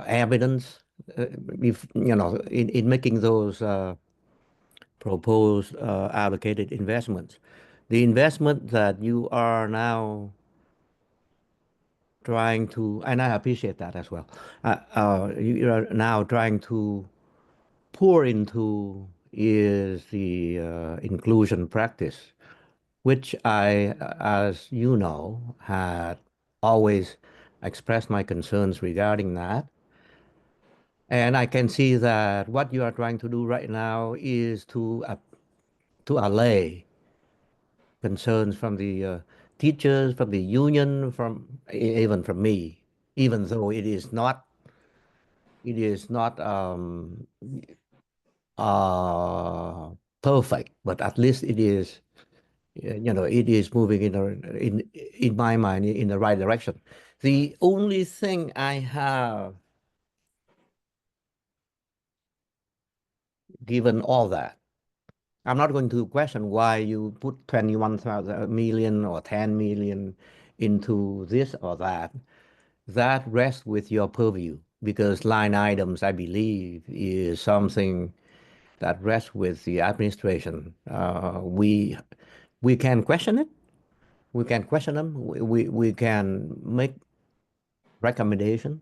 evidence, in making those proposed allocated investments. The investment that you are now trying to, and I appreciate that as well, you are now trying to pour into is the inclusion practice, which I, as you know, had always expressed my concerns regarding that. And I can see that what you are trying to do right now is to allay concerns from the teachers, from the union, even from me, even though it is not perfect, but at least it is, it is moving in my mind in the right direction. The only thing I have, given all that, I'm not going to question why you put 21 million or 10 million into this or that. That rests with your purview, because line items, I believe, is something that rests with the administration. We can question it. We can question them. We can make recommendation.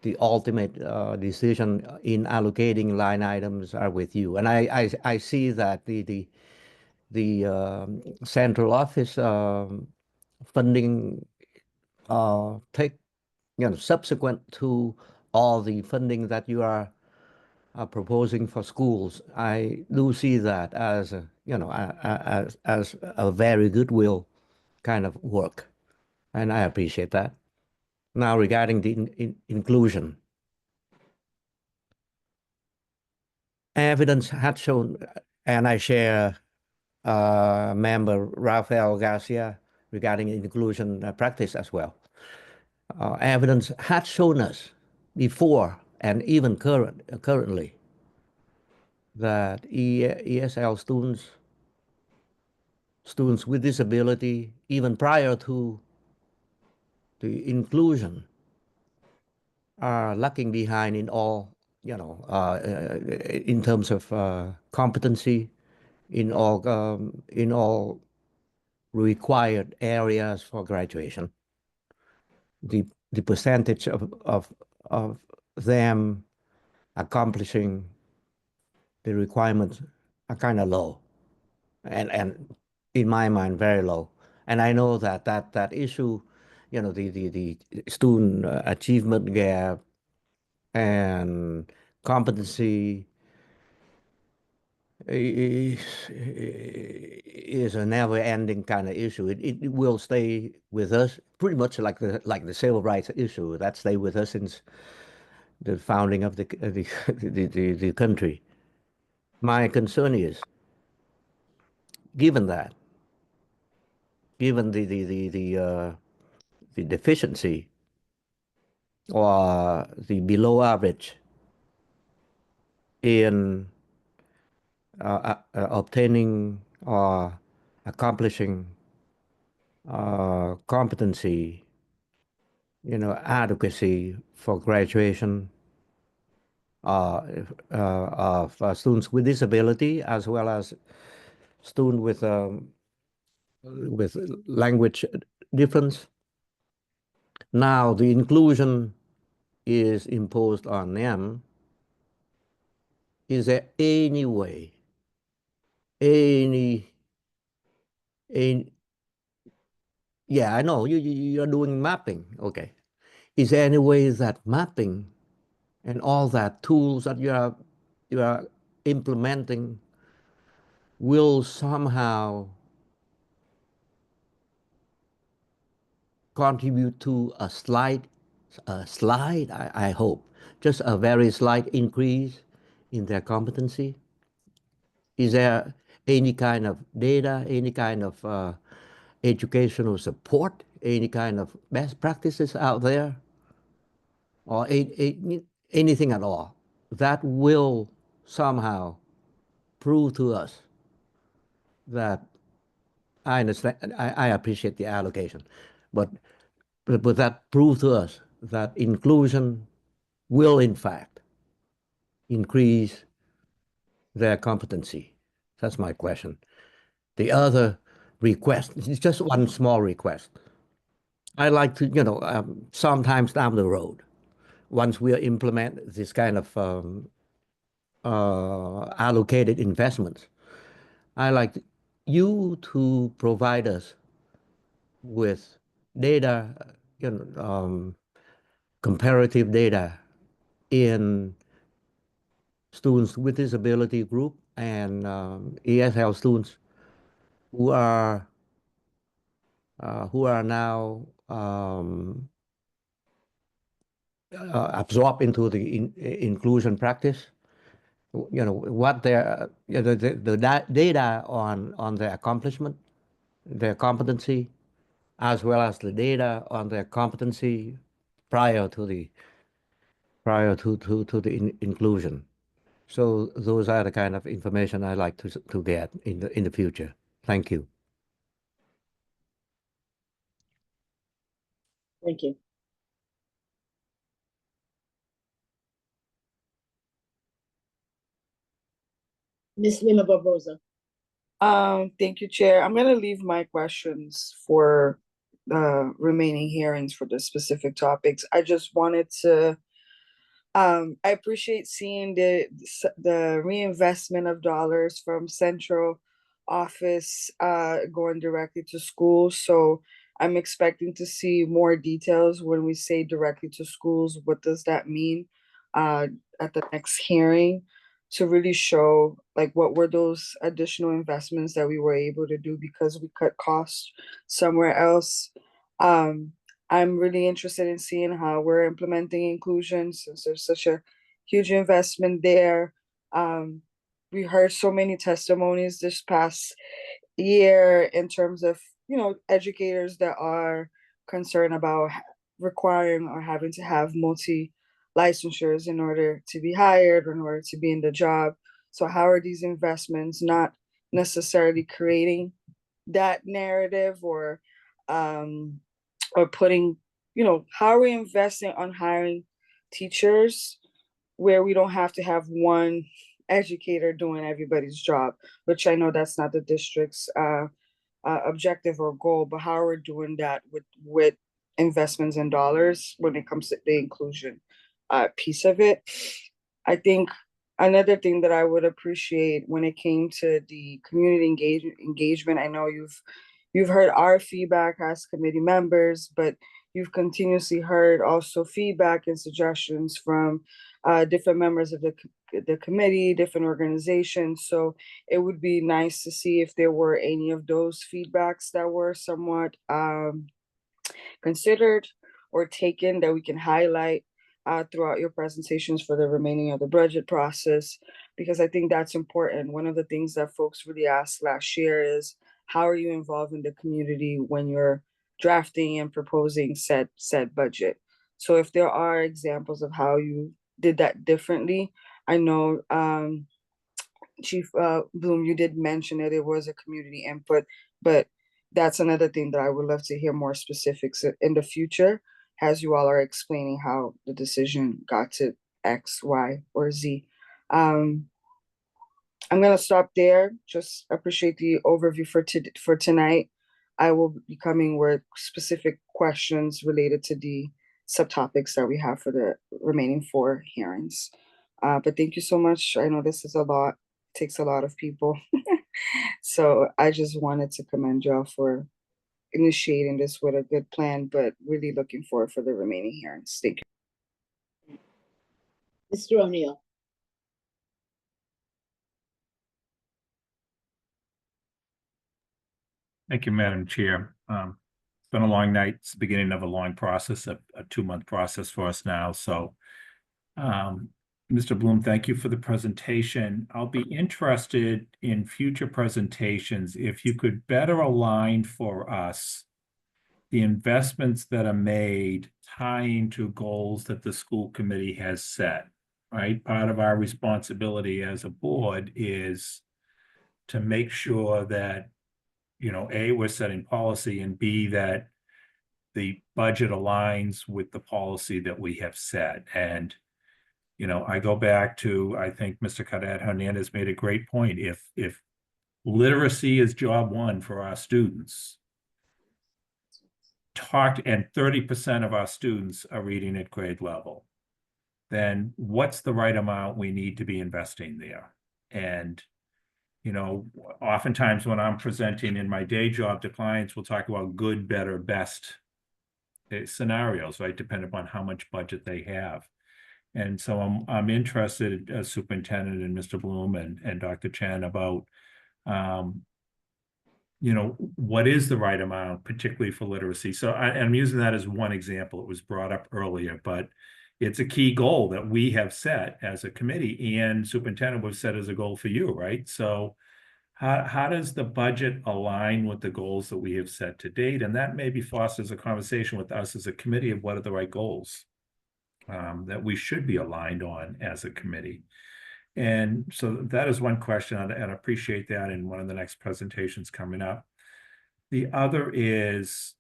The ultimate decision in allocating line items are with you. And I see that the central office funding take subsequent to all the funding that you are proposing for schools. I do see that as as a very goodwill kind of work, and I appreciate that. Now, regarding the inclusion, evidence had shown, and I share member Rafael Garcia regarding inclusion practice as well. Evidence had shown us before and even currently that ESL students with disability, even prior to the inclusion, are lagging behind in all, in terms of competency, in all required areas for graduation. the percentage of them accomplishing the requirements are kind of low, and in my mind very low. And I know that issue, the student achievement gap and competency is a never-ending kind of issue. It will stay with us pretty much like the civil rights issue that stayed with us since the founding of the country. My concern is, given the deficiency or the below average in obtaining or accomplishing competency, adequacy for graduation of students with disability, as well as students with language difference. Now the inclusion is imposed on them. Is there any way, yeah, I know you're doing mapping, okay. Is there any way that mapping and all that tools that you are implementing will somehow contribute to a slight, I hope, just a very slight increase in their competency? Is there any kind of data, any kind of educational support, any kind of best practices out there, or anything at all that will somehow prove to us that I understand, I appreciate the allocation, but that prove to us that inclusion will in fact increase their competency? That's my question. The other request is just one small request. I like to, sometimes down the road, once we implement this kind of allocated investments, I like you to provide us with data, comparative data in students with disability group and ESL students who are now absorbed into the inclusion practice. What their the data on their accomplishment, their competency, as well as the data on their competency prior to the inclusion. So those are the kind of information I like to get in the future. Thank you. Thank you. Ms. Lima Barbosa. Thank you, Chair. I'm gonna leave my questions for the remaining hearings for the specific topics. I just wanted to, I appreciate seeing the reinvestment of dollars from central office going directly to schools. So I'm expecting to see more details when we say directly to schools. What does that mean at the next hearing, to really show like what were those additional investments that we were able to do because we cut costs somewhere else. I'm really interested in seeing how we're implementing inclusion since there's such a huge investment there. We heard so many testimonies this past year in terms of, educators that are concerned about requiring or having to have multi-licensures in order to be hired or in order to be in the job. So how are these investments not necessarily creating that narrative or putting, how are we investing on hiring teachers where we don't have to have one educator doing everybody's job, which I know that's not the district's objective or goal, but how are we doing that with investments in dollars when it comes to the inclusion piece of it. I think another thing that I would appreciate when it came to the community engagement, I know you've heard our feedback as committee members, but you've continuously heard also feedback and suggestions from different members of the committee, different organizations. So it would be nice to see if there were any of those feedbacks that were somewhat considered or taken that we can highlight throughout your presentations for the remaining of the budget process, because I think that's important. One of the things that folks really asked last year is, how are you involving the community when you're drafting and proposing said budget? So if there are examples of how you did that differently, I know Chief Bloom, you did mention that it was a community input, but that's another thing that I would love to hear more specifics in the future, as you all are explaining how the decision got to X, Y, or Z. I'm gonna stop there. Just appreciate the overview for tonight. I will be coming with specific questions related to the subtopics that we have for the remaining 4 hearings. But thank you so much. I know this is a lot, takes a lot of people. So I just wanted to commend y'all for initiating this with a good plan, but really looking forward for the remaining hearings. Thank you. Mr. O'Neill. Thank you, Madam Chair. It's been a long night. It's the beginning of a long process, a 2-month process for us now. So, Mr. Bloom, thank you for the presentation. I'll be interested in future presentations if you could better align for us the investments that are made tying to goals that the school committee has set, right? Part of our responsibility as a board is to make sure that, A, we're setting policy, and B, that the budget aligns with the policy that we have set. And, I go back to, I think Mr. Cadet Hernandez made a great point. If literacy is job one for our students, and 30% of our students are reading at grade level, then what's the right amount we need to be investing there? And oftentimes when I'm presenting in my day job to clients, we'll talk about good, better, best scenarios, right? Depending upon how much budget they have. And so I'm interested as superintendent and Mr. Bloom and Dr. Chen about, what is the right amount, particularly for literacy? So I'm using that as one example. It was brought up earlier, but it's a key goal that we have set as a committee, and superintendent was set as a goal for you, right? So how does the budget align with the goals that we have set to date? And that maybe fosters a conversation with us as a committee of what are the right goals that we should be aligned on as a committee. And so that is one question, and I appreciate that in one of the next presentations coming up. The other is,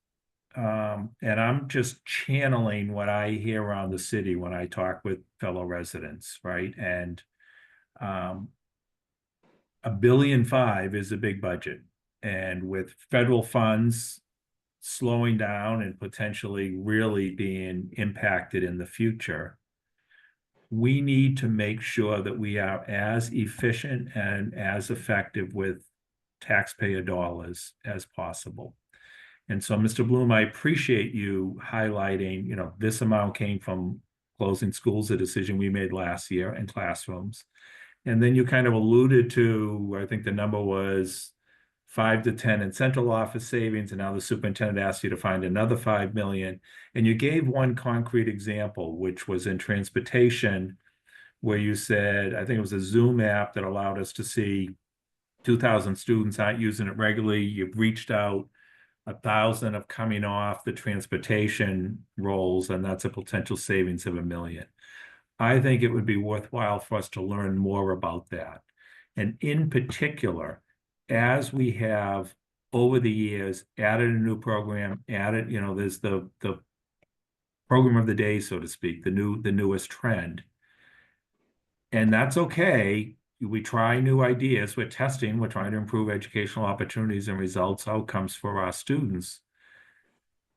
and I'm just channeling what I hear around the city when I talk with fellow residents, right? And $1.5 billion is a big budget. And with federal funds slowing down and potentially really being impacted in the future, we need to make sure that we are as efficient and as effective with taxpayer dollars as possible. And so, Mr. Bloom, I appreciate you highlighting, this amount came from closing schools, a decision we made last year, and classrooms. And then you kind of alluded to, I think the number was 5 to 10 in central office savings, and now the superintendent asked you to find another 5 million. And you gave one concrete example, which was in transportation, where you said, I think it was a Zoom app that allowed us to see 2,000 students aren't using it regularly. You've reached out, 1,000 of coming off the transportation rolls, and that's a potential savings of $1 million. I think it would be worthwhile for us to learn more about that. And in particular, as we have over the years added a new program, there's the program of the day, so to speak, the newest trend. And that's okay. We try new ideas, we're testing, we're trying to improve educational opportunities and results, outcomes for our students.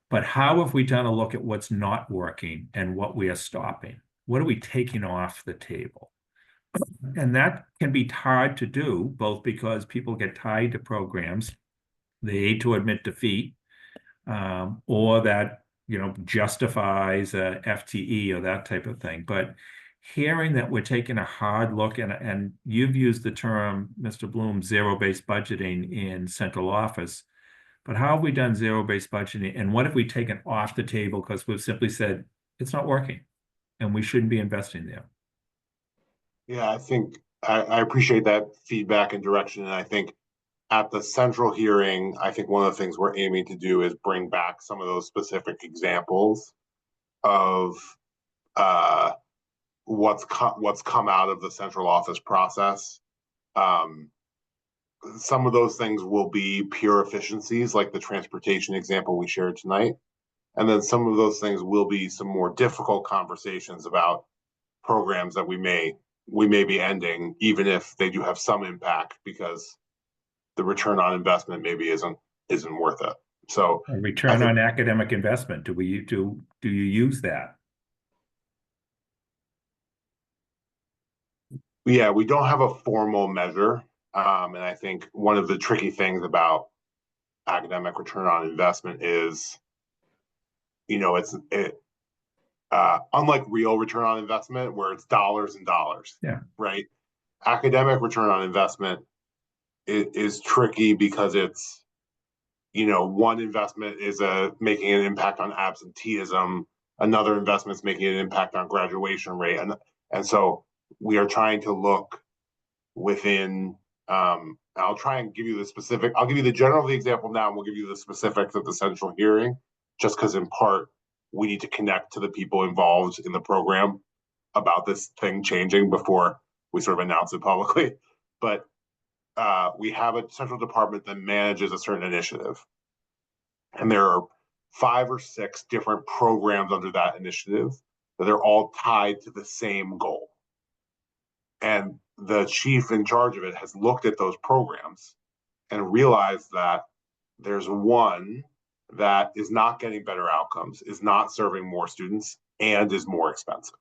But how have we done a look at what's not working and what we are stopping? What are we taking off the table? And that can be hard to do, both because people get tied to programs, they hate to admit defeat, or that, you know, justifies a FTE or that type of thing. But hearing that we're taking a hard look, and you've used the term, Mr. Bloom, zero-based budgeting in central office, but how have we done zero-based budgeting? And what have we taken off the table because we've simply said, it's not working and we shouldn't be investing there? Yeah, I think I appreciate that feedback and direction. And I think at the central hearing, I think one of the things we're aiming to do is bring back some of those specific examples of what's come out of the central office process. Some of those things will be pure efficiencies, like the transportation example we shared tonight. And then some of those things will be some more difficult conversations about programs that we may be ending, even if they do have some impact, because the return on investment maybe isn't worth it. So a return on academic investment, do you use that? Yeah, we don't have a formal measure. And I think one of the tricky things about academic return on investment is, you know, unlike real return on investment where it's dollars and dollars, yeah, right? Academic return on investment is tricky because it's, you know, one investment is making an impact on absenteeism, another investment is making an impact on graduation rate, and so we are trying to look within. I'll try and give you the specific. I'll give you the general of the example now, and we'll give you the specifics of the central hearing, just because in part we need to connect to the people involved in the program about this thing changing before we sort of announce it publicly. But we have a central department that manages a certain initiative, and there are 5 or 6 different programs under that initiative that are all tied to the same goal. And the chief in charge of it has looked at those programs and realized that there's one that is not getting better outcomes, is not serving more students, and is more expensive.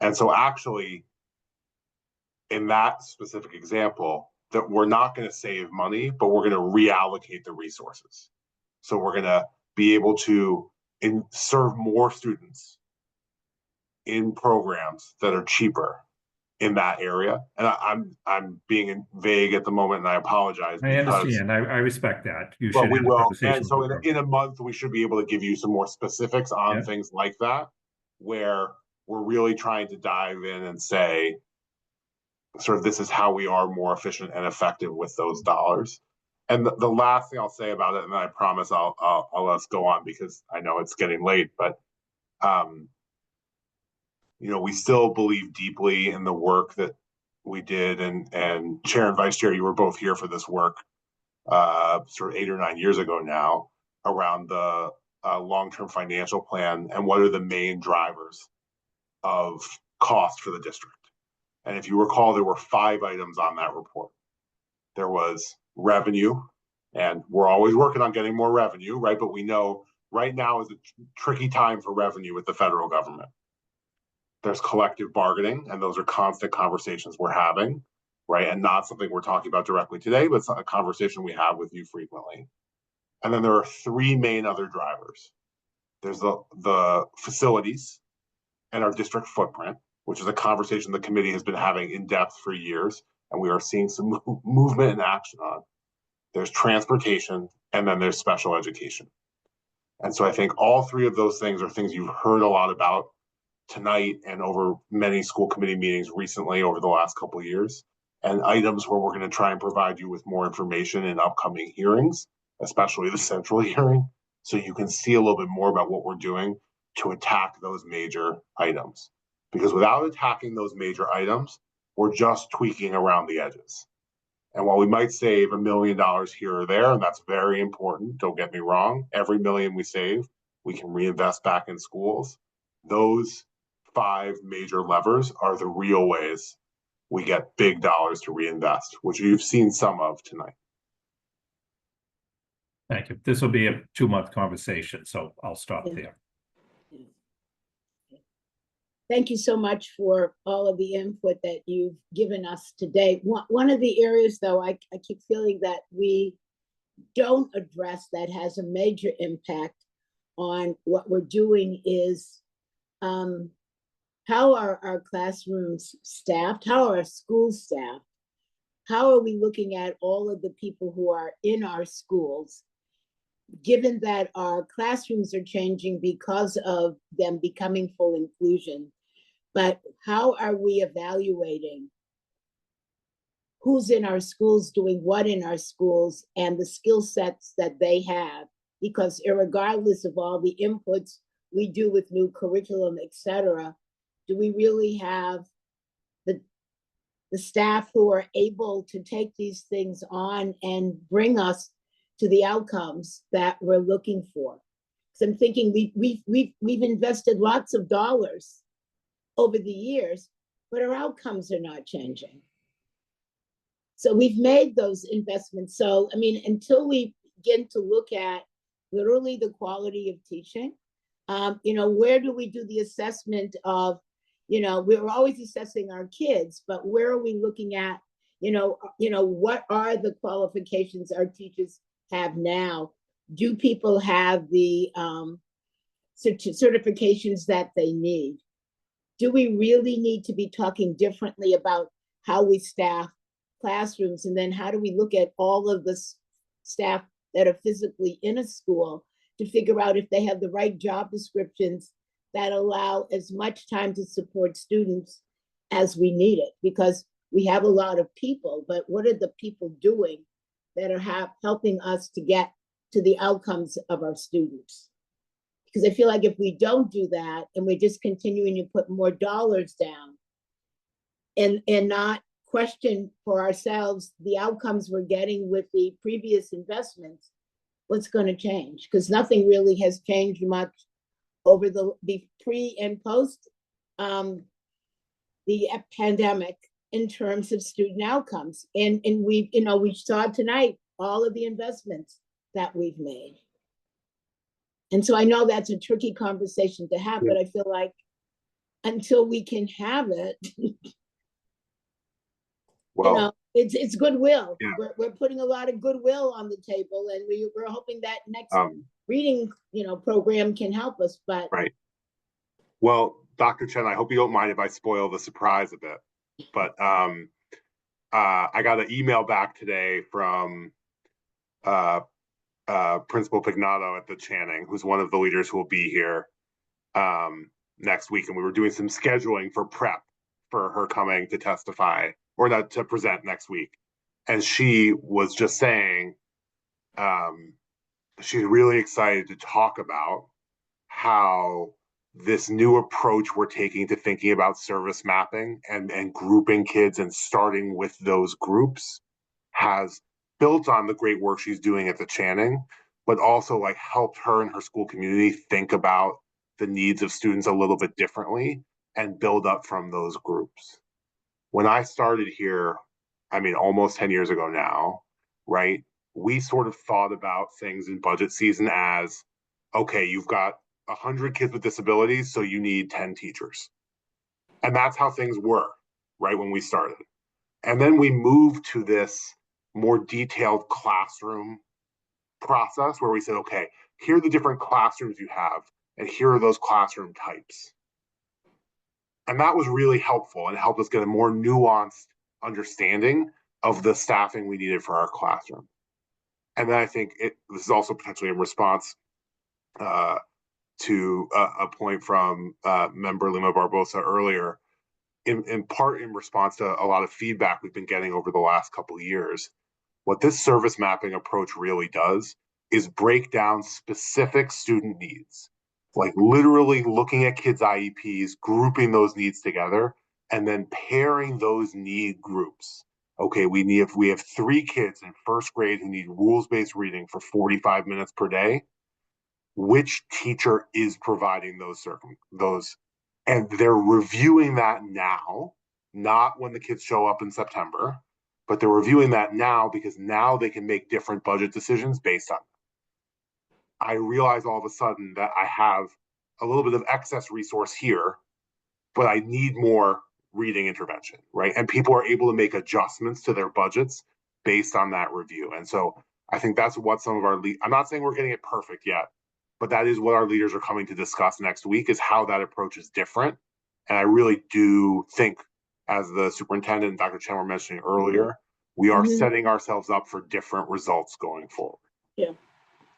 And so actually, in that specific example, that we're not going to save money, but we're going to reallocate the resources. So we're going to be able to serve more students in programs that are cheaper in that area. And I'm being vague at the moment, and I apologize. I understand. I respect that. You should we have will. conversations And so with in a month, we should be able to give you some more specifics on things like that, where we're really trying to dive in and say, sort of, this is how we are more efficient and effective with those dollars. And the last thing I'll say about it, and then I promise I'll let us go on because I know it's getting late, but you know, we still believe deeply in the work that we did, and Chair and Vice Chair, you were both here for this work sort of 8 or 9 years ago now, around the long-term financial plan and what are the main drivers of cost for the district. And if you recall, there were 5 items on that report. There was revenue, and we're always working on getting more revenue, right? But we know right now is a tricky time for revenue with the federal government. There's collective bargaining, and those are constant conversations we're having, right? And not something we're talking about directly today, but it's a conversation we have with you frequently. And then there are 3 main other drivers. There's the facilities and our district footprint, which is a conversation the committee has been having in depth for years, and we are seeing some movement and action on. There's transportation, and then there's special education. And so I think all 3 of those things are things you've heard a lot about tonight and over many school committee meetings recently over the last couple of years, and items where we're going to try and provide you with more information in upcoming hearings, especially the central hearing, so you can see a little bit more about what we're doing to attack those major items. Because without attacking those major items, we're just tweaking around the edges. And while we might save $1 million here or there, and that's very important, don't get me wrong, every million we save, we can reinvest back in schools. Those 5 major levers are the real ways we get big dollars to reinvest, which you've seen some of tonight. Thank you. This will be a 2-month conversation, so I'll stop Yeah. there. Thank you so much for all of the input that you've given us today. One of the areas, though, I keep feeling that we don't address that has a major impact on what we're doing is how are our classrooms staffed? How are our schools staffed? How are we looking at all of the people who are in our schools, given that our classrooms are changing because of them becoming full inclusion? But how are we evaluating who's in our schools doing what in our schools and the skill sets that they have? Because irregardless of all the inputs we do with new curriculum, et cetera, do we really have the staff who are able to take these things on and bring us to the outcomes that we're looking for? Because I'm thinking we've invested lots of dollars over the years, but our outcomes are not changing. So we've made those investments. So, I mean, until we begin to look at literally the quality of teaching, where do we do the assessment of, we're always assessing our kids, but where are we looking at, what are the qualifications our teachers have now? Do people have the certifications that they need? Do we really need to be talking differently about how we staff classrooms? And then how do we look at all of the staff that are physically in a school to figure out if they have the right job descriptions that allow as much time to support students as we need it? Because we have a lot of people, but what are the people doing that are helping us to get to the outcomes of our students? Because I feel like if we don't do that and we're just continuing to put more dollars down and not question for ourselves the outcomes we're getting with the previous investments, what's going to change? Because nothing really has changed much over the pre and post the pandemic in terms of student outcomes. And we saw tonight all of the investments that we've made. And so I know that's a tricky conversation to have, but I feel like until we can have it, it's goodwill. Yeah. We're putting a lot of goodwill on the table, and we're hoping that next reading, program can help us. But right. Well, Dr. Chen, I hope you don't mind if I spoil the surprise a bit. But I got an email back today from Principal Pignato at the Channing, who's one of the leaders who will be here next week. And we were doing some scheduling for prep for her coming to testify or not to present next week. And she was just saying she's really excited to talk about how this new approach we're taking to thinking about service mapping and grouping kids and starting with those groups has built on the great work she's doing at the Channing, but also helped her and her school community think about the needs of students a little bit differently and build up from those groups. When I started here, almost 10 years ago now, right? We sort of thought about things in budget season as, okay, you've got 100 kids with disabilities, so you need 10 teachers. And that's how things were, right, when we started. And then we moved to this more detailed classroom process where we said, okay, here are the different classrooms you have, and here are those classroom types. And that was really helpful and helped us get a more nuanced understanding of the staffing we needed for our classroom. And then I think this is also potentially in response to a point from member Lima Barbosa earlier, in part in response to a lot of feedback we've been getting over the last couple of years. What this service mapping approach really does is break down specific student needs, like literally looking at kids' IEPs, grouping those needs together, and then pairing those need groups. Okay, we have 3 kids in first grade who need rules-based reading for 45 minutes per day. Which teacher is providing those? And they're reviewing that now, not when the kids show up in September, but they're reviewing that now because now they can make different budget decisions based on it. I realize all of a sudden that I have a little bit of excess resource here, but I need more reading intervention, right? And people are able to make adjustments to their budgets based on that review. And so I think that's what some of our I'm not saying we're getting it perfect yet, but that is what our leaders are coming to discuss next week, is how that approach is different. And I really do think, as the superintendent and Dr. Chen were mentioning earlier, we are setting ourselves up for different results going forward. Yeah.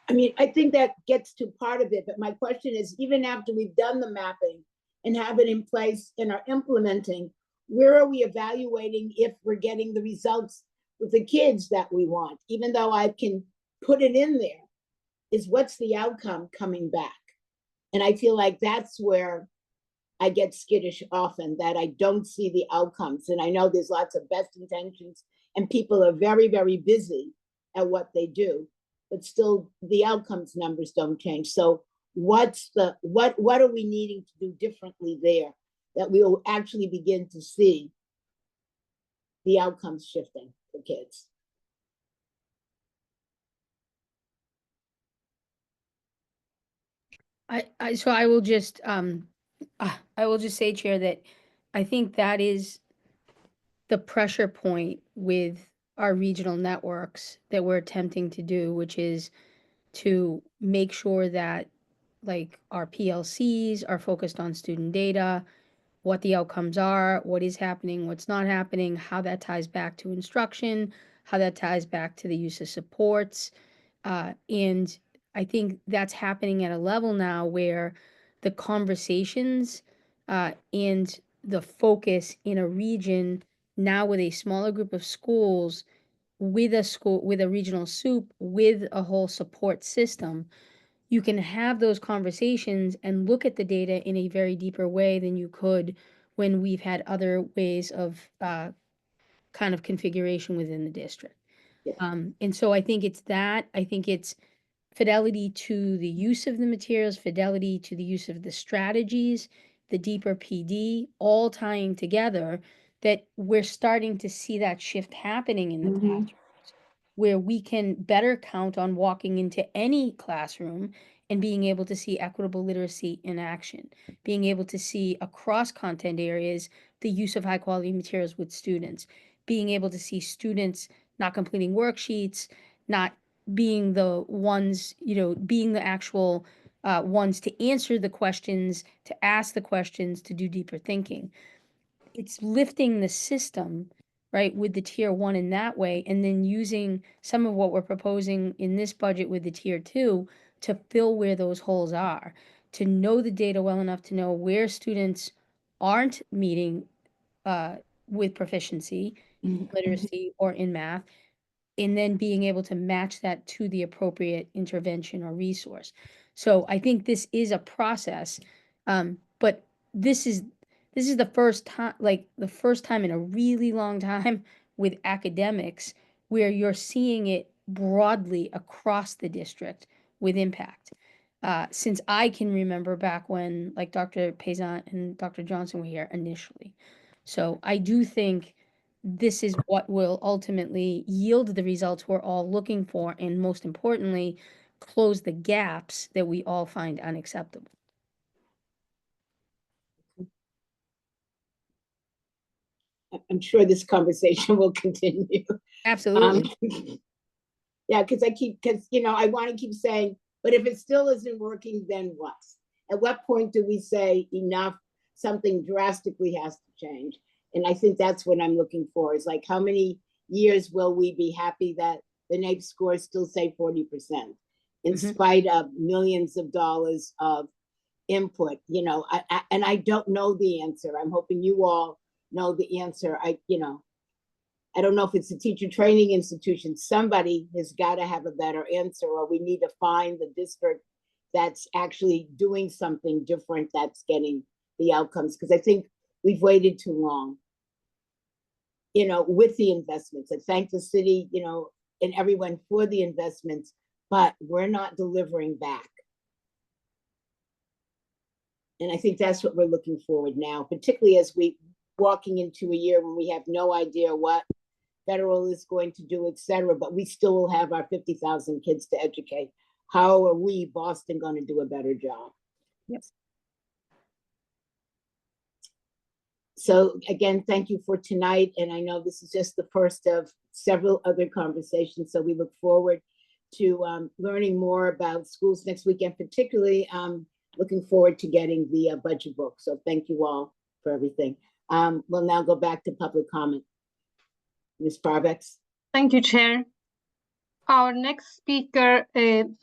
I mean, I think that gets to part of it, but my question is, even after we've done the mapping and have it in place and are implementing, where are we evaluating if we're getting the results with the kids that we want? Even though I can put it in there, is what's the outcome coming back? And I feel like that's where I get skittish often, that I don't see the outcomes. And I know there's lots of best intentions and people are very, very busy at what they do, but still the outcomes numbers don't change. So what are we needing to do differently there that we will actually begin to see the outcomes shifting for kids? I will just say, Chair, that I think that is the pressure point with our regional networks that we're attempting to do, which is to make sure that like our PLCs are focused on student data, what the outcomes are, what is happening, what's not happening, how that ties back to instruction, how that ties back to the use of supports. And I think that's happening at a level now where the conversations and the focus in a region now with a smaller group of schools, with a regional soup, with a whole support system, you can have those conversations and look at the data in a very deeper way than you could when we've had other ways of kind of configuration within the district. And so I think it's that. I think it's fidelity to the use of the materials, fidelity to the use of the strategies, the deeper PD, all tying together, that we're starting to see that shift happening in the classrooms, where we can better count on walking into any classroom and being able to see equitable literacy in action, being able to see across content areas the use of high quality materials with students, being able to see students not completing worksheets, not being the ones, being the actual ones to answer the questions, to ask the questions, to do deeper thinking. It's lifting the system, right, with the tier 1 in that way, and then using some of what we're proposing in this budget with the tier 2 to fill where those holes are, to know the data well enough to know where students aren't meeting with proficiency, literacy, or in math, and then being able to match that to the appropriate intervention or resource. So I think this is a process, but this is the first time in a really long time with academics where you're seeing it broadly across the district with impact. Since I can remember back when like Dr. Payson and Dr. Johnson were here initially. So I do think this is what will ultimately yield the results we're all looking for, and most importantly, close the gaps that we all find unacceptable. I'm sure this conversation will continue. Absolutely. Yeah, because I want to keep saying, but if it still isn't working, then what? At what point do we say enough, something drastically has to change? And I think that's what I'm looking for, is like, how many years will we be happy that the NAEP scores still say 40%, in spite of millions of dollars of input? And I don't know the answer. I'm hoping you all know the answer. I don't know if it's a teacher training institution. Somebody has got to have a better answer, or we need to find the district that's actually doing something different that's getting the outcomes. Because I think we've waited too long, with the investments. I thank the city, and everyone for the investments, but we're not delivering back. And I think that's what we're looking forward now, particularly as we walking into a year when we have no idea what federal is going to do, et cetera, but we still will have our 50,000 kids to educate. how are we, Boston, going to do a better job? Yes. So again, thank you for tonight. And I know this is just the first of several other conversations. So we look forward to learning more about schools next weekend, particularly looking forward to getting the budget book. So thank you all for everything. We'll now go back to public comment. Ms. Parvex. Thank you, Chair. Our next speaker,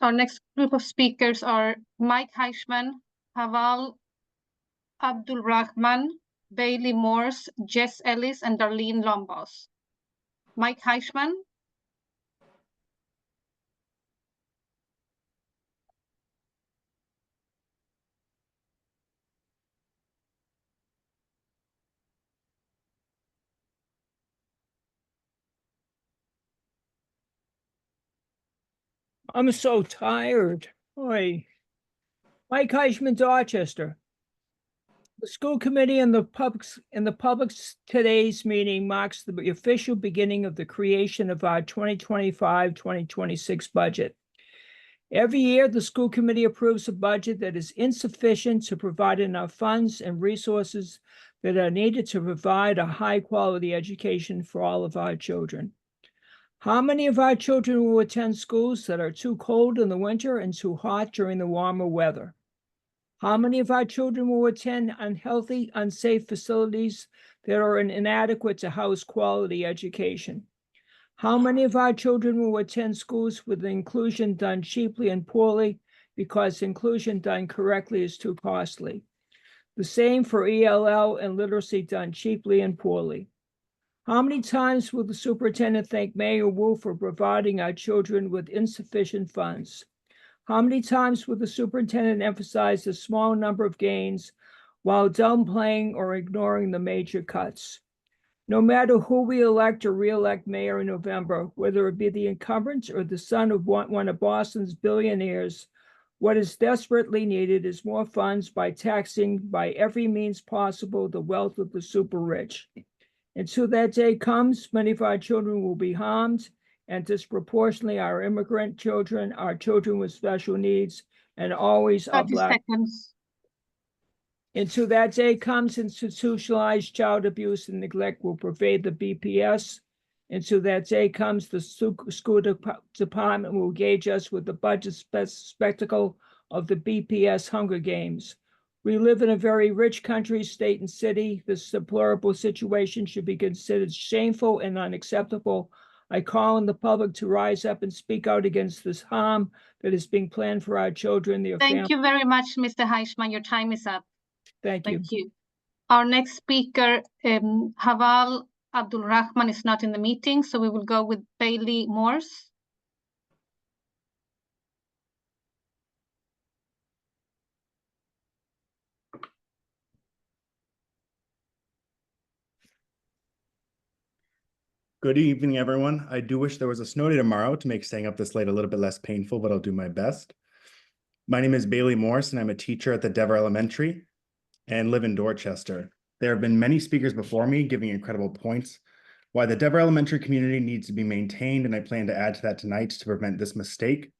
our next group of speakers are Mike Heichman, Haval Abdul Rahman, Bailey Morse, Jess Ellis, and Darlene Lombos. Mike Heichman. I'm so tired. Oi. Mike Heichman, Dorchester. The school committee and the public's today's meeting marks the official beginning of the creation of our 2025-2026 budget. Every year, the school committee approves a budget that is insufficient to provide enough funds and resources that are needed to provide a high-quality education for all of our children. How many of our children will attend schools that are too cold in the winter and too hot during the warmer weather? How many of our children will attend unhealthy, unsafe facilities that are inadequate to house quality education? How many of our children will attend schools with inclusion done cheaply and poorly because inclusion done correctly is too costly? The same for ELL and literacy done cheaply and poorly. How many times will the superintendent thank Mayor Wu for providing our children with insufficient funds? How many times will the superintendent emphasize the small number of gains while downplaying or ignoring the major cuts? No matter who we elect or re-elect mayor in November, whether it be the incumbent or the son of one of Boston's billionaires, what is desperately needed is more funds by taxing by every means possible the wealth of the super rich. Until that day comes, many of our children will be harmed, and disproportionately our immigrant children, our children with special needs, and always our 30 Black. seconds. Until that day comes, institutionalized child abuse and neglect will pervade the BPS. Until that day comes, the school department will gauge us with the budget spectacle of the BPS Hunger Games. We live in a very rich country, state, and city. This deplorable situation should be considered shameful and unacceptable. I call on the public to rise up and speak out against this harm that is being planned for our children, their families. Thank you very much, Mr. Heichman. Your time is up. Thank you. Thank you. Our next speaker, Haval Abdul Rahman, is not in the meeting, so we will go with Bailey Morse. Good evening, everyone. I do wish there was a snow day tomorrow to make staying up this late a little bit less painful, but I'll do my best. My name is Bailey Morse, and I'm a teacher at the Dever Elementary and live in Dorchester. There have been many speakers before me giving incredible points why the Dever Elementary community needs to be maintained, and I plan to add to that tonight to prevent this mistake.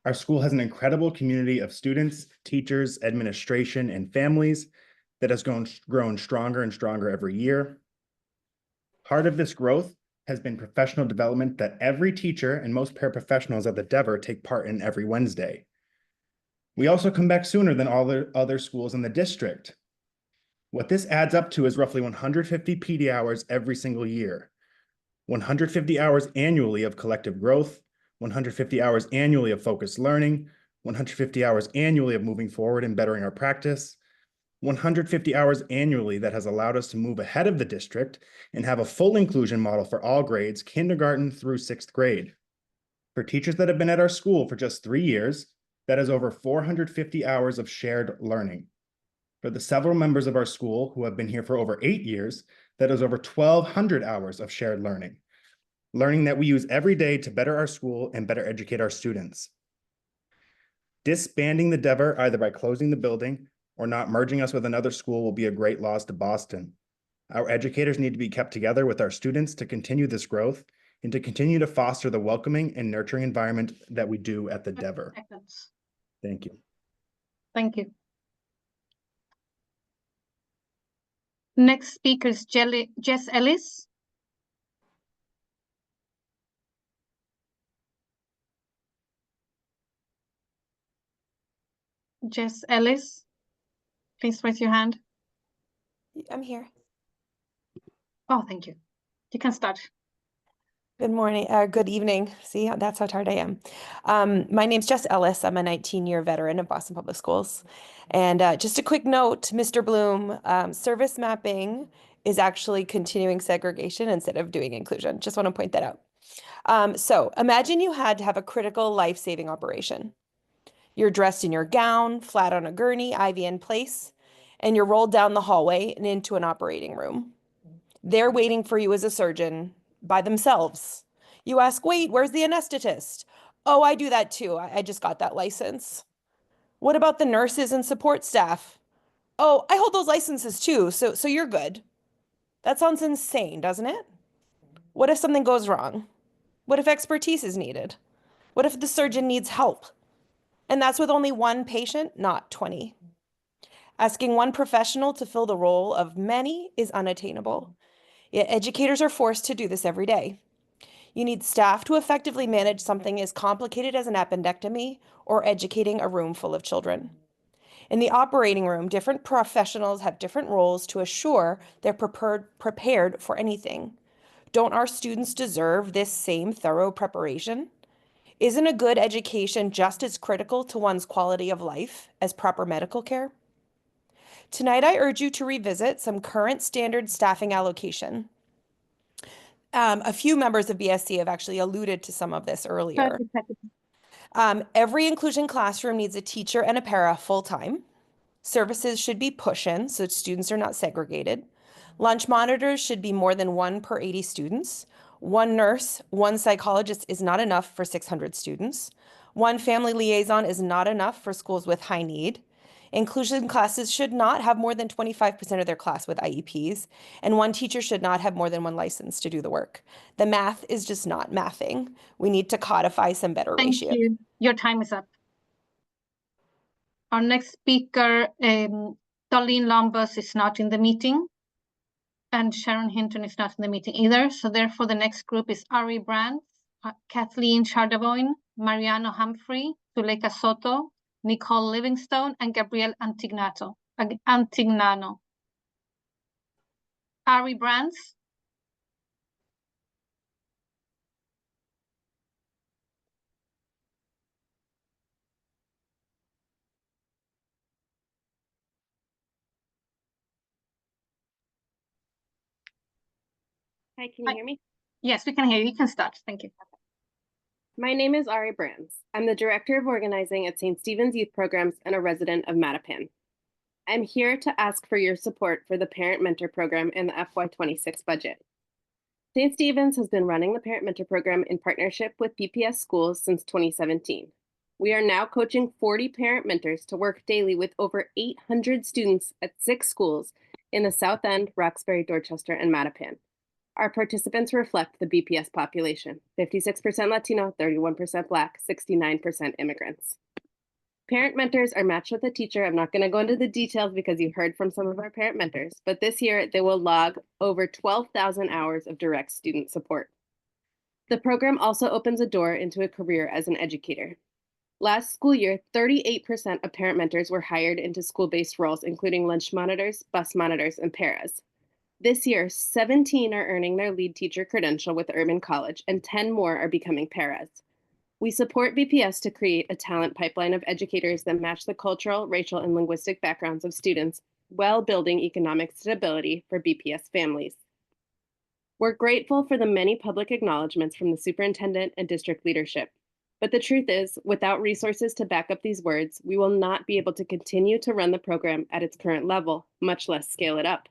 Our school has an incredible community of students, teachers, administration, and families that has grown stronger and stronger every year. Part of this growth has been professional development that every teacher and most paraprofessionals at the Dever take part in every Wednesday. We also come back sooner than all the other schools in the district. What this adds up to is roughly 150 PD hours every single year, 150 hours annually of collective growth, 150 hours annually of focused learning, 150 hours annually of moving forward and bettering our practice, 150 hours annually that has allowed us to move ahead of the district and have a full inclusion model for all grades, kindergarten through 6th grade. For teachers that have been at our school for just 3 years, that is over 450 hours of shared learning. For the several members of our school who have been here for over 8 years, that is over 1,200 hours of shared learning. Learning that we use every day to better our school and better educate our students. Disbanding the Dever either by closing the building or not merging us with another school will be a great loss to Boston. Our educators need to be kept together with our students to continue this growth, and to continue to foster the welcoming and nurturing environment that we do at the Dever. Thank you. Thank you. Next speaker is Jess Ellis. Jess Ellis, please raise your hand. I'm here. Oh, thank you. You can start. Good morning, good evening. See, that's how tired I am. My name's Jess Ellis. I'm a 19-year veteran of Boston Public Schools. And just a quick note, Mr. Bloom, service mapping is actually continuing segregation instead of doing inclusion. Just want to point that out. So imagine you had to have a critical life-saving operation. You're dressed in your gown, flat on a gurney, IV in place, and you're rolled down the hallway and into an operating room. They're waiting for you as a surgeon by themselves. You ask, wait, where's the anesthetist? Oh, I do that too. I just got that license. What about the nurses and support staff? Oh, I hold those licenses too, so you're good. That sounds insane, doesn't it? What if something goes wrong? What if expertise is needed? What if the surgeon needs help? And that's with only one patient, not 20. Asking one professional to fill the role of many is unattainable. Yet educators are forced to do this every day. You need staff to effectively manage something as complicated as an appendectomy or educating a room full of children. In the operating room, different professionals have different roles to assure they're prepared for anything. Don't our students deserve this same thorough preparation? Isn't a good education just as critical to one's quality of life as proper medical care? Tonight, I urge you to revisit some current standard staffing allocation. A few members of BSC have actually alluded to some of this earlier. Every inclusion classroom needs a teacher and a para full-time. Services should be push-in so students are not segregated. Lunch monitors should be more than 1 per 80 students. 1 nurse, 1 psychologist is not enough for 600 students. 1 family liaison is not enough for schools with high need. Inclusion classes should not have more than 25% of their class with IEPs, and 1 teacher should not have more than 1 license to do the work. The math is just not mathing. We need to codify some better ratios. Thank you. Your time is up. Our next speaker, Darlene Lombas, is not in the meeting. And Sharon Hinton is not in the meeting either. So therefore, the next group is Ari Brands, Kathleen Chardavoine, Mariano Humphrey, Zuleika Soto, Nicole Livingstone, and Gabrielle Antignano. Ari Brands. Hi, can you hear me? Yes, we can hear you. You can start. Thank you. My name is Ari Brands. I'm the Director of Organizing at St. Stephen's Youth Programs and a resident of Mattapan. I'm here to ask for your support for the Parent Mentor Program in the FY26 budget. St. Stephen's has been running the Parent Mentor Program in partnership with BPS schools since 2017. We are now coaching 40 parent mentors to work daily with over 800 students at 6 schools in the South End, Roxbury, Dorchester, and Mattapan. Our participants reflect the BPS population, 56% Latino, 31% Black, 69% immigrants. Parent mentors are matched with a teacher. I'm not going to go into the details because you heard from some of our parent mentors, but this year they will log over 12,000 hours of direct student support. The program also opens a door into a career as an educator. Last school year, 38% of parent mentors were hired into school-based roles, including lunch monitors, bus monitors, and paras. This year, 17 are earning their lead teacher credential with Urban College, and 10 more are becoming paras. We support BPS to create a talent pipeline of educators that match the cultural, racial, and linguistic backgrounds of students while building economic stability for BPS families. We're grateful for the many public acknowledgements from the superintendent and district leadership. But the truth is, without resources to back up these words, we will not be able to continue to run the program at its current level, much less scale it up.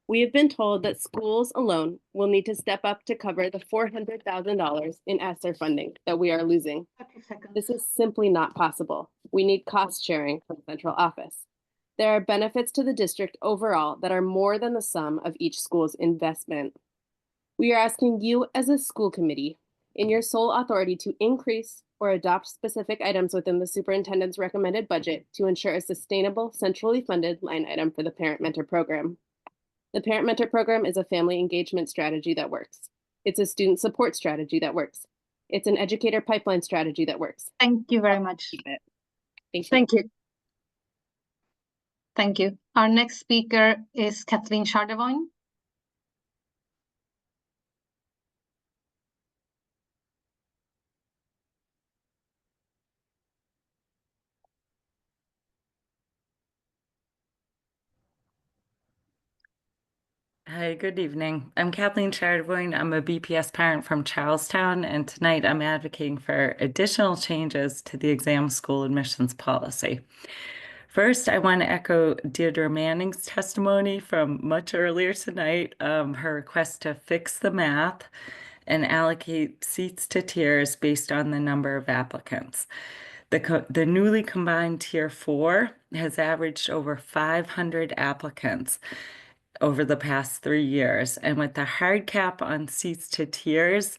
We have been told that schools alone will need to step up to cover the $400,000 in ESSER funding that we are losing. This is simply not possible. We need cost sharing from central office. There are benefits to the district overall that are more than the sum of each school's investment. We are asking you as a school committee, in your sole authority, to increase or adopt specific items within the superintendent's recommended budget to ensure a sustainable, centrally funded line item for the Parent Mentor Program. The Parent Mentor Program is a family engagement strategy that works. It's a student support strategy that works. It's an educator pipeline strategy that works. Thank you very much. Thank you. Thank you. Thank you. Our next speaker is Kathleen Chardevoin. Hi, good evening. I'm Kathleen Chardevoin. I'm a BPS parent from Charlestown, and tonight I'm advocating for additional changes to the exam school admissions policy. First, I want to echo Deirdre Manning's testimony from much earlier tonight, her request to fix the math and allocate seats to tiers based on the number of applicants. The newly combined Tier 4 has averaged over 500 applicants over the past 3 years. And with the hard cap on seats to tiers,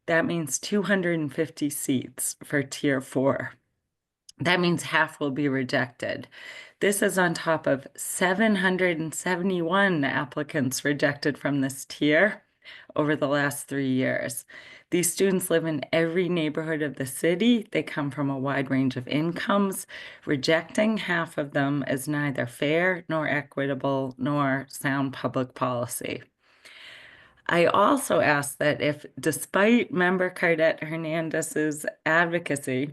that means 250 seats for Tier 4. That means half will be rejected. This is on top of 771 applicants rejected from this tier over the last 3 years. These students live in every neighborhood of the city. They come from a wide range of incomes. Rejecting half of them is neither fair nor equitable nor sound public policy. I also ask that if, despite Member Cardette Hernandez's advocacy,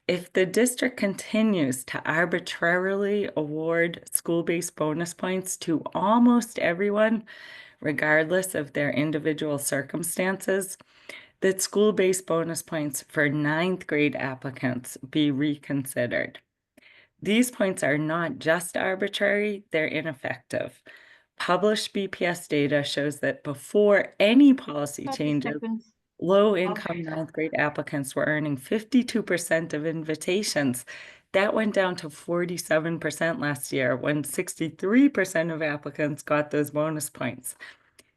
if the district continues to arbitrarily award school-based bonus points to almost everyone, regardless of their individual circumstances, that school-based bonus points for 9th grade applicants be reconsidered. These points are not just arbitrary, they're ineffective. Published BPS data shows that before any policy changes, low-income 9th grade applicants were earning 52% of invitations. That went down to 47% last year when 63% of applicants got those bonus points.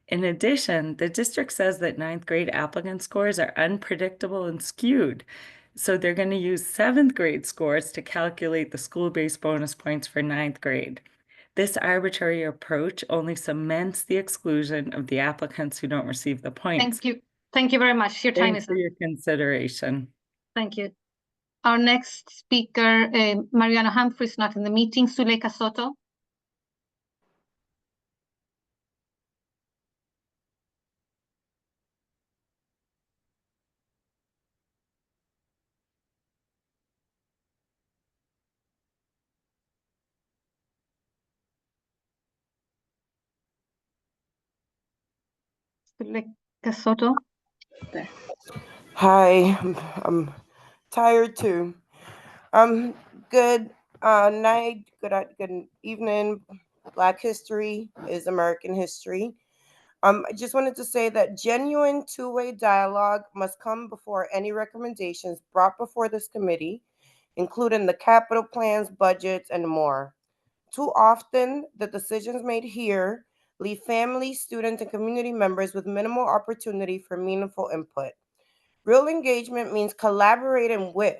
In addition, the district says that 9th grade applicant scores are unpredictable and skewed. So they're going to use 7th grade scores to calculate the school-based bonus points for 9th grade. This arbitrary approach only cements the exclusion of the applicants who don't receive the points. Thank you. Thank you very much. Your time Thanks is for up. your consideration. Thank you. Our next speaker, Mariana Humphreys, not in the meeting. Suleika Soto. Suleika Soto. There. Hi, I'm tired too. Good night, good evening. Black history is American history. I just wanted to say that genuine two-way dialogue must come before any recommendations brought before this committee, including the capital plans, budgets, and more. Too often, the decisions made here leave families, students, and community members with minimal opportunity for meaningful input. Real engagement means collaborating with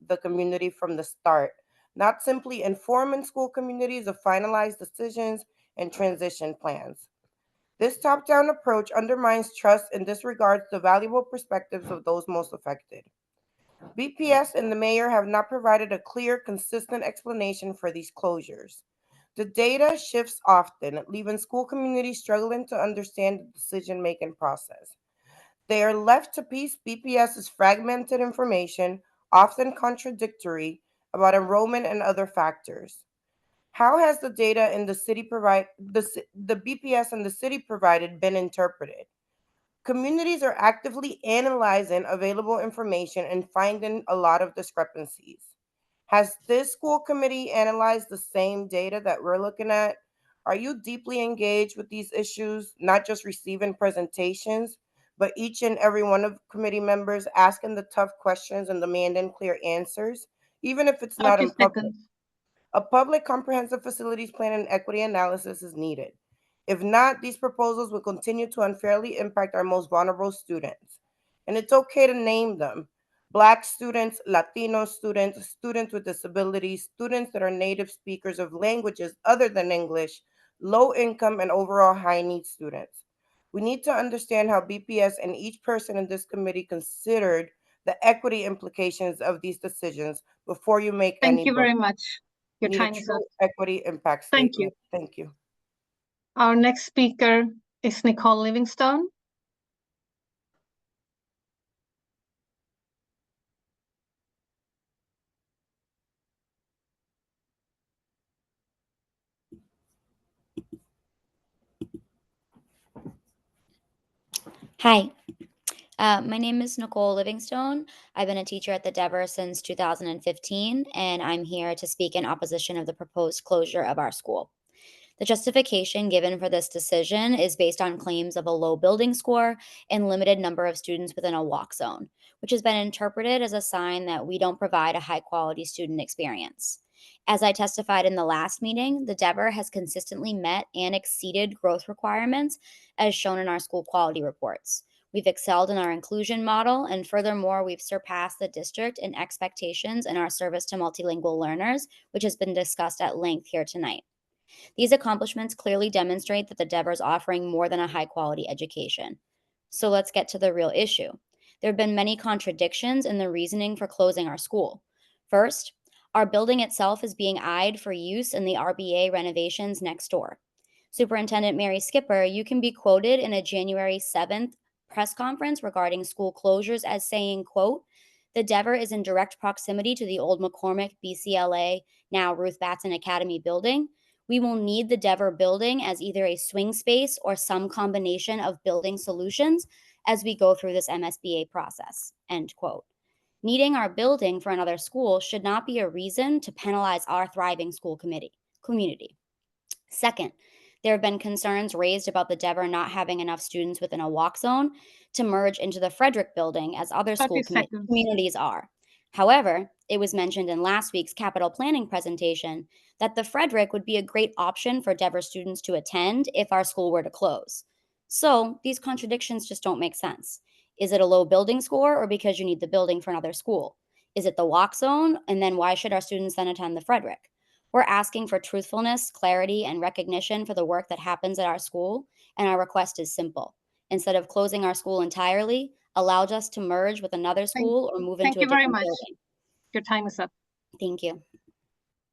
the community from the start, not simply informing school communities of finalized decisions and transition plans. This top-down approach undermines trust and disregards the valuable perspectives of those most affected. BPS and the mayor have not provided a clear, consistent explanation for these closures. The data shifts often, leaving school communities struggling to understand the decision-making process. They are left to piece BPS's fragmented information, often contradictory, about enrollment and other factors. How has the data in the city the BPS and the city provided been interpreted? Communities are actively analyzing available information and finding a lot of discrepancies. Has this school committee analyzed the same data that we're looking at? Are you deeply engaged with these issues, not just receiving presentations, but each and every one of committee members asking the tough questions and demanding clear answers, even if it's not in public? A public comprehensive facilities plan and equity analysis is needed. If not, these proposals will continue to unfairly impact our most vulnerable students. And it's okay to name them. Black students, Latino students, students with disabilities, students that are native speakers of languages other than English, low income and overall high need students. We need to understand how BPS and each person in this committee considered the equity implications of these decisions before you make Thank any you very budget. much. Your Need a time is up. true equity impact Thank statement. you. Thank you. Our next speaker is Nicole Livingstone. Hi, my name is Nicole Livingstone. I've been a teacher at the Dever since 2015, and I'm here to speak in opposition of the proposed closure of our school. The justification given for this decision is based on claims of a low building score and limited number of students within a walk zone, which has been interpreted as a sign that we don't provide a high quality student experience. As I testified in the last meeting, the Dever has consistently met and exceeded growth requirements as shown in our school quality reports. We've excelled in our inclusion model, and furthermore, we've surpassed the district in expectations in our service to multilingual learners, which has been discussed at length here tonight. These accomplishments clearly demonstrate that the Dever is offering more than a high-quality education. So let's get to the real issue. There have been many contradictions in the reasoning for closing our school. First, our building itself is being eyed for use in the RBA renovations next door. Superintendent Mary Skipper, you can be quoted in a January 7th press conference regarding school closures as saying, quote, "The Dever is in direct proximity to the old McCormick BCLA, now Ruth Batson Academy building. We will need the Dever building as either a swing space or some combination of building solutions as we go through this MSBA process," end quote. Needing our building for another school should not be a reason to penalize our thriving school community. Second, there have been concerns raised about the Dever not having enough students within a walk zone to merge into the Frederick building as other 30 school seconds. communities are. However, it was mentioned in last week's capital planning presentation that the Frederick would be a great option for Dever students to attend if our school were to close. So these contradictions just don't make sense. Is it a low building score or because you need the building for another school? Is it the walk zone? And then why should our students then attend the Frederick? We're asking for truthfulness, clarity, and recognition for the work that happens at our school, and our request is simple. Instead of closing our school entirely, allow us to merge with another school or move Thank into a you very different much. building. Your time is up. Thank you.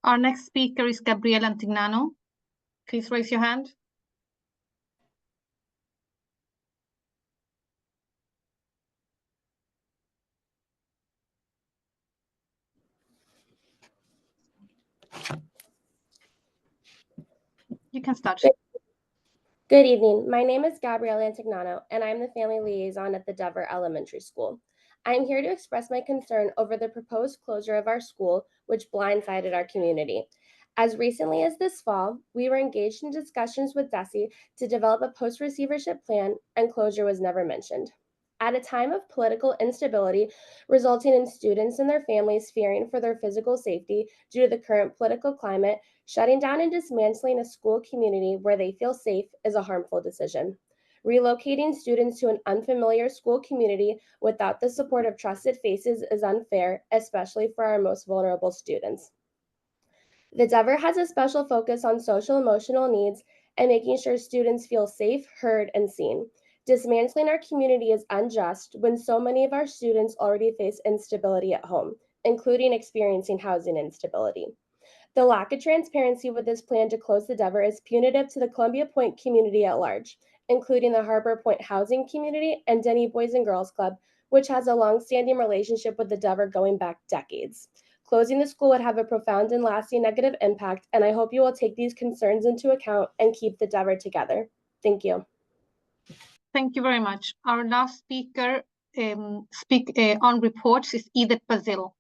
Our next speaker is Gabriel Antignano. Please raise your hand. You can start. Good evening. My name is Gabrielle Antignano, and I'm the family liaison at the Dever Elementary School. I am here to express my concern over the proposed closure of our school, which blindsided our community. As recently as this fall, we were engaged in discussions with DESE to develop a post-receivership plan, and closure was never mentioned. At a time of political instability, resulting in students and their families fearing for their physical safety due to the current political climate, shutting down and dismantling a school community where they feel safe is a harmful decision. Relocating students to an unfamiliar school community without the support of trusted faces is unfair, especially for our most vulnerable students. The Dever has a special focus on social emotional needs and making sure students feel safe, heard, and seen. Dismantling our community is unjust when so many of our students already face instability at home, including experiencing housing instability. The lack of transparency with this plan to close the Dever is punitive to the Columbia Point community at large, including the Harbor Point housing community and Denny Boys and Girls Club, which has a long-standing relationship with the Dever going back decades. Closing the school would have a profound and lasting negative impact, and I hope you will take these concerns into account and keep the Dever together. Thank you. Thank you very much. Our last speaker on reports is Edith Bazil.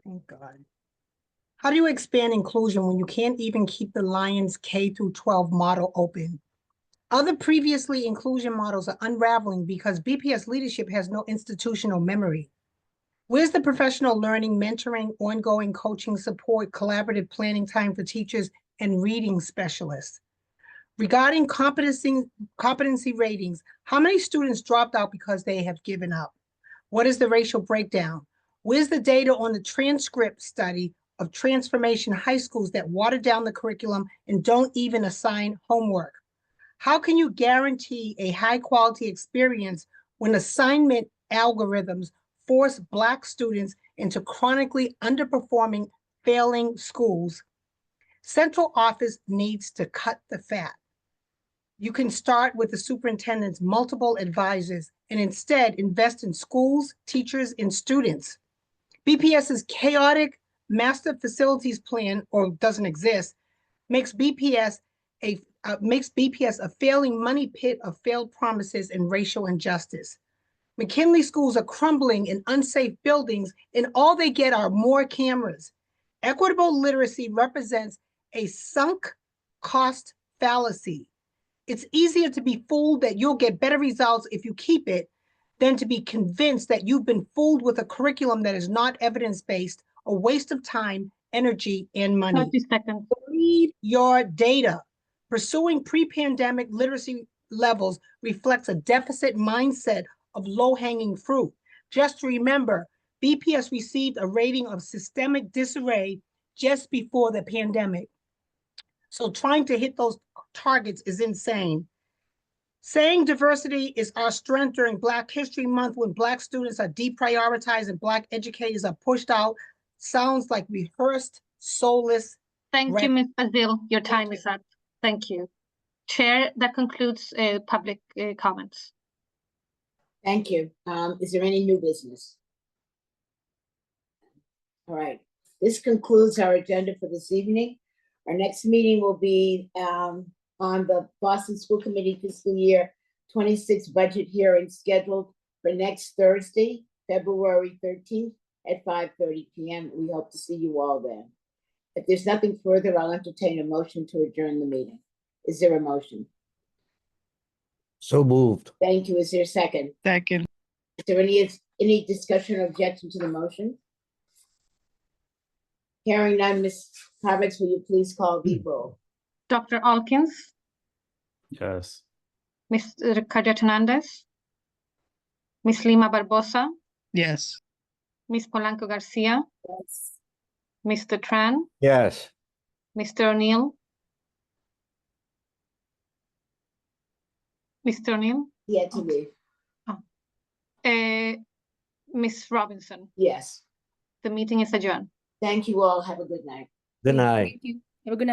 Thank God. How do you expand inclusion when you can't even keep the Lions K-12 model open? Other previously inclusion models are unraveling because BPS leadership has no institutional memory. Where's the professional learning, mentoring, ongoing coaching support, collaborative planning time for teachers and reading specialists? Regarding competency ratings, how many students dropped out because they have given up? What is the racial breakdown? Where's the data on the transcript study of transformation high schools that water down the curriculum and don't even assign homework? How can you guarantee a high quality experience when assignment algorithms force Black students into chronically underperforming, failing schools? Central office needs to cut the fat. You can start with the superintendent's multiple advisors and instead invest in schools, teachers, and students. BPS's chaotic master facilities plan, or doesn't exist, makes BPS a failing money pit of failed promises and racial injustice. McKinley schools are crumbling in unsafe buildings, and all they get are more cameras. Equitable literacy represents a sunk cost fallacy. It's easier to be fooled that you'll get better results if you keep it than to be convinced that you've been fooled with a curriculum that is not evidence-based, a waste of time, energy, and money. 30 seconds. Read your data. Pursuing pre-pandemic literacy levels reflects a deficit mindset of low-hanging fruit. Just remember, BPS received a rating of systemic disarray just before the pandemic. So trying to hit those targets is insane. Saying diversity is our strength during Black History Month when Black students are deprioritized and Black educators are pushed out sounds like rehearsed, soulless. Thank you, Ms. Bazil. Your time is up. Thank you. Chair, that concludes public comments. Thank you. Is there any new business? All right. This concludes our agenda for this evening. Our next meeting will be on the Boston School Committee fiscal year 26 budget hearing scheduled for next Thursday, February 13th at 5:30 p.m. We hope to see you all then. If there's nothing further, I'll entertain a motion to adjourn the meeting. Is there a motion? So moved. Thank you. Is there a second? Second. Is there any discussion or objection to the motion? Hearing none, Ms. Corbett, will you please call the roll? Dr. Alkins, Yes. Mr. Cadet Hernandez, Ms. Lima Barbosa, Yes. Ms. Polanco Garcia, Yes. Mr. Tran, Yes. Mr. O'Neill, Mr. O'Neill, He had to leave. Ms. Robinson. Yes. The meeting is adjourned. Thank you all. Have a good night. Good night. Thank you. Have a good night.